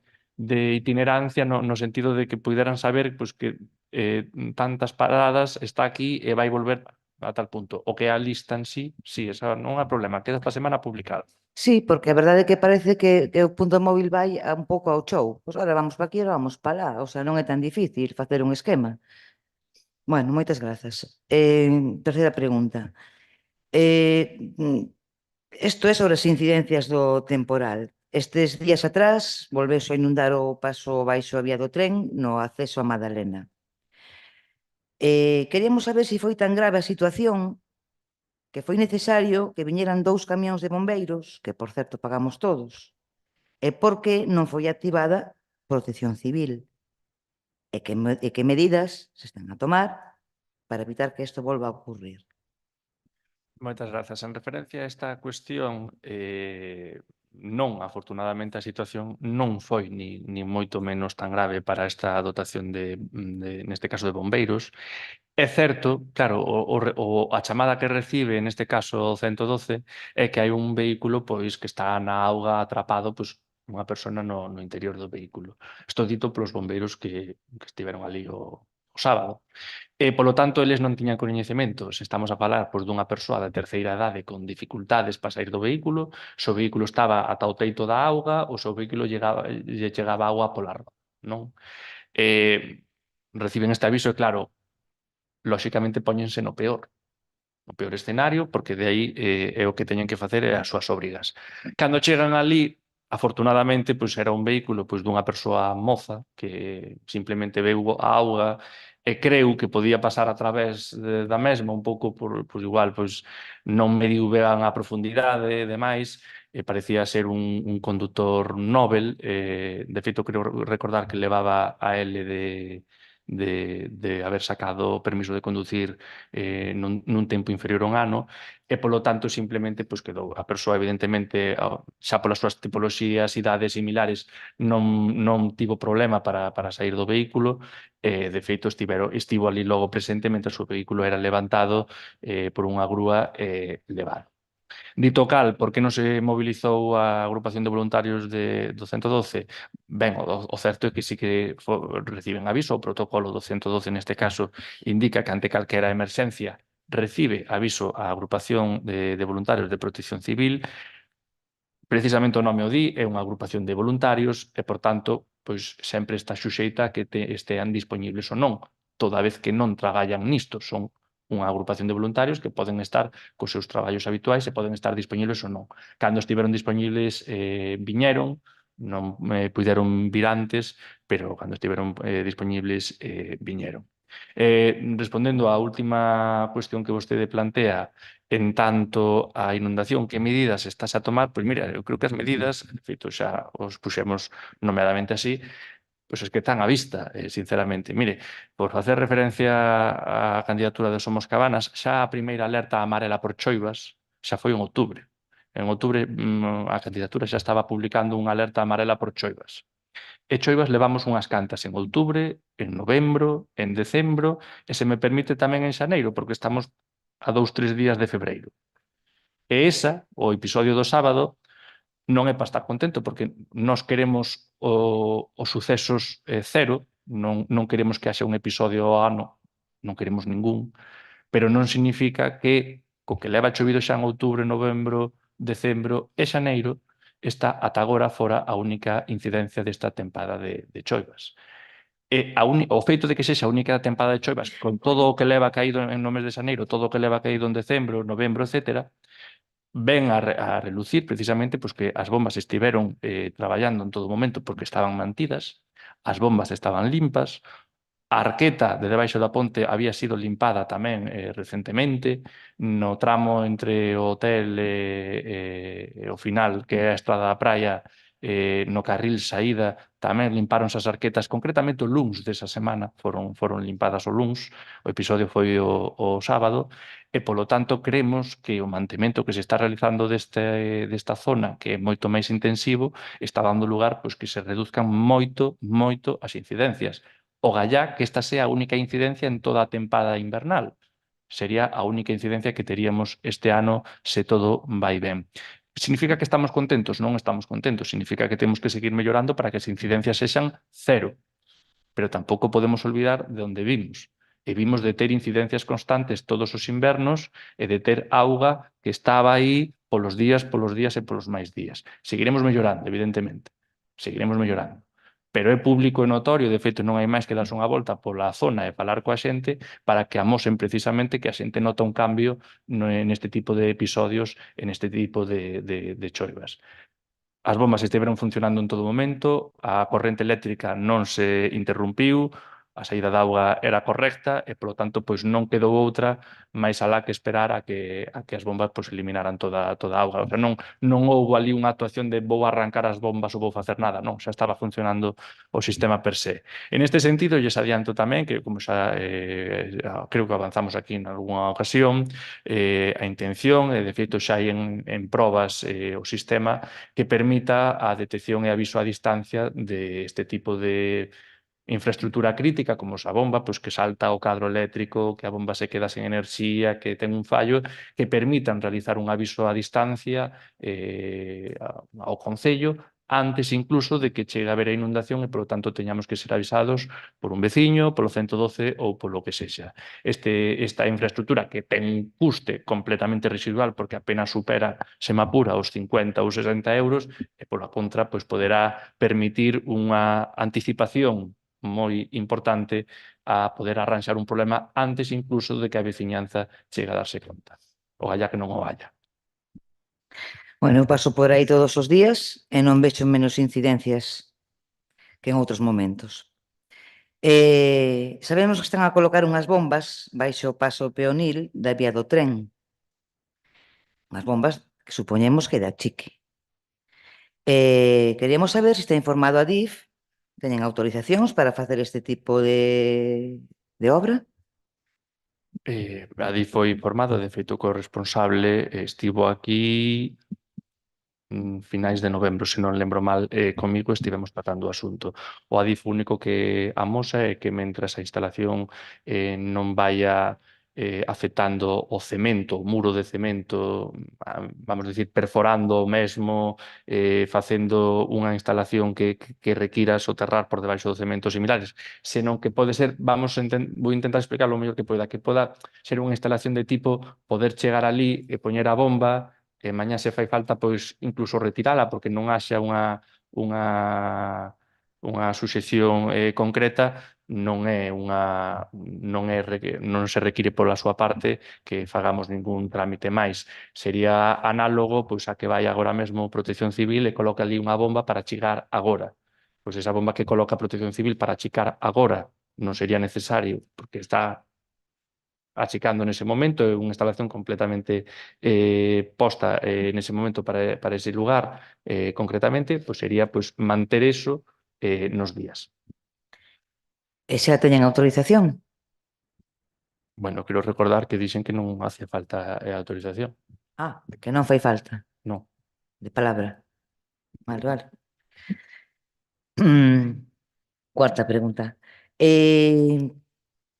itinerancia no sentido de que puderan saber pues, que tantas paradas está aquí e vai volver a tal punto. O que a lista en sí, esa non é problema, queda esta semana publicada. Sí, porque a verdade é que parece que o punto móvil vai un pouco ao show. Pois ahora vamos para aquí, ahora vamos para lá. O sea, non é tan difícil facer un esquema. Bueno, moitas grazas. Terceira pregunta. Isto é sobre as incidencias do temporal. Estes días atrás volvese a inundar o paso baixo a vía do tren no acceso a Madalena. Queríamos saber se foi tan grave a situación que foi necesario que viñeran 2 camións de bombeiros, que por certo pagamos todos, e por que non foi activada Protección Civil, e que medidas se están a tomar para evitar que isto volva a ocurrir. Moitas grazas. En referencia a esta cuestión, non, afortunadamente, a situación non foi ni moito menos tan grave para esta dotación neste caso de bombeiros. É certo, claro, a chamada que recibe, neste caso o 112, é que hai un vehículo pois que está na auga atrapado, pois unha persona no interior do vehículo. Isto dito polos bombeiros que estiveron ali o sábado. Polo tanto, eles non tiñan coñecemento. Se estamos a falar pois, dunha persoa da terceira idade con dificultades para sair do vehículo, se o vehículo estaba ata o teito da auga ou se o vehículo lle chegaba auga pola roda, non? Reciben este aviso e, claro, lóxicamente póñense no peor escenario, porque de aí é o que teñen que facer as súas obrigas. Cando chegan ali, afortunadamente, pois era un vehículo pois dunha persoa moza que simplemente veu a auga e creu que podía pasar a través da mesma un pouco pois igual, pois non mediu ben a profundidade e demais, parecía ser un condutor novel, de feito creo recordar que levaba a L de haber sacado o permiso de conducir nun tempo inferior a un ano e, polo tanto, simplemente pois, quedou. A persoa, evidentemente, xa polas súas tipoloxías, idades similares, non tivo problema para sair do vehículo. De feito, estivo ali logo presente mentre o vehículo era levantado por unha grúa levado. Dito cal, por que non se mobilizou a agrupación de voluntarios do 112? Ben, o certo é que sí que reciben aviso, o protocolo do 112 neste caso indica que ante calquera emerxencia recibe aviso a agrupación de voluntarios de Protección Civil. Precisamente o nome o di, é unha agrupación de voluntarios e, por tanto, pois sempre está xuxeita a que estean disponibles ou non, toda vez que non traballan nisto, son unha agrupación de voluntarios que poden estar cos seus traballos habituais e poden estar disponibles ou non. Cando estiveron disponibles viñeron, non puideron vir antes, pero cando estiveron disponibles viñeron. Respondendo á última cuestión que vostede plantea en tanto a inundación, que medidas estás a tomar? Pois mira, eu creo que as medidas, de feito xa os puxemos nomeadamente así, pois es que están á vista, sinceramente. Mire, por facer referencia á candidatura de Somos Cabanas, xa a primeira alerta amarela por choivas xa foi en outubro. En outubro a candidatura xa estaba publicando unha alerta amarela por choivas. E choivas levamos unhas cantas en outubro, en novembro, en decembro, e se me permite tamén en xaneiro, porque estamos a 2-3 días de febreiro. E o episodio do sábado, non é para estar contento, porque nós queremos os sucesos cero, non queremos que haxa un episodio ao ano, non queremos ningún, pero non significa que co que leva chovido xa en outubro, novembro, decembro e xaneiro, está ata agora fora a única incidencia desta tempada de choivas. O feito de que sexa a única tempada de choivas, con todo o que leva caído no mes de xaneiro, todo o que leva caído en decembro, novembro, etc., ven a relucir precisamente pois, que as bombas estiveron traballando en todo momento porque estaban mantidas, as bombas estaban limpas, a arqueta de debaixo da ponte había sido limpada tamén recentemente, no tramo entre o hotel e o final, que é a estrada da praia, no carril saída tamén limpáronse as arquetas, concretamente o luns desa semana foron limpadas o luns, o episodio foi o sábado, e polo tanto creemos que o mantemento que se está realizando desta zona, que é moito máis intensivo, está dando lugar pois, que se reduzcan moito as incidencias. O gallá que esta sea a única incidencia en toda a tempada invernal. Sería a única incidencia que teríamos este ano se todo vai ben. Significa que estamos contentos? Non estamos contentos. Significa que temos que seguir mellorando para que as incidencias sexan cero. Pero tampouco podemos olvidar de onde vimos. E vimos de ter incidencias constantes todos os invernos e de ter auga que estaba aí polos días e polos máis días. Seguiremos mellorando, evidentemente. Seguiremos mellorando. Pero é público e notorio, de feito non hai máis que darse unha volta pola zona e falar coa xente para que amosen precisamente que a xente nota un cambio neste tipo de episodios, neste tipo de choivas. As bombas estiveron funcionando en todo momento, a corrente eléctrica non se interrumpiu, a saída de auga era correcta e, polo tanto, pois non quedou outra máis alá que esperar a que as bombas pois, eliminaran toda a auga. O sea, non houve ali unha actuación de vou arrancar as bombas ou vou facer nada, non, xa estaba funcionando o sistema per se. En este sentido, lles adianto tamén que, como xa creo que avanzamos aquí en algunha ocasión, a intención, e de feito xa hai en probas o sistema que permita a detección e aviso a distancia deste tipo de infraestrutura crítica, como a bomba, pois que salta o cadro eléctrico, que a bomba se queda sen enerxía, que ten un fallo, que permitan realizar un aviso a distancia ao Concello antes incluso de que chegue a haber a inundación e, polo tanto, teñamos que ser avisados por un veciño, polo 112 ou polo que sexa. Esta infraestructura que ten un custe completamente residual porque apenas supera, se me apura, os 50 ou 60 euros e, pola contra, pois poderá permitir unha anticipación moi importante a poder arranxar un problema antes incluso de que a veciñanza chegue a darse conta. O haya que non o haya. Bueno, eu paso por aí todos os días e non vexo menos incidencias que en outros momentos. Sabemos que están a colocar unhas bombas baixo o paso peonil da vía do tren. Unhas bombas que supoñemos que da chique. Queríamos saber se está informado a DIF, teñen autorizacións para facer este tipo de obra? A DIF foi informado, de feito, que o responsable estivo aquí finais de novembro, se non lembro mal, comigo estivemos tratando o asunto. O ADIF único que amosa é que mentras a instalación non vaya afectando o cemento, o muro de cemento, vamos a decir, perforando o mesmo, facendo unha instalación que requira soterrar por debaixo do cemento similares, senón que pode ser, vou intentar explicar o mellor que poda ser unha instalación de tipo poder chegar ali e poñer a bomba, e mañá se fai falta pois incluso retirala porque non haxa unha suxección concreta, non se require pola súa parte que fagamos ningún trámite máis. Sería análogo pois a que vai agora mesmo Protección Civil e coloca ali unha bomba para achigar agora. Pois esa bomba que coloca Protección Civil para achicar agora non sería necesario porque está achicando nese momento, é unha instalación completamente posta nese momento para ese lugar concretamente, pois sería manter eso nos días. E xa teñen autorización? Bueno, quero recordar que dixen que non hacía falta autorización. Que non fai falta? Non. De palabra? Vale. Cuarta pregunta.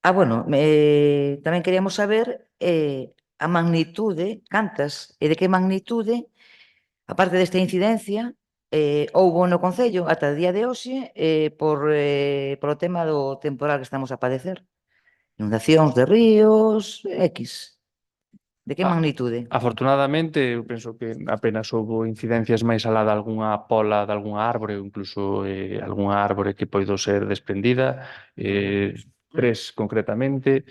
Bueno, tamén queríamos saber a magnitude, cantas e de que magnitude, aparte desta incidencia, houbo no Concello ata o día de hoxe polo tema do temporal que estamos a padecer. Inundacións de ríos, X. De que magnitude? Afortunadamente, eu penso que apenas houve incidencias máis alá de algunha pola, de algunha árbore, ou incluso algunha árbore que poido ser desprendida, 3 concretamente.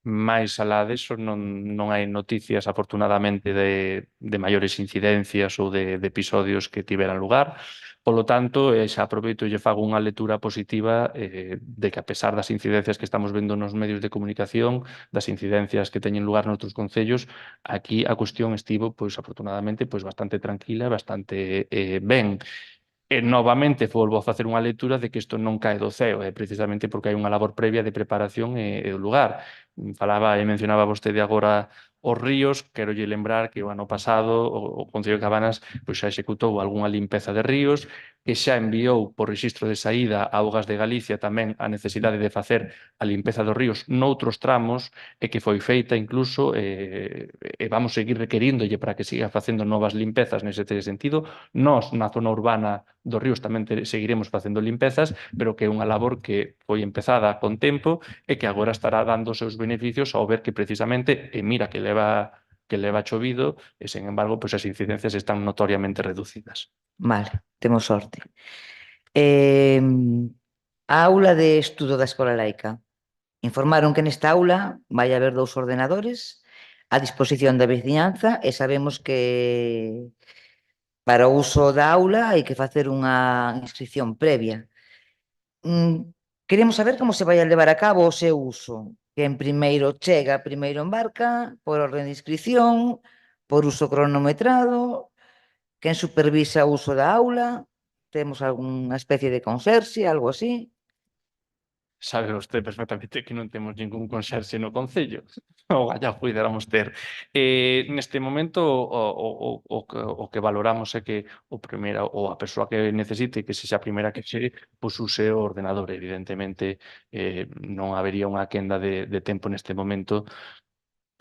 Máis alá deso non hai noticias, afortunadamente, de maiores incidencias ou de episodios que tiveran lugar. Polo tanto, xa aproveito e lle fago unha lectura positiva de que, a pesar das incidencias que estamos vendo nos medios de comunicación, das incidencias que teñen lugar noutros concellos, aquí a cuestión estivo, afortunadamente, bastante tranquila e bastante ben. E novamente volvo a facer unha lectura de que isto non cae do ceo, é precisamente porque hai unha labor previa de preparación e do lugar. Falaba e mencionaba vostede agora os ríos, quero lle lembrar que o ano pasado o Concello de Cabanas pois, xa executou algunha limpeza de ríos, que xa enviou por rexistro de saída a Augas de Galicia tamén a necesidade de facer a limpeza dos ríos noutros tramos e que foi feita incluso e vamos seguir requeríndolle para que siga facendo novas limpezas nese sentido. Nós, na zona urbana dos ríos, tamén seguiremos facendo limpezas, pero que é unha labor que foi empezada con tempo e que agora estará dando os seus beneficios ao ver que precisamente, e mira que leva chovido, e, sen embargo, pois as incidencias están notoriamente reducidas. Vale, temos sorte. A aula de estudo da Escola Laica. Informaron que nesta aula vai haber 2 ordenadores a disposición da veciñanza e sabemos que para o uso da aula hai que facer unha inscripción previa. Queremos saber como se vai a levar a cabo o seu uso. Quen primeiro chega, primeiro embarca, por orden de inscripción, por uso cronometrado, quen supervisa o uso da aula, temos algunha especie de conserxe, algo así. Sabe vostede perfectamente que non temos ningún conserxe no Concello. O galla puidéramos ter. Neste momento, o que valoramos é que ou a persoa que necesite, que sexa a primeira que chegue, pois use o ordenador. Evidentemente, non habería unha quenda de tempo neste momento.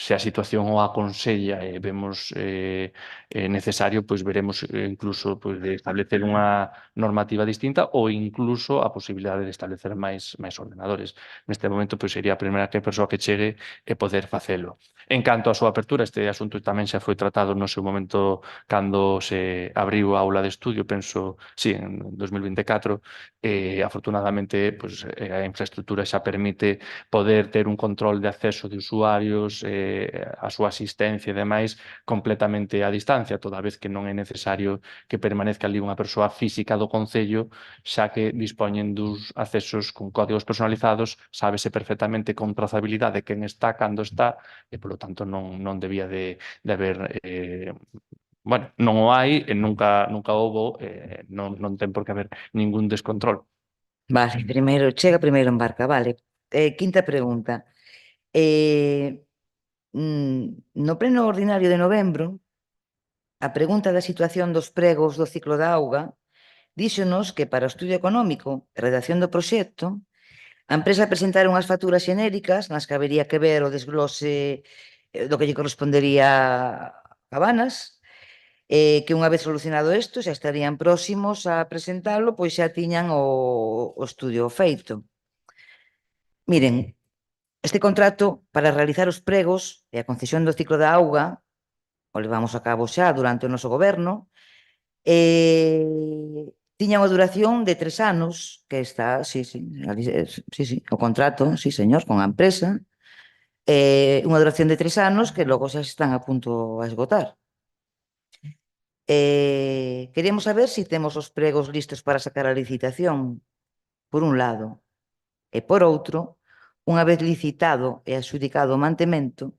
Se a situación o aconsella e vemos necesario, pois veremos incluso pois, de establecer unha normativa distinta ou incluso a posibilidade de establecer máis ordenadores. Neste momento, pois sería a primeira persoa que chegue e poder facelo. En canto á súa apertura, este asunto tamén xa foi tratado no seu momento cando se abriu a aula de estudio, penso, sí, en 2024, afortunadamente, pois, a infraestructura xa permite poder ter un control de acceso de usuarios, a súa asistencia e demais completamente a distancia, toda vez que non é necesario que permanezca ali unha persoa física do Concello, xa que dispoñen dos accesos con códigos personalizados, sábese perfectamente con trazabilidade quen está, cando está, e, polo tanto, non debía de haber bueno, non o hai e nunca houbo, non ten por que haber ningún descontrol. Vale, primeiro chega, primeiro embarca, vale. Quinta pregunta. No pleno ordinario de novembro, a pregunta da situación dos pregos do ciclo da auga díxonos que para o estudio económico e redacción do proxecto a empresa presentara unhas facturas xenéricas nas que habería que ver o desglose do que lle correspondería a Cabanas, que unha vez solucionado isto xa estarían próximos a presentalo, pois xa tiñan o estudio feito. Miren, este contrato para realizar os pregos e a concesión do ciclo da auga o levamos a cabo xa durante o noso goberno, tiña unha duración de 3 anos, que está, sí, o contrato, sí, señor, con a empresa, unha duración de 3 anos que logo xa están a punto a esgotar. Queremos saber se temos os pregos listos para sacar a licitación, por un lado, e por outro, unha vez licitado e adxudicado o mantemento,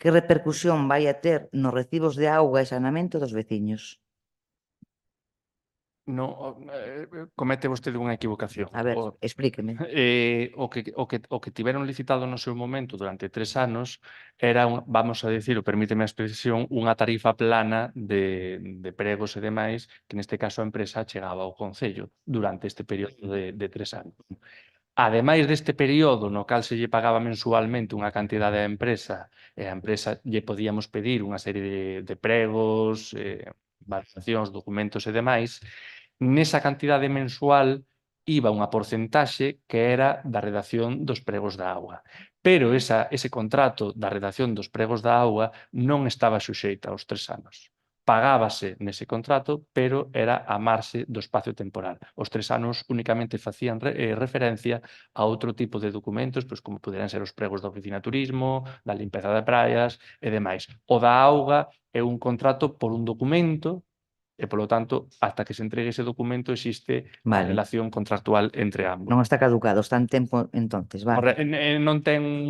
que repercusión vai a ter nos recibos de auga e saneamento dos veciños? No, comete vostede unha equivocación. A ver, explíqueme. O que tiveron licitado no seu momento durante 3 anos era, vamos a decir, permíteme a expresión, unha tarifa plana de pregos e demais, que neste caso a empresa chegaba ao Concello durante este período de 3 anos. Ademais deste período no cal se lle pagaba mensualmente unha cantidade á empresa e a empresa lle podíamos pedir unha serie de pregos, valoracións, documentos e demais, nesa cantidade mensual iba unha porcentaxe que era da redacción dos pregos da auga. Pero ese contrato da redacción dos pregos da auga non estaba suxeita aos 3 anos. Pagábase nese contrato, pero era a marxe do espacio temporal. Os 3 anos únicamente facían referencia a outro tipo de documentos, pois como poderían ser os pregos da oficina de turismo, da limpeza de praias e demais. O da auga é un contrato por un documento e, polo tanto, ata que se entregue ese documento existe a relación contractual entre ambos. Non está caducado, está en tempo entonces, vale. Non ten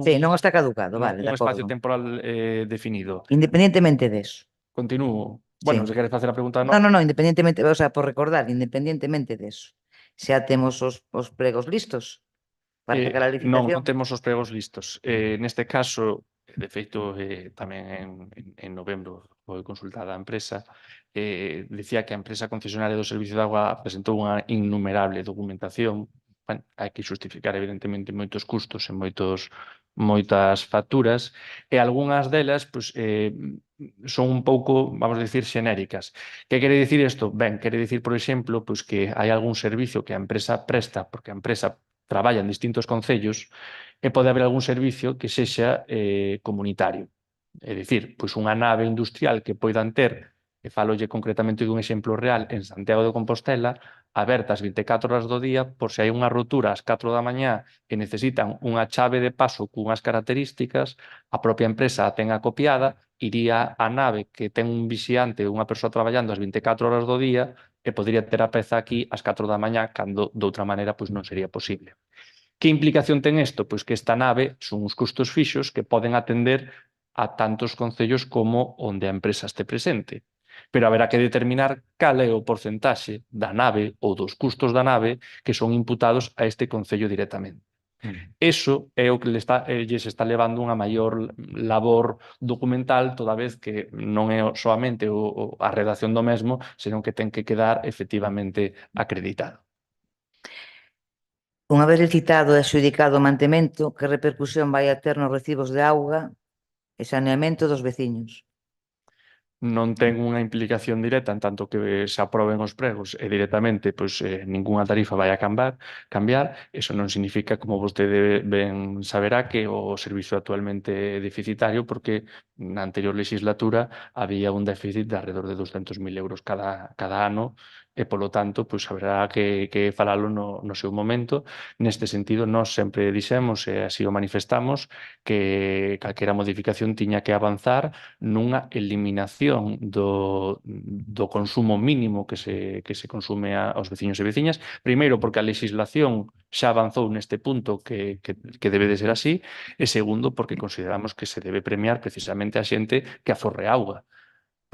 Sí, non está caducado, vale, de un espacio acordo. temporal definido. Independientemente deso. Continúo. Bueno, Sí. se queres facer a pregunta, No, independientemente, o sea, por recordar, independientemente deso. Xa temos os pregos listos para sacar a Non licitación. temos os pregos listos. Neste caso, de feito, tamén en novembro foi consultada a empresa, dicía que a empresa concesionaria do Servicio de Agua presentou unha innumerable documentación. Bueno, hai que xustificar, evidentemente, moitos custos e moitas facturas, e algunhas delas pois, son un pouco, vamos a decir, xenéricas. Que quere dicir isto? Ben, quere dicir, por exemplo, pois que hai algún servicio que a empresa presta, porque a empresa traballa en distintos concellos, e pode haber algún servicio que sexa comunitario. É dicir, pois unha nave industrial que poidan ter, e falolle concretamente dun exemplo real, en Santiago de Compostela, abertas 24 horas do día, por se hai unha rotura ás 4 da mañá e necesitan unha chave de paso cunhas características, a propia empresa a ten acopiada, iría a nave que ten un vixiante, unha persoa traballando as 24 horas do día, e podría ter a peza aquí ás 4 da mañá, cando doutra maneira pois non sería posible. Que implicación ten isto? Pois que esta nave son uns custos fixos que poden atender a tantos concellos como onde a empresa este presente. Pero haberá que determinar cal é o porcentaxe da nave ou dos custos da nave que son imputados a este concello directamente. Eso é o que lles está levando unha maior labor documental, toda vez que non é soamente a redacción do mesmo, senón que ten que quedar efectivamente acreditado. Unha vez licitado e adxudicado o mantemento, que repercusión vai a ter nos recibos de auga e saneamento dos veciños? Non ten unha implicación directa en tanto que se aproben os pregos e directamente pois, ningunha tarifa vai a cambiar. Eso non significa, como vostede ben saberá, que o servicio actualmente é deficitario, porque na anterior legislatura había un déficit de alrededor de 200.000 euros cada ano, e polo tanto pois, haberá que falalo no seu momento. Neste sentido, nós sempre dixemos, e así o manifestamos, que calquera modificación tiña que avanzar nunha eliminación do consumo mínimo que se consume aos veciños e veciñas. Primeiro, porque a legislación xa avanzou neste punto que debe de ser así, e segundo, porque consideramos que se debe premiar precisamente a xente que aforre auga,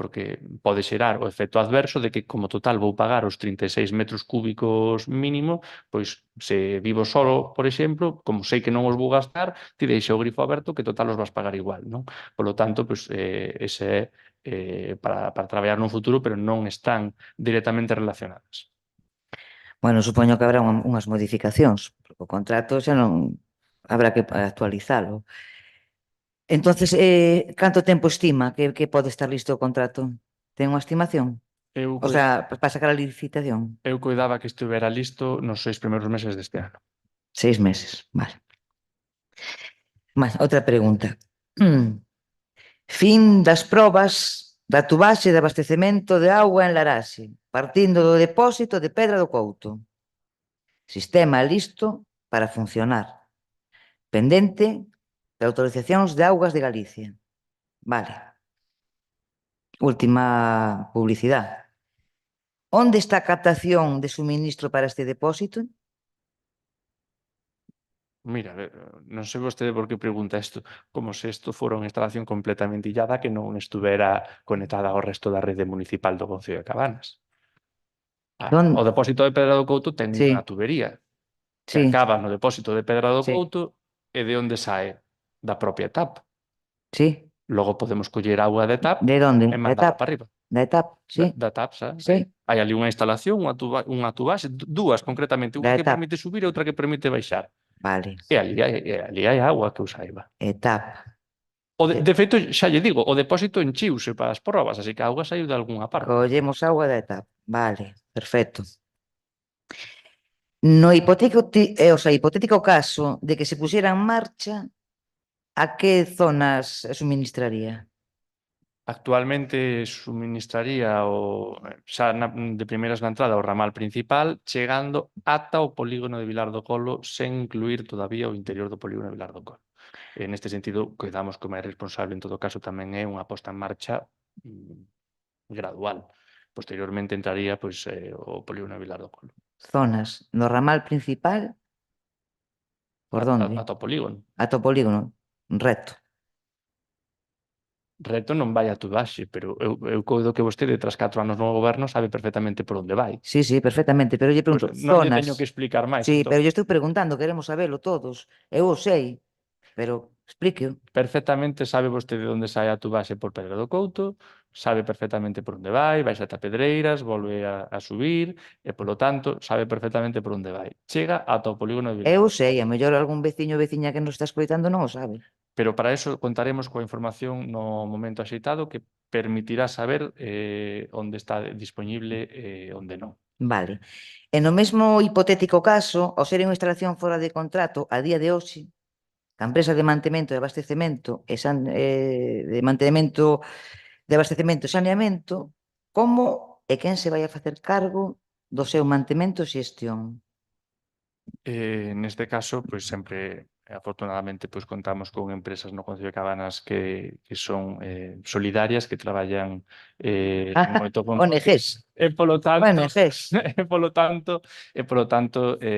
porque pode xerar o efecto adverso de que, como total, vou pagar os 36 metros cúbicos mínimo, pois se vivo solo, por exemplo, como sei que non os vou gastar, ti deixa o grifo aberto que total os vas pagar igual, non? Polo tanto, pois, ese é para traballar no futuro, pero non están directamente relacionadas. Bueno, supoño que habrá unhas modificacións, porque o contrato xa non habrá que actualizalo. Entonces, canto tempo estima que pode estar listo o contrato? Ten unha estimación? Eu, O sea, para sacar a licitación? eu cuidaba que estivera listo nos 6 primeiros meses deste ano. 6 meses, vale. Outra pregunta. Fin das probas da tubaxe de abastecemento de auga en Laraxe, partindo do depósito de Pedra do Couto. Sistema listo para funcionar. Pendente de autorizacións de augas de Galicia. Vale. Última publicidade. Onde está a captación de suministro para este depósito? Mira, non sei vostede por que pregunta isto, como se isto fora unha instalación completamente illada que non estuvera conectada ao resto da rede municipal do Concello de Cabanas. O depósito de Pedra do Couto ten Sí. unha tubería que Sí, acaba no depósito de Pedra do Sí. Couto e de onde sae? Da propia TAP. sí. Logo podemos coller auga de TAP De onde? e Da mandala etapa. para arriba. Da etapa, sí. Da TAP, sabes? Sí. Hai ali unha instalación, unha tubaxe, dúas concretamente, unha Da que etapa. permite subir e outra que permite baixar. Vale. E ali hai agua que eu saiba. Etapa. De feito, xa lle digo, o depósito enchiuse para as probas, así que a auga saiu de algunha parte. Collemos agua da etapa. Vale, perfecto. No hipotético caso de que se pusiera en marcha, a que zonas suministraría? Actualmente suministraría xa de primeiras na entrada o ramal principal, chegando ata o polígono de Vilar do Colo, sen incluir todavía o interior do polígono de Vilar do Colo. Neste sentido, coidamos que o máis responsable en todo caso tamén é unha posta en marcha gradual. Posteriormente entraría pois, o polígono de Vilar do Colo. Zonas no ramal principal, por onde? Ata o polígono. Ata o polígono, recto. reto non vai a tudaxe, pero eu coido que vostede, tras 4 anos no goberno, sabe perfectamente por onde vai. Sí, sí, perfectamente, pero lle Pois pregunto, non lle zonas. teño que explicar máis. Sí, entón. pero lle estou preguntando, queremos sabelo todos. Eu o sei, pero explíqueo. Perfectamente sabe vostede onde sae a tubaxe por Pedra do Couto, sabe perfectamente por onde vai ata Pedreiras, volve a subir, e polo tanto sabe perfectamente por onde vai. Chega ata o polígono de Eu Vilanova. sei, a mellor algún veciño ou veciña que nos está escoitando non o sabe. Pero para eso contaremos coa información no momento axeitado que permitirá saber onde está disponible e onde non. Vale. E no mesmo hipotético caso, ao ser unha instalación fora de contrato, a día de hoxe, a empresa de mantemento e abastecemento de mantemento de abastecemento e saneamento, como e quen se vai a facer cargo do seu mantemento e xestión? Neste caso, pois sempre, afortunadamente, pois contamos con empresas no Concello de Cabanas que son solidarias, que traballan moito con ONGs. e polo tanto, ONGs. e polo tanto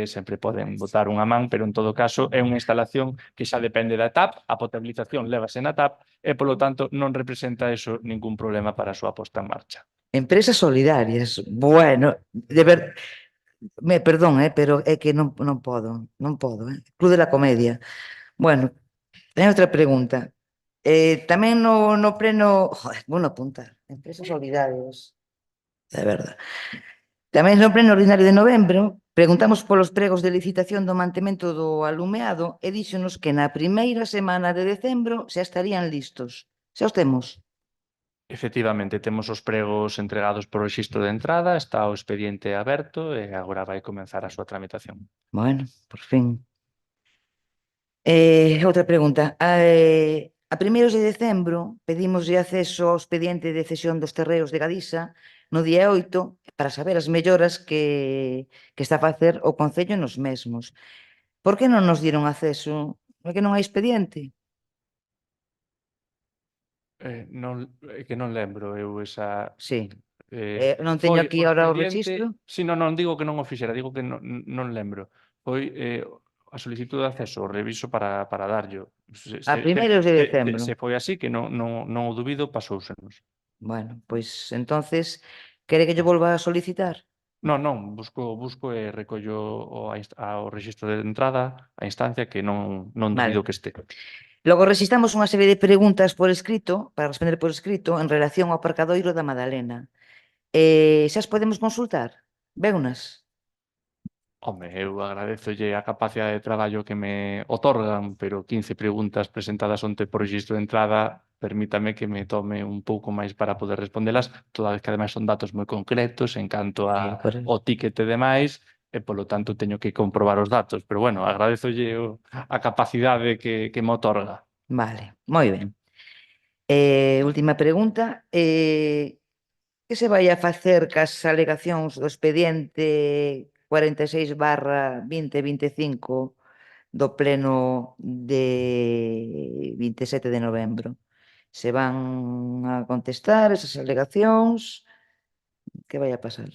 sempre poden botar unha man, pero en todo caso é unha instalación que xa depende da TAP, a potabilización lévase na TAP e polo tanto non representa eso ningún problema para a súa posta en marcha. Empresas solidarias. Bueno, perdón, pero é que non podo. Club de la Comedia. Bueno, teño outra pregunta. Tamén no pleno... Joder, bueno, apuntar. Empresas solidarias. De verdade. Tamén no pleno ordinario de novembro preguntamos polos pregos de licitación do mantemento do alumeado e díxonos que na primeira semana de decembro xa estarían listos. Xa os temos? Efectivamente, temos os pregos entregados por rexistro de entrada, está o expediente aberto e agora vai comenzar a súa tramitación. Bueno, por fin. Outra pregunta. A primeiros de decembro pedimoslle acceso ao expediente de cesión dos terreos de Gadisa no día 8 para saber as melloras que está a facer o Concello nos mesmos. Por que non nos dieron acceso? É que non hai expediente? É que non lembro eu esa... Sí. Non teño foi aquí o ahora o expediente... rexistro. Si, non digo que non o fixera, digo que non lembro. Foi a solicitud de acceso, o reviso para darllo. A primeiros de decembro. Se foi así, que non o dubido, pasóusenos. Bueno, pois entonces, quere que lle volva a solicitar? Non, busco e recollo ao rexistro de entrada, a instancia que non dubido Vale. que este. Logo registramos unha serie de preguntas por escrito, para responder por escrito, en relación ao aparcadoiro da Madalena. Xa as podemos consultar? Veunas? Home, eu agradezolle a capacidade de traballo que me otorgan, pero 15 preguntas presentadas onte por rexistro de entrada, permítame que me tome un pouco máis para poder respondelas, toda vez que ademais son datos moi concretos en canto ao ticket e demais, e polo tanto teño que comprobar os datos, pero bueno, agradezolle a capacidade que me otorga. Vale, moi ben. Última pregunta. Que se vai a facer cas alegacións do expediente 46/2025 do pleno de 27 de novembro? Se van a contestar esas alegacións? Que vai a pasar?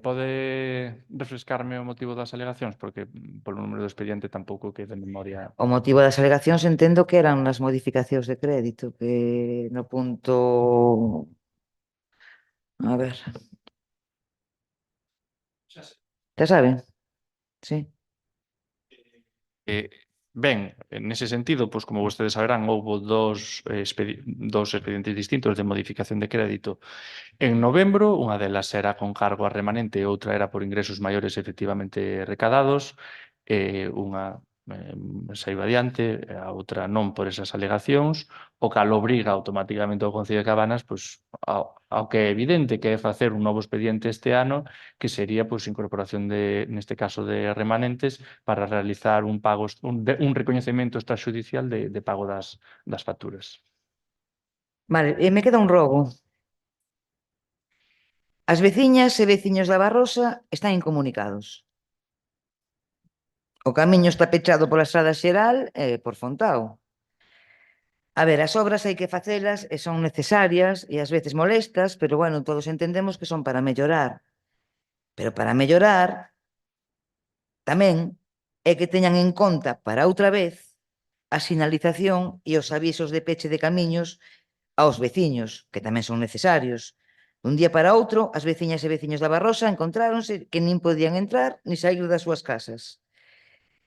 Pode refrescarme o motivo das alegacións? Porque polo número do expediente tampouco que de memoria... O motivo das alegacións entendo que eran as modificacións de crédito, que no punto... A ver. Xa saben? Sí. Ben, nese sentido, pois como vostedes saberán, houbo dos expedientes distintos de modificación de crédito en novembro, unha delas era con cargo a remanente e outra era por ingresos maiores efectivamente recadados, unha saiu adiante, a outra non por esas alegacións, o cal obriga automáticamente ao Concello de Cabanas pois, ao que é evidente que é facer un novo expediente este ano, que sería pois, incorporación neste caso de remanentes para realizar un recoñecemento extrajudicial de pago das facturas. Vale, me queda un rogo. As veciñas e veciños da Barrosa están incomunicados. O camiño está pechado pola estrada xeral e por Fontao. A ver, as obras hai que facelas e son necesarias e ás veces molestas, pero bueno, todos entendemos que son para mellorar. Pero para mellorar tamén é que teñan en conta para outra vez a sinalización e os avisos de peche de camiños aos veciños, que tamén son necesarios. Dun día para outro, as veciñas e veciños da Barrosa encontráronse que nin podían entrar ni sair das súas casas.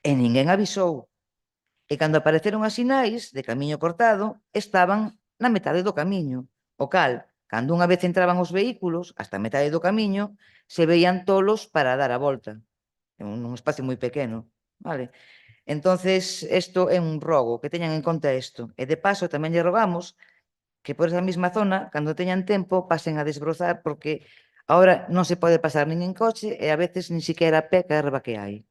E ninguén avisou. E cando apareceron as sinais de camiño cortado, estaban na metade do camiño. O cal, cando unha vez entraban os vehículos, hasta a metade do camiño, se veían tolos para dar a volta. Nun espacio moi pequeno, vale? Entonces, isto é un rogo, que teñan en conta isto. E de paso, tamén lle rogamos que por esa mesma zona, cando teñan tempo, pasen a desbrozar, porque ahora non se pode pasar nin en coche e a veces nin siquiera a pé que a erva que hai.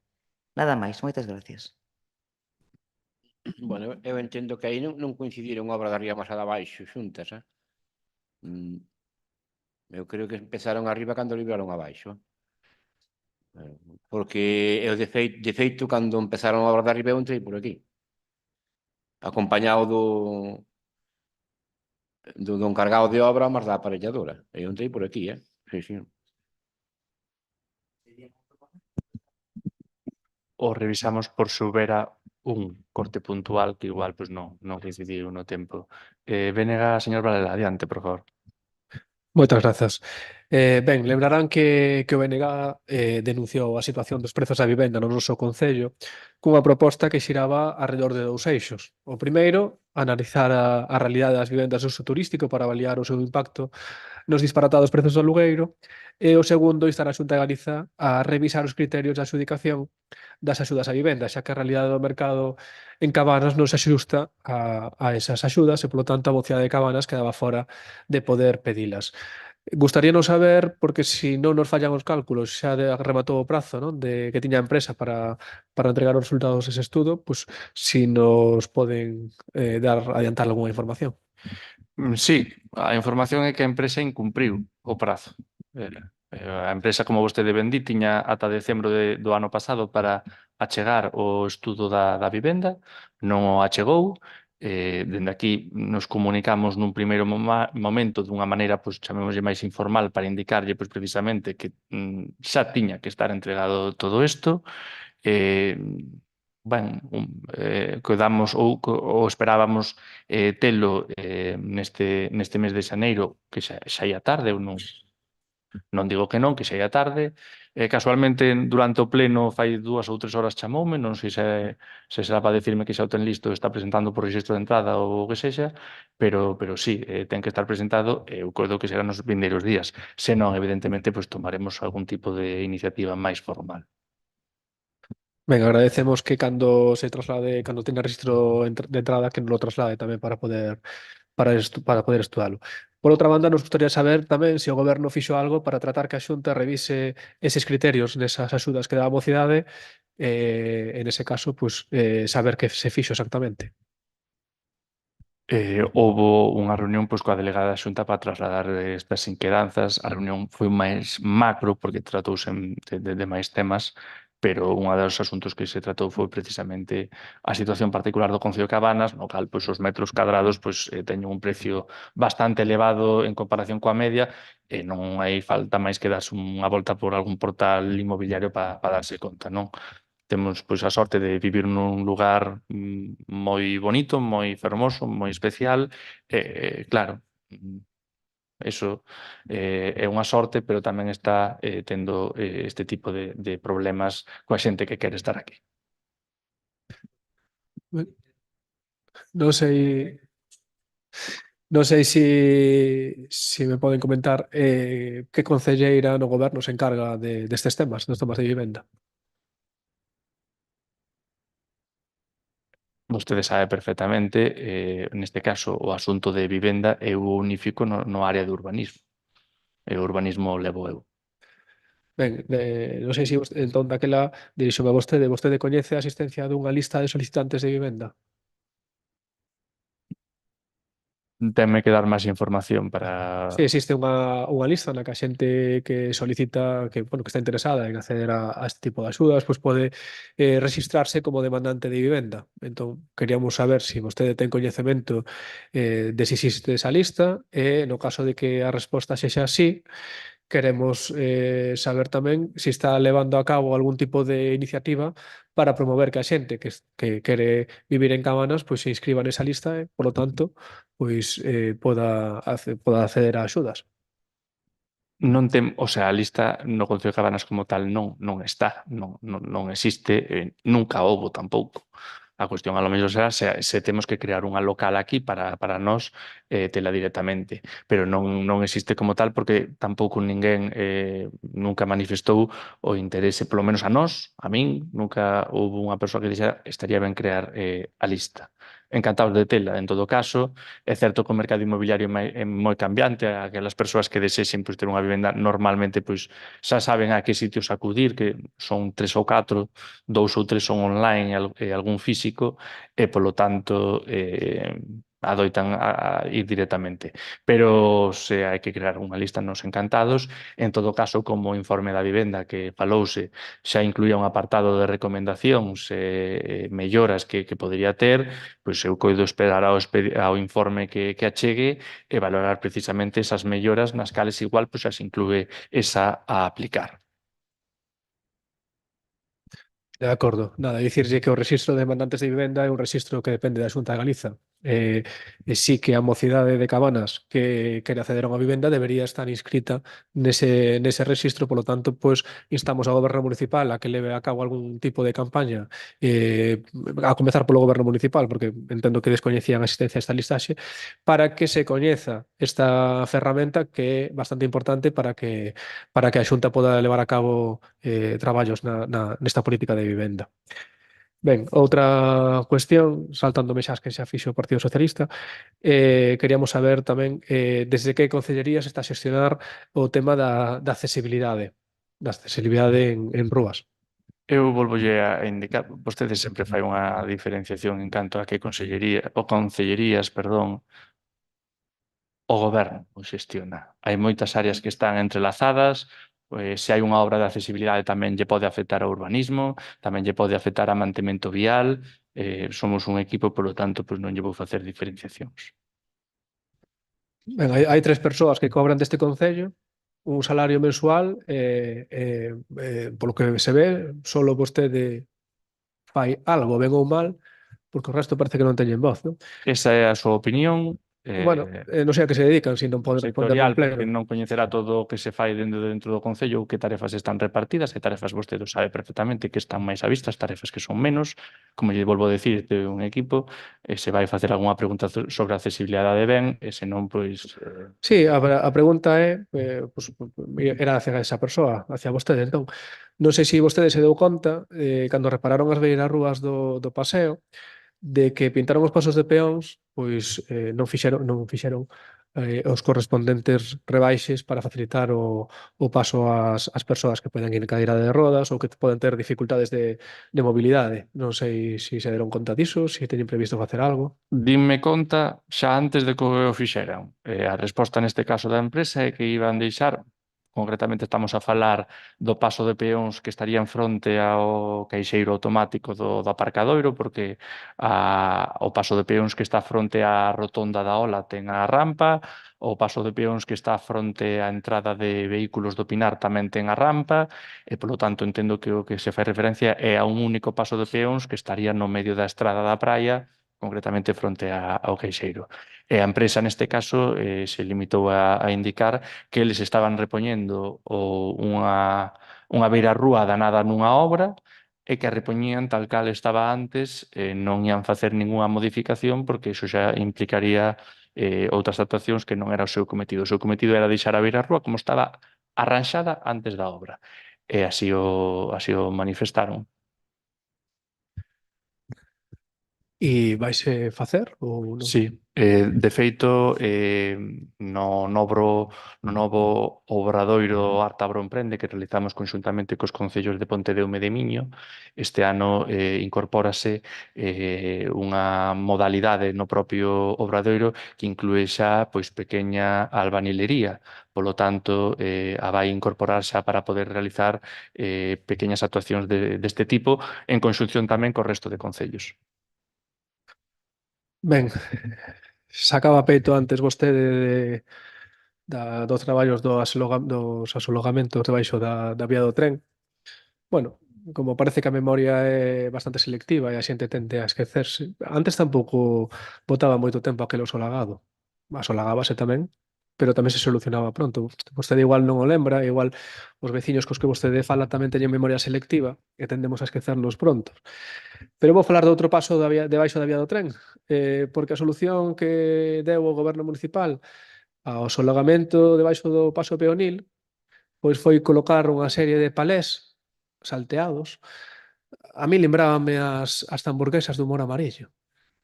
Nada máis, moitas gracias. Bueno, eu entendo que aí non coincidiron obra de arriba máis abaixo xuntas, Eu creo que empezaron arriba cando libraron abaixo. Porque eu de feito cando empezaron a obra de arriba eu entrei por aquí. Acompañado do encargado de obra, mas da aparelladora. Eu entrei por aquí, Sí, sí. O revisamos por se houbera un corte puntual que igual pues non coincidiu no tempo. Vénega, señor Varela, adiante, por favor. Moitas grazas. Ben, lembrarán que o BNG denunciou a situación dos prezos da vivenda no noso Concello cunha proposta que xiraba alrededor de dous eixos. O primeiro, analizar a realidade das vivendas de uso turístico para avaliar o seu impacto nos disparatados prezos do alugueiro, e o segundo, instar a Xunta de Galiza a revisar os criterios de adxudicación das axudas á vivenda, xa que a realidade do mercado en Cabanas non se axusta a esas axudas e, polo tanto, a mocidade de Cabanas quedaba fora de poder pedilas. Gustaríanos saber, porque se non nos fallan os cálculos, xa rematou o prazo, non, de que tiña a empresa para entregar os resultados dese estudo, pois si nos poden adiantar algunha información. Sí, a información é que a empresa incumpriu o prazo. A empresa, como vostede ben di, tiña ata decembro do ano pasado para achegar o estudo da vivenda, non o achegou. Dende aquí nos comunicamos nun primeiro momento dunha maneira, pois, chamémoslle máis informal, para indicarlle pois, precisamente que xa tiña que estar entregado todo isto. Quedamos ou esperábamos telo neste mes de xaneiro, que xa ia tarde, ou non digo que non, que xa ia tarde. Casualmente, durante o pleno, fai 2 ou 3 horas chamoume, non sei se será para decirme que xa o ten listo, está presentando por rexistro de entrada ou o que sexa, pero sí, ten que estar presentado, e eu creo que serán nos vindeiros días. Se non, evidentemente, pois tomaremos algún tipo de iniciativa máis formal. Ben, agradecemos que cando se traslade, cando tenga registro de entrada, que nos lo traslade tamén para poder estudalo. Por outra banda, nos gustaría saber tamén se o Goberno fixo algo para tratar que a Xunta revise eses criterios nesas axudas que dá a mocidade, en ese caso, pues, saber que se fixo exactamente. Houbo unha reunión pois, coa delegada da Xunta para trasladar estas inquedanzas. A reunión foi máis macro porque tratouse de máis temas, pero un dos asuntos que se tratou foi precisamente a situación particular do Concello de Cabanas, no cal pois, os metros cadrados pois, teñen un precio bastante elevado en comparación coa media, e non hai falta máis que darse unha volta por algún portal inmobiliario para darse conta, non? Temos pois a sorte de vivir nun lugar moi bonito, moi fermoso, moi especial, claro, eso é unha sorte, pero tamén está tendo este tipo de problemas coa xente que quere estar aquí. Non sei se me poden comentar que concelleira no Goberno se encarga destes temas, dos temas de vivenda. Vostede sabe perfectamente, neste caso, o asunto de vivenda é o único no área de urbanismo. E o urbanismo levo eu. Ben, non sei se entón daquela dirixome a vostede coñece a existencia dunha lista de solicitantes de vivenda? Tenme que dar máis información para... Sí, existe unha lista na que a xente que solicita, que está interesada en acceder a este tipo de axudas, pois pode registrarse como demandante de vivenda. Entón, queríamos saber se vostede ten coñecemento de se existe esa lista, e no caso de que a resposta sexa así, queremos saber tamén se está levando a cabo algún tipo de iniciativa para promover que a xente que quere vivir en Cabanas pois se inscriba nesa lista e, polo tanto, pois poda acceder a axudas. Non ten, o sea, a lista no Concello de Cabanas como tal non está, non existe, nunca houbo tampouco. A cuestión a lo mellor será se temos que crear unha local aquí para nós tela directamente, pero non existe como tal porque tampouco ninguén nunca manifestou o interese, polo menos a nós, a min, nunca houve unha persoa que dixera estaría ben crear a lista. Encantados de tela, en todo caso, é certo que o mercado inmobiliario é moi cambiante, aquelas persoas que desexen pois, ter unha vivenda normalmente pois, xa saben a que sitios acudir, que son 3 ou 4, 2 ou 3 son online e algún físico, e polo tanto adoitan a ir directamente. Pero se hai que crear unha lista nos encantados, en todo caso, como o informe da vivenda que falouse xa incluía un apartado de recomendacións e melloras que podría ter, pois eu coido esperar ao informe que achegue e valorar precisamente esas melloras nas cales igual pois, xa se inclúe esa a aplicar. De acordo. Nada, dicirlle que o rexistro de demandantes de vivenda é un rexistro que depende da Xunta de Galiza. E sí que a mocidade de Cabanas que quere acceder a unha vivenda debería estar inscrita nese rexistro, polo tanto, pois, instamos ao Goberno Municipal a que leve a cabo algún tipo de campaña a comezar polo Goberno Municipal, porque entendo que descoñecían a existencia desta listaxe, para que se coñeza esta ferramenta que é bastante importante para que a Xunta poda levar a cabo traballos nesta política de vivenda. Ben, outra cuestión, saltándome xa que xa fixo o Partido Socialista, queríamos saber tamén desde que concellerías está a xestionar o tema da accesibilidade en rúas. Eu volvolle a indicar, vostede sempre fai unha diferenciación en canto a que concellerías, o goberno o xestiona. Hai moitas áreas que están entrelazadas, se hai unha obra de accesibilidade tamén lle pode afectar ao urbanismo, tamén lle pode afectar a mantemento vial, somos un equipo, polo tanto, pois non lle vou facer diferenciacións. Ben, hai 3 persoas que cobran deste concello un salario mensual polo que se ve, solo vostede fai algo, ben ou mal, porque o resto parece que non teñen voz, non? Esa é a súa opinión, Bueno, non sei a que se dedican, se non poden responder no sectorial, porque pleno. non coñecerá todo o que se fai dentro do Concello ou que tarefas están repartidas, e tarefas vostede sabe perfectamente que están máis a vista, as tarefas que son menos, como lle volvo a decir, de un equipo, se vai facer algunha pregunta sobre a accesibilidade ben, e se non, pois... Sí, a pregunta é, pues, era hacia esa persoa, hacia vostede, entón. Non sei se vostede se deu conta, cando repararon as beirarrúas do paseo, de que pintaron os pasos de peóns, pois non fixeron os correspondentes rebaixes para facilitar o paso ás persoas que poden ir en cadeira de rodas ou que poden ter dificultades de mobilidade. Non sei se se deron conta diso, se teñen previsto facer algo. Dinme conta xa antes de que o fixeran. A resposta neste caso da empresa é que iban deixar, concretamente estamos a falar do paso de peóns que estaría en fronte ao caixeiro automático do aparcadoiro, porque o paso de peóns que está fronte á rotonda da Ola ten a rampa, o paso de peóns que está fronte á entrada de vehículos do Pinar tamén ten a rampa, e polo tanto entendo que o que se fai referencia é a un único paso de peóns que estaría no medio da estrada da praia, concretamente fronte ao caixeiro. E a empresa, neste caso, se limitou a indicar que eles estaban repoñendo unha beirarrúa danada nunha obra e que a repoñían tal cal estaba antes, non ian facer ningunha modificación porque iso xa implicaría outras actuacións que non era o seu cometido. O seu cometido era deixar a beirarrúa como estaba arranxada antes da obra. E así o manifestaron. E vaise facer ou non? Sí, de feito, no novo obradoiro Artabro Emprende que realizamos conxuntamente cos concellos de Pontedeume e de Miño, este ano incorpórase unha modalidade no propio obradoiro que inclúe xa pois pequeña albanilería. Polo tanto, a vai incorporar xa para poder realizar pequeñas actuacións deste tipo en conxunción tamén co resto de concellos. Ben, sacaba peito antes vostede dos traballos dos asolagamentos debaixo da vía do tren. Bueno, como parece que a memoria é bastante selectiva e a xente tende a esquecerse, antes tampouco botaba moito tempo aquelo solagado. Asolagábase tamén, pero tamén se solucionaba pronto. Vostede igual non o lembra, igual os veciños cos que vostede fala tamén teñen memoria selectiva e tendemos a esquecernos pronto. Pero vou falar de outro paso debaixo da vía do tren, porque a solución que deu o goberno municipal ao solagamento debaixo do paso peonil pois foi colocar unha serie de palés salteados. A mí lembrábame as hamburguesas do humor amarillo,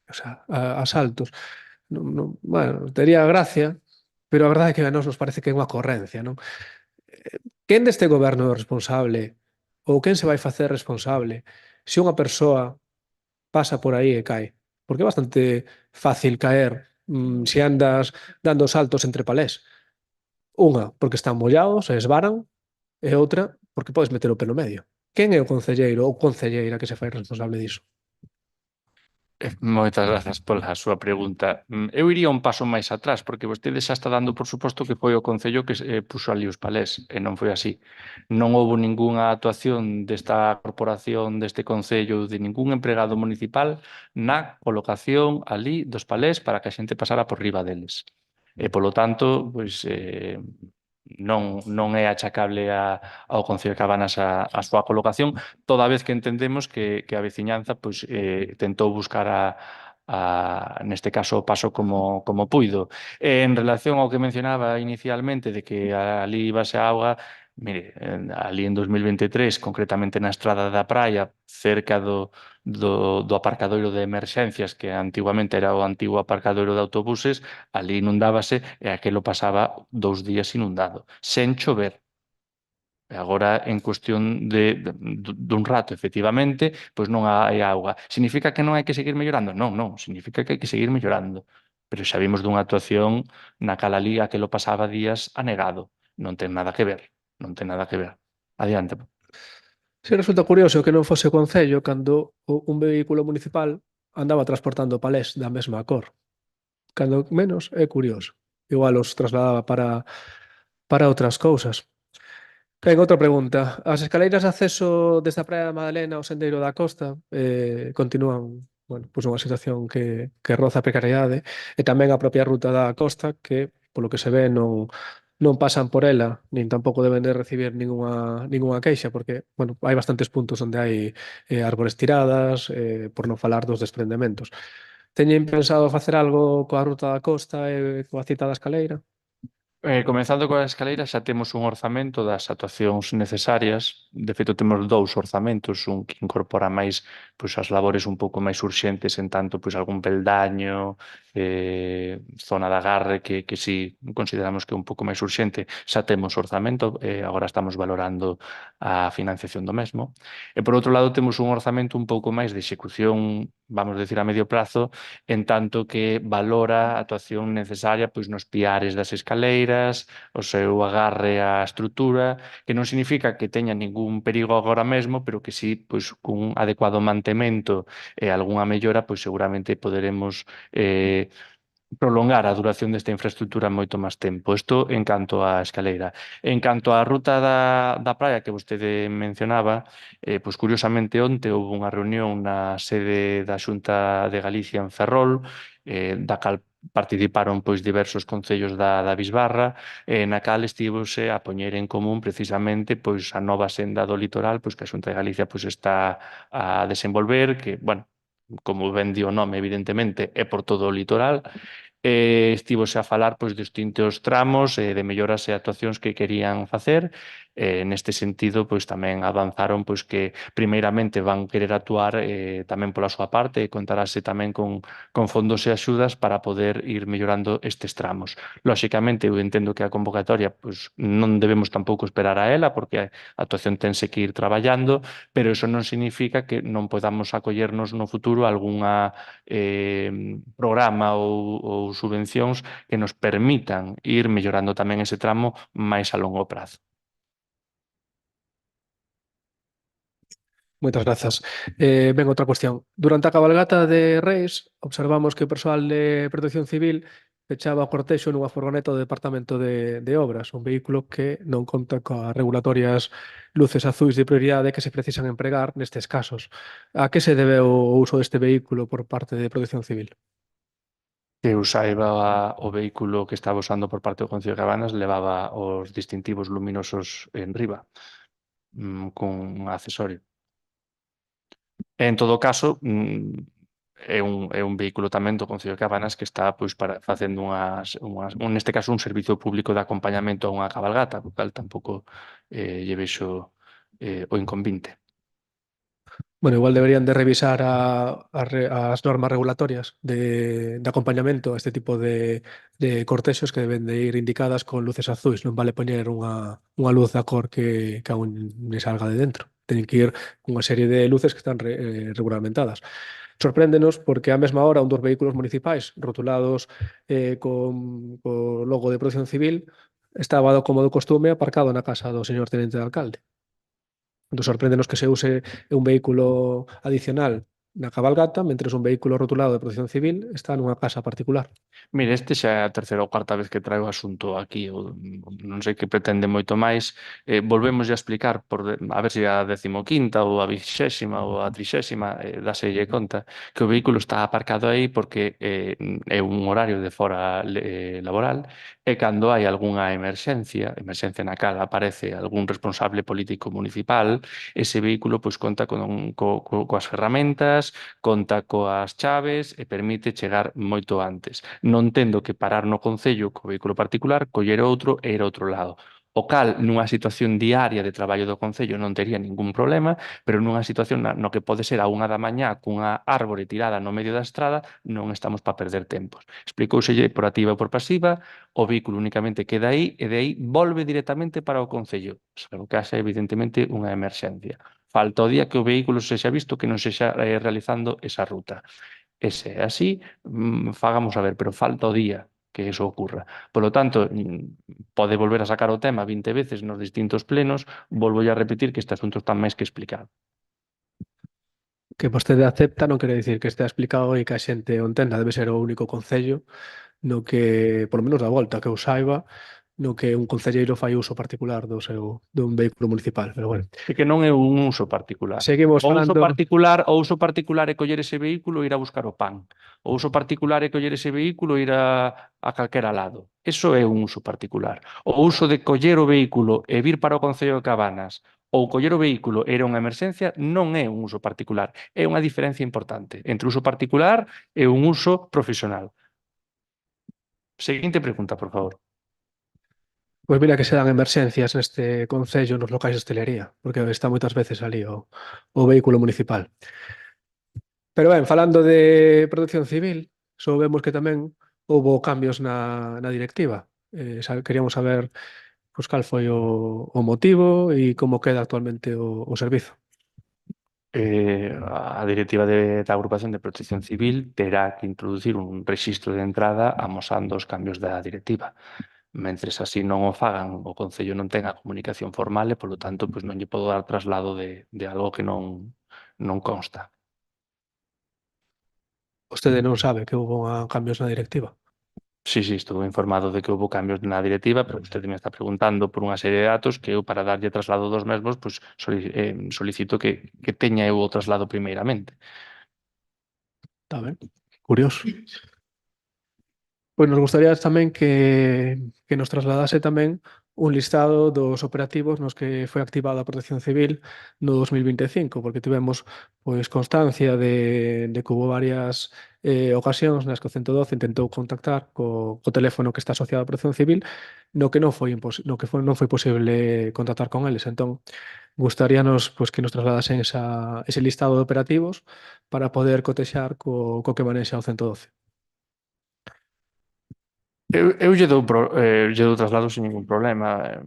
o sea, a saltos. Bueno, tería gracia, pero a verdade é que a nós nos parece que é unha ocurrencia, non? Quen deste goberno é o responsable ou quen se vai facer responsable se unha persoa pasa por aí e cae? Porque é bastante fácil caer se andas dando saltos entre palés. Unha, porque están mollados e esvaran, e outra, porque podes meter o pé no medio. Quen é o concelleiro ou concelleira que se fai responsable diso? Moitas grazas pola súa pregunta. Eu iría un paso máis atrás, porque vostede xa está dando por suposto que foi o Concello que puxo ali os palés, e non foi así. Non houbo ningunha actuación desta corporación, deste Concello, de ningún empregado municipal na colocación ali dos palés para que a xente pasara por riba deles. E, polo tanto, pois, non é achacable ao Concello de Cabanas a súa colocación, toda vez que entendemos que a veciñanza pois, tentou buscar neste caso o paso como puido. En relación ao que mencionaba inicialmente de que ali ibase a auga, mire, ali en 2023, concretamente na Estrada da Praia, cerca do aparcadoiro de emerxencias, que antiguamente era o antigo aparcadoiro de autobuses, ali inundábase e aquelo pasaba 2 días inundado, sen chover. E agora, en cuestión dun rato, efectivamente, pois non hai auga. Significa que non hai que seguir mellorando? Non, non, significa que hai que seguir mellorando. Pero xa vimos dunha actuación na cal ali aquelo pasaba días anegado. Non ten nada que ver, non ten nada que ver. Adiante. Si resulta curioso que non fose o Concello cando un vehículo municipal andaba transportando palés da mesma cor. Cando menos é curioso. Igual os trasladaba para outras cousas. Ben, outra pregunta. As escaleiras de acceso desde a Praia da Madalena ao Sendeiro da Costa continúan, bueno, pois unha situación que roza a precariedade e tamén a propia ruta da costa que, polo que se ve, non pasan por ela, nin tampouco deben de recibir ningunha queixa, porque, bueno, hai bastantes puntos onde hai árbores tiradas, por non falar dos desprendementos. Teñen pensado facer algo coa ruta da costa e coa cita da escaleira? Comenzando coa escaleira, xa temos un orzamento das actuacións necesarias. De feito, temos 2 orzamentos, un que incorpora máis pois, as labores un pouco máis urxentes, en tanto pois, algún peldaño, zona de agarre, que si consideramos que é un pouco máis urxente, xa temos orzamento, agora estamos valorando a financiación do mesmo. E, por outro lado, temos un orzamento un pouco máis de execución, vamos decir, a medio prazo, en tanto que valora a actuación necesaria pois, nos piares das escaleiras, o seu agarre á estrutura, que non significa que teña ningún perigo agora mesmo, pero que sí, pois, cun adecuado mantemento e algunha mellora, pois seguramente poderemos prolongar a duración desta infraestructura moito máis tempo. Isto en canto á escaleira. En canto á ruta da praia que vostede mencionaba, pois curiosamente onte houve unha reunión na sede da Xunta de Galicia en Ferrol, da cal participaron pois diversos concellos da Bisbarra, na cal estivose a poñer en común precisamente pois a nova senda do litoral pois que a Xunta de Galicia pois está a desenvolver, que, bueno, como ben di o nome, evidentemente, é por todo o litoral. Estivose a falar pois, de distintos tramos de melloras e actuacións que querían facer. Neste sentido, pois tamén avanzaron pois que primeiramente van querer actuar tamén pola súa parte e contarase tamén con fondos e axudas para poder ir mellorando estes tramos. Lóxicamente, eu entendo que a convocatoria pois, non debemos tampouco esperar a ela porque a actuación tense que ir traballando, pero iso non significa que non podamos acollernos no futuro a algunha programa ou subvencións que nos permitan ir mellorando tamén ese tramo máis a longo prazo. Moitas grazas. Ben, outra cuestión. Durante a cabalgata de Reis, observamos que o persoal de Protección Civil pechaba o cortexo nunha furgoneta do Departamento de Obras, un vehículo que non conta coas regulatorias luces azuis de prioridade que se precisan empregar nestes casos. A que se debe o uso deste vehículo por parte de Protección Civil? Que eu saiba, o vehículo que estaba usando por parte do Concello de Cabanas levaba os distintivos luminosos en riba, cun accesorio. En todo caso, é un vehículo tamén do Concello de Cabanas que está pois facendo neste caso un servicio público de acompañamento a unha cabalgata, co cal tampouco lle vexo o inconvinte. Bueno, igual deberían de revisar as normas regulatorias de acompañamento a este tipo de cortexos que deben de ir indicadas con luces azuis. Non vale poñer unha luz da cor que aún me salga de dentro. Teñen que ir cunha serie de luces que están regulamentadas. Sorpréndenos porque á mesma hora un dos vehículos municipais rotulados co logo de Protección Civil estaba, como do costume, aparcado na casa do señor tenente de alcalde. Entón, sorpréndenos que se use un vehículo adicional na cabalgata, mentres un vehículo rotulado de Protección Civil está nunha casa particular. Mire, este xa é a terceira ou cuarta vez que traigo o asunto aquí, non sei que pretende moito máis. Volvemos a explicar, a ver se a 15ª ou a 20ª ou a 30ª, dáselle conta, que o vehículo está aparcado aí porque é un horario de fora laboral e cando hai algunha emerxencia na cal aparece algún responsable político municipal, ese vehículo pois conta coas ferramentas, conta coas chaves e permite chegar moito antes. Non tendo que parar no Concello co vehículo particular, coller outro e ir a outro lado. O cal, nunha situación diaria de traballo do Concello non tería ningún problema, pero nunha situación no que pode ser a 1 da mañá cunha árbore tirada no medio da estrada, non estamos para perder tempos. Explicouselle por activa e por pasiva, o vehículo únicamente queda aí e de aí volve directamente para o Concello, salvo que haxa evidentemente unha emerxencia. Falta o día que o vehículo sexa visto que non sexa realizando esa ruta. E se é así, fagamos a ver, pero falta o día que eso ocurra. Por lo tanto, pode volver a sacar o tema 20 veces nos distintos plenos, volvo a repetir que este asunto está máis que explicado. Que vostede acepta non quere dicir que estea explicado e que a xente o entenda. Debe ser o único concello no que, por lo menos da volta, que eu saiba, no que un concelleiro fai uso particular dun vehículo municipal. Pero bueno, É que non é un uso particular. seguimos O uso falando... particular é coller ese vehículo e ir a buscar o pan. O uso particular é coller ese vehículo e ir a calquera lado. Eso é un uso particular. O uso de coller o vehículo e vir para o Concello de Cabanas ou coller o vehículo e ir a unha emerxencia non é un uso particular. É unha diferencia importante entre uso particular e un uso profesional. Seguinte pregunta, por favor. Pois mira que se dan emerxencias neste concello nos locais de hostelería, porque está moitas veces ali o vehículo municipal. Pero ben, falando de Protección Civil, soubemos que tamén houbo cambios na directiva. Queríamos saber pois, cal foi o motivo e como queda actualmente o servizo. A directiva da Agrupación de Protección Civil terá que introducir un rexistro de entrada amosando os cambios da directiva. Mentres así non o fagan, o Concello non ten a comunicación formal e, polo tanto, pois non lle podo dar traslado de algo que non consta. Vostede non sabe que houbo cambios na directiva. Sí, estou informado de que houve cambios na directiva, pero vostede me está preguntando por unha serie de datos que eu, para darlle traslado dos mesmos, pois solicito que teña eu o traslado primeiramente. Está ben, curioso. Pois nos gustaría tamén que nos trasladase tamén un listado dos operativos nos que foi activada a Protección Civil no 2025, porque tivemos pois constancia de que hubo varias ocasións nas que o 112 intentou contactar co teléfono que está asociado a Protección Civil, no que non foi posible contactar con eles. Entón, gustaríanos pois que nos trasladasen ese listado de operativos para poder cotexar co que manexa o 112. Eu lle dou traslado sin ningún problema.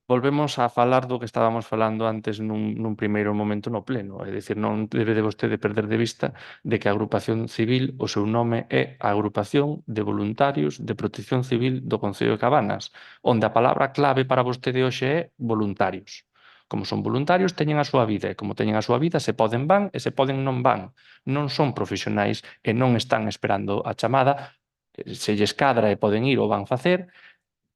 Volvemos a falar do que estábamos falando antes nun primeiro momento no pleno. É dicir, non debe de vostede perder de vista de que a Agrupación Civil, o seu nome é a Agrupación de Voluntarios de Protección Civil do Concello de Cabanas, onde a palabra clave para vostede hoxe é voluntarios. Como son voluntarios, teñen a súa vida, e como teñen a súa vida, se poden van e se poden non van. Non son profesionais e non están esperando a chamada se lles cadra e poden ir ou van facer,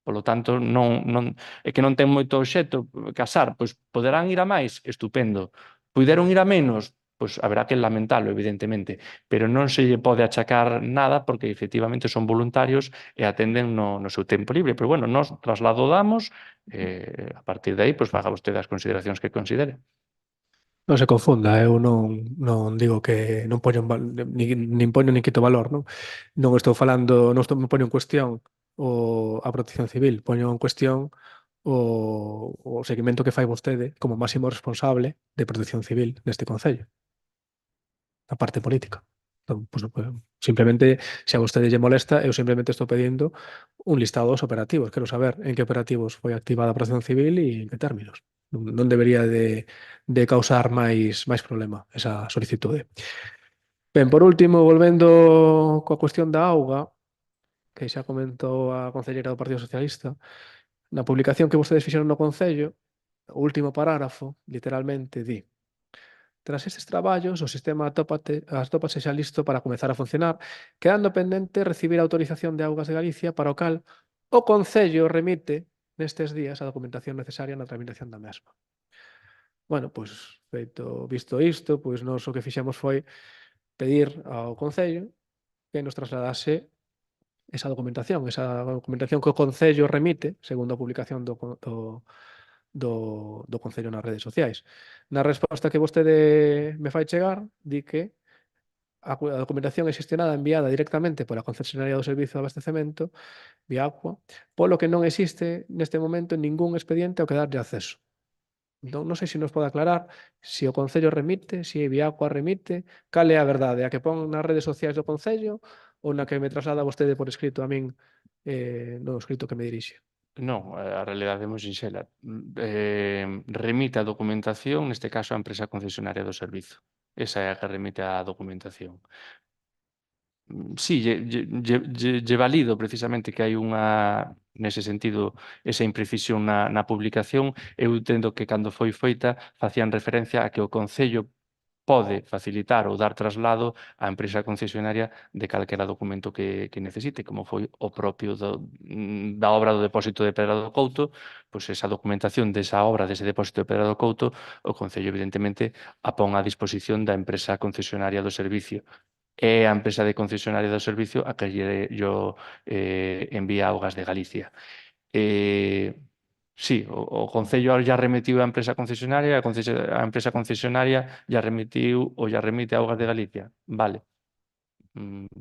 polo tanto, é que non ten moito obxecto casar, pois poderán ir a máis, estupendo. Puideron ir a menos, pois haberá que lamentalo, evidentemente, pero non se lle pode achacar nada porque efectivamente son voluntarios e atenden no seu tempo libre. Pero bueno, nós traslado damos, a partir de aí, pois faga vostede as consideracións que considere. Non se confunda, eu non digo que non poño nin poño nin quito valor, non? Non estou falando, non estou me poño en cuestión a Protección Civil, poño en cuestión o seguimento que fai vostede como máximo responsable de Protección Civil neste concello, a parte política. Entón, pues, simplemente, se a vostede lle molesta, eu simplemente estou pedindo un listado dos operativos. Quero saber en que operativos foi activada a Protección Civil e en que términos. Non debería de causar máis problema esa solicitude. Ben, por último, volvendo coa cuestión da auga, que xa comentou a concelleira do Partido Socialista, na publicación que vostedes fixeron no Concello, o último parágrafo, literalmente, di: tras estes traballos, o sistema atópase xa listo para comezar a funcionar, quedando pendente recibir a autorización de Augas de Galicia para o cal o Concello remite nestes días a documentación necesaria na tramitación da mesma. Bueno, pois, visto isto, pois nós o que fixemos foi pedir ao Concello que nos trasladase esa documentación que o Concello remite, segundo a publicación do Concello nas redes sociais. Na resposta que vostede me fai chegar, di que a documentación é xestionada e enviada directamente pola concesionaria do Servizo de Abastecemento, Viacua, polo que non existe neste momento ningún expediente ao que darlle acceso. Entón, non sei se nos pode aclarar se o Concello remite, se Viacua remite, cal é a verdade, a que pon nas redes sociais do Concello ou na que me traslada vostede por escrito a min no escrito que me dirixe. Non, a realidade é moi sinxela. Remite a documentación, neste caso, a empresa concesionaria do servizo. Esa é a que remite a documentación. Sí, lle valido precisamente que hai nese sentido, esa imprecisión na publicación. Eu entendo que cando foi feita facían referencia a que o Concello pode facilitar ou dar traslado á empresa concesionaria de calquera documento que necesite, como foi o propio da obra do depósito de Pedra do Couto, pois esa documentación desa obra, dese depósito de Pedra do Couto, o Concello evidentemente a pon a disposición da empresa concesionaria do servicio. É a empresa de concesionaria do servicio a que yo envía Augas de Galicia. Sí, o Concello ya remitiu a empresa concesionaria, a empresa concesionaria ya remitiu ou ya remite a Augas de Galicia. Vale.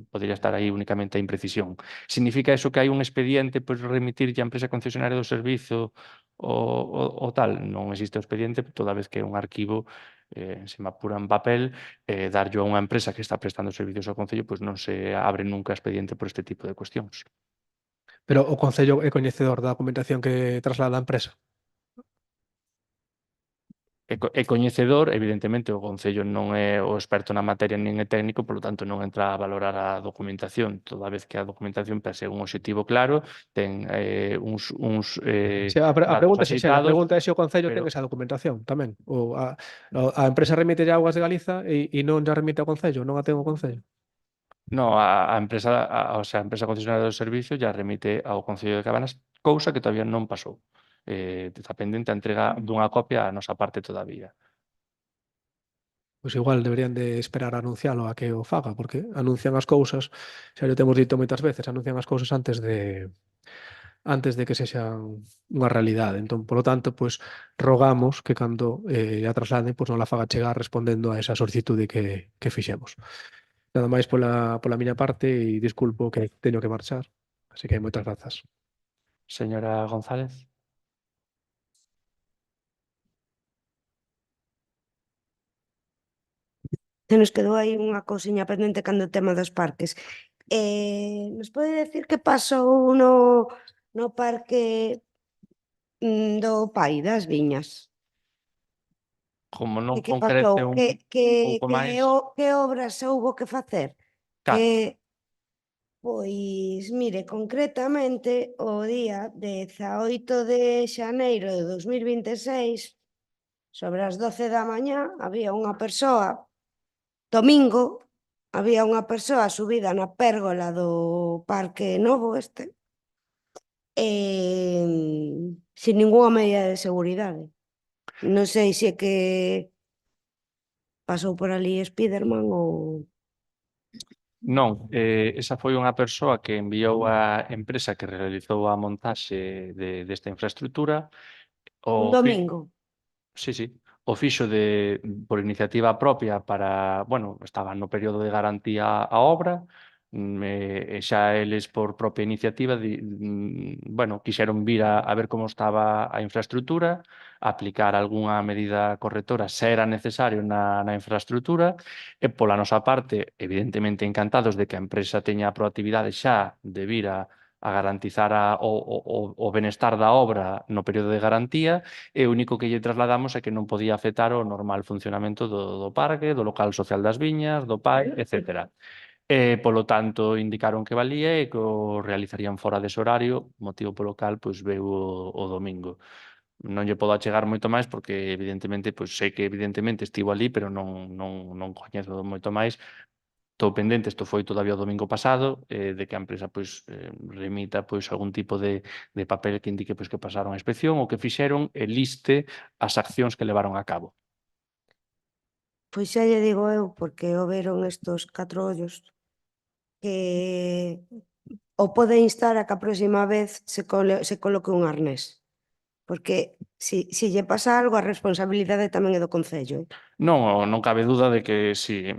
Podría estar aí únicamente a imprecisión. Significa eso que hai un expediente pois remitir a empresa concesionaria do servizo o tal? Non existe o expediente, toda vez que é un arquivo se me apura en papel, darllo a unha empresa que está prestando servicios ao Concello, pois non se abre nunca expediente por este tipo de cuestións. Pero o Concello é coñecedor da documentación que traslada a empresa? É coñecedor, evidentemente o Concello non é o experto na materia nin é técnico, polo tanto non entra a valorar a documentación, toda vez que a documentación persegue un objetivo claro, ten uns A pregunta datos a pregunta é se o Concello pero- ten esa documentación tamén. Ou a empresa remite a Augas de Galiza e non ya remite ao Concello, non a ten o Concello. No, a empresa, o sea, a empresa concesionaria do servicio ya remite ao Concello de Cabanas, cousa que todavía non pasou. Está pendente a entrega dunha copia a nosa parte todavía. Pois igual deberían de esperar a anuncialo a que o faga, porque anuncian as cousas, xa lo temos dito moitas veces, anuncian as cousas antes de que sexan unha realidade. Entón, polo tanto, pois rogamos que cando a trasladen, pois non la faga chegar respondendo a esa solicitude que fixemos. Nada máis pola miña parte e disculpo que teño que marchar. Así que moitas grazas. Señora González. Se nos quedou aí unha cousiña pendente cando o tema dos parques. Nos pode decir que pasou no parque do Pai das Viñas? Como non Que concrete pasou? un pouco máis. Que obras se houbo que facer? Catro. Pois, mire, concretamente, o día 18 de xaneiro de 2026, sobre as 12 da mañá, había unha persoa, domingo, había unha persoa subida na pérgola do Parque Novo sin ningunha medida de seguridade. Non sei se é que pasou por ali Spiderman ou... Non, esa foi unha persoa que enviou a empresa que realizou a montaxe desta infraestructura. Un O fi- domingo. Sí, sí. O fixo por iniciativa propia para, bueno, estaba no período de garantía a obra, e xa eles por propia iniciativa, bueno, quixeron vir a ver como estaba a infraestructura, aplicar algunha medida correctora se era necesario na infraestructura, e pola nosa parte, evidentemente encantados de que a empresa teña a proactividade xa de vir a garantizar o benestar da obra no período de garantía, e o único que lle trasladamos é que non podía afectar o normal funcionamento do parque, do local social das viñas, do PAI, etc. Polo tanto, indicaron que valía e que o realizarían fora dese horario, motivo polo cal pois, veu o domingo. Non lle podo achegar moito máis porque, evidentemente, pois, sei que evidentemente estivo ali, pero non coñezo moito máis. Estou pendente, isto foi todavía o domingo pasado, de que a empresa pois, remita pois, algún tipo de papel que indique pois, que pasaron a inspección ou que fixeron e liste as accións que levaron a cabo. Pois xa lle digo eu, porque o veron estos 4 ollos, que o pode instar a que a próxima vez se coloque un arnés. Porque si lle pasa algo, a responsabilidade tamén é do Concello. Non cabe duda de que si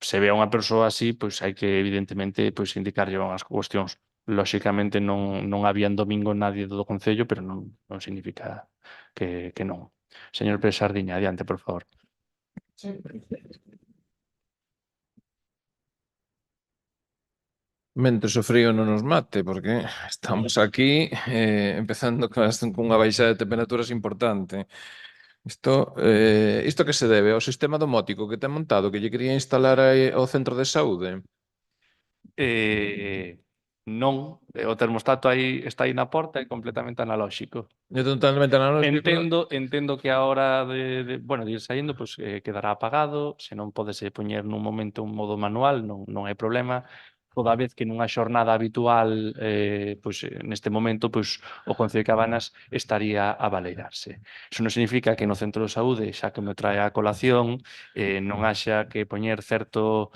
se ve a unha persoa así, pois hai que evidentemente pois indicarlle unhas cuestións. Lóxicamente non había en domingo nadie do Concello, pero non significa que non. Señor Pérez Sardiña, adiante, por favor. Mentres o frío non nos mate, porque estamos aquí empezando cunha baixada de temperaturas importante. Isto que se debe ao sistema domótico que ten montado, que lle quería instalar ao centro de saúde? Non, o termostato está aí na porta, é completamente analóxico. É totalmente analóxico. Entendo que a hora de ir saindo, pois quedará apagado, se non podese poñer nun momento un modo manual, non hai problema. Toda vez que nunha xornada habitual, neste momento, pois o Concello de Cabanas estaría a baleirarse. Iso non significa que no centro de saúde, xa que me trae a colación, non haxa que poñer certo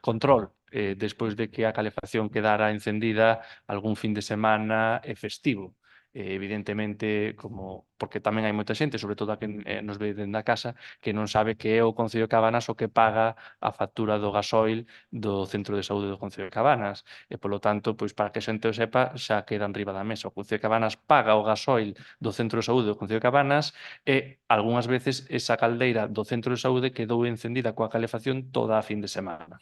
control despois de que a calefacción quedara encendida algún fin de semana e festivo. Evidentemente, porque tamén hai moita xente, sobre todo a que nos ve dende a casa, que non sabe que é o Concello de Cabanas o que paga a factura do gasoil do Centro de Saúde do Concello de Cabanas. E, polo tanto, pois para que a xente o sepa, xa queda enriba da mesa. O Concello de Cabanas paga o gasoil do Centro de Saúde do Concello de Cabanas e, algunhas veces, esa caldeira do Centro de Saúde quedou encendida coa calefacción toda a fin de semana.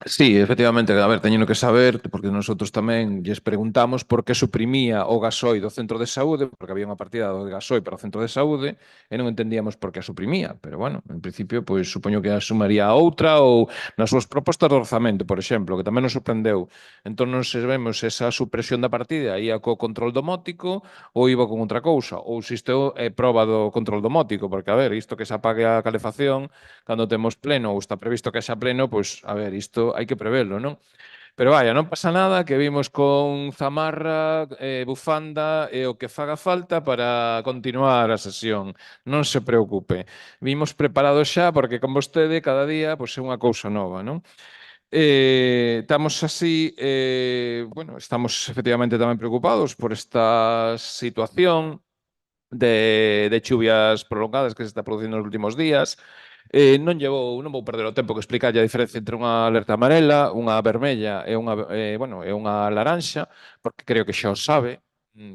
Sí, efectivamente, a ver, teñeno que saber, porque nosotros tamén lles preguntamos por que suprimía o gasoi do centro de saúde, porque había unha partida de gasoi para o centro de saúde, e non entendíamos por que a suprimía, pero bueno, en principio, pois supoño que a sumaría a outra ou nas súas propostas de orzamento, por exemplo, que tamén nos sorprendeu. Entón non sabemos se esa supresión da partida ia co control domótico ou iba con outra cousa, ou se isto é proba do control domótico, porque a ver, isto que se apague a calefacción cando temos pleno ou está previsto que xa pleno, pois a ver, isto hai que prevelo, non? Pero vaya, non pasa nada, que vimos con zamarra, bufanda e o que faga falta para continuar a sesión. Non se preocupe. Vimos preparados xa porque con vostede cada día pois, é unha cousa nova, non? Estamos así, bueno, estamos efectivamente tamén preocupados por esta situación de chuvias prolongadas que se está producindo nos últimos días. Non vou perder o tempo que explicarlle a diferencia entre unha alerta amarela, unha vermella e unha laranxa, porque creo que xa o sabe,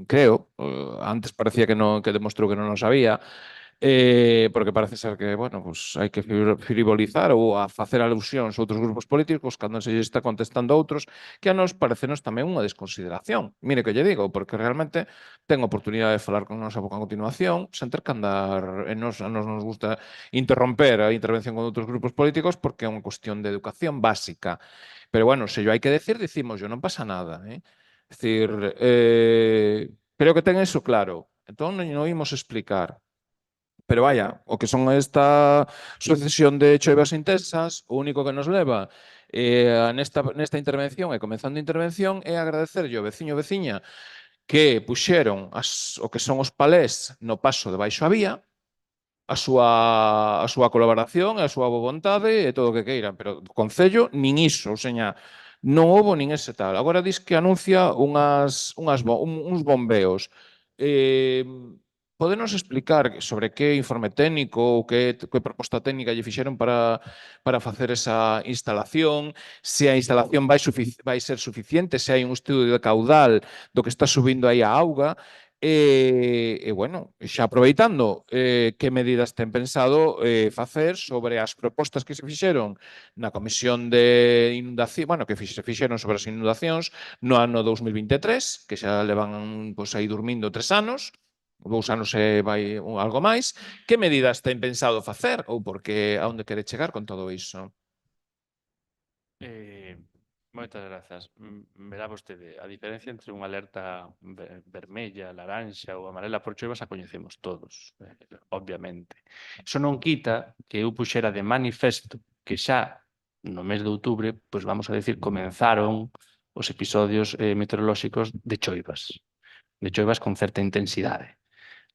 creo, antes parecía que demostrou que non o sabía, porque parece ser que, bueno, pues hai que frivolizar ou a facer alusións a outros grupos políticos cando se lle está contestando a outros que a nos parecenos tamén unha desconsideración. Mire que lle digo, porque realmente ten oportunidade de falar con nosa boca a continuación, sen ter que andar, a nos nos gusta interromper a intervención con outros grupos políticos porque é unha cuestión de educación básica. Pero bueno, se yo hai que decir, dicimos, non pasa nada. É dicir, creo que ten eso claro. Entón non imos explicar. Pero vaya, o que son esta sucesión de choivas intensas, o único que nos leva nesta intervención e comezando a intervención é agradecerlle ao veciño e veciña que puxeron o que son os palés no paso debaixo a vía, a súa colaboración, a súa boa vontade e todo o que queiran, pero o Concello nin iso, ou seña, non houbo nin ese tal. Agora dis que anuncia uns bombeos. Podenos explicar sobre que informe técnico ou que proposta técnica lle fixeron para facer esa instalación, se a instalación vai ser suficiente, se hai un estudio de caudal do que está subindo aí a auga, bueno, xa aproveitando, que medidas ten pensado facer sobre as propostas que se fixeron na Comisión de Inundación, bueno, que se fixeron sobre as inundacións no ano 2023, que xa levan aí dormindo 3 anos, 2 anos e vai algo máis. Que medidas ten pensado facer ou porque a onde quere chegar con todo iso? Moitas grazas. Verá vostede, a diferencia entre unha alerta vermella, laranxa ou amarela por choivas a coñecemos todos, obviamente. Iso non quita que eu puxera de manifesto que xa no mes de outubro, pois vamos a decir, comenzaron os episodios meteorolóxicos de choivas con certa intensidade.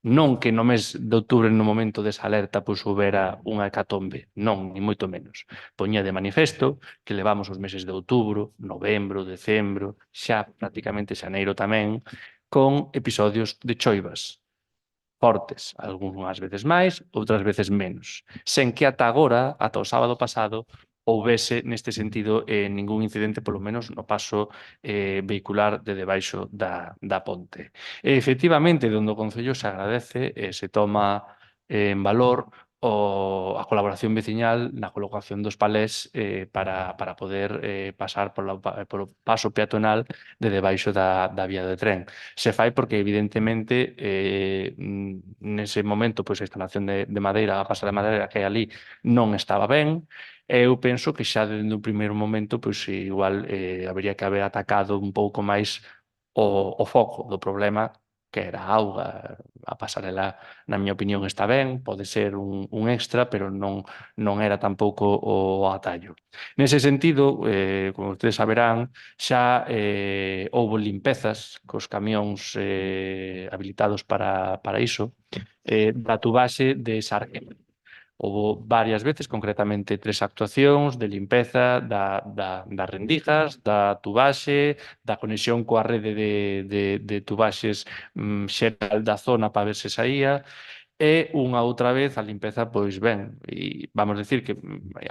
Non que no mes de outubro, no momento desa alerta, pois houbera unha hecatombe. Non, ni moito menos. Poñía de manifesto que levamos os meses de outubro, novembro, decembro, xa prácticamente xaneiro tamén, con episodios de choivas fortes, algunhas veces máis, outras veces menos. Sen que ata agora, ata o sábado pasado, houvese neste sentido ningún incidente, polo menos no paso vehicular de debaixo da ponte. E, efectivamente, donde o Concello se agradece e se toma en valor a colaboración veciñal na colocación dos palés para poder pasar polo paso peatonal de debaixo da vía de tren. Se fai porque, evidentemente, nese momento, pois a instalación de madeira, a pasa de madeira que hai ali, non estaba ben. Eu penso que xa dende un primeiro momento, pois igual habería que haber atacado un pouco máis o foco do problema, que era a auga. A pasarela, na miña opinión, está ben, pode ser un extra, pero non era tampouco o atallo. Nese sentido, como ustedes saberán, xa houbo limpezas cos camións habilitados para iso, da tubaxe de Sarquema. Houbo varias veces, concretamente 3 actuacións de limpeza das rendijas, da tubaxe, da conexión coa rede de tubaxes xeral da zona para ver se saía, e unha outra vez a limpeza, pois ben, e vamos decir que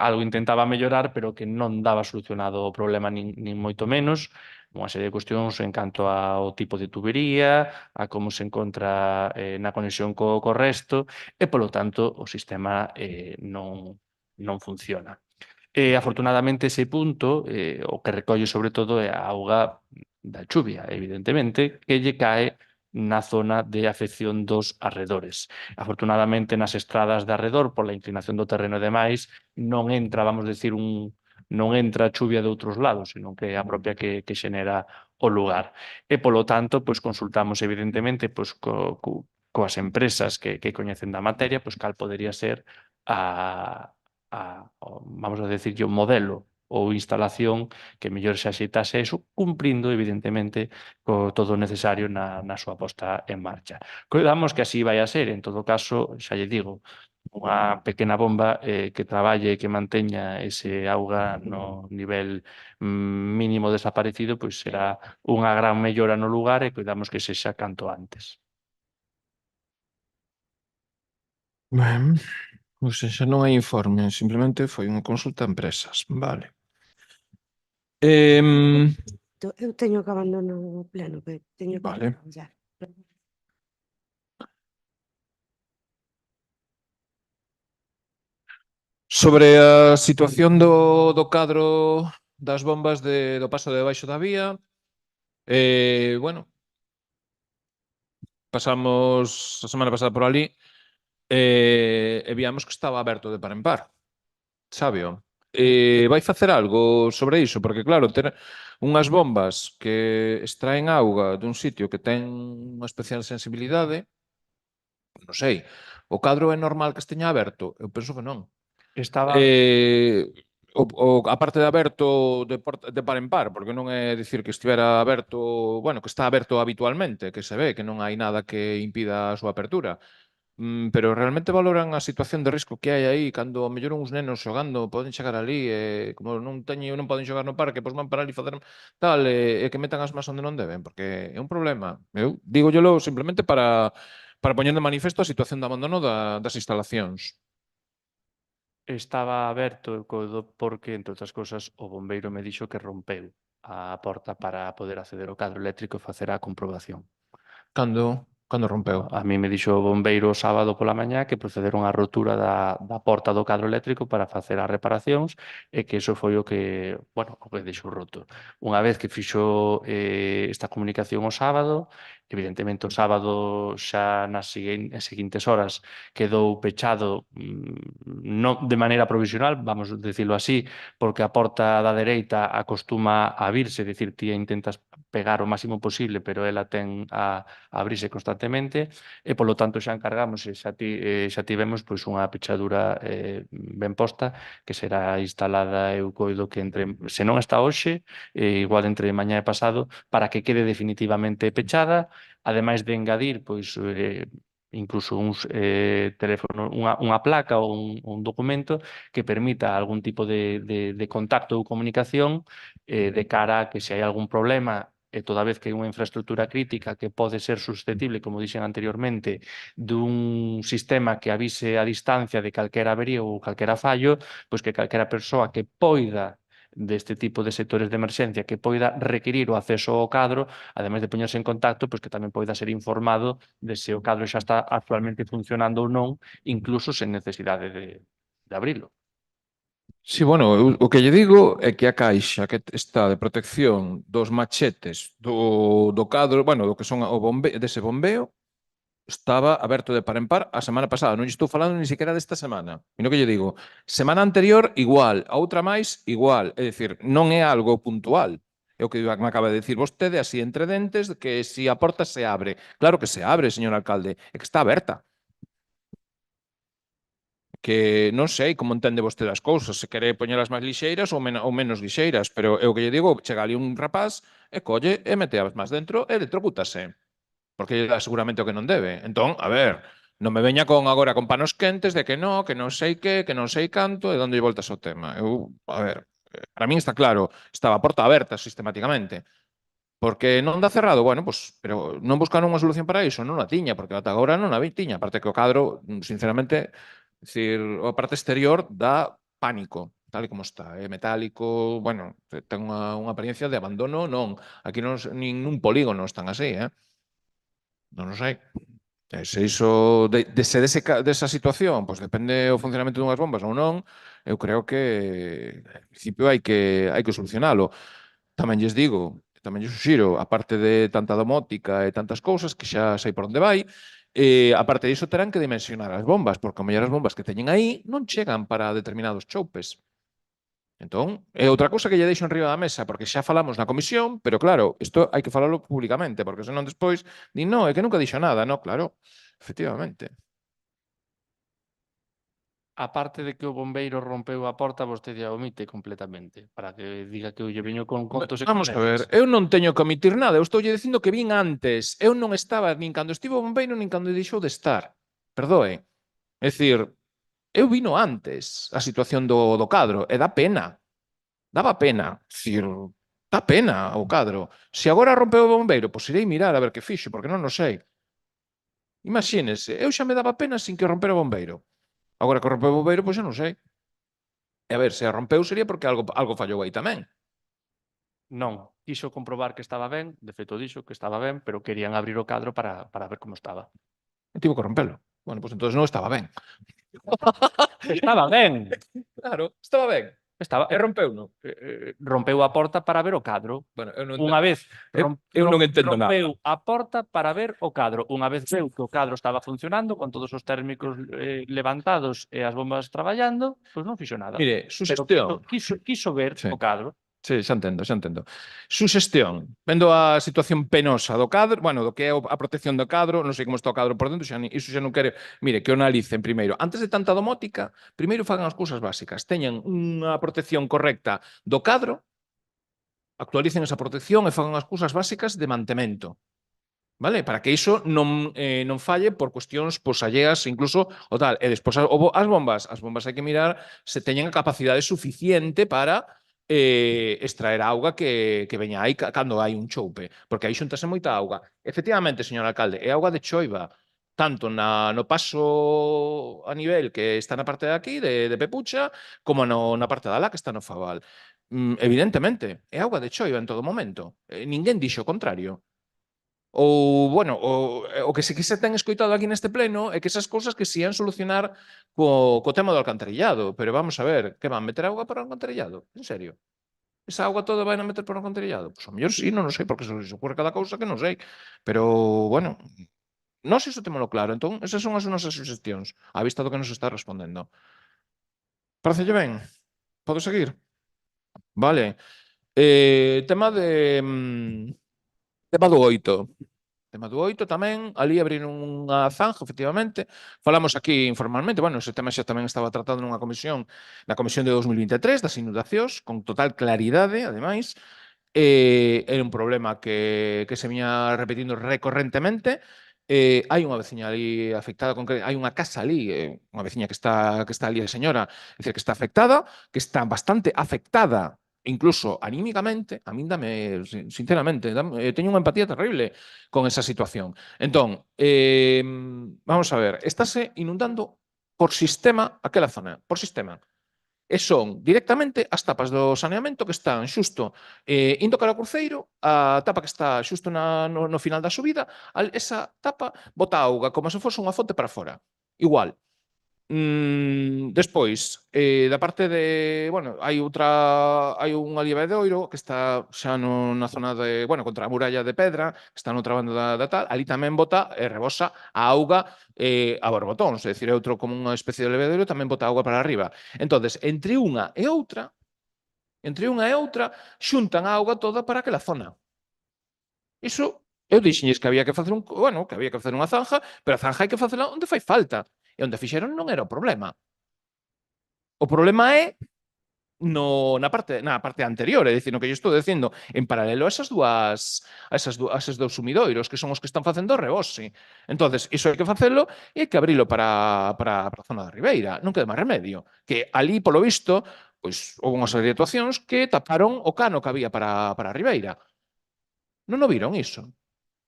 algo intentaba mellorar, pero que non daba solucionado o problema nin moito menos. Unha serie de cuestións en canto ao tipo de tubería, a como se encontra na conexión co resto, e, polo tanto, o sistema non funciona. Afortunadamente, ese punto, o que recolle sobre todo é a auga da chuvia, evidentemente, que lle cae na zona de afección dos arredores. Afortunadamente, nas estradas de arredor, pola inclinación do terreno e demais, non entra, vamos decir, non entra a chuvia de outros lados, senón que é a propia que xenera o lugar. E, polo tanto, pois consultamos, evidentemente, pois coas empresas que coñecen da materia, pois cal podería ser vamos a decirlle, o modelo ou instalación que mellor se axeitase eso, cumprindo, evidentemente, co todo o necesario na súa posta en marcha. Coidamos que así vai a ser. En todo caso, xa lle digo, unha pequena bomba que traballe e que manteña ese auga no nivel mínimo desaparecido, pois será unha gran mellora no lugar e coidamos que sexa canto antes. Ben, pois xa non hai informe, simplemente foi unha consulta a empresas. Vale. Eu teño que abandonar o pleno, que teño que Vale. traballar. Sobre a situación do cadro das bombas do paso debaixo da vía, bueno, pasamos a semana pasada por ali e víamos que estaba aberto de par en par, sábeo. Vai facer algo sobre iso? Porque, claro, ter unhas bombas que extraen auga dun sitio que ten unha especial sensibilidade, non sei, O cadro é normal que esteña aberto? Eu penso que non. Estaba... A parte de aberto de par en par, porque non é dicir que estivera aberto, bueno, que está aberto habitualmente, que se ve que non hai nada que impida a súa apertura. Pero realmente valoran a situación de risco que hai aí cando a mellor uns nenos xogando poden chegar ali e como non poden xogar no parque, pois van para ali facer tal e que metan as más onde non deben, porque é un problema. Eu dígollelo simplemente para poñer de manifesto a situación de abandono das instalacións. Estaba aberto porque, entre outras cosas, o bombeiro me dixo que rompeu a porta para poder acceder ao cadro eléctrico e facer a comprobación. Cando rompeu? A mí me dixo o bombeiro o sábado pola mañá que procederon á rotura da porta do cadro eléctrico para facer as reparacións e que iso foi o que, bueno, o que deixou roto. Unha vez que fixo esta comunicación o sábado, evidentemente o sábado xa nas seguintes horas quedou pechado non de maneira provisional, vamos a decirlo así, porque a porta da dereita acostuma a abrirse, é dicir, ti intentas pegar o máximo posible, pero ela ten a abrirse constantemente e, polo tanto, xa encargamos e xa tivemos pois, unha pechadura ben posta que será instalada, eu coido que se non está hoxe, igual entre mañá e pasado, para que quede definitivamente pechada, ademais de engadir pois, incluso uns teléfonos, unha placa ou un documento que permita algún tipo de contacto ou comunicación de cara a que se hai algún problema e toda vez que hai unha infraestructura crítica que pode ser susceptible, como dixen anteriormente, dun sistema que avise a distancia de calquera avería ou calquera fallo, pois que calquera persoa que poida deste tipo de sectores de emerxencia que poida requerir o acceso ao cadro, ademais de poñerse en contacto, pois que tamén poida ser informado de se o cadro xa está actualmente funcionando ou non, incluso sen necesidade de abrilo. Sí, bueno, o que lle digo é que a caixa que está de protección dos machetes do cadro, bueno, do que son dese bombeo, estaba aberto de par en par a semana pasada. Non lle estou falando ni siquiera desta semana. E no que lle digo, semana anterior igual, a outra máis igual. É dicir, non é algo puntual. É o que me acaba de dicir vostede, así entre dentes, que si a porta se abre. Claro que se abre, señor alcalde, é que está aberta. Que non sei como entende vostede as cousas, se quere poñelas máis lixeiras ou menos lixeiras, pero é o que lle digo, chega ali un rapaz e colle e mete as máis dentro e electrocútase, porque lle dá seguramente o que non debe. Entón, a ver, non me veña agora con panos quentes de que non sei que non sei canto, e donde lle voltas ao tema. A ver, para min está claro, estaba a porta aberta sistemáticamente. Porque non dá cerrado, bueno, pues, pero non buscaron unha solución para iso, non a tiña, porque ata agora non a tiña, aparte que o cadro, sinceramente, decir, a parte exterior dá pánico, tal e como está, é metálico, bueno, ten unha apariencia de abandono, non. Aquí nin nun polígono están así, non o sei. Se iso desa situación, pois depende o funcionamento dunhas bombas ou non, eu creo que, en principio, hai que solucionalo. Tamén lles digo, tamén lles suxiro, aparte de tanta domótica e tantas cousas, que xa sei por onde vai, aparte diso terán que dimensionar as bombas, porque a mellor as bombas que teñen aí non chegan para determinados choupes. Entón, é outra cousa que lle deixo enriba da mesa, porque xa falamos na comisión, pero claro, isto hai que falalo públicamente, porque senón despois din, non, é que nunca dixo nada, non, claro, efectivamente. A parte de que o bombeiro rompeu a porta, vostede a omite completamente, para que diga que eu lle veño con contos e Vamos a ver, eu non teño que omitir nada, eu estou dicindo que vin antes, eu non estaba nin cando estivo o bombeiro nin cando deixou de estar. Perdoe. É dicir, eu vino antes a situación do cadro e dá pena. Daba pena. É dicir, dá pena o cadro. Se agora rompeu o bombeiro, pois irei mirar a ver que fixo, porque non o sei. Imagínese, eu xa me daba pena sin que rompera o bombeiro. Agora que rompeu o bombeiro, pois xa non sei. E a ver, se a rompeu sería porque algo fallou aí tamén. Non, quixo comprobar que estaba ben, de feito dixo que estaba ben, pero querían abrir o cadro para ver como estaba. E tivo que rompelo. Bueno, pois entón non estaba ben. Estaba ben. Claro, estaba ben. E rompeu, non? Rompeu a porta para ver o cadro. Bueno, eu non Unha vez eu non entendo nada. rompeu a porta para ver o cadro. Unha vez veu que o cadro estaba funcionando, con todos os térmicos levantados e as bombas traballando, pois non fixo nada. Mire, suxestión. Pero quiso ver o cadro. Sí, xa entendo, xa entendo. Suxestión, vendo a situación penosa do cadro, bueno, do que é a protección do cadro, non sei como está o cadro por dentro, iso xa non quere, mire, que o analicen primeiro. Antes de tanta domótica, primeiro fagan as cousas básicas. Teñan unha protección correcta do cadro, actualicen esa protección e fagan as cousas básicas de mantemento. Vale? Para que iso non falle por cuestións alleas, incluso o tal. E despois as bombas hai que mirar se teñen a capacidade suficiente para extraer a auga que veña aí cando hai un choupe, porque aí xuntase moita auga. Efectivamente, señor alcalde, é auga de choiva, tanto no paso a nivel que está na parte de aquí, de Pepucha, como na parte de alá que está no Fabal. Evidentemente, é auga de choiva en todo momento. Ninguén dixo o contrario. Ou, bueno, o que se ten escoitado aquí neste pleno é que esas cousas que se ian solucionar co tema do alcantarillado. Pero vamos a ver, que van meter auga para o alcantarillado? En serio? Esa auga toda vai a meter para o alcantarillado? Pois ao mellor sí, non sei, porque se ocurre cada cousa que non sei. Pero, bueno, nós iso témolo claro. Entón, esas son as nosas suxestións, á vista do que nos está respondendo. Parecelle ben? Podo seguir? Vale. Tema do 8. Tema do 8 tamén, ali abriron unha zanja, efectivamente. Falamos aquí informalmente, bueno, ese tema xa tamén estaba tratado na comisión de 2023 das inundacións, con total claridade, ademais. Era un problema que se viña repetindo recorrentemente. Hai unha veciña ali afectada, hai unha casa ali, unha veciña que está ali a señora, é dicir, que está afectada, que está bastante afectada incluso anímicamente. A min dame, sinceramente, teño unha empatía terrible con esa situación. Entón, vamos a ver, estáse inundando por sistema aquela zona, por sistema. E son directamente as tapas do saneamento que están xusto indo cara ao cruceiro, a tapa que está xusto no final da subida, esa tapa bota auga como se fose unha fonte para fora. Igual. Despois, da parte de, bueno, hai un aliviadoiro que está xa na zona de, bueno, contra a muralla de pedra, que está noutra banda da tal, ali tamén bota e rebosa a auga a borbotóns, é dicir, é outro como unha especie de aliviadoiro, tamén bota auga para arriba. Entonces, entre unha e outra, xuntan a auga toda para aquela zona. Iso, eu dixenlles que había que facer unha zanja, pero a zanja hai que facela onde fai falta. E onde fixeron non era o problema. O problema é na parte anterior, é dicir, no que eu estou dicindo, en paralelo a eses dous sumidoiros, que son os que están facendo o rebose. Entonces, iso hai que facelo e hai que abrilo para a zona da Ribeira. Non queda máis remedio. Que ali, polo visto, pois houve unha serie de actuacións que taparon o cano que había para a Ribeira. Non o viron iso?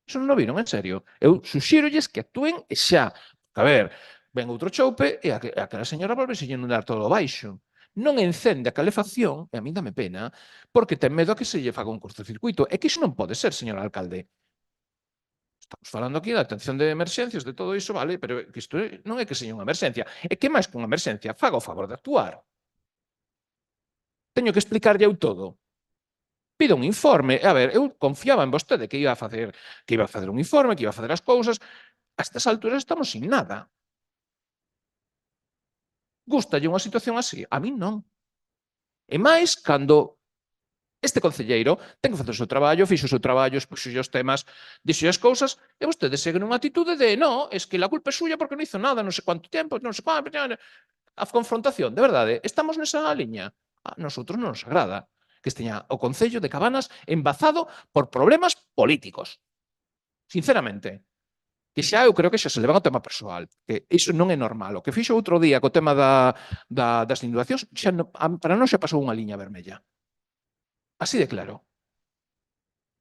Iso non o viron, en serio? Eu suxírolles que actúen e xa. A ver, ven outro choupe e aquela señora volve a inundar todo o baixo. Non encende a calefacción, e a min dame pena, porque ten medo a que se lle faga un cortocircuito. É que iso non pode ser, señor alcalde. Estamos falando aquí da atención de emerxencias, de todo iso, vale, pero que isto non é que seña unha emerxencia. É que máis que unha emerxencia, faga o favor de actuar. Teño que explicarlle eu todo. Pida un informe. A ver, eu confiaba en vostede que iba a facer un informe, que iba a facer as cousas. A estas alturas estamos sin nada. Gústalle unha situación así? A min non. E máis cando este concelleiro ten que facer o seu traballo, fixo o seu traballo, expuxo os temas, dixo as cousas, e vostede segue nunha actitude de no, es que la culpa é suya porque non hizo nada, non sei quanto tempo, non sei quanto. A confrontación, de verdade, estamos nesa liña? A nosotros non nos agrada que esteña o Concello de Cabanas embazado por problemas políticos. Sinceramente. Que xa eu creo que xa se levan ao tema persoal, que iso non é normal. O que fixo outro día co tema das inundacións, para nós xa pasou unha liña vermella. Así de claro.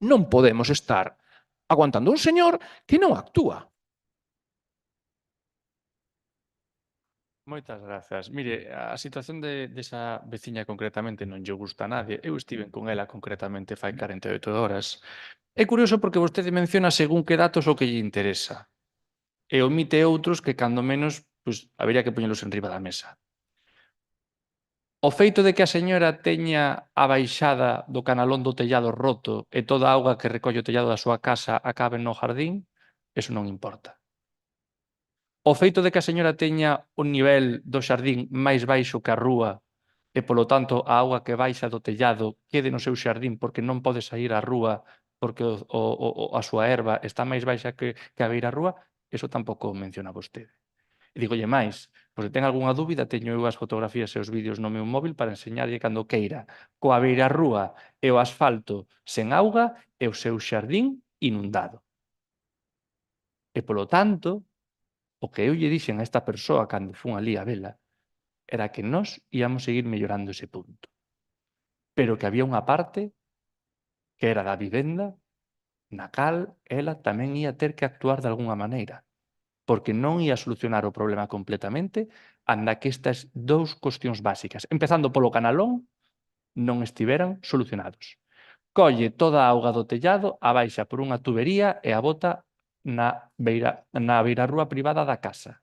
Non podemos estar aguantando un señor que non actúa. Moitas grazas. Mire, a situación desa veciña concretamente non lle gusta a nadie. Eu estive con ela concretamente fai 48 horas. É curioso porque vostede menciona según que datos o que lle interesa. E omite outros que, cando menos, pois, habería que poñelos en riba da mesa. O feito de que a señora teña a baixada do canalón do tellado roto e toda a auga que recolle o tellado da súa casa acabe no jardín, eso non importa. O feito de que a señora teña un nivel do xardín máis baixo que a rúa e, polo tanto, a auga que baixa do tellado quede no seu xardín porque non pode sair á rúa porque a súa erva está máis baixa que a beirarrúa, eso tampouco menciona vostede. E digolle máis, pois se ten algunha dúbida, teño eu as fotografías e os vídeos no meu móvil para enseñarlle cando queira, coa beirarrúa e o asfalto sen auga e o seu xardín inundado. E, polo tanto, o que eu lle dixen a esta persoa cando fun ali a vela era que nós íamos seguir mellorando ese punto. Pero que había unha parte que era da vivenda na cal ela tamén ia ter que actuar de algunha maneira, porque non ia solucionar o problema completamente anda que estas dous cuestións básicas, empezando polo canalón, non estiveran solucionados. Colle toda a auga do tellado, a baixa por unha tubería e a bota na beirarrúa privada da casa,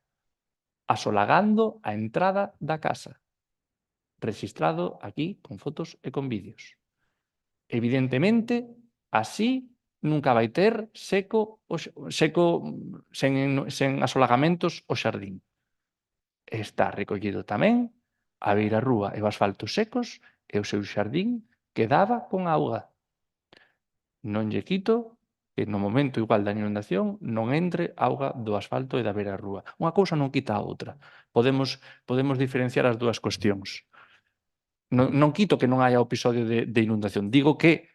asolagando a entrada da casa. Registrado aquí con fotos e con vídeos. Evidentemente, así nunca vai ter seco sen asolagamentos o xardín. Está recollido tamén a beirarrúa e o asfalto secos e o seu xardín quedaba con auga. Non lle quito que no momento igual da inundación non entre auga do asfalto e da beirarrúa. Unha cousa non quita a outra. Podemos diferenciar as dúas cuestións. Non quito que non haya o episodio de inundación. Digo que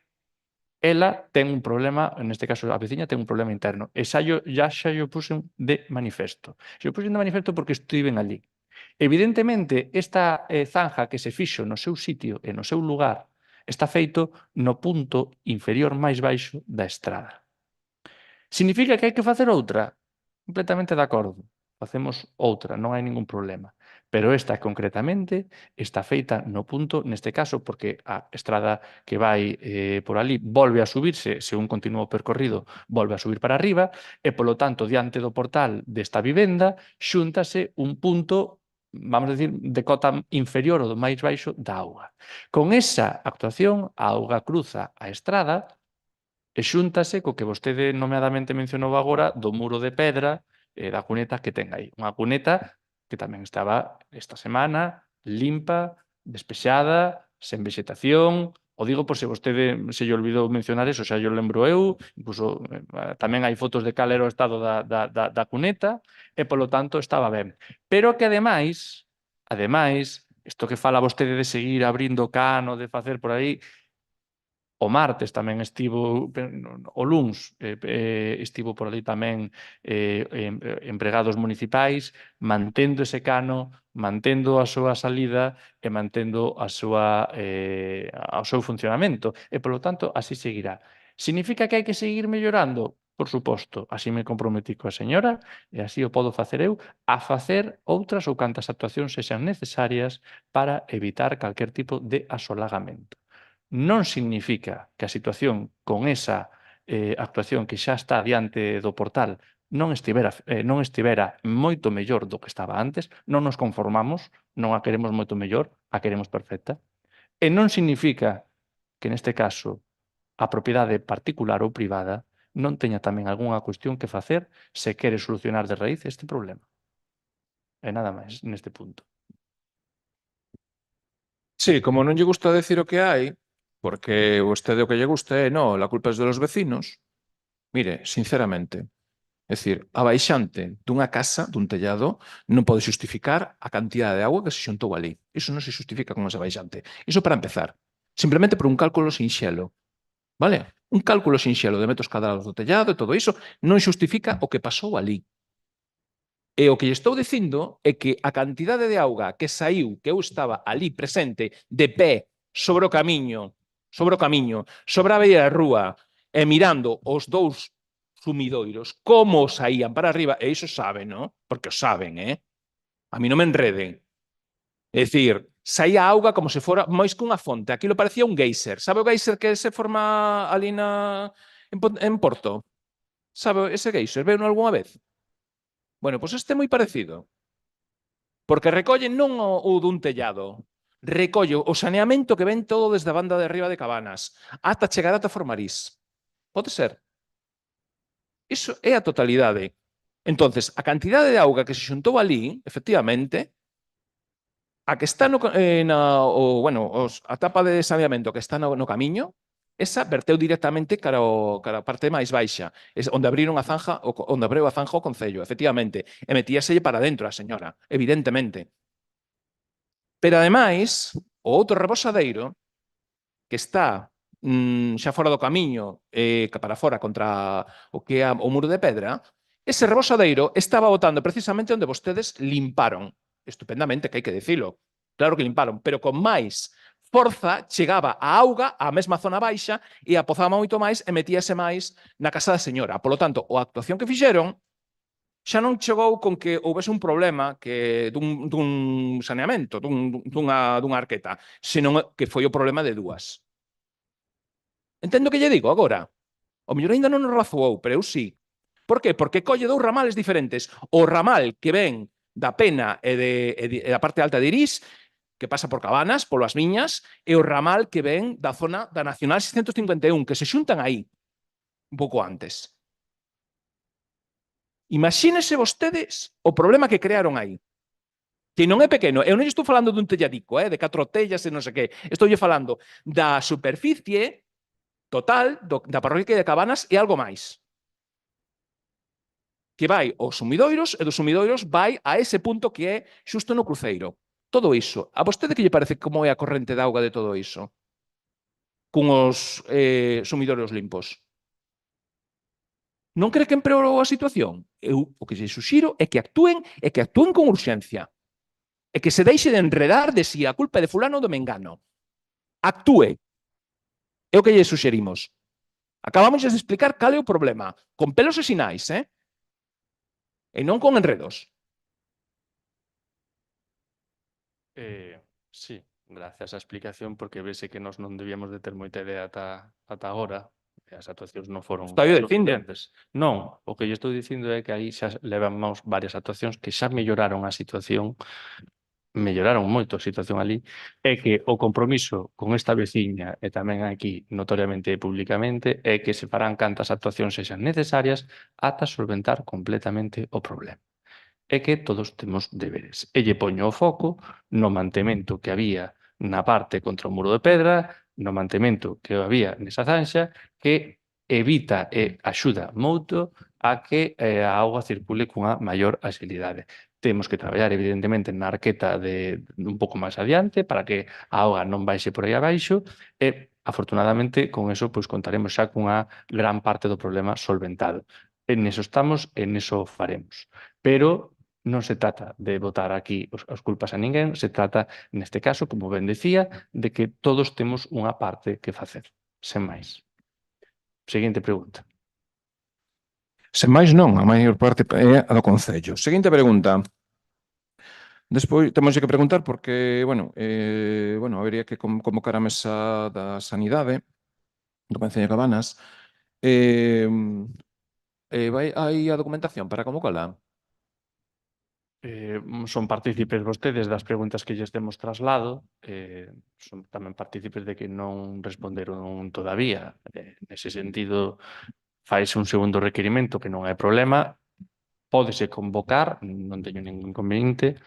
ela ten un problema, neste caso a veciña ten un problema interno. E xa yo puxen de manifesto. Xa o puxen de manifesto porque estiven ali. Evidentemente, esta zanja que se fixo no seu sitio e no seu lugar está feito no punto inferior máis baixo da estrada. Significa que hai que facer outra? Completamente de acordo. Facemos outra, non hai ningún problema. Pero esta concretamente está feita no punto, neste caso, porque a estrada que vai por ali volve a subirse, se un continúa o percorrido, volve a subir para arriba, e, polo tanto, diante do portal desta vivenda, xúntase un punto, vamos a decir, de cota inferior ou do máis baixo da auga. Con esa actuación, a auga cruza a estrada e xúntase co que vostede nomeadamente mencionou agora do muro de pedra da cuneta que ten aí. Unha cuneta que tamén estaba esta semana limpa, despexada, sen vexetación. O digo por se vostede se lle olvidou mencionar eso, xa yo lembro eu, incluso tamén hai fotos de cal era o estado da cuneta e, polo tanto, estaba ben. Pero que, ademais, isto que fala vostede de seguir abrindo cano, de facer por aí, o martes tamén estivo, o luns estivo por ali tamén empregados municipais mantendo ese cano, mantendo a súa salida e mantendo o seu funcionamento. E, polo tanto, así seguirá. Significa que hai que seguir mellorando? Por suposto, así me comprometí coa señora e así o podo facer eu a facer outras ou cantas actuacións sexan necesarias para evitar calquer tipo de asolagamento. Non significa que a situación con esa actuación que xa está diante do portal non estivera moito mellor do que estaba antes, non nos conformamos, non a queremos moito mellor, a queremos perfecta. E non significa que neste caso a propiedade particular ou privada non teña tamén algunha cuestión que facer se quere solucionar de raíz este problema. E nada máis neste punto. Sí, como non lle gusta decir o que hai, porque vostede o que lle gusta é, no, la culpa é de los vecinos. Mire, sinceramente, é dicir, a baixante dunha casa, dun tellado, non pode xustificar a cantidad de agua que se xuntou ali. Iso non se xustifica con esa baixante. Iso para empezar. Simplemente por un cálculo sinxelo. Vale? Un cálculo sinxelo de metros cadrados do tellado e todo iso non xustifica o que pasou ali. E o que lle estou dicindo é que a cantidade de auga que saiu, que eu estaba ali presente, de pé, sobre o camiño, sobre a beira da rúa, e mirando os dous sumidoiros, como saían para arriba, e iso saben, non? Porque o saben, A mí non me enreden. É dicir, saía auga como se fora máis que unha fonte. Aquilo parecía un geyser. Sabe o geyser que se forma ali en Porto? Sabe ese geyser? Veuno algunha vez? Bueno, pois este é moi parecido. Porque recolle non o dun tellado, recolle o saneamento que ven todo desde a banda de arriba de Cabanas ata chegar ata Formarís. Pode ser. Iso é a totalidade. Entonces, a cantidade de auga que se xuntou ali, efectivamente, a que está a tapa de saneamento que está no camiño, esa verteu directamente cara a parte máis baixa, onde abriu a zanja o Concello, efectivamente, e metíaselle para dentro a señora, evidentemente. Pero, ademais, o outro rebosadeiro, que está xa fora do camiño, para fora contra o que é o muro de pedra, ese rebosadeiro estaba botando precisamente onde vostedes limparon. Estupendamente, que hai que dicilo. Claro que limparon, pero con máis forza chegaba a auga á mesma zona baixa e apozaba moito máis e metíase máis na casa da señora. Polo tanto, a actuación que fixeron xa non chegou con que houvese un problema dun saneamento, dunha arqueta, senón que foi o problema de dúas. Entendo que lle digo agora? O mellor ainda non nos razoou, pero eu sí. Por qué? Porque colle dous ramales diferentes. O ramal que ven da Pena e da parte alta de Irís, que pasa por Cabanas, polas Viñas, e o ramal que ven da zona da Nacional 651, que se xuntan aí, un pouco antes. Imagínense vostedes o problema que crearon aí. Que non é pequeno. Eu non estou falando dun telladico, de 4 tellas e non sei que. Estou falando da superficie total da parroquia de Cabanas e algo máis. Que vai aos sumidoiros e dos sumidoiros vai a ese punto que é xusto no cruceiro. Todo iso. A vostede que lle parece como é a corrente de auga de todo iso? Cun os sumidoiros limpos. Non cree que empeorou a situación? Eu o que lle suxiro é que actúen con urxencia. E que se deixe de enredar de si a culpa é de fulano ou de mengano. Actúe. É o que lle suxerimos. Acabamos de explicar cal é o problema. Con pelos e sinais, e non con enredos. Sí, gracias á explicación, porque vese que nós non debíamos de ter moita idea ata agora. As actuacións non foron Está dicindo. suficientes. Non, o que lle estou dicindo é que aí xa levamos varias actuacións que xa melloraron a situación, melloraron moito a situación ali, e que o compromiso con esta veciña e tamén aquí notoriamente e públicamente é que se farán cantas actuacións sexan necesarias ata solventar completamente o problema. É que todos temos deberes. E lle poño o foco no mantemento que había na parte contra o muro de pedra, no mantemento que había nesa zanxa, que evita e axuda moito a que a auga circule cunha maior axilidade. Temos que traballar, evidentemente, na arqueta un pouco máis adiante para que a auga non baixe por aí abaixo e, afortunadamente, con eso contaremos xa cunha gran parte do problema solventado. En eso estamos, en eso faremos. Pero non se trata de botar aquí as culpas a ninguén, se trata, neste caso, como ben decía, de que todos temos unha parte que facer, sen máis. Seguinte pregunta. Sen máis non, a maior parte é a do Concello. Seguinte pregunta. Despois temos que preguntar porque, habería que convocar a mesa da Sanidade do Concello de Cabanas. Vai aí a documentación para convocala? Son partícipes vostedes das preguntas que lles temos traslado, son tamén partícipes de que non responderon todavía. Nese sentido, faise un segundo requerimento que non é problema, pódese convocar, non teño ningún inconveniente.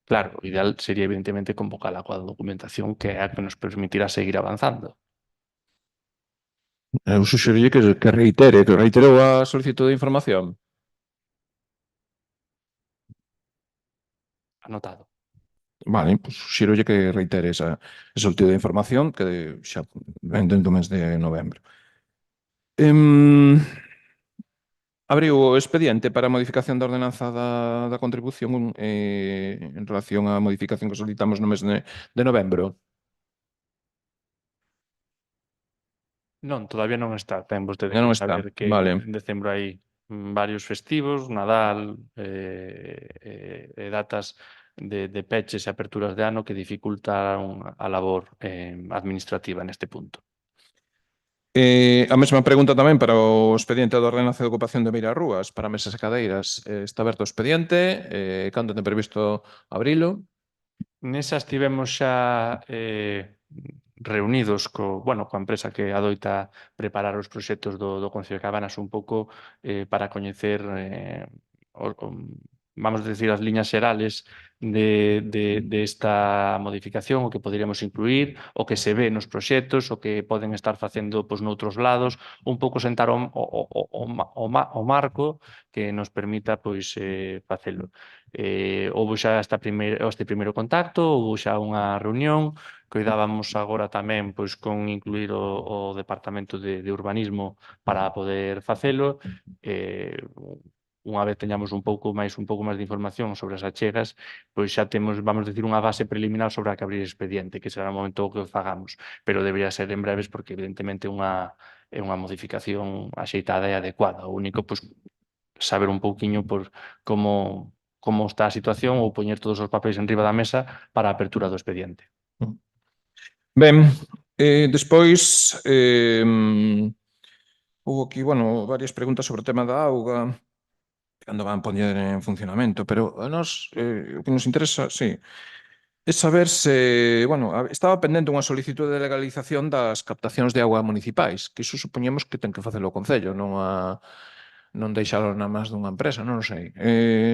Claro, o ideal sería evidentemente convocala coa documentación que é a que nos permitirá seguir avanzando. Eu suxerille que reitere a solicitud de información. Anotado. Vale, pois suxírolle que reitere esa solicitud de información que xa ven dentro do mes de novembro. Abriu o expediente para a modificación da ordenanza da contribución en relación á modificación que solicitamos no mes de novembro. Non, todavía non está. Ten vostede Non que está, saber que vale. en decembro hai varios festivos, Nadal, datas de peches e aperturas de ano que dificultan a labor administrativa neste punto. A mesma pregunta tamén para o expediente da ordenanza de ocupación de Beirarrúas para mesas e cadeiras. Está aberto o expediente, cando ten previsto abrilo? Nesas tivemos xa reunidos coa empresa que adoita preparar os proxectos do Concello de Cabanas un pouco para coñecer vamos a decir, as liñas xerales de esta modificación, o que poderíamos incluir, o que se ve nos proxectos, o que poden estar facendo pois, noutros lados, un pouco sentar o marco que nos permita pois, facelo. Houve xa este primeiro contacto, houve xa unha reunión, coidábamos agora tamén pois, con incluir o Departamento de Urbanismo para poder facelo. Unha vez teñamos un pouco máis de información sobre as achegas, pois xa temos, vamos decir, unha base preliminar sobre a que abrir expediente, que será o momento que o fagamos, pero debería ser en breves porque evidentemente é unha modificación axeitada e adecuada. O único, pois, saber un pouquiño por como está a situación ou poñer todos os papéis enriba da mesa para a apertura do expediente. Ben, despois houve aquí, bueno, varias preguntas sobre o tema da auga, cando van poñer en funcionamento, pero a nós o que nos interesa, sí, é saber se, bueno, estaba pendente unha solicitude de legalización das captacións de auga municipais, que iso supoñemos que ten que facelo o Concello, non deixalo na máis dunha empresa, non o sei.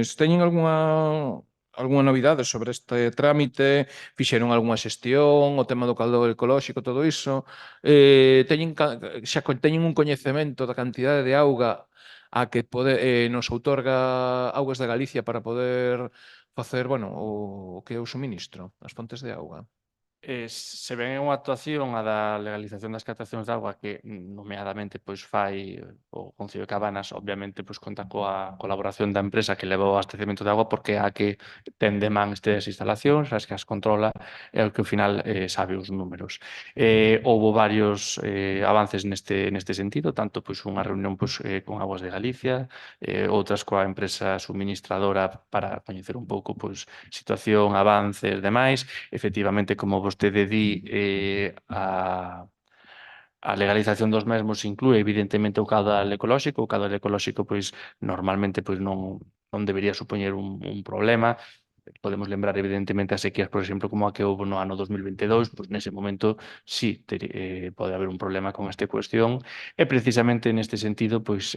Se teñen algunha novidade sobre este trámite, fixeron algunha xestión, o tema do caldo ecolóxico, todo iso, teñen un coñecemento da cantidade de auga a que nos outorga Augas de Galicia para poder facer, bueno, o que é o suministro, as fontes de auga. Se ven unha actuación a da legalización das captacións de auga que nomeadamente pois fai o Concello de Cabanas, obviamente pois conta coa colaboración da empresa que leva o abastecemento de auga porque é a que ten de man estas instalacións, as que as controla e o que ao final sabe os números. Houbo varios avances neste sentido, tanto pois unha reunión pois con Augas de Galicia, outras coa empresa suministradora para coñecer un pouco pois situación, avances, demais. Efectivamente, como vostede di, a legalización dos mesmos inclúe evidentemente o caudal ecolóxico. O caudal ecolóxico pois normalmente pois non debería supoñer un problema. Podemos lembrar evidentemente as sequías, por exemplo, como a que houve no ano 2022, pois nese momento sí pode haber un problema con esta cuestión e precisamente neste sentido pois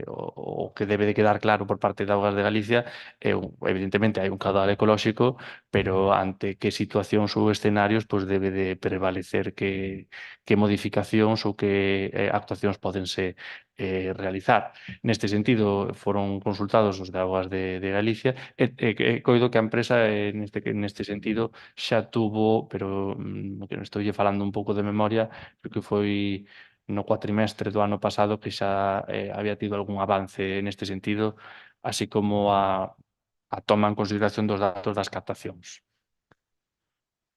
o que debe de quedar claro por parte de Augas de Galicia é evidentemente hai un caudal ecolóxico, pero ante que situacións ou escenarios pois debe de prevalecer que modificacións ou que actuacións podense realizar. Neste sentido, foron consultados os de Augas de Galicia e coido que a empresa neste sentido xa tuvo, pero que non estou falando un pouco de memoria, porque foi no cuatrimestre do ano pasado que xa había tido algún avance neste sentido, así como a toma en consideración dos datos das captacións.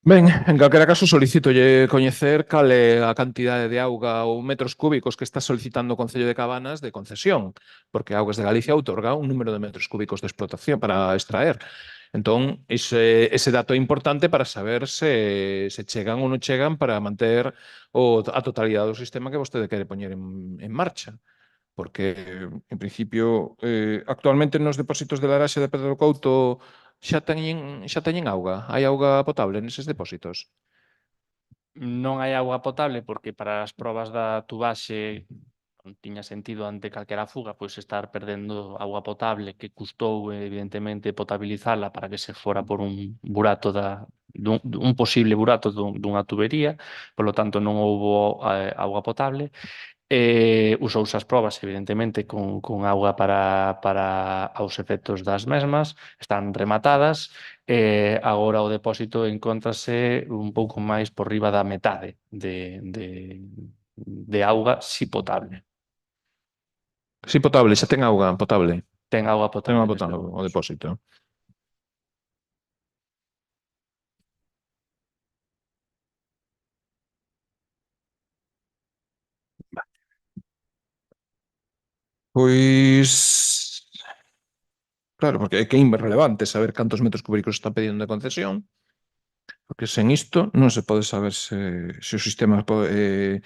Ben, en calquera caso solicítolle coñecer cal é a cantidade de auga ou metros cúbicos que está solicitando o Concello de Cabanas de concesión, porque Augas de Galicia outorga un número de metros cúbicos de explotación para extraer. Entón, ese dato é importante para saber se chegan ou non chegan para manter a totalidade do sistema que vostede quere poñer en marcha. Porque, en principio, actualmente nos depósitos de Laraxe de Pedro Couto xa teñen auga? Hai auga potable neses depósitos? Non hai auga potable porque para as probas da tubaxe non tiña sentido ante calquera fuga pois estar perdendo auga potable que custou evidentemente potabilizala para que se fora por un burato dun posible burato dunha tubería, polo tanto non houbo auga potable. Usouse as probas, evidentemente, con auga para os efectos das mesmas, están rematadas, agora o depósito encóntrase un pouco máis por riba da metade de auga si potable. Si potable, xa ten auga potable. Ten auga Ten potable. auga potable o depósito. Pois, claro, porque é que é irrelevante saber cantos metros cúbicos está pedindo de concesión, porque sen isto non se pode saber se o sistema pode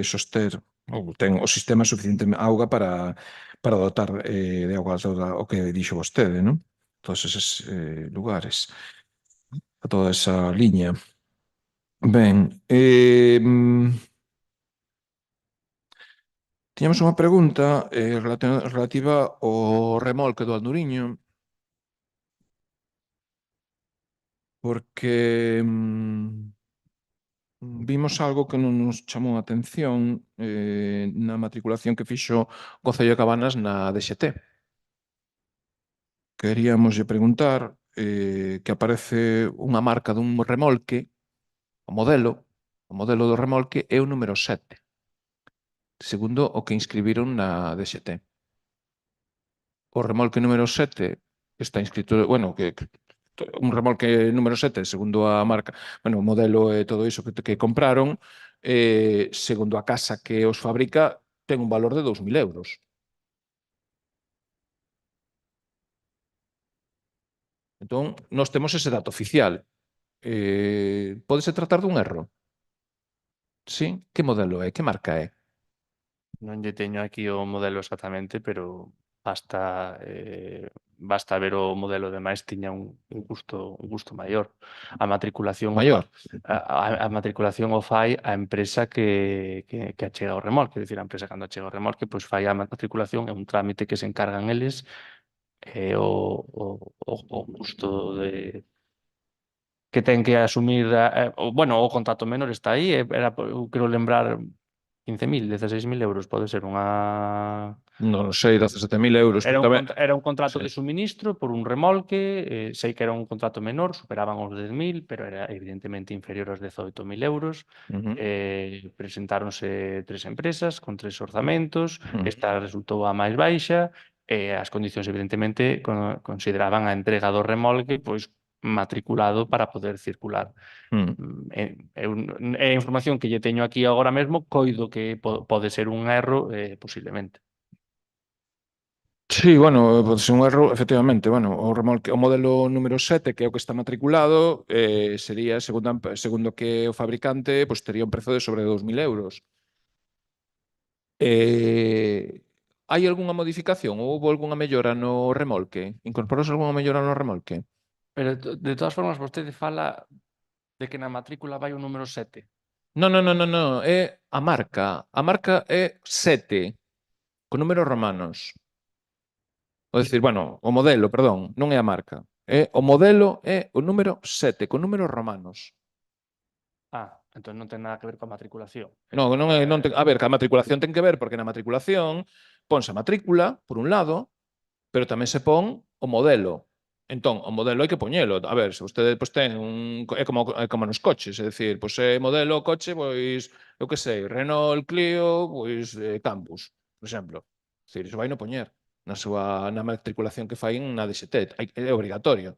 soster ou ten o sistema suficiente auga para dotar de auga o que dixo vostede, non? Todos eses lugares, a toda esa liña. Ben, Tiñamos unha pregunta relativa ao remolque do Anduriño, porque vimos algo que non nos chamou a atención na matriculación que fixo o Concello de Cabanas na DXT. Queríamoslle preguntar que aparece unha marca dun remolque, o modelo do remolque é o número 7, segundo o que inscribiron na DXT. O remolque número 7 está inscrito, bueno, un remolque número 7, segundo a marca, bueno, o modelo e todo iso que compraron, segundo a casa que os fabrica, ten un valor de 2.000 euros. Entón, nós temos ese dato oficial. Pódese tratar dun erro? Sí? Que modelo é? Que marca é? Non lle teño aquí o modelo exactamente, pero basta ver o modelo, ademais tiña un custo maior. A matriculación Maior? a matriculación o fai a empresa que achega o remolque, é dicir, a empresa cando achega o remolque, pois fai a matriculación, é un trámite que se encargan eles, o custo que ten que asumir, o contrato menor está aí, era, eu quero lembrar, 15.000, 16.000 euros, pode ser unha... Non sei, 17.000 euros. Era un contrato Sí. de suministro por un remolque, sei que era un contrato menor, superaban os 10.000, pero era evidentemente inferior aos 18.000 euros. Presentáronse 3 empresas con 3 orzamentos, esta resultou a máis baixa, e as condicións evidentemente consideraban a entrega do remolque pois matriculado para poder circular. É a información que lle teño aquí agora mesmo, coido que pode ser un erro, posiblemente. Sí, bueno, pode ser un erro, efectivamente. Bueno, o remolque, o modelo número 7, que é o que está matriculado, sería, segundo que o fabricante, pois tería un prezo de sobre 2.000 euros. Hai algunha modificación ou houve algunha mellora no remolque? Incorporouse algunha mellora no remolque? Pero, de todas formas, vostede fala de que na matrícula vai o número 7. Non, é a marca. A marca é 7, con números romanos. O decir, bueno, o modelo, perdón, non é a marca. O modelo é o número 7, con números romanos. Entón non ten nada que ver coa matriculación. Non ten, a ver, que a matriculación ten que ver, porque na matriculación ponse a matrícula, por un lado, pero tamén se pon o modelo. Entón, o modelo hai que poñelo. A ver, se vostede pois, ten é como nos coches, é dicir, pois é modelo coche, pois, eu que sei, Renault Clio, pois Campus, por exemplo. É dicir, iso vai no poñer na matriculación que fai na DXT, é obrigatorio.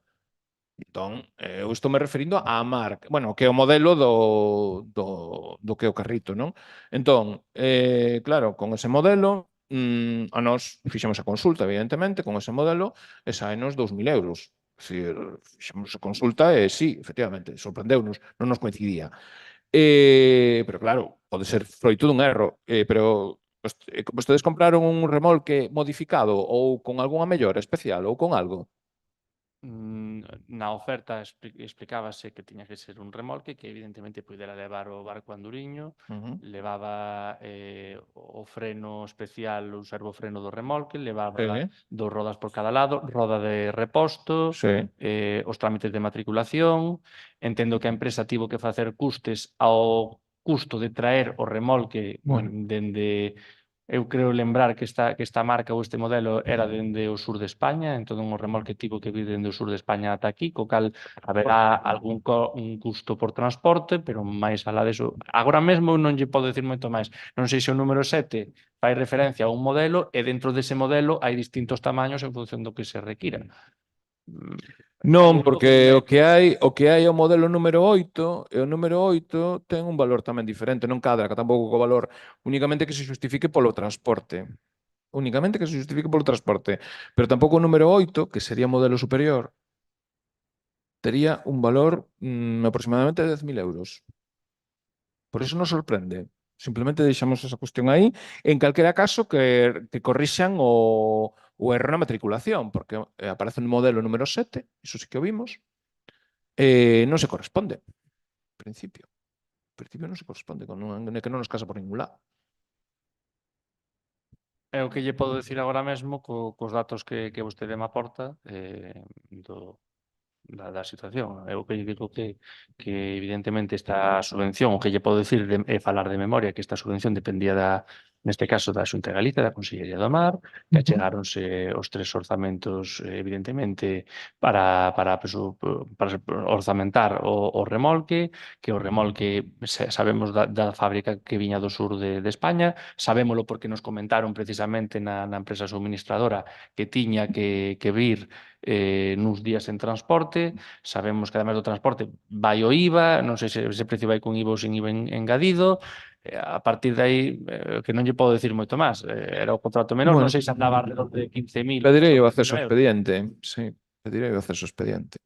Entón, eu estou me referindo á marca, bueno, que é o modelo do que é o carrito, non? Entón, claro, con ese modelo, a nós fixemos a consulta, evidentemente, con ese modelo, e saenos 2.000 euros. É dicir, fixemos a consulta e sí, efectivamente, sorprendeunos, non nos coincidía. Pero claro, pode ser froito dun erro, pero vostedes compraron un remolque modificado ou con algunha mellora especial ou con algo? Na oferta explicábase que tiña que ser un remolque que evidentemente pudera levar o barco Anduriño, levaba o freno especial, o servofreno do remolque, levaba 2 rodas por cada lado, roda de reposto, os trámites de matriculación. Entendo que a empresa tivo que facer custes ao custo de traer o remolque dende... Eu creo lembrar que esta marca ou este modelo era dende o sur de España, entón o remolque tivo que vir dende o sur de España ata aquí, co cal haberá un custo por transporte, pero máis alá deso. Agora mesmo non lle podo decir moito máis. Non sei se o número 7 fai referencia a un modelo e dentro dese modelo hai distintos tamaños en función do que se requira. Non, porque o que hai o modelo número 8, e o número 8 ten un valor tamén diferente, non cadra que tampouco co valor, únicamente que se xustifique polo transporte. Únicamente que se xustifique polo transporte. Pero tampouco o número 8, que sería modelo superior, tería un valor aproximadamente de 10.000 euros. Por iso nos sorprende. Simplemente deixamos esa cuestión aí. En calquera caso, que corrixan o erro na matriculación, porque aparece un modelo número 7, iso sí que o vimos, non se corresponde, en principio. En principio non se corresponde, que non nos casa por ningún lado. É o que lle podo decir agora mesmo cos datos que vostede me aporta da situación. Eu que lle digo que evidentemente esta subvención, o que lle podo decir é falar de memoria, que esta subvención dependía neste caso da Xunta de Galicia, da Consellería do Mar, que achegáronse os 3 orzamentos, evidentemente, para orzamentar o remolque, que o remolque sabemos da fábrica que viña do sur de España, sabémolo porque nos comentaron precisamente na empresa suministradora que tiña que vir nuns días en transporte, sabemos que además do transporte vai o IVA, non sei se ese precio vai con IVA ou sin IVA engadido, a partir de aí que non lle podo decir moito máis, era o contrato menor, non Bueno, sei se andaba alrededor de 15.000 pedirei o acceso ao euros. expediente, sí, pedirei o acceso ao expediente.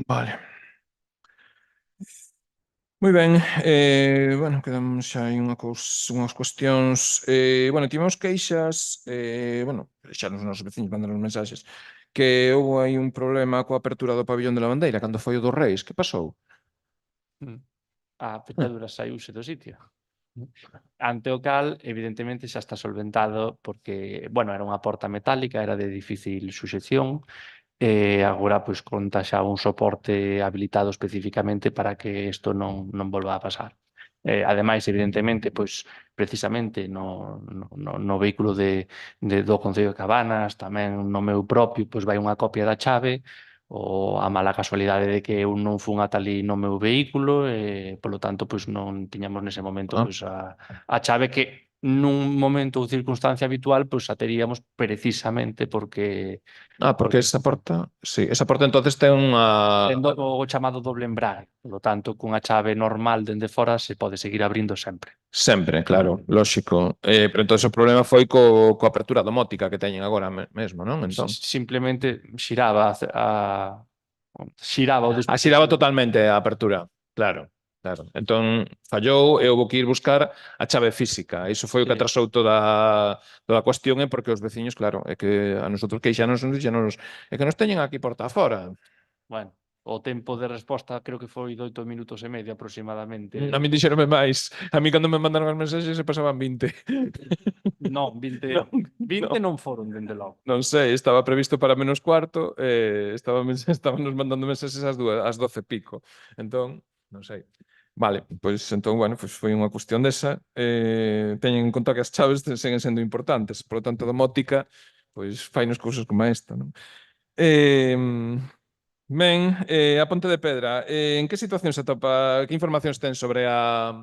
Vale. Moi ben, bueno, quedamos xa aí unhas cuestións. Bueno, tivemos queixas, bueno, xa nos nosos veciños mandaron mensaxes, que houve aí un problema coa apertura do pabillón de Lavandeira cando foi o dos Reis. Que pasou? A pechadura saíuse do sitio. Ante o cal, evidentemente, xa está solventado porque, bueno, era unha porta metálica, era de difícil suxección, e agora pois conta xa un soporte habilitado especificamente para que isto non volva a pasar. Ademais, evidentemente, pois precisamente no vehículo do Concello de Cabanas, tamén no meu propio, pois vai unha copia da chave, ou a mala casualidade de que eu non fun ata ali no meu vehículo e, polo tanto, pois non tiñamos nese momento Ah. pois a chave que nun momento ou circunstancia habitual pois a teríamos precisamente porque Porque esa porta, sí, esa porta entonces ten unha... tendo o chamado doble embrague. Polo tanto, cunha chave normal dende fora se pode seguir abrindo sempre. Sempre, claro, lóxico. Pero entón o problema foi coa apertura domótica que teñen agora mesmo, non? Entón, Simplemente xiraba xiraba o xiraba totalmente a apertura, claro. Claro. Entón fallou e houve que ir buscar a chave física. Iso foi o que Sí. atrasou toda a cuestión, porque os veciños, claro, é que a nosotros queixanos é que nos teñen aquí porta fora. Bueno, o tempo de resposta creo que foi de 8 minutos e medio aproximadamente. A mí dixeronme máis. A mí cando me mandaron as mensaxes se pasaban 20. Non, 20 non foron, dende logo. Non sei, estaba previsto para menos cuarto, estábamos mandando mensaxes ás 12 pico. Entón, non sei. Vale, pois entón, bueno, pois foi unha cuestión desa. Teñen en conta que as chaves seguen sendo importantes, por lo tanto, domótica, pois fainos cousas como esta, non? Ben, a Ponte de Pedra, en que situación se atopa? Que informacións ten sobre a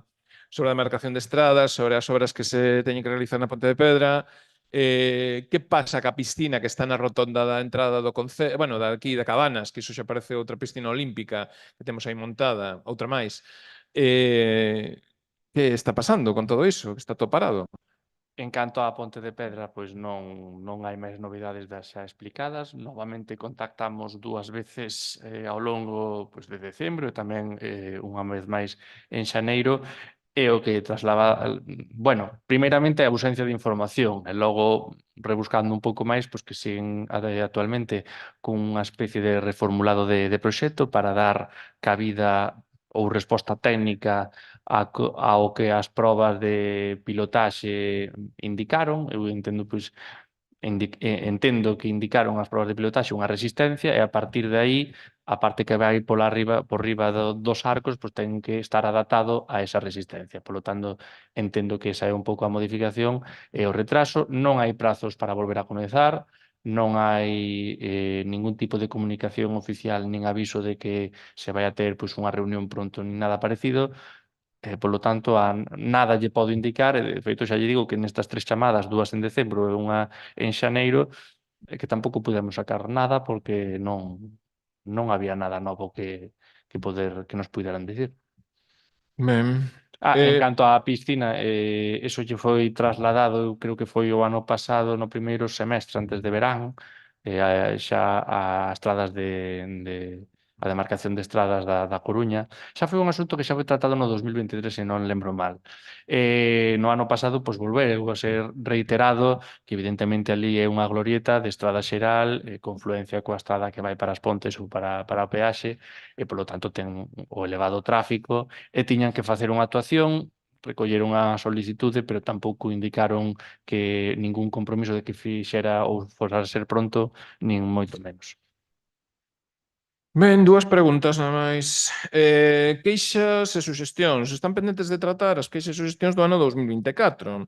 demarcación de estradas, sobre as obras que se teñen que realizar na Ponte de Pedra? Que pasa ca piscina que está na rotonda da entrada do Concello, bueno, daqui de Cabanas, que iso xa parece outra piscina olímpica que temos aí montada, outra máis. Que está pasando con todo iso? Que está todo parado? En canto á Ponte de Pedra, pois non hai máis novidades das xa explicadas. Novamente contactamos 2 veces ao longo pois, de decembro e tamén unha vez máis en xaneiro, e o que traslada, bueno, primeiramente a ausencia de información e logo rebuscando un pouco máis, pois que siguen actualmente cunha especie de reformulado de proxecto para dar cabida ou resposta técnica ao que as probas de pilotaxe indicaron. Eu entendo, pois, entendo que indicaron as probas de pilotaxe unha resistencia e a partir de aí a parte que vai por riba dos arcos pois ten que estar adaptado a esa resistencia. Por lo tanto, entendo que esa é un pouco a modificación e o retraso. Non hai prazos para volver a comezar, non hai ningún tipo de comunicación oficial nin aviso de que se vai a ter pois, unha reunión pronto nin nada parecido. Polo tanto, nada lle podo indicar, e de feito xa lle digo que nestas 3 chamadas, 2 en decembro e unha en xaneiro, que tampouco pudemos sacar nada porque non había nada novo que nos puderan dicir. Ben. En canto á piscina, eso lle foi trasladado, eu creo que foi o ano pasado, no primeiro semestre, antes de verán, xa a estradas de a demarcación de estradas da Coruña. Xa foi un asunto que xa foi tratado no 2023, se non lembro mal. No ano pasado, pois, volveu a ser reiterado que evidentemente ali é unha glorieta de estrada xeral, confluencia coa estrada que vai para as Pontes ou para o peaxe, e polo tanto ten o elevado tráfico, e tiñan que facer unha actuación, recolleron a solicitude, pero tampouco indicaron que ningún compromiso de que fixera ou fora a ser pronto, nin moito menos. Ben, dúas preguntas nada máis. Queixas e suxestións. Están pendentes de tratar as queixas e suxestións do ano 2024.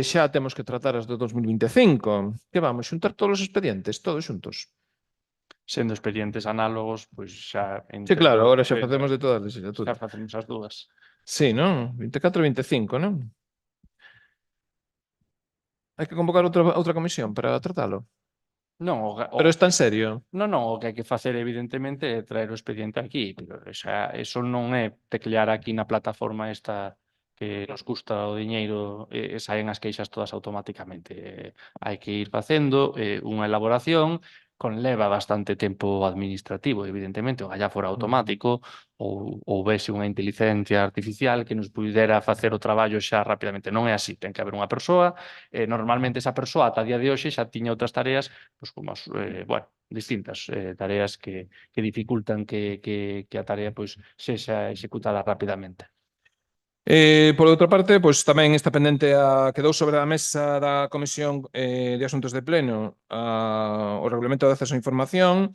Xa temos que tratar as do 2025. Que vamos, xuntar todos os expedientes, todos xuntos? Sendo expedientes análogos, pois xa... Sí, claro, agora xa que facemos de todas as xa legislaturas. facemos as dúas. Sí, non? 24 e 25, non? Hai que convocar outra comisión para tratalo. Non, Pero está en serio. Non, o que hai que facer evidentemente é traer o expediente aquí, pero eso non é teclear aquí na plataforma esta que nos custa o diñeiro e saen as queixas todas automáticamente. Hai que ir facendo unha elaboración conleva bastante tempo administrativo, evidentemente, o allá fora automático ou vese unha inteligencia artificial que nos pudera facer o traballo xa rapidamente. Non é así, ten que haber unha persoa, normalmente esa persoa ata día de hoxe xa tiña outras tareas, pois como distintas tareas que dificultan que a tarea pois sexa executada rapidamente. Por outra parte, pois tamén está pendente quedou sobre a mesa da Comisión de Asuntos de Pleno o Regulamento de Acceso á Información.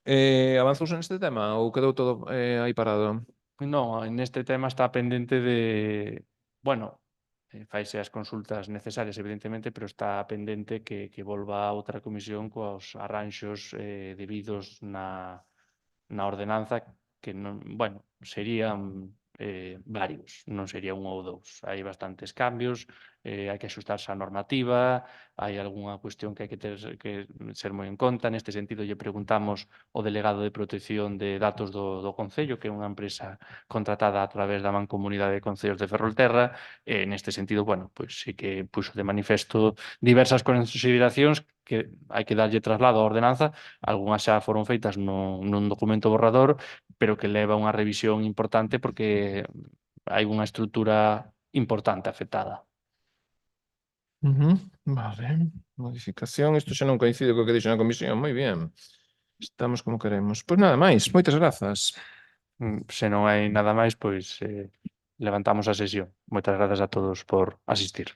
Avanzouse neste tema ou quedou todo aí parado? Non, neste tema está pendente de, faise as consultas necesarias, evidentemente, pero está pendente que volva a outra comisión cos arranxos debidos na ordenanza que non, serían varios, non sería un ou dous. Hai bastantes cambios, hai que axustarse á normativa, hai algunha cuestión que hai que ser moi en conta. Neste sentido, lle preguntamos ao delegado de protección de datos do Concello, que é unha empresa contratada a través da Mancomunidade de Concellos de Ferrolterra, e neste sentido, pois sí que puxo de manifesto diversas consideracións que hai que darlle traslado á ordenanza. Algunhas xa foron feitas nun documento borrador, pero que leva unha revisión importante porque hai unha estrutura importante afectada. Vale, modificación. Isto xa non coincide co que dixo na comisión. Moi bien. Estamos como queremos. Pois nada máis. Moitas grazas. Se non hai nada máis, pois levantamos a sesión. Moitas grazas a todos por asistir.